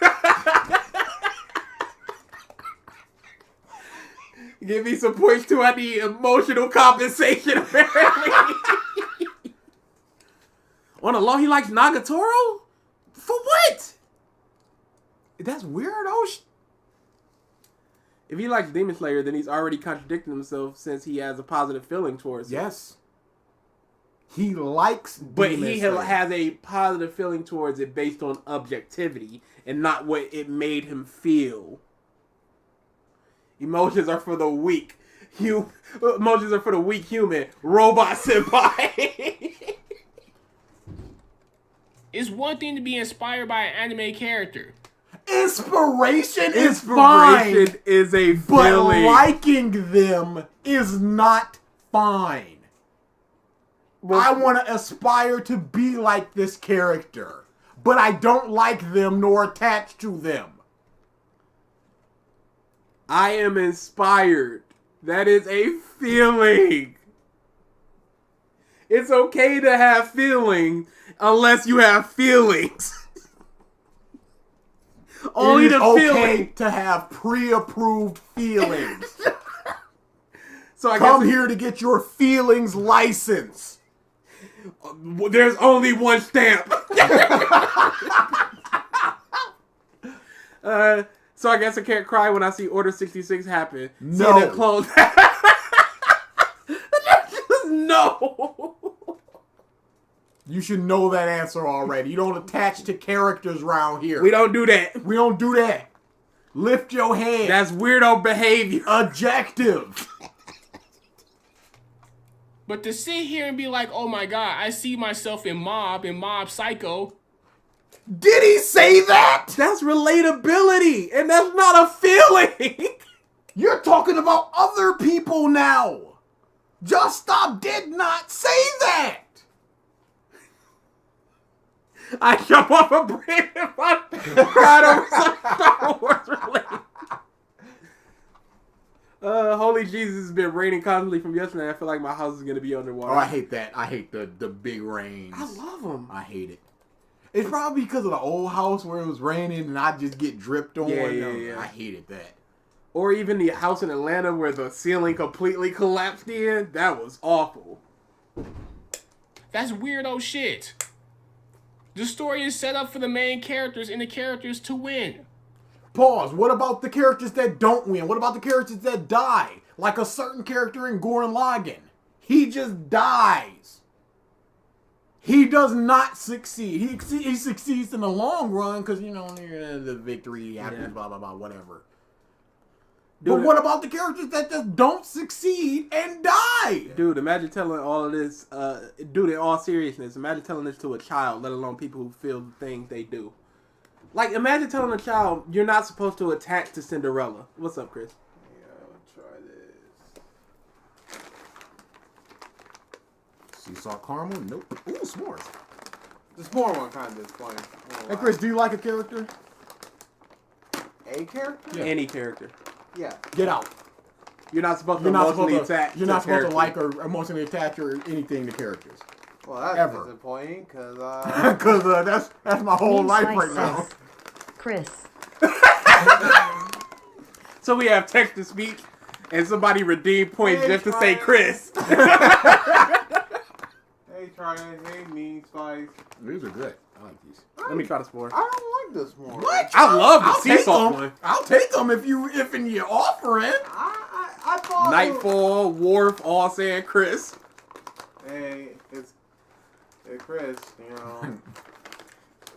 Give me some points too. I need emotional compensation, apparently. On the law, he likes Nagatoro? For what? That's weirdo shit. If he likes Demon Slayer, then he's already contradicting himself since he has a positive feeling towards it. Yes. He likes But Demon he Slayer. has a positive feeling towards it based on objectivity and not what it made him feel. Emotions are for the weak. Emotions are for the weak human. Robot senpai. It's one thing to be inspired by an anime character. Inspiration is fine. Inspiration is a But feeling. liking them is not fine. I want to aspire to be like this character, but I don't like them nor attach to them. I am inspired. That is a feeling. It's okay to have feelings unless you have feelings. Only it is the okay feeling to have pre-approved feelings. So I Come guess here to get your feelings license. there's only one stamp. So I guess I can't cry when I see Order 66 happen. No. See the clothes. No. You should know that answer already. You don't attach to characters around here. We don't do that. We don't do that. Lift your hand. That's weirdo behavior. Objective. But to sit here and be like, oh my god, I see myself in Mob Psycho. Did he say that? That's relatability, and that's not a feeling. You're talking about other people now. Just Stop did not say that. I jump off a bridge if I cried over some Star Wars related. Holy Jesus has been raining constantly from yesterday. I feel like my house is gonna be underwater. Oh, I hate that. I hate the big rains. I love them. I hate it. It's probably because of the old house where it was raining and I just get dripped on. Yeah. I hated that. Or even the house in Atlanta where the ceiling completely collapsed in. That was awful. That's weirdo shit. The story is set up for the main characters and the characters to win. Pause. What about the characters that don't win? What about the characters that die? Like a certain character in Gurren Lagann. He just dies. He does not succeed. He succeeds in the long run because, you know, the victory happens, blah, blah, blah, whatever. But what about the characters that just don't succeed and die? Dude, imagine telling all of this, dude, in all seriousness, imagine telling this to a child, let alone people who feel the things they do. Like, imagine telling a child, you're not supposed to attack to Cinderella. What's up, Chris? Yeah, I'll try this. Sea salt caramel? Nope. Ooh, s'mores. The s'more one kind of disappointing. Hey, Chris, do you like a character? A character? Yeah. Any character. Yeah. Get out. You're not supposed to emotionally attach. You're not supposed to like or emotionally attach or anything to characters. Well, that's Ever. disappointing because Because that's my whole Meme life Slice right now. says, Chris. So we have text to speech, and somebody redeemed points Hey, just to say Brian. Chris. Hey, Trident. Hey, Mean Spice. These are good. I like these. Let me try the s'more. I don't like this more. What? I love the I'll sea take salt them. one. I'll take them if in your offering. I thought. Nightfall, Wharf, all saying Chris. Hey, hey, Chris. You know.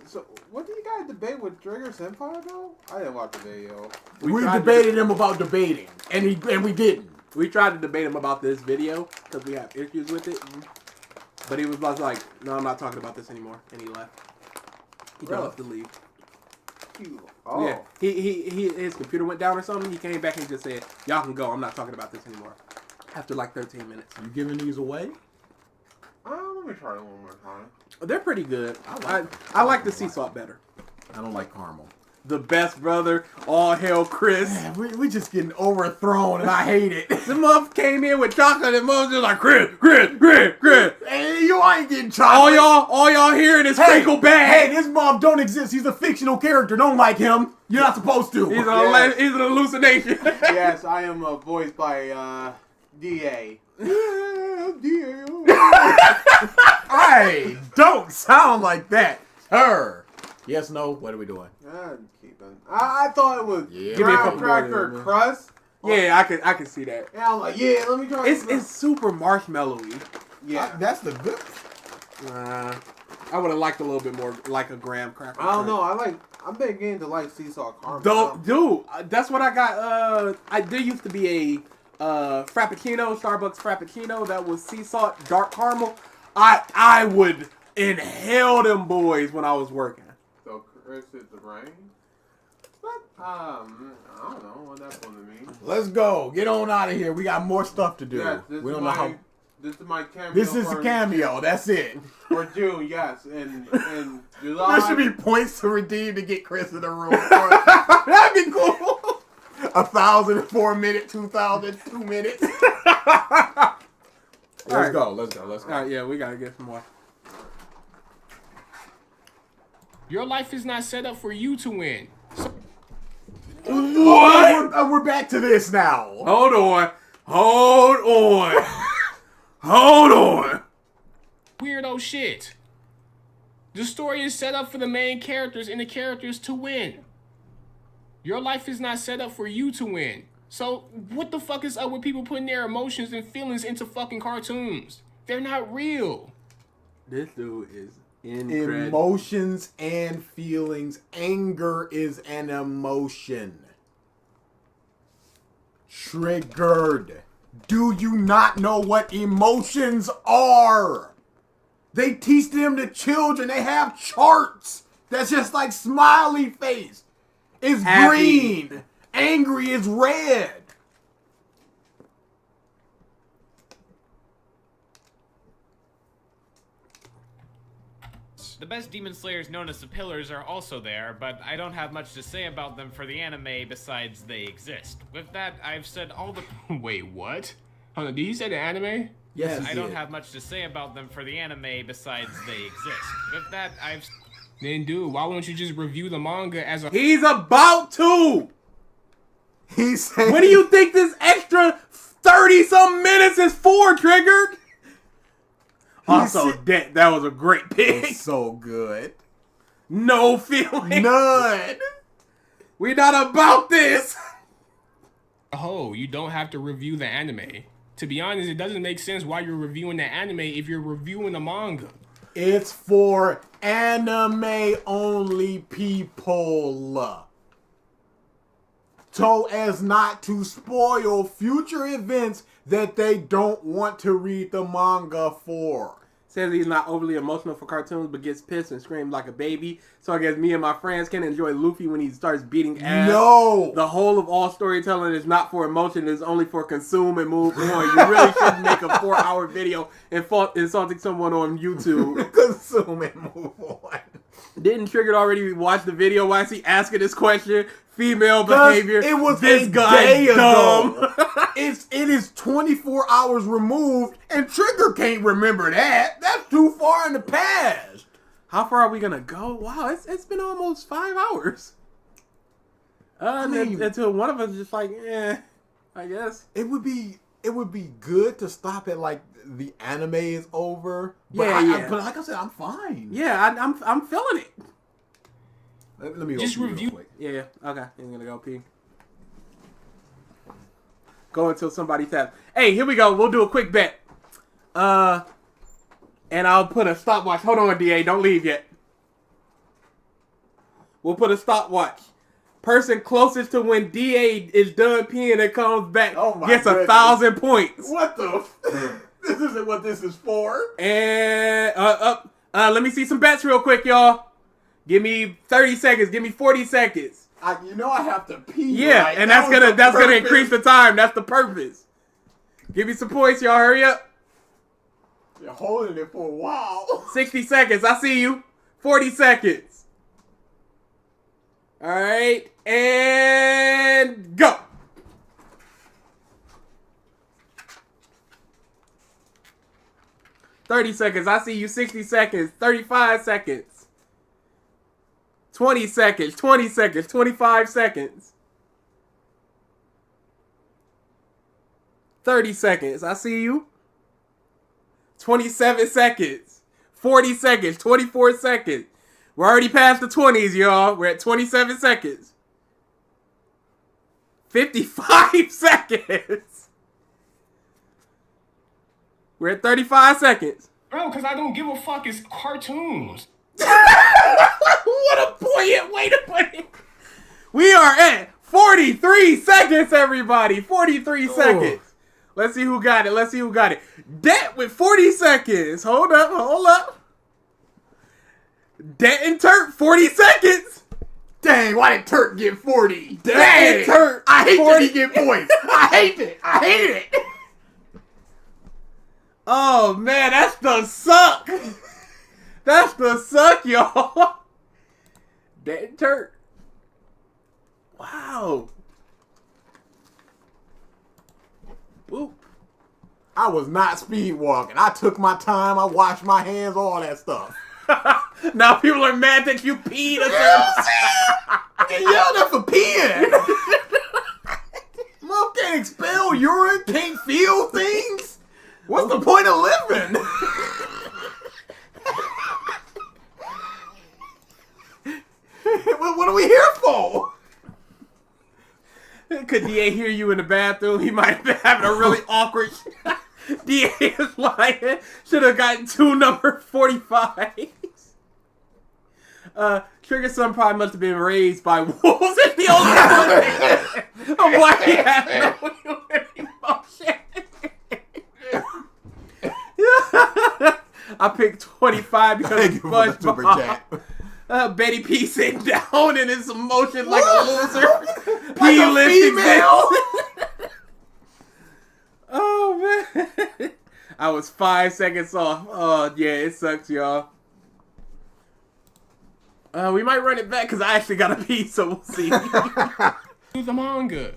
So, what do you guys debate with Triggered Senpai though? I didn't watch the video. We tried to debated him about debating, and we didn't. We tried to debate him about this video because we have issues with it. But he was like, no, I'm not talking about this anymore. And he left. He told us to leave. Oh. Yeah. His computer went down or something. He came back and just said, y'all can go. I'm not talking about this anymore. After like 13 minutes. You giving these away? Let me try it one more time. They're pretty good. I like the sea salt better. I don't like caramel. The best brother. All hail Chris. Man, we just getting overthrown, and I hate it. The muff came in with chocolate and Moses was like, Chris. Hey, you ain't getting chocolate. All y'all hearing is crinkle bag. Hey, this mob don't exist. He's a fictional character. Don't like him. You're not supposed to. He's Yes. he's an hallucination. Yes, I am voiced by DA. DA. Hey, don't sound like that, sir. Yes, no. What are we doing? I'm keeping. I thought it was Yeah. Give me a graham couple more cracker there, man. crust. Yeah, I can see that. And I'm like, yeah, let me try. It's super marshmallowy. yeah. That's the good. I would have liked a little bit more like a graham cracker. I don't know. I'm beginning to like sea salt caramel. Don't, dude. That's what I got. There used to be a Frappuccino, Starbucks Frappuccino that was sea salt dark caramel. I would inhale them boys when I was working. So Chris is the rain. But I don't know what that's going to mean. Let's go. Get on out of here. We got more stuff to do. Yes, this We is don't know how. This is my cameo. This is a for- cameo. That's it. For June, yes, in July. There should be points to redeem to get Chris in the room. That'd be cool. 1,000 for a minute, 2,000, 2 minutes. Let's go. All right, yeah, we gotta get some more. Your life is not set up for you to win. So What? We're back to this now. Hold on. weirdo shit. The story is set up for the main characters and the characters to win. Your life is not set up for you to win. So what the fuck is up with people putting their emotions and feelings into fucking cartoons? They're not real. This dude is incredible. Emotions and feelings. Anger is an emotion. Triggered. Do you not know what emotions are? They teach them to children. They have charts. That's just like smiley face is Happy. green. Angry is red. The best Demon Slayers known as the Pillars are also there, but I don't have much to say about them for the anime besides they exist. With that, I've said all the... Wait, what? Hold on, did he say the anime? Yes, I don't have much to say about them for the anime besides they exist. With that, I've... Then dude, why wouldn't you just review the manga as a... He's about to. He's saying. What do you think this extra 30-some minutes is for, Triggered? Also, that was a great pick. It's so good. No feeling. None. We're not about this. Oh, you don't have to review the anime. To be honest, it doesn't make sense why you're reviewing the anime if you're reviewing the manga. It's for anime only people. So as not to spoil future events that they don't want to read the manga for. Says he's not overly emotional for cartoons, but gets pissed and screams like a baby. So I guess me and my friends can enjoy Luffy when he starts beating ass. No! The whole of all storytelling is not for emotion, it's only for consume and move on. You really shouldn't make a 4-hour video insulting someone on YouTube. Consume and move on. Didn't Triggered already watch the video? Why is he asking this question? Female behavior. It was this a guy day dumb. ago. It is 24 hours removed, and Trigger can't remember that. That's too far in the past. How far are we gonna go? Wow, it's been almost 5 hours. I mean, until one of us is just like, I guess. It would be good to stop at like the anime is over. But but like I said, I'm fine. Yeah, I'm feeling it. Let me go Just pee real review. quick. Yeah, okay. I'm gonna go pee. Go until somebody taps. Hey, here we go. We'll do a quick bet. And I'll put a stopwatch. Hold on, DA. Don't leave yet. We'll put a stopwatch. Person closest to when DA is done peeing and comes back gets 1,000 points. What the? This isn't what this is for. And let me see some bets real quick, y'all. Give me 30 seconds. Give me 40 seconds. I have to pee. Yeah, right? and that's gonna increase the time. That's the purpose. Give me some points, y'all. Hurry up. You're holding it for a while. 60 seconds. I see you. 40 seconds. All right, and go. $30 seconds. I see you. 60 seconds. 35 seconds. 20 seconds. 20 seconds. 25 seconds. 30 seconds. I see you. 27 seconds. 40 seconds. 24 seconds. We're already past the 20s, y'all. We're at 27 seconds. 55 seconds. We're at 35 seconds. Bro, because I don't give a fuck. It's cartoons. What a poignant way to put it. We are at 43 seconds, everybody. 43 seconds. Let's see who got it. Let's see who got it. Det with 40 seconds. Hold up. Det and Turk, 40 seconds. Dang, why did Turk get 40? Det and Turk. I hate 40. that he get points. I hate it. Oh, man, that's the suck. That's the suck, y'all. Det and Turk. Wow. Oop. I was not speed walking. I took my time. I washed my hands, all that stuff. Now people are mad that you peed. I get yelled at for peeing. Mom can't expel urine, can't feel things. What's the point of living? What are we here for? Could DA hear you in the bathroom? He might have been having a really awkward. DA is lying. Should have gotten 2 number 45s. Triggered Senpai must have been raised by wolves. It's the only of why he has no human emotion. I picked 25 because Thank of you for the super SpongeBob. chat. Betty P sitting down in his emotion like a loser. P Like a list female. exists. Oh man, I was 5 seconds off. Oh yeah, it sucks, y'all. We might run it back because I actually got a pee, so we'll see. The manga.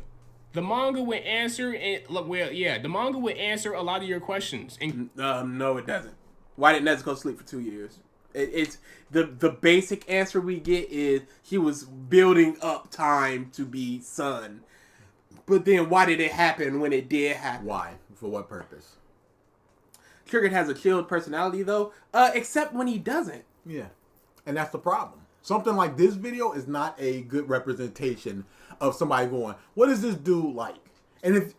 The manga would answer the manga would answer a lot of your questions. And No, it doesn't. Why did Nezuko sleep for 2 years? It's the basic answer we get is he was building up time to be Sun. But then why did it happen when it did happen? Why? For what purpose? Triggered has a chilled personality though, except when he doesn't. Yeah. And that's the problem. Something like this video is not a good representation of somebody going, what does this dude like? And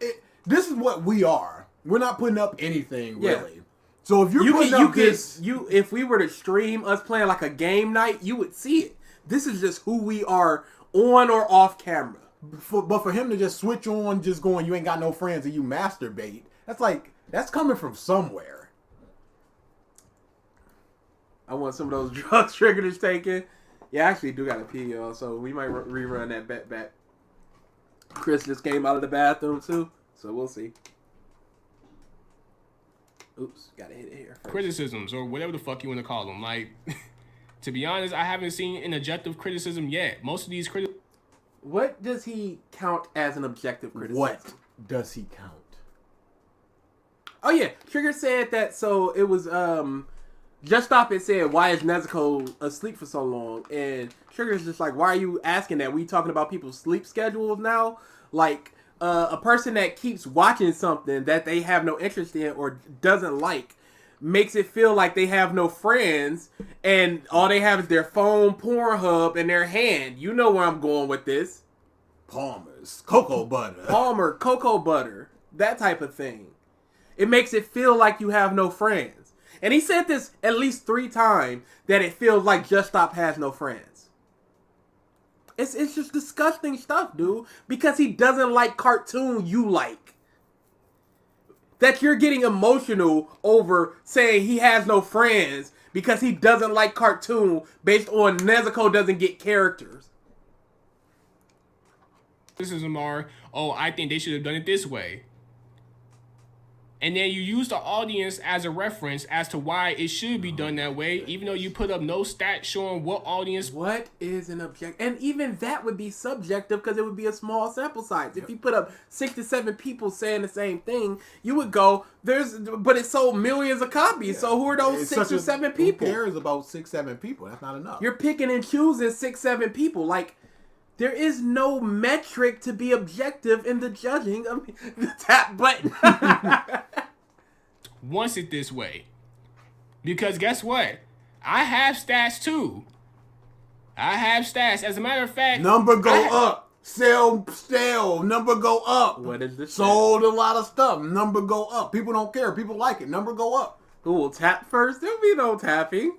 this is what we are. We're not putting up anything, really. So if you're putting up this, if we were to stream us playing like a game night, you would see it. This is just who we are on or off camera. But for him to just switch on, just going, you ain't got no friends and you masturbate, that's coming from somewhere. I want some of those drugs Triggered is taking. Yeah, I actually do got to pee, y'all, so we might rerun that bet back. Chris just came out of the bathroom, too, so we'll see. Oops, gotta hit it here first. Criticisms, or whatever the fuck you want to call them. Like, to be honest, I haven't seen an objective criticism yet. Most of these criticisms... What does he count as an objective criticism? What does he count? Oh, yeah, Trigger said that, so it was, Just Stop It said, why is Nezuko asleep for so long? And Trigger's just like, why are you asking that? We talking about people's sleep schedules now? Like, a person that keeps watching something that they have no interest in or doesn't like makes it feel like they have no friends and all they have is their phone, Pornhub, in their hand. You know where I'm going with this. Palmer's cocoa butter. Palmer, cocoa butter, that type of thing. It makes it feel like you have no friends. And he said this at least 3 times, that it feels like Just Stop has no friends. It's just disgusting stuff, dude. Because he doesn't like cartoon you like. That you're getting emotional over saying he has no friends because he doesn't like cartoon based on Nezuko doesn't get characters. Criticism are, oh, I think they should have done it this way. And then you use the audience as a reference as to why it should be done that way, even though you put up no stats showing what audience... What is an object? And even that would be subjective because it would be a small sample size. If you put up 6 to 7 people saying the same thing, you would go, but it sold millions of copies. Yeah. So who are those 6 or 7 people? Who cares about 6, 7 people? That's not enough. You're picking and choosing 6, 7 people. Like, there is no metric to be objective in the judging of the tap button. Wants it this way. Because guess what? I have stats too. I have stats. As a matter of fact... Number go up. Sell, number go up. What is this? Sold a lot of stuff. Number go up. People don't care. People like it. Number go up. Who will tap first? There'll be no tapping.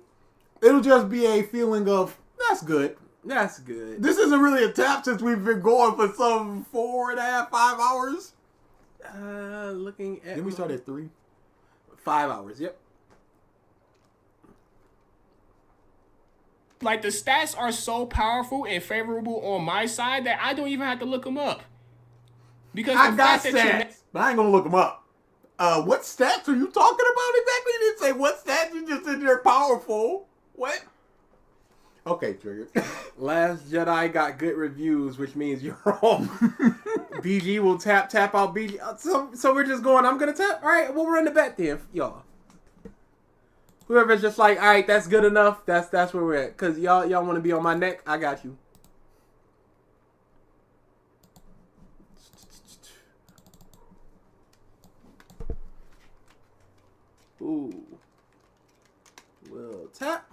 It'll just be a feeling of, that's good. That's good. This isn't really a tap since we've been going for some 4.5, 5 hours. Looking at... Then we start at 3. 5 hours, yep. Like, the stats are so powerful and favorable on my side that I don't even have to look them up. Because I got stats, but I ain't gonna look them up. What stats are you talking about exactly? You didn't say what stats, you just said they're powerful. What? Okay, Trigger. Last Jedi got good reviews, which means you're wrong. BG will tap out BG. So we're just going, I'm going to tap? All right, we'll run the bet then, y'all. Whoever's just like, all right, that's good enough. That's where we're at. Because y'all want to be on my neck? I got you. Ooh. We'll tap.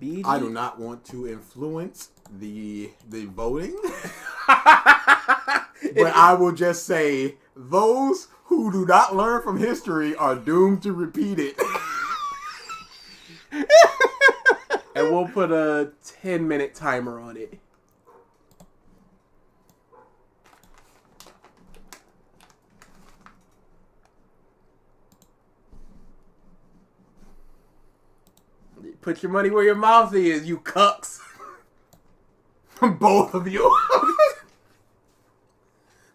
BG? I do not want to influence the voting. But I will just say, those who do not learn from history are doomed to repeat it. And we'll put a 10-minute timer on it. Put your money where your mouth is, you cucks. Both of you.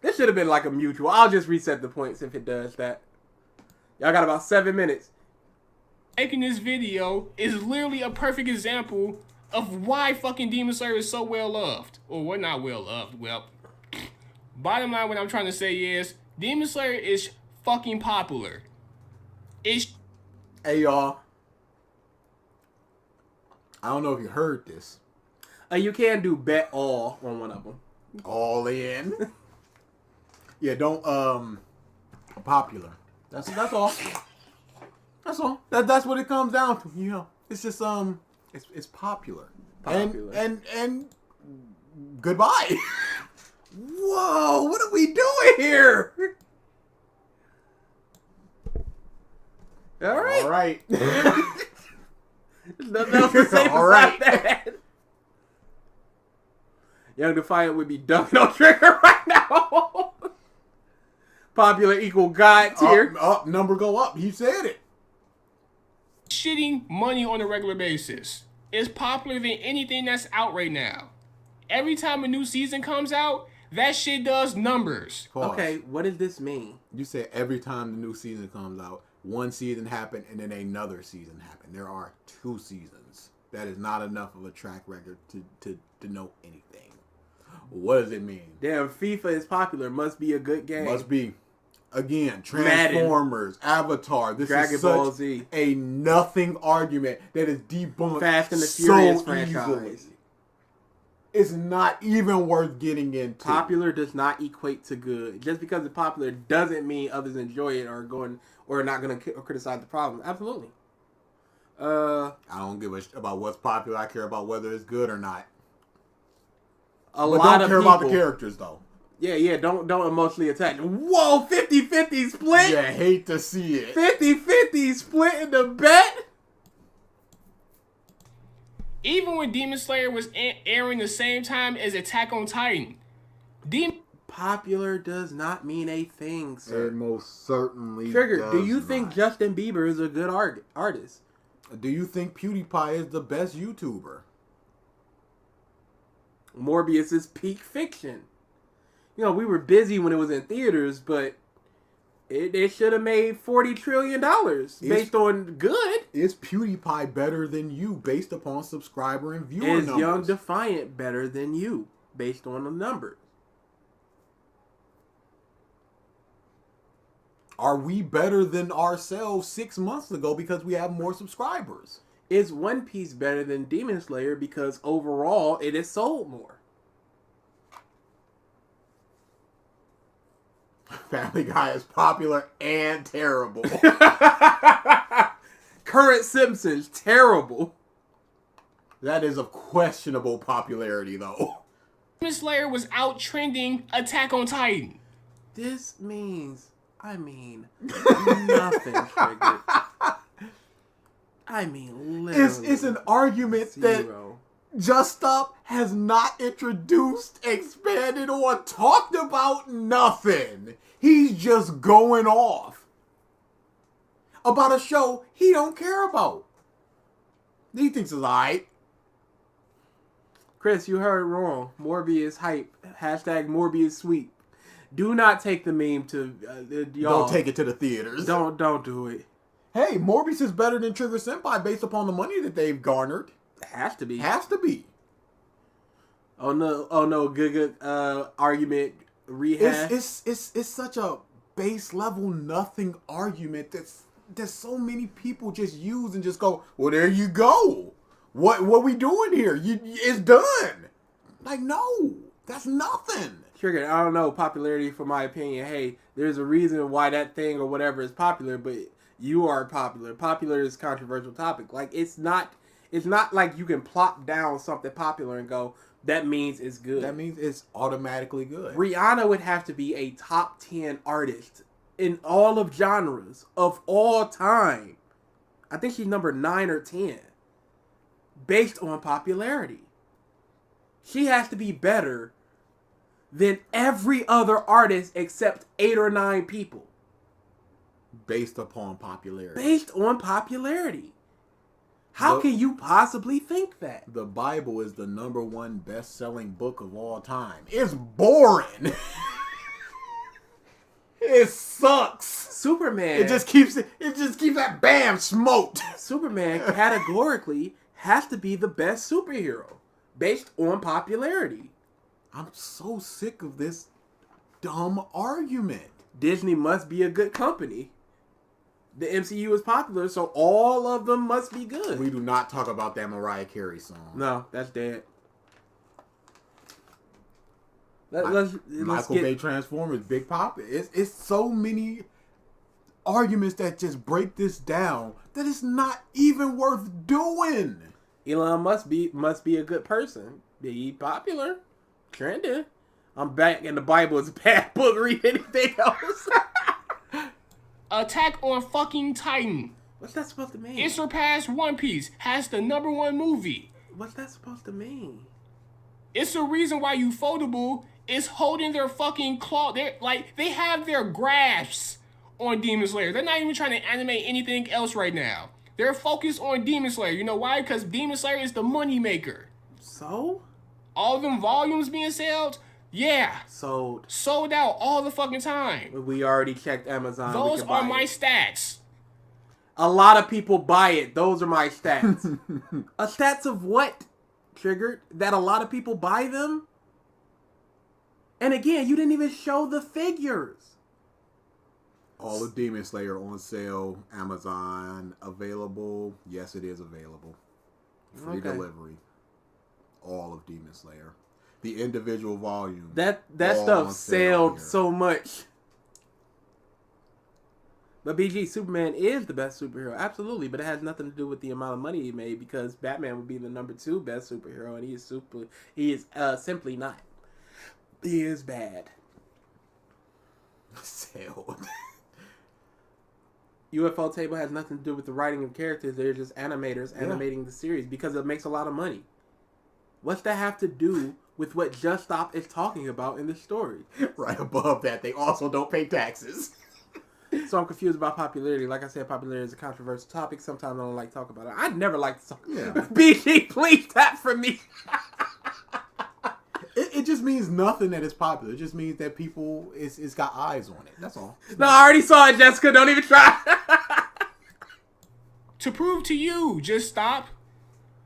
This should have been like a mutual. I'll just reset the points if it does that. Y'all got about 7 minutes. Making this video is literally a perfect example of why fucking Demon Slayer is so well loved. Or what, not well loved. Well, bottom line, what I'm trying to say is Demon Slayer is fucking popular. It's... Hey, y'all. I don't know if you heard this. You can do bet all on one of them. All in. Yeah, don't popular. That's all. That's all. That's what it comes down to. You know, it's just it's popular. And goodbye. Whoa, what are we doing here? All right. All right. Nothing else to say All besides right. that. Young Defiant would be dunking on Trigger right now. Popular equal God tier. Up, number go up. He said it. Shitting money on a regular basis. It's popular than anything that's out right now. Every time a new season comes out, that shit does numbers. Pause. Okay, what does this mean? You said every time the new season comes out, one season happened and then another season happened. There are 2 seasons. That is not enough of a track record to know anything. What does it mean? Damn, FIFA is popular. Must be a good game. Must be. Again, Transformers, Avatar. This Dragon is Ball such Z. a nothing argument that is debunked Fast and the so Furious easily. franchise. It's not even worth getting into. Popular does not equate to good. Just because it's popular doesn't mean others enjoy it or not going to criticize the problem. Absolutely. I don't give a shit about what's popular. I care about whether it's good or not. But Don't care about the characters though. Yeah, don't emotionally attack. Whoa, 50-50 split? Yeah, hate to see it. 50-50 split in the bet? Even when Demon Slayer was airing the same time as Attack on Titan, Popular does not mean a thing, sir. It most certainly Trigger, does do you think not. Justin Bieber is a good artist? Do you think PewDiePie is the best YouTuber? Morbius is peak fiction. You know, we were busy when it was in theaters, but it should have made $40 trillion based on good. Is PewDiePie better than you based upon subscriber and viewer Is numbers? Young Defiant better than you based on the numbers? Are we better than ourselves 6 months ago because we have more subscribers? Is One Piece better than Demon Slayer because overall it is sold more? Family Guy is popular and terrible. Current Simpsons, terrible. That is of questionable popularity, though. Demon Slayer was out trending Attack on Titan. This means, nothing, Triggered. I mean, literally. It's an argument zero. that Just Stop has not introduced, expanded, or talked about nothing. He's just going off about a show he don't care about. He thinks it's alright. Chris, you heard wrong. Morbius hype. Hashtag Morbius sweep. Do not take the meme to y'all. Don't take it to the theaters. Don't do it. Hey, Morbius is better than Triggered Senpai based upon the money that they've garnered. It has to be. Has to be. Oh no, good argument rehash. It's such a base level nothing argument that so many people just use and just go, well, there you go. What we doing here? It's done. Like, no, that's nothing. Triggered, I don't know, popularity for my opinion. Hey, there's a reason why that thing or whatever is popular, but you are popular. Popular is a controversial topic. Like, it's not like you can plop down something popular and go, that means it's good. That means it's automatically good. Rihanna would have to be a top 10 artist in all of genres of all time. I think she's number 9 or 10 based on popularity. She has to be better than every other artist except 8 or 9 people. Based upon popularity. Based on popularity. How can you possibly think that? The Bible is the #1 best-selling book of all time. It's boring. It sucks. Superman. It just keeps that bam smoked. Superman categorically has to be the best superhero based on popularity. I'm so sick of this dumb argument. Disney must be a good company. The MCU is popular, so all of them must be good. We do not talk about that Mariah Carey song. No, that's dead. Michael Bay Transformers, Big Pop. It's so many arguments that just break this down that it's not even worth doing. Elon must be a good person. Be popular, trending. I'm back, and the Bible is a bad book. Read anything else. Attack on fucking Titan. What's that supposed to mean? It surpassed One Piece. Has the #1 movie. What's that supposed to mean? It's the reason why Ufotable is holding their fucking claw. They have their grasps on Demon Slayer. They're not even trying to animate anything else right now. They're focused on Demon Slayer. You know why? Because Demon Slayer is the money maker. So? All them volumes being sold, yeah. Sold out all the fucking time. We already checked Amazon. Those are my stats. A lot of people buy it. Those are my stats. Stats of what? Triggered? That a lot of people buy them? And again, you didn't even show the figures. All of Demon Slayer on sale, Amazon, available. Yes, it is available. Free delivery. All of Demon Slayer. The individual volume. That stuff sold so much. But BG, Superman is the best superhero. Absolutely. But it has nothing to do with the amount of money he made, because Batman would be the #2 best superhero, and he is simply not. He is bad. Sold. UFO Table has nothing to do with the writing of characters. They're just animators animating the series because it makes a lot of money. What's that have to do with what Just Stop is talking about in the story? Right above that, they also don't pay taxes. So I'm confused about popularity. Like I said, popularity is a controversial topic. Sometimes I don't like to talk about it. I'd never like to talk about it. BG, please tap for me. It just means nothing that it's popular. It just means that people, it's got eyes on it. That's all. No, I already saw it, Jessica. Don't even try. To prove to you, Just Stop,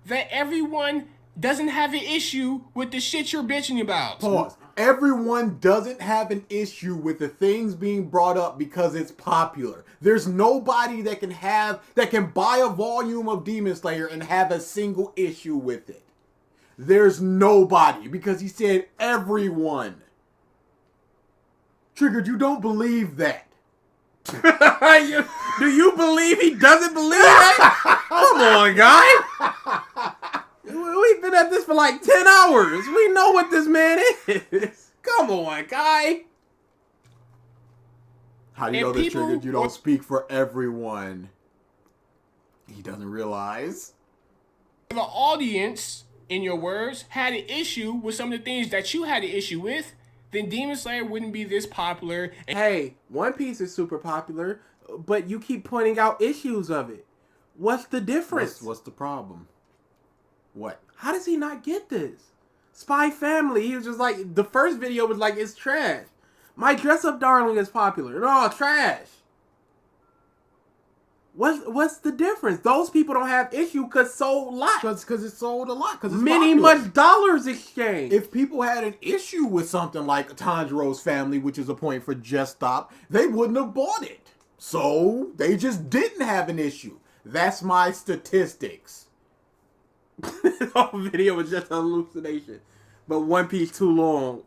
that everyone doesn't have an issue with the shit you're bitching about. Pause. Everyone doesn't have an issue with the things being brought up because it's popular. There's nobody that can buy a volume of Demon Slayer and have a single issue with it. There's nobody, because he said everyone. Triggered, you don't believe that. Do you believe he doesn't believe that? Come on, guy. We've been at this for like 10 hours. We know what this man is. Come on, guy. How do you know this, Triggered? You don't speak for everyone. He doesn't realize. The audience, in your words, had an issue with some of the things that you had an issue with, then Demon Slayer wouldn't be this popular. Hey, One Piece is super popular, but you keep pointing out issues of it. What's the difference? What's the problem? What? How does he not get this? Spy Family, he was just like, the first video was like, it's trash. My Dress Up Darling is popular. No, trash. What's the difference? Those people don't have issue because sold a lot. Because it sold a lot. Because much dollars exchanged. If people had an issue with something like Tanjiro's Family, which is a point for Just Stop, they wouldn't have bought it. So they just didn't have an issue. That's my statistics. The whole video was just a hallucination. But One Piece too long.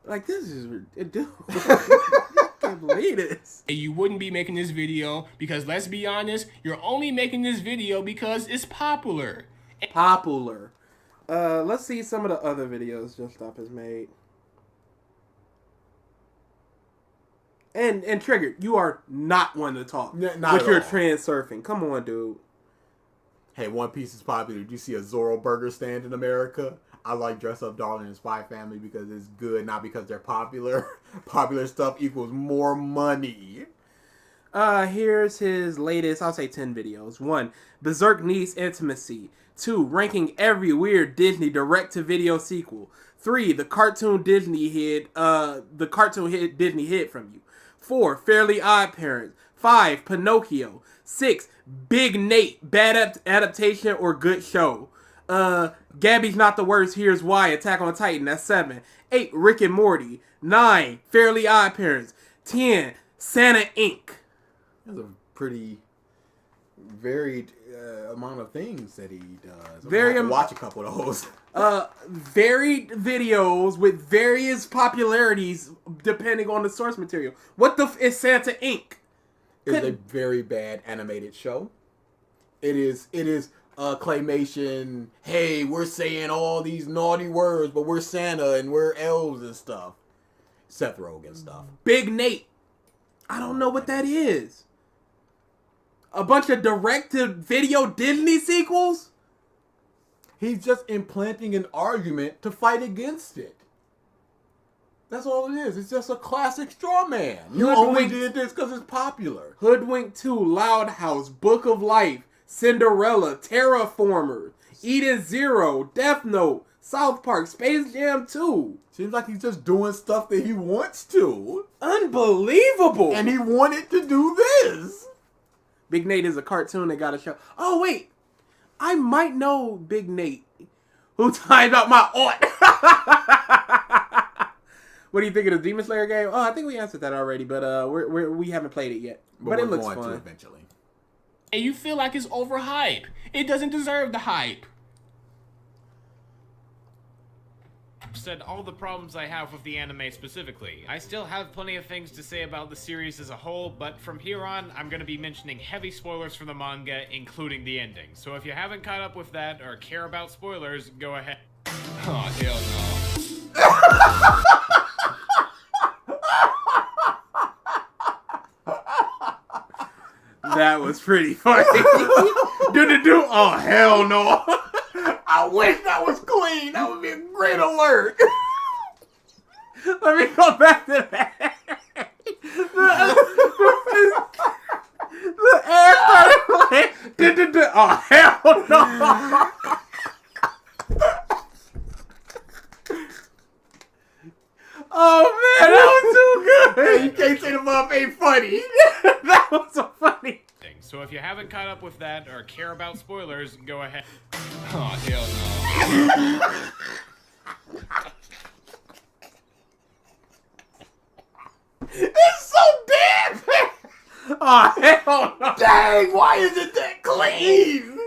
Like, this is ridiculous. I can't believe this. And you wouldn't be making this video because, let's be honest, you're only making this video because it's popular. Popular. Let's see some of the other videos Just Stop has made. And Triggered, you are not one to talk. Not with at your all. trans surfing. Come on, dude. Hey, One Piece is popular. Did you see a Zorro burger stand in America? I like Dress Up Darling and Spy Family because it's good, not because they're popular. Popular stuff equals more money. Here's his latest, I'll say 10 videos. 1. Berserk Niece Intimacy. 2. Ranking every weird Disney direct-to-video sequel. 3. The cartoon Disney hid Disney hid from you. 4. Fairly Odd Parents. 5. Pinocchio. 6. Big Nate, bad adaptation or good show. Gabby's Not the Worst, Here's Why, Attack on Titan, that's 7. 8. Rick and Morty. 9. Fairly Odd Parents. 10. Santa Inc. That's a pretty varied amount of things that he does. Watch a couple of those. Varied videos with various popularities depending on the source material. What the is Santa Inc? It's a very bad animated show. It is claymation. Hey, we're saying all these naughty words, but we're Santa and we're elves and stuff. Seth Rogen stuff. Big Nate. I don't know what that is. a bunch of direct-to-video Disney sequels? He's just implanting an argument to fight against it. That's all it is. It's just a classic straw man. You only did this because it's popular. Hoodwink 2, Loud House, Book of Life, Cinderella, Terraformers, Eden Zero, Death Note, South Park, Space Jam 2. Seems like he's just doing stuff that he wants to. Unbelievable! And he wanted to do this. Big Nate is a cartoon that got a show. Oh, wait. I might know Big Nate, who timed out my aunt. What do you think of the Demon Slayer game? Oh, I think we answered that already, but we haven't played it yet. But it looks fun. Eventually. And you feel like it's overhyped. It doesn't deserve the hype. Said all the problems I have with the anime specifically. I still have plenty of things to say about the series as a whole, but from here on, I'm going to be mentioning heavy spoilers from the manga, including the ending. So if you haven't caught up with that or care about spoilers, go ahead. Oh, hell no. That was pretty funny. Do. Oh, hell no. I wish that was clean. That would be a great alert. Let me go back to that. The air started playing. Oh, hell no. Oh, man, that was too good. You can't say the mom ain't funny. That was so funny. So if you haven't caught up with that or care about spoilers, go ahead. Oh, hell no. It's so damn. Oh, hell no. Dang, why is it that clean?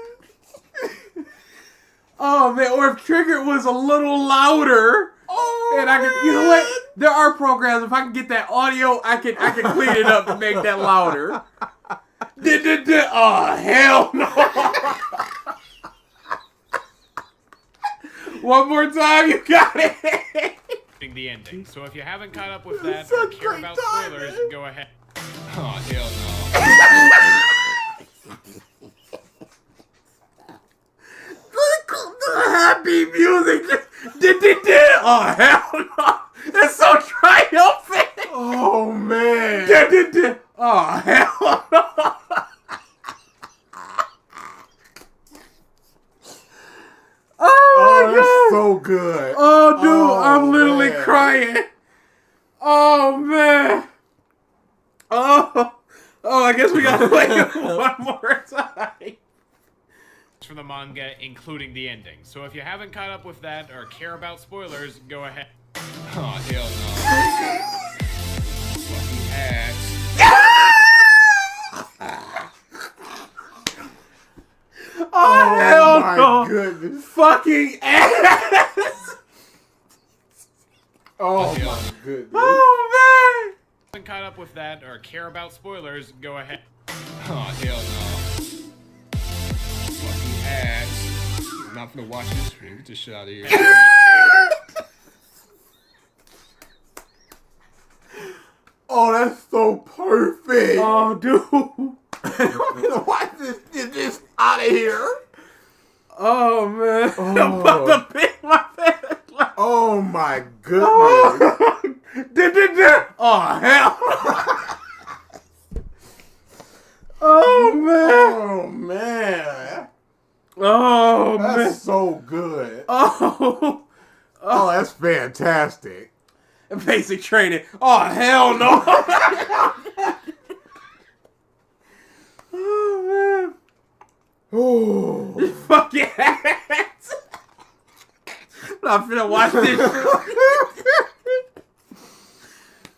Oh, man, or if Triggered was a little louder. Oh, and I could, you know what? There are programs. If I can get that audio, I can clean it up and make that louder. Oh, hell no. One more time, you got it. The ending. So if you haven't caught up with that or care about spoilers, go ahead. Oh, hell The happy music. Oh, hell no. It's so triumphant. Oh, man. Oh, hell no. Oh, that's so good. Oh, dude, I'm literally crying. Oh, man. Oh, I guess we gotta play it one more time. From the manga, including the ending. So if you haven't caught up with that or care about spoilers, go ahead. Oh, hell no. Fucking ass. Oh, hell my no. goodness. Fucking ass. Oh, my goodness. Oh, man. Haven't caught up with that or care about spoilers, go ahead. Oh, hell no. Fucking ass. I'm not gonna watch this stream. Get this shit out of here. Oh, that's so perfect. Oh, dude. I'm gonna watch this out of here. Oh, man. Oh. I'm about to pick my face. Oh, my goodness. Oh, hell. Oh, man. Oh, man. Oh, That's man. so good. Oh. Oh, that's fantastic. Basic training. Oh, hell no. Oh, man. Oh. Fuck your ass. I'm not finna watch this.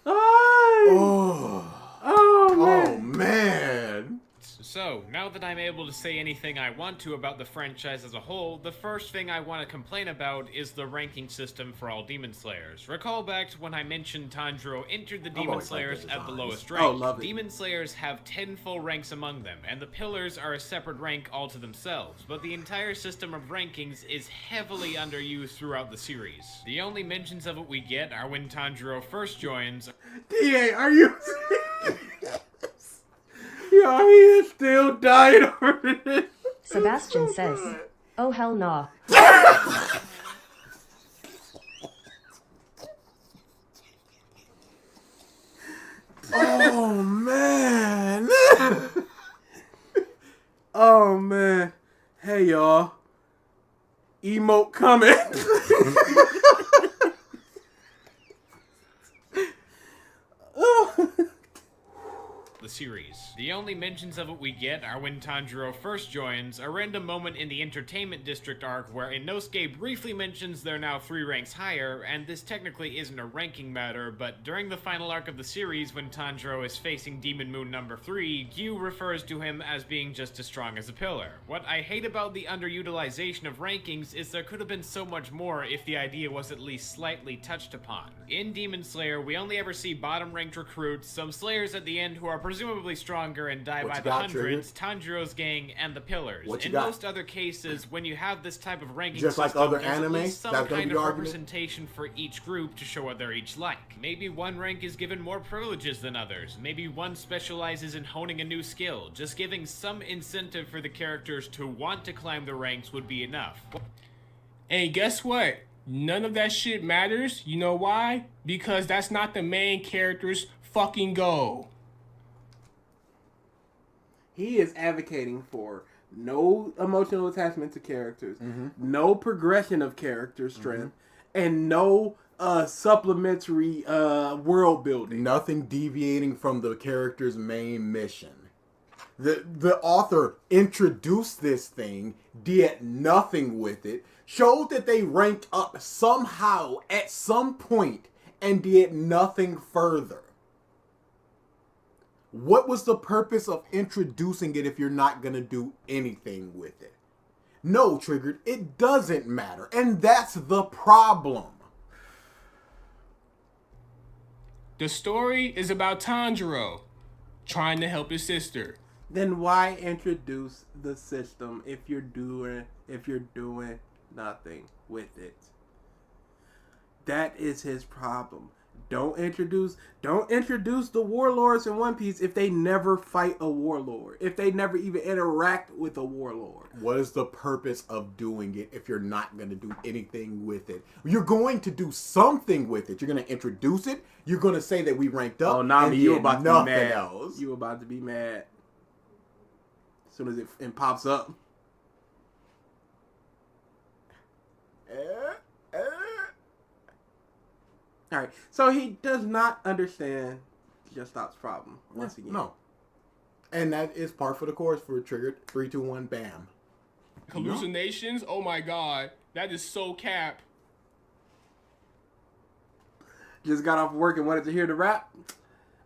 Oh, man. Oh, man. So, now that I'm able to say anything I want to about the franchise as a whole, the first thing I want to complain about is the ranking system for all Demon Slayers. Recall back to when I mentioned Tanjiro entered the Demon Slayers at the lowest rank. Oh, love it. Demon Slayers have 10 full ranks among them, and the Pillars are a separate rank all to themselves, but the entire system of rankings is heavily underused throughout the series. The only mentions of it we get are when Tanjiro first joins. DA, are you... Yo, he is still dying over this. Sebastian says, oh hell nah. Oh man. Oh man. Hey y'all. Emote coming. The series. The only mentions of it we get are when Tanjiro first joins, a random moment in the Entertainment District arc where Inosuke briefly mentions they're now 3 ranks higher, and this technically isn't a ranking matter, but during the final arc of the series when Tanjiro is facing Demon Moon number 3, Gyu refers to him as being just as strong as a pillar. What I hate about the underutilization of rankings is there could have been so much more if the idea was at least slightly touched upon. In Demon Slayer, we only ever see bottom-ranked recruits, some Slayers at the end who are presumably stronger and die by the hundreds, Tanjiro's gang, and the pillars. In most other cases, when you have this type of ranking just system, like other there's at anime, least some that's kind be of argument. representation for each group to show what they're each like. Maybe one rank is given more privileges than others. Maybe one specializes in honing a new skill. Just giving some incentive for the characters to want to climb the ranks would be enough. And guess what? None of that shit matters. You know why? Because that's not the main character's fucking goal. He is advocating for no emotional attachment to characters, no progression of character strength, and no supplementary world building. Nothing deviating from the character's main mission. The author introduced this thing, did nothing with it, showed that they ranked up somehow at some point, and did nothing further. What was the purpose of introducing it if you're not going to do anything with it? No, Triggered, it doesn't matter. And that's the problem. The story is about Tanjiro trying to help his sister. Then why introduce the system if you're doing nothing with it? That is his problem. Don't introduce the warlords in One Piece if they never fight a warlord. If they never even interact with a warlord. What is the purpose of doing it if you're not going to do anything with it? You're going to do something with it. You're going to introduce it. You're going to say that we ranked up. Oh, Nami, you about to be mad. Else. You about to be mad. As soon as it pops up. Alright, so he does not understand Just Stop's problem once again. No. And that is par for the course for Triggered. 3, 2, 1, bam. Hallucinations? Oh my god. That is so cap. Just got off work and wanted to hear the rap.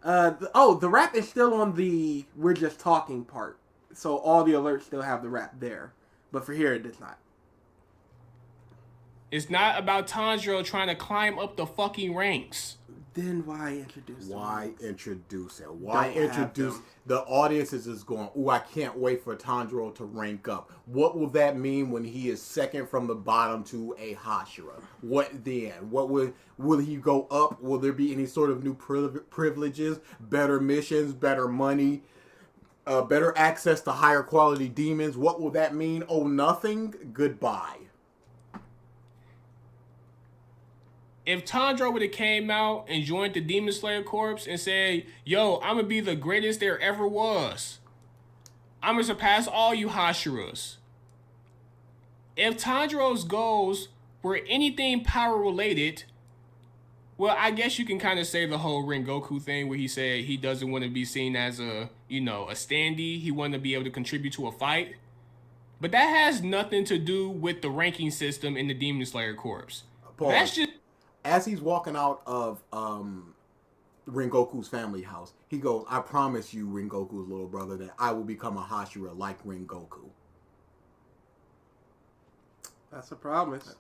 The rap is still on the we're just talking part. So all the alerts still have the rap there. But for here, it does not. It's not about Tanjiro trying to climb up the fucking ranks. Then why introduce it? Why introduce it? Why introduce... The audience is just going, ooh, I can't wait for Tanjiro to rank up. What will that mean when he is second from the bottom to a Hashira? What then? What will he go up? Will there be any sort of new privileges, better missions, better money, better access to higher quality demons? What will that mean? Oh, nothing? Goodbye. If Tanjiro would have came out and joined the Demon Slayer Corps and said, yo, I'm going to be the greatest there ever was. I'm going to surpass all you Hashiras. If Tanjiro's goals were anything power related, well, I guess you can kind of say the whole Rengoku thing where he said he doesn't want to be seen as a standee. He wanted to be able to contribute to a fight. But that has nothing to do with the ranking system in the Demon Slayer Corps. Pause. That's just... As he's walking out of Rengoku's family house, he goes, I promise you, Rengoku's little brother, that I will become a Hashira like Rengoku. That's a promise.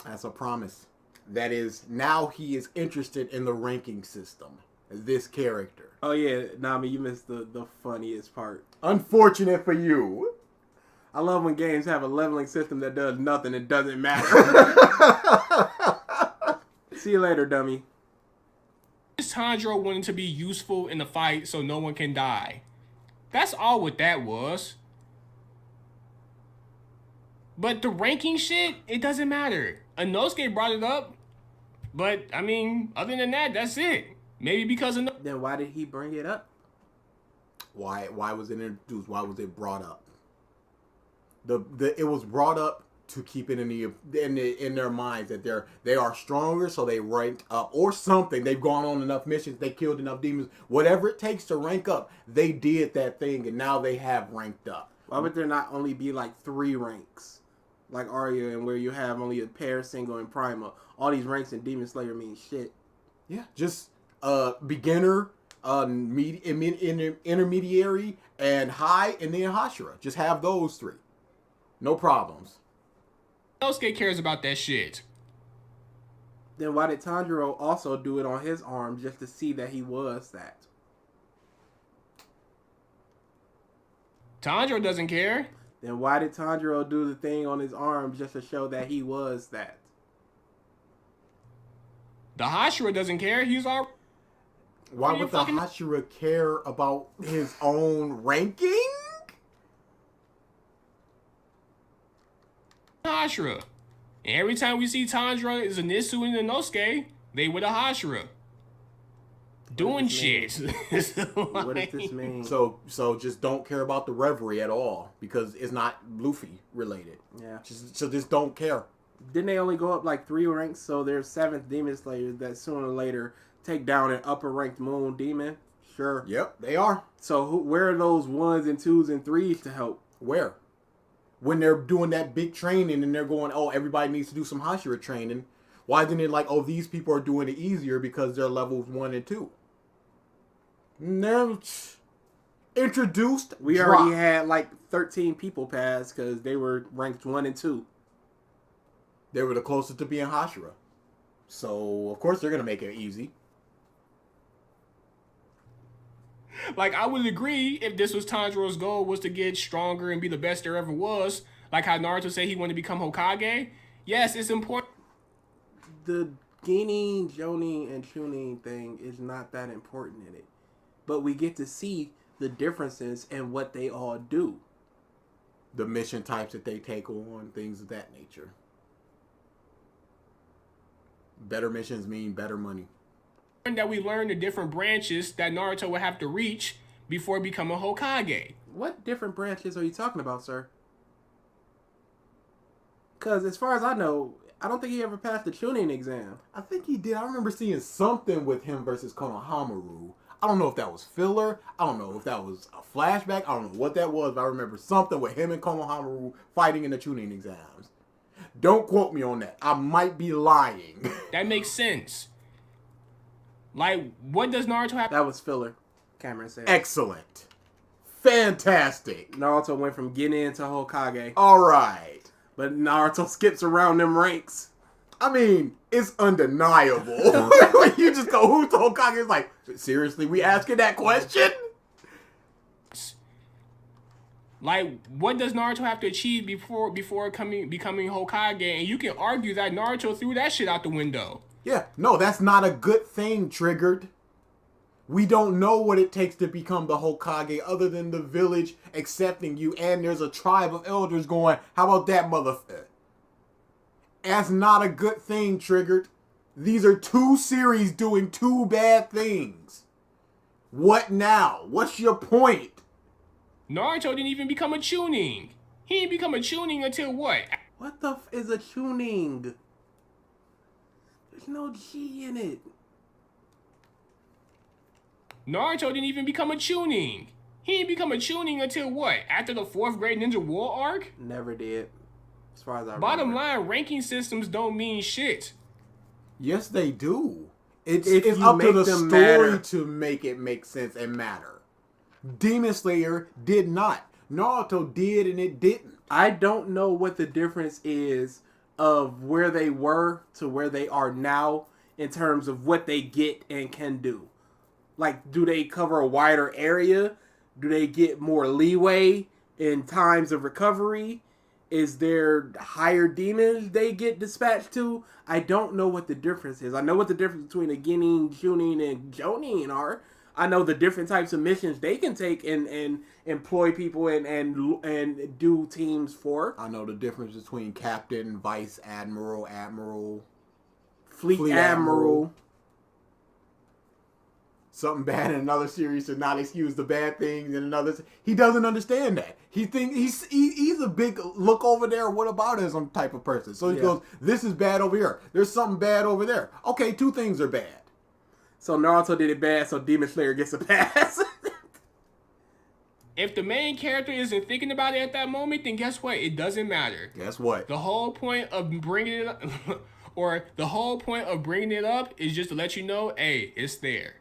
That's a promise. That is, now he is interested in the ranking system. This character. Oh yeah, Nami, you missed the funniest part. Unfortunate for you. I love when games have a leveling system that does nothing. It doesn't matter. See you later, dummy. Tanjiro wanting to be useful in the fight so no one can die. That's all what that was. But the ranking shit, it doesn't matter. Inosuke brought it up, but I mean, other than that, that's it. Maybe because of Then why did he bring it up? Why was it introduced? Why was it brought up? It was brought up to keep it in their minds that they are stronger, so they ranked up or something. They've gone on enough missions, they killed enough demons. Whatever it takes to rank up, they did that thing, and now they have ranked up. Why would there not only be like 3 ranks? Like Arya, and where you have only a pair, single, and prima. All these ranks in Demon Slayer mean shit. Yeah, just beginner, intermediary, and high, and then Hashira. Just have those 3. No problems. Inosuke cares about that shit. Then why did Tanjiro also do it on his arm just to see that he was that? Tanjiro doesn't care. Then why did Tanjiro do the thing on his arm just to show that he was that? The Hashira doesn't care. He's all. Why would the Hashira care about his own ranking? Hashira. And every time we see Tanjiro, Zenitsu, and Inosuke, they with a Hashira. Doing shit. What does this mean? So just don't care about the reverie at all because it's not Luffy related. Yeah. Just don't care. Didn't they only go up like 3 ranks? So there's 7th Demon Slayers that sooner or later take down an upper ranked Moon Demon. Sure. Yep, they are. So where are those 1s and 2s and 3s to help? Where? When they're doing that big training and they're going, oh, everybody needs to do some Hashira training. Why isn't it like, oh, these people are doing it easier because they're levels 1 and 2? Never introduced. We already had like 13 people pass because they were ranked 1 and 2. They were the closest to being Hashira. So, of course, they're going to make it easy. Like, I would agree if this was Tanjiro's goal was to get stronger and be the best there ever was. Like how Naruto said he wanted to become Hokage. Yes, it's important. The Genin, Jonin, and Chunin thing is not that important in it. But we get to see the differences in what they all do. The mission types that they take on, things of that nature. Better missions mean better money. That we learn the different branches that Naruto would have to reach before becoming Hokage. What different branches are you talking about, sir? Because as far as I know, I don't think he ever passed the Chunin exam. I think he did. I remember seeing something with him versus Konohamaru. I don't know if that was filler. I don't know if that was a flashback. I don't know what that was, but I remember something with him and Konohamaru fighting in the Chunin exams. Don't quote me on that. I might be lying. That makes sense. Like, what does Naruto have? That was filler, Cameron said. Excellent. Fantastic. Naruto went from Genin to Hokage. All right. But Naruto skips around them ranks. I mean, it's undeniable. When you just go, who's the Hokage? It's like, seriously, we asking that question? Like, what does Naruto have to achieve before becoming Hokage? And you can argue that Naruto threw that shit out the window. Yeah, no, that's not a good thing, Triggered. We don't know what it takes to become the Hokage other than the village accepting you, and there's a tribe of elders going, how about that, motherfucker? That's not a good thing, Triggered. These are 2 series doing 2 bad things. What now? What's your point? Naruto didn't even become a Chunin. He didn't become a Chunin until what? What the f is a Chunin? There's no G in it. Naruto didn't even become a Chunin. He didn't become a Chunin until what? After the 4th grade Ninja War arc? Never did. As far as I Bottom remember. line, ranking systems don't mean shit. Yes, they do. It's If you up to make the them story matter. to make it make sense and matter. Demon Slayer did not. Naruto did and it didn't. I don't know what the difference is of where they were to where they are now in terms of what they get and can do. Like, do they cover a wider area? Do they get more leeway in times of recovery? Is there higher demons they get dispatched to? I don't know what the difference is. I know what the difference between a Genin, Chunin, and Jonin are. I know the different types of missions they can take and employ people and do teams for. I know the difference between captain, vice admiral, admiral, Fleet admiral. Something bad in another series to not excuse the bad things in another. He doesn't understand that. He thinks he's a big look over there. What about him type of person? So he goes, "This is bad over here. There's something bad over there." Okay, two things are bad. So Naruto did it bad, so Demon Slayer gets a pass. If the main character isn't thinking about it at that moment, then guess what? It doesn't matter. Guess what? The whole point of bringing it up, or the whole point of bringing it up, is just to let you know, hey, it's there.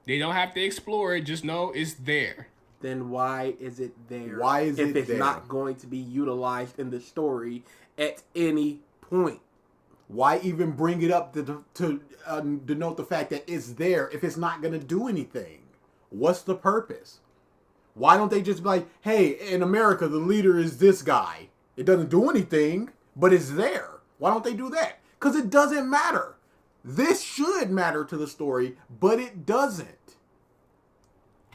They don't have to explore it. Just know it's there. Then why is it there? Why is it there? If it's not going to be utilized in the story at any point? Why even bring it up to denote the fact that it's there if it's not going to do anything? What's the purpose? Why don't they just be like, hey, in America, the leader is this guy. It doesn't do anything, but it's there. Why don't they do that? Because it doesn't matter. This should matter to the story, but it doesn't.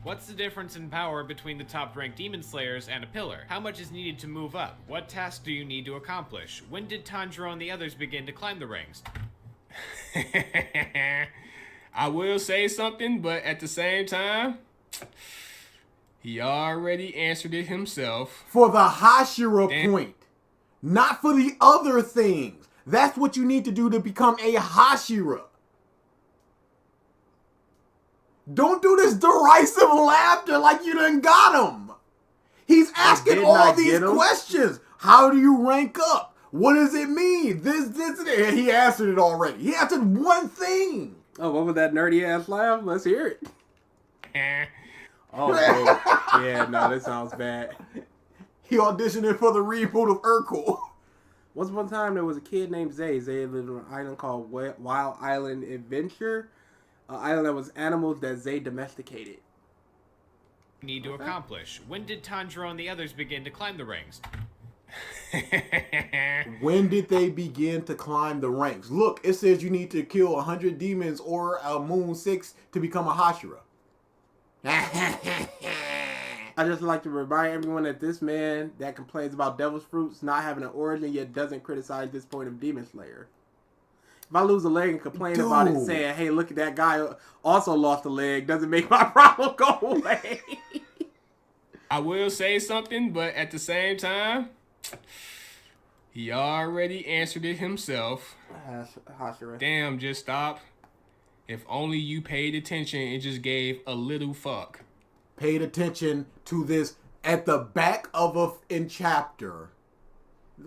What's the difference in power between the top-ranked Demon Slayers and a pillar? How much is needed to move up? What tasks do you need to accomplish? When did Tanjiro and the others begin to climb the ranks? I will say something, but at the same time, he already answered it himself. For the Hashira point, not for the other things. That's what you need to do to become a Hashira. Don't do this derisive laughter like you done got him. He's asking all these questions. How do you rank up? What does it mean? This, and he answered it already. He answered one thing. Oh, what was that nerdy ass laugh? Let's hear it. Oh, yeah, no, this sounds bad. He auditioned for the reboot of Urkel. Once upon a time, there was a kid named Zay. Zay lived on an island called Wild Island Adventure. An island that was animals that Zay domesticated. Need to accomplish. When did Tanjiro and the others begin to climb the ranks? When did they begin to climb the ranks? Look, it says you need to kill 100 demons or a Moon 6 to become a Hashira. I just like to remind everyone that this man that complains about Devil's Fruits not having an origin yet doesn't criticize this point of Demon Slayer. If I lose a leg and complain about it saying, hey, look at that guy also lost a leg, doesn't make my problem go away. I will say something, but at the same time, he already answered it himself. Hashira. Damn, just stop. If only you paid attention and just gave a little fuck. Paid attention to this at the back of in chapter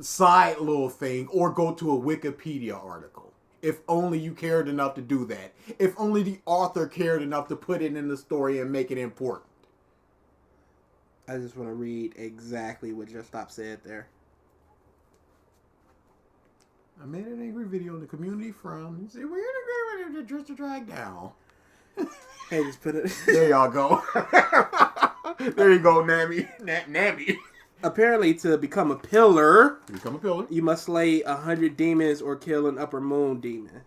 side little thing, or go to a Wikipedia article. If only you cared enough to do that. If only the author cared enough to put it in the story and make it important. I just want to read exactly what Just Stop said there. I made an angry video in the community from. See, we're in a just to drag down. Hey, just put it. There y'all go. There you go, Nami. Nami. Apparently, to become a pillar, you must slay 100 demons or kill an upper moon demon.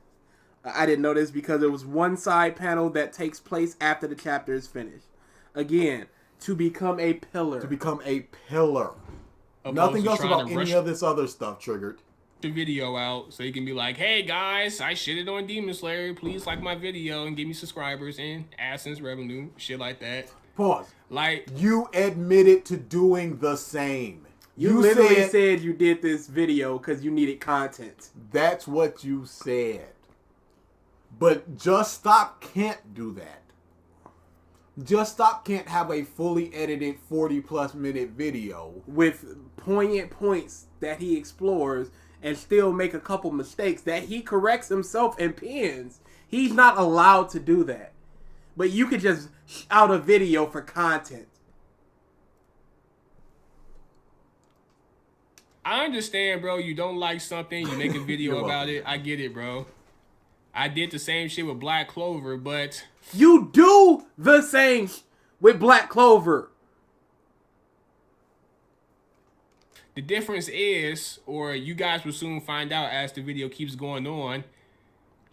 I didn't know this because it was one side panel that takes place after the chapter is finished. Again, to become a pillar. To become a pillar. Nothing else about any of this other stuff triggered. The video out so you can be like, hey guys, I shitted on Demon Slayer. Please like my video and give me subscribers and AdSense revenue. Shit like that. Pause. Like, you admitted to doing the same. You literally said you did this video because you needed content. That's what you said. But Just Stop can't do that. Just Stop can't have a fully edited 40+ minute video with poignant points that he explores and still make a couple mistakes that he corrects himself and pins. He's not allowed to do that. But you could just out a video for content. I understand, bro. You don't like something, you make a video about it. I get it, bro. I did the same shit with Black Clover, but... You do the same with Black Clover. The difference is, or you guys will soon find out as the video keeps going on,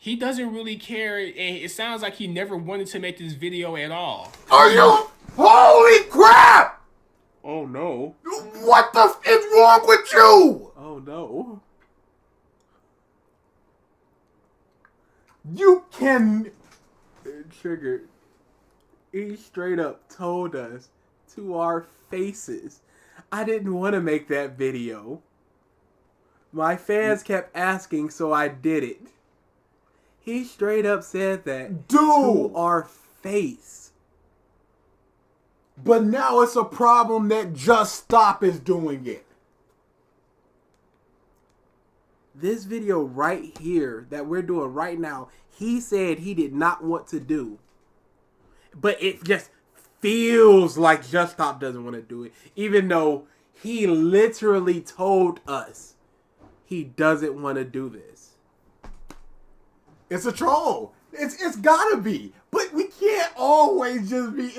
he doesn't really care, and it sounds like he never wanted to make this video at all. Are you? Holy crap! Oh no. What the f is wrong with you? Oh no. You can. Triggered. He straight up told us to our faces, I didn't want to make that video. My fans kept asking, so I did it. He straight up said that to our face. But now it's a problem that Just Stop is doing it. This video right here that we're doing right now, he said he did not want to do. But it just feels like Just Stop doesn't want to do it. Even though he literally told us he doesn't want to do this. It's a troll. It's gotta be. But we can't always just be,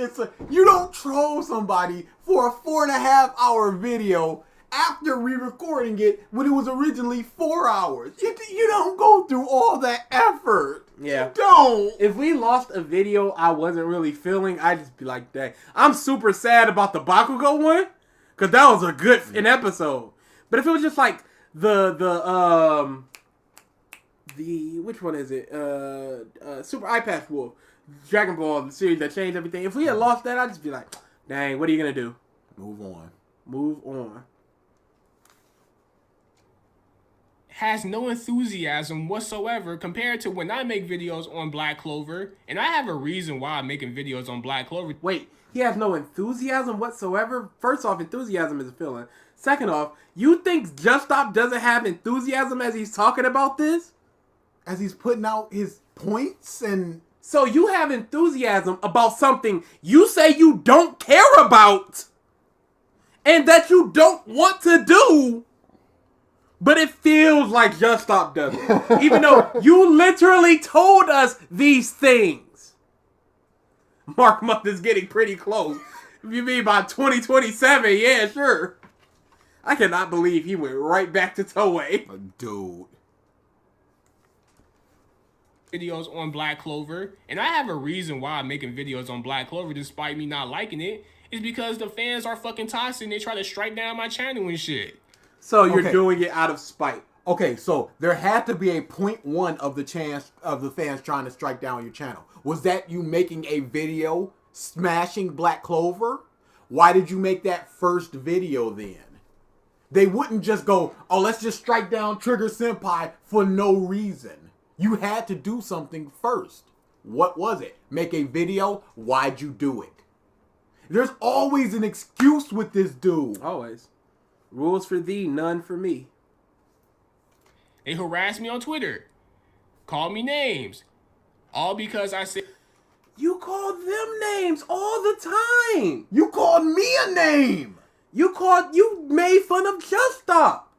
you don't troll somebody for a 4.5 hour video after re-recording it when it was originally 4 hours. You don't go through all that effort. Yeah. You don't. If we lost a video I wasn't really feeling, I'd just be like, dang. I'm super sad about the Bakugo one, because that was a good an episode. But if it was just like the which one is it? Super Eye Patch Wolf, Dragon Ball, the series that changed everything. If we had lost that, I'd just be like, dang, what are you gonna do? Move on. Move on. Has no enthusiasm whatsoever compared to when I make videos on Black Clover, and I have a reason why I'm making videos on Black Clover. Wait, he has no enthusiasm whatsoever? First off, enthusiasm is a feeling. Second off, you think Just Stop doesn't have enthusiasm as he's talking about this? As he's putting out his points and... So you have enthusiasm about something you say you don't care about and that you don't want to do, but it feels like Just Stop does it. Even though you literally told us these things. Mark month is getting pretty close. If you mean by 2027, yeah, sure. I cannot believe he went right back to Toei. Dude. Videos on Black Clover, and I have a reason why I'm making videos on Black Clover despite me not liking it, is because the fans are fucking toxic and they try to strike down my channel and shit. So you're doing it out of spite. Okay, so there had to be a 0.1 of the chance of the fans trying to strike down your channel. Was that you making a video smashing Black Clover? Why did you make that first video then? They wouldn't just go, oh, let's just strike down Triggered Senpai for no reason. You had to do something first. What was it? Make a video? Why'd you do it? There's always an excuse with this dude. Always. Rules for thee, none for me. They harass me on Twitter. Call me names. All because I said... You called them names all the time. You called me a name. You made fun of Just Stop.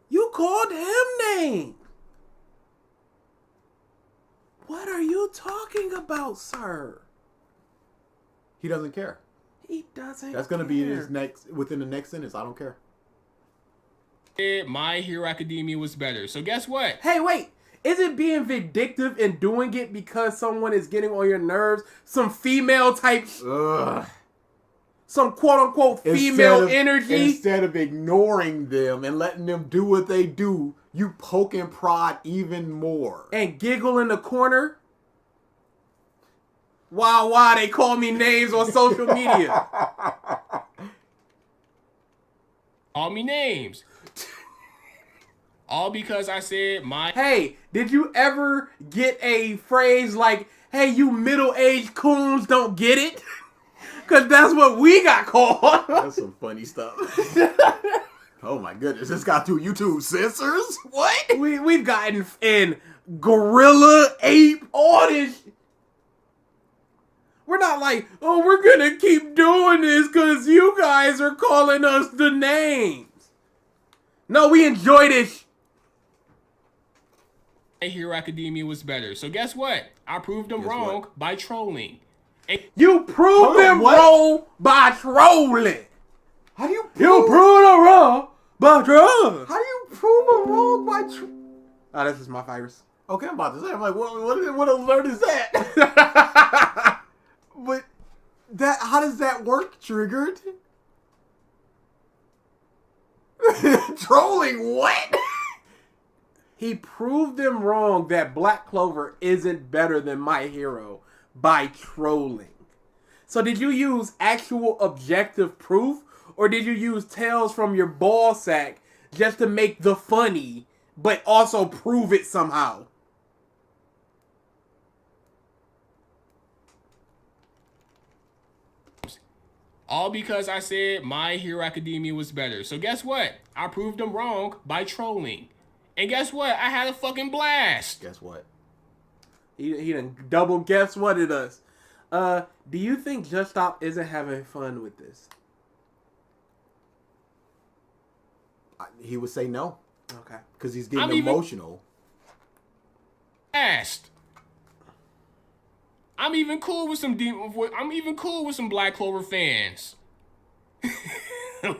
You called him names. What are you talking about, sir? He doesn't care. He doesn't That's going to be his within the next sentence. I don't care. My Hero Academia was better. So guess what? Hey, wait. Is it being vindictive and doing it because someone is getting on your nerves? Some female type... Ugh. Some quote-unquote female energy? Instead of ignoring them and letting them do what they do, you poke and prod even more. And giggle in the corner? Wow, they call me names on social media. Call me names. All because I said my... Hey, did you ever get a phrase like, hey, you middle-aged coons don't get it? Because that's what we got called. That's some funny stuff. Oh my goodness, this got through YouTube censors? What? We've gotten in gorilla, ape, all this. We're not like, oh, we're going to keep doing this because you guys are calling us the names. No, we enjoy this. My Hero Academia was better. So guess what? I proved them wrong by trolling. You proved them wrong by trolling. How do you prove them wrong by trolling? How do you prove them wrong by Oh, this is my virus. Okay, I'm about to say, I'm like, what alert is that? But how does that work, Triggered? Trolling what? He proved them wrong that Black Clover isn't better than My Hero by trolling. So did you use actual objective proof, or did you use tales from your ball sack just to make the funny, but also prove it somehow? All because I said My Hero Academia was better. So guess what? I proved them wrong by trolling. And guess what? I had a fucking blast. Guess what? He done double guess what it does. Do you think Just Stop isn't having fun with this? He would say no. Okay. Because he's getting emotional. Blast. I'm even cool with some Black Clover fans.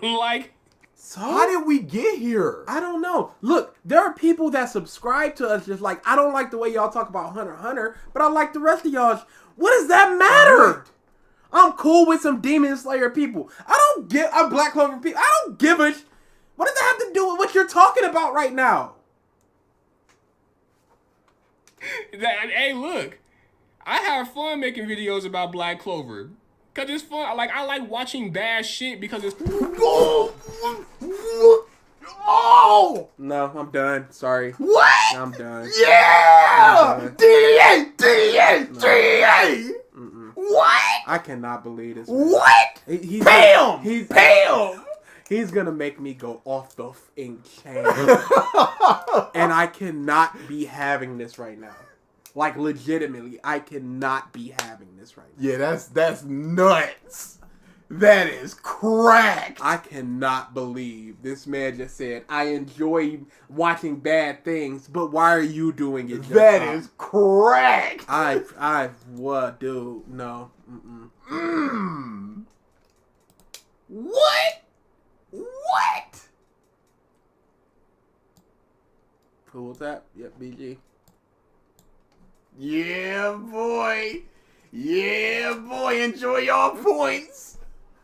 Like, so how did we get here? I don't know. Look, there are people that subscribe to us just like, I don't like the way y'all talk about Hunter x Hunter, but I like the rest of y'all. What does that matter? I'm cool with some Demon Slayer people. I'm Black Clover people. I don't give a what does that have to do with what you're talking about right now? Hey, look. I have fun making videos about Black Clover. Cause it's fun. I like watching bad shit because it's Oh! No, I'm done. Sorry. What? I'm done. Yeah! DA! What? I cannot believe this. What? Bam! Bam! He's gonna make me go off the f***ing chain. And I cannot be having this right now. Like, legitimately, I cannot be having this right now. Yeah, that's nuts. That is cracked. I cannot believe this man just said, I enjoy watching bad things, but why are you doing it? That is cracked. What, dude? No. What? Cool tap? Yep, BG. Yeah, boy. Enjoy your points.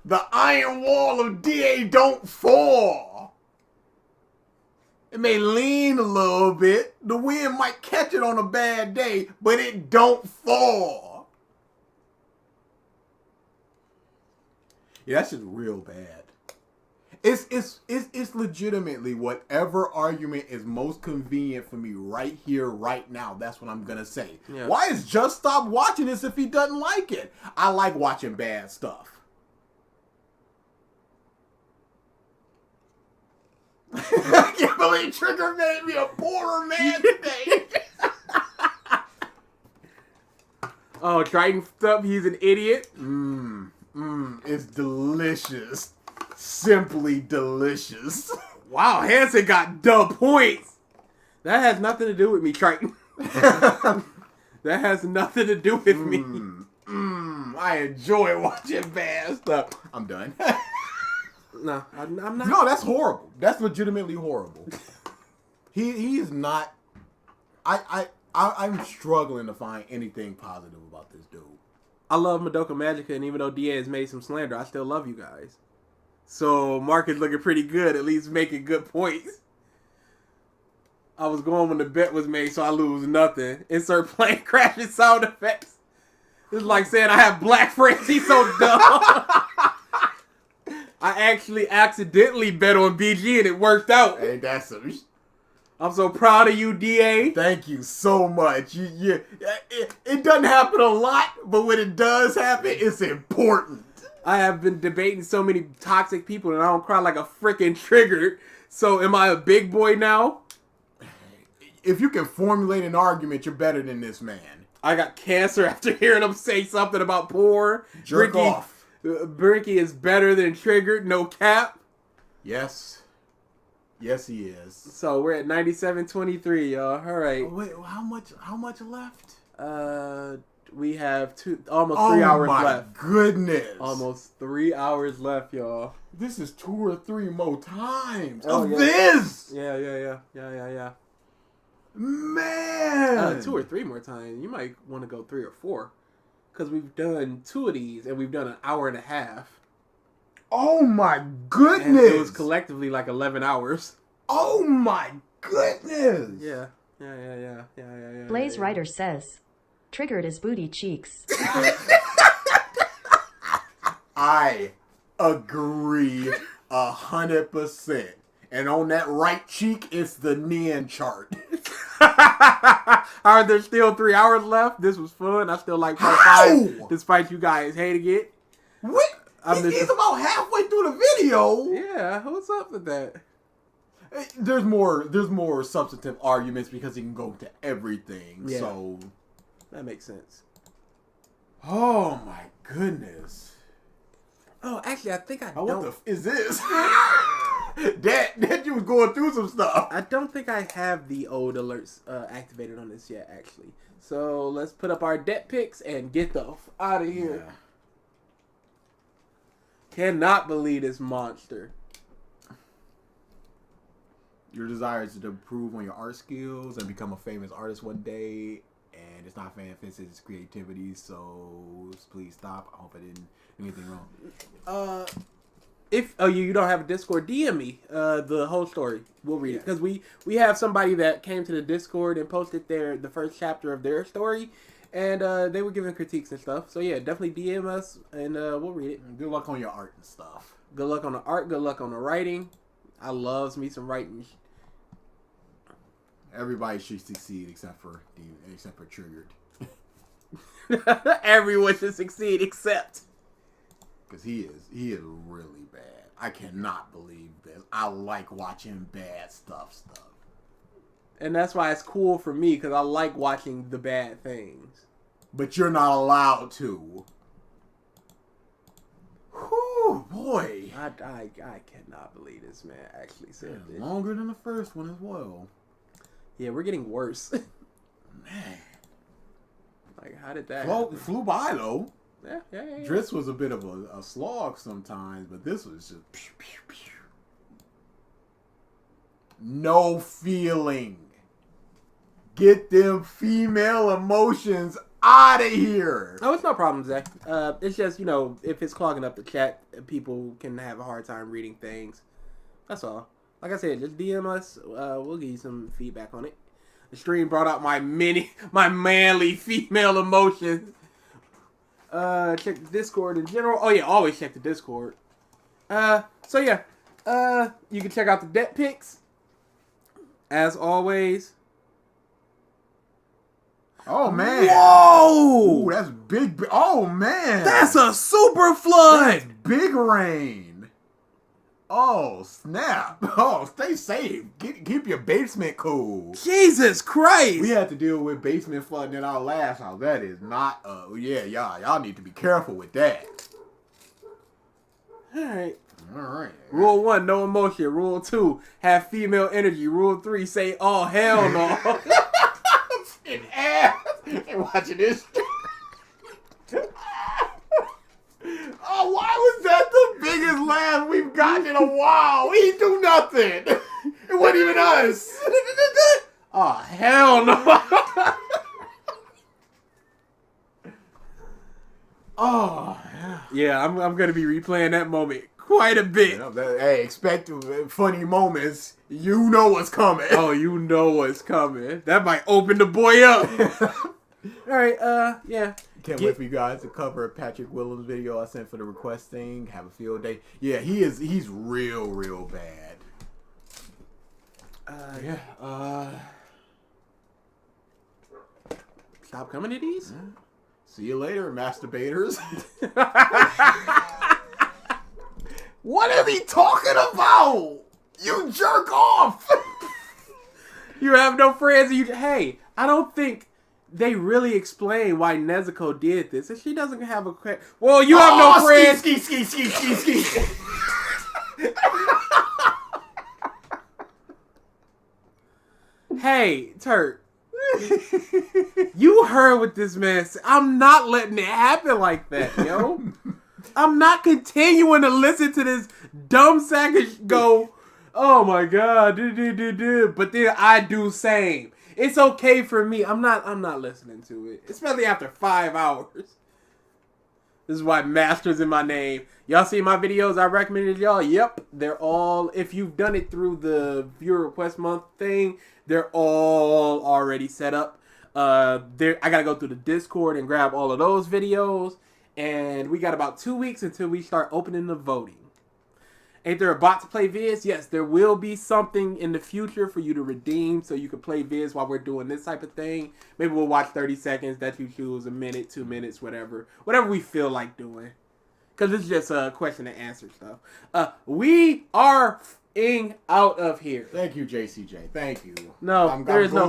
The iron wall of DA don't fall. It may lean a little bit. The wind might catch it on a bad day, but it don't fall. Yeah, that's just real bad. It's legitimately whatever argument is most convenient for me right here, right now. That's what I'm gonna say. Yeah. Why is Just Stop watching this if he doesn't like it? I like watching bad stuff. I can't believe Trigger made me a poorer man today. Oh, Triton stuff, he's an idiot. It's delicious. Simply delicious. Wow, Hanson got dub points. That has nothing to do with me, Triton. That has nothing to do with me. I enjoy watching bad stuff. I'm done. No, I'm not. No, that's horrible. That's legitimately horrible. He is not. I'm struggling to find anything positive about this dude. I love Madoka Magica, and even though DA has made some slander, I still love you guys. So Mark is looking pretty good, at least making good points. I was going when the bet was made, so I lose nothing. Insert plane crashing sound effects. It's like saying I have black friends. He's so dumb. I actually accidentally bet on BG and it worked out. Hey, that's some. I'm so proud of you, DA. Thank you so much. It doesn't happen a lot, but when it does happen, it's important. I have been debating so many toxic people and I don't cry like a freaking Triggered. So am I a big boy now? If you can formulate an argument, you're better than this man. I got cancer after hearing him say something about poor. Jerk off. Brinky is better than Triggered, no cap. Yes. Yes, he is. So we're at 97-23, y'all. All right. Oh, wait, how much left? We have almost 3 hours left. Goodness. Almost 3 hours left, y'all. This is 2 or 3 more times of this. Yeah. Man! 2 or 3 more times. You might want to go 3 or 4. Because we've done 2 of these, and we've done an hour and a half. Oh my goodness! And it was collectively like 11 hours. Oh my goodness! Yeah. Blaze Writer says, "Triggered is booty cheeks." I agree 100%. And on that right cheek, it's the Nian chart. Are there still 3 hours left? This was fun. I still like part 5, despite you guys hating it. What? It's about halfway through the video. Yeah, what's up with that? There's more substantive arguments because he can go to everything. Yeah. So That makes sense. oh my goodness. Oh, actually, I think I Oh, don't. what the is this? that you was going through some stuff. I don't think I have the old alerts activated on this yet, actually. So let's put up our debt picks and get the f out of here. Yeah. Cannot believe this monster. Your desire is to improve on your art skills and become a famous artist one day, and it's not fan fits, it's creativity. So please stop. I hope I didn't do anything wrong. If you don't have a Discord, DM me the whole story. We'll read it because we have somebody that came to the Discord and posted the first chapter of their story, and they were giving critiques and stuff. So yeah, definitely DM us and we'll read it. Good luck on your art and stuff. Good luck on the art. Good luck on the writing. I loves me some writing. Everybody should succeed except for Triggered, Everyone should succeed except. because he is really bad. I cannot believe this. I like watching bad stuff. And that's why it's cool for me because I like watching the bad things. But you're not allowed to. Whew, boy. I cannot believe this man actually said this. Longer than the first one as well. Yeah, we're getting worse. Man. Like, how did that Flew by, though. Yeah. Dritz was a bit of a slog sometimes, but this was just... Pew, pew, pew. No feeling. Get them female emotions out of here. Oh, it's no problem, Zach. It's just, if it's clogging up the chat, people can have a hard time reading things. That's all. Like I said, just DM us. We'll give you some feedback on it. The stream brought out my manly female emotions. Check the Discord in general. Oh yeah, always check the Discord. So yeah, you can check out the debt picks. As always. Oh man! Whoa! Ooh, that's big. Oh man! That's a super flood. That's big rain. Oh snap! Oh, stay safe. Keep your basement cool. Jesus Christ! We had to deal with basement flooding in our last house. That is not. Y'all need to be careful with that. All right. All right. Rule 1, no emotion. Rule 2, have female energy. Rule 3, say, oh, hell no. In ass. And watching this. Oh, why was that the biggest laugh we've gotten in a while? We didn't do nothing. It wasn't even us. Oh, hell no. Oh, yeah, I'm going to be replaying that moment quite a bit. hey, expect funny moments. You know what's coming. Oh, you know what's coming. That might open the boy up. All right, yeah. Can't wait for you guys to cover Patrick Williams' video I sent for the request thing. Have a field day. Yeah, he's real bad. Stop coming to these? Yeah. See you later, masturbators. What are they talking about? You jerk off. You have no friends. Hey, I don't think they really explain why Nezuko did this. If she doesn't have a... Well, you have no friends. Ski. Hey, Turk. You heard what this man said. I'm not letting it happen like that, yo. I'm not continuing to listen to this dumb sack go, oh my god, but then I do same. It's okay for me. I'm not listening to it, especially after 5 hours. This is why Master's in my name. Y'all see my videos I recommended y'all? Yep, they're all. If you've done it through the viewer request month thing, they're all already set up. I gotta go through the Discord and grab all of those videos, and we got about 2 weeks until we start opening the voting. Ain't there a bot to play vids? Yes, there will be something in the future for you to redeem so you can play vids while we're doing this type of thing. Maybe we'll watch 30 seconds that you choose, a minute, 2 minutes, whatever we feel like doing. Because it's just a question and answer stuff. We are out of here. Thank you, JCJ. Thank you. No, there is no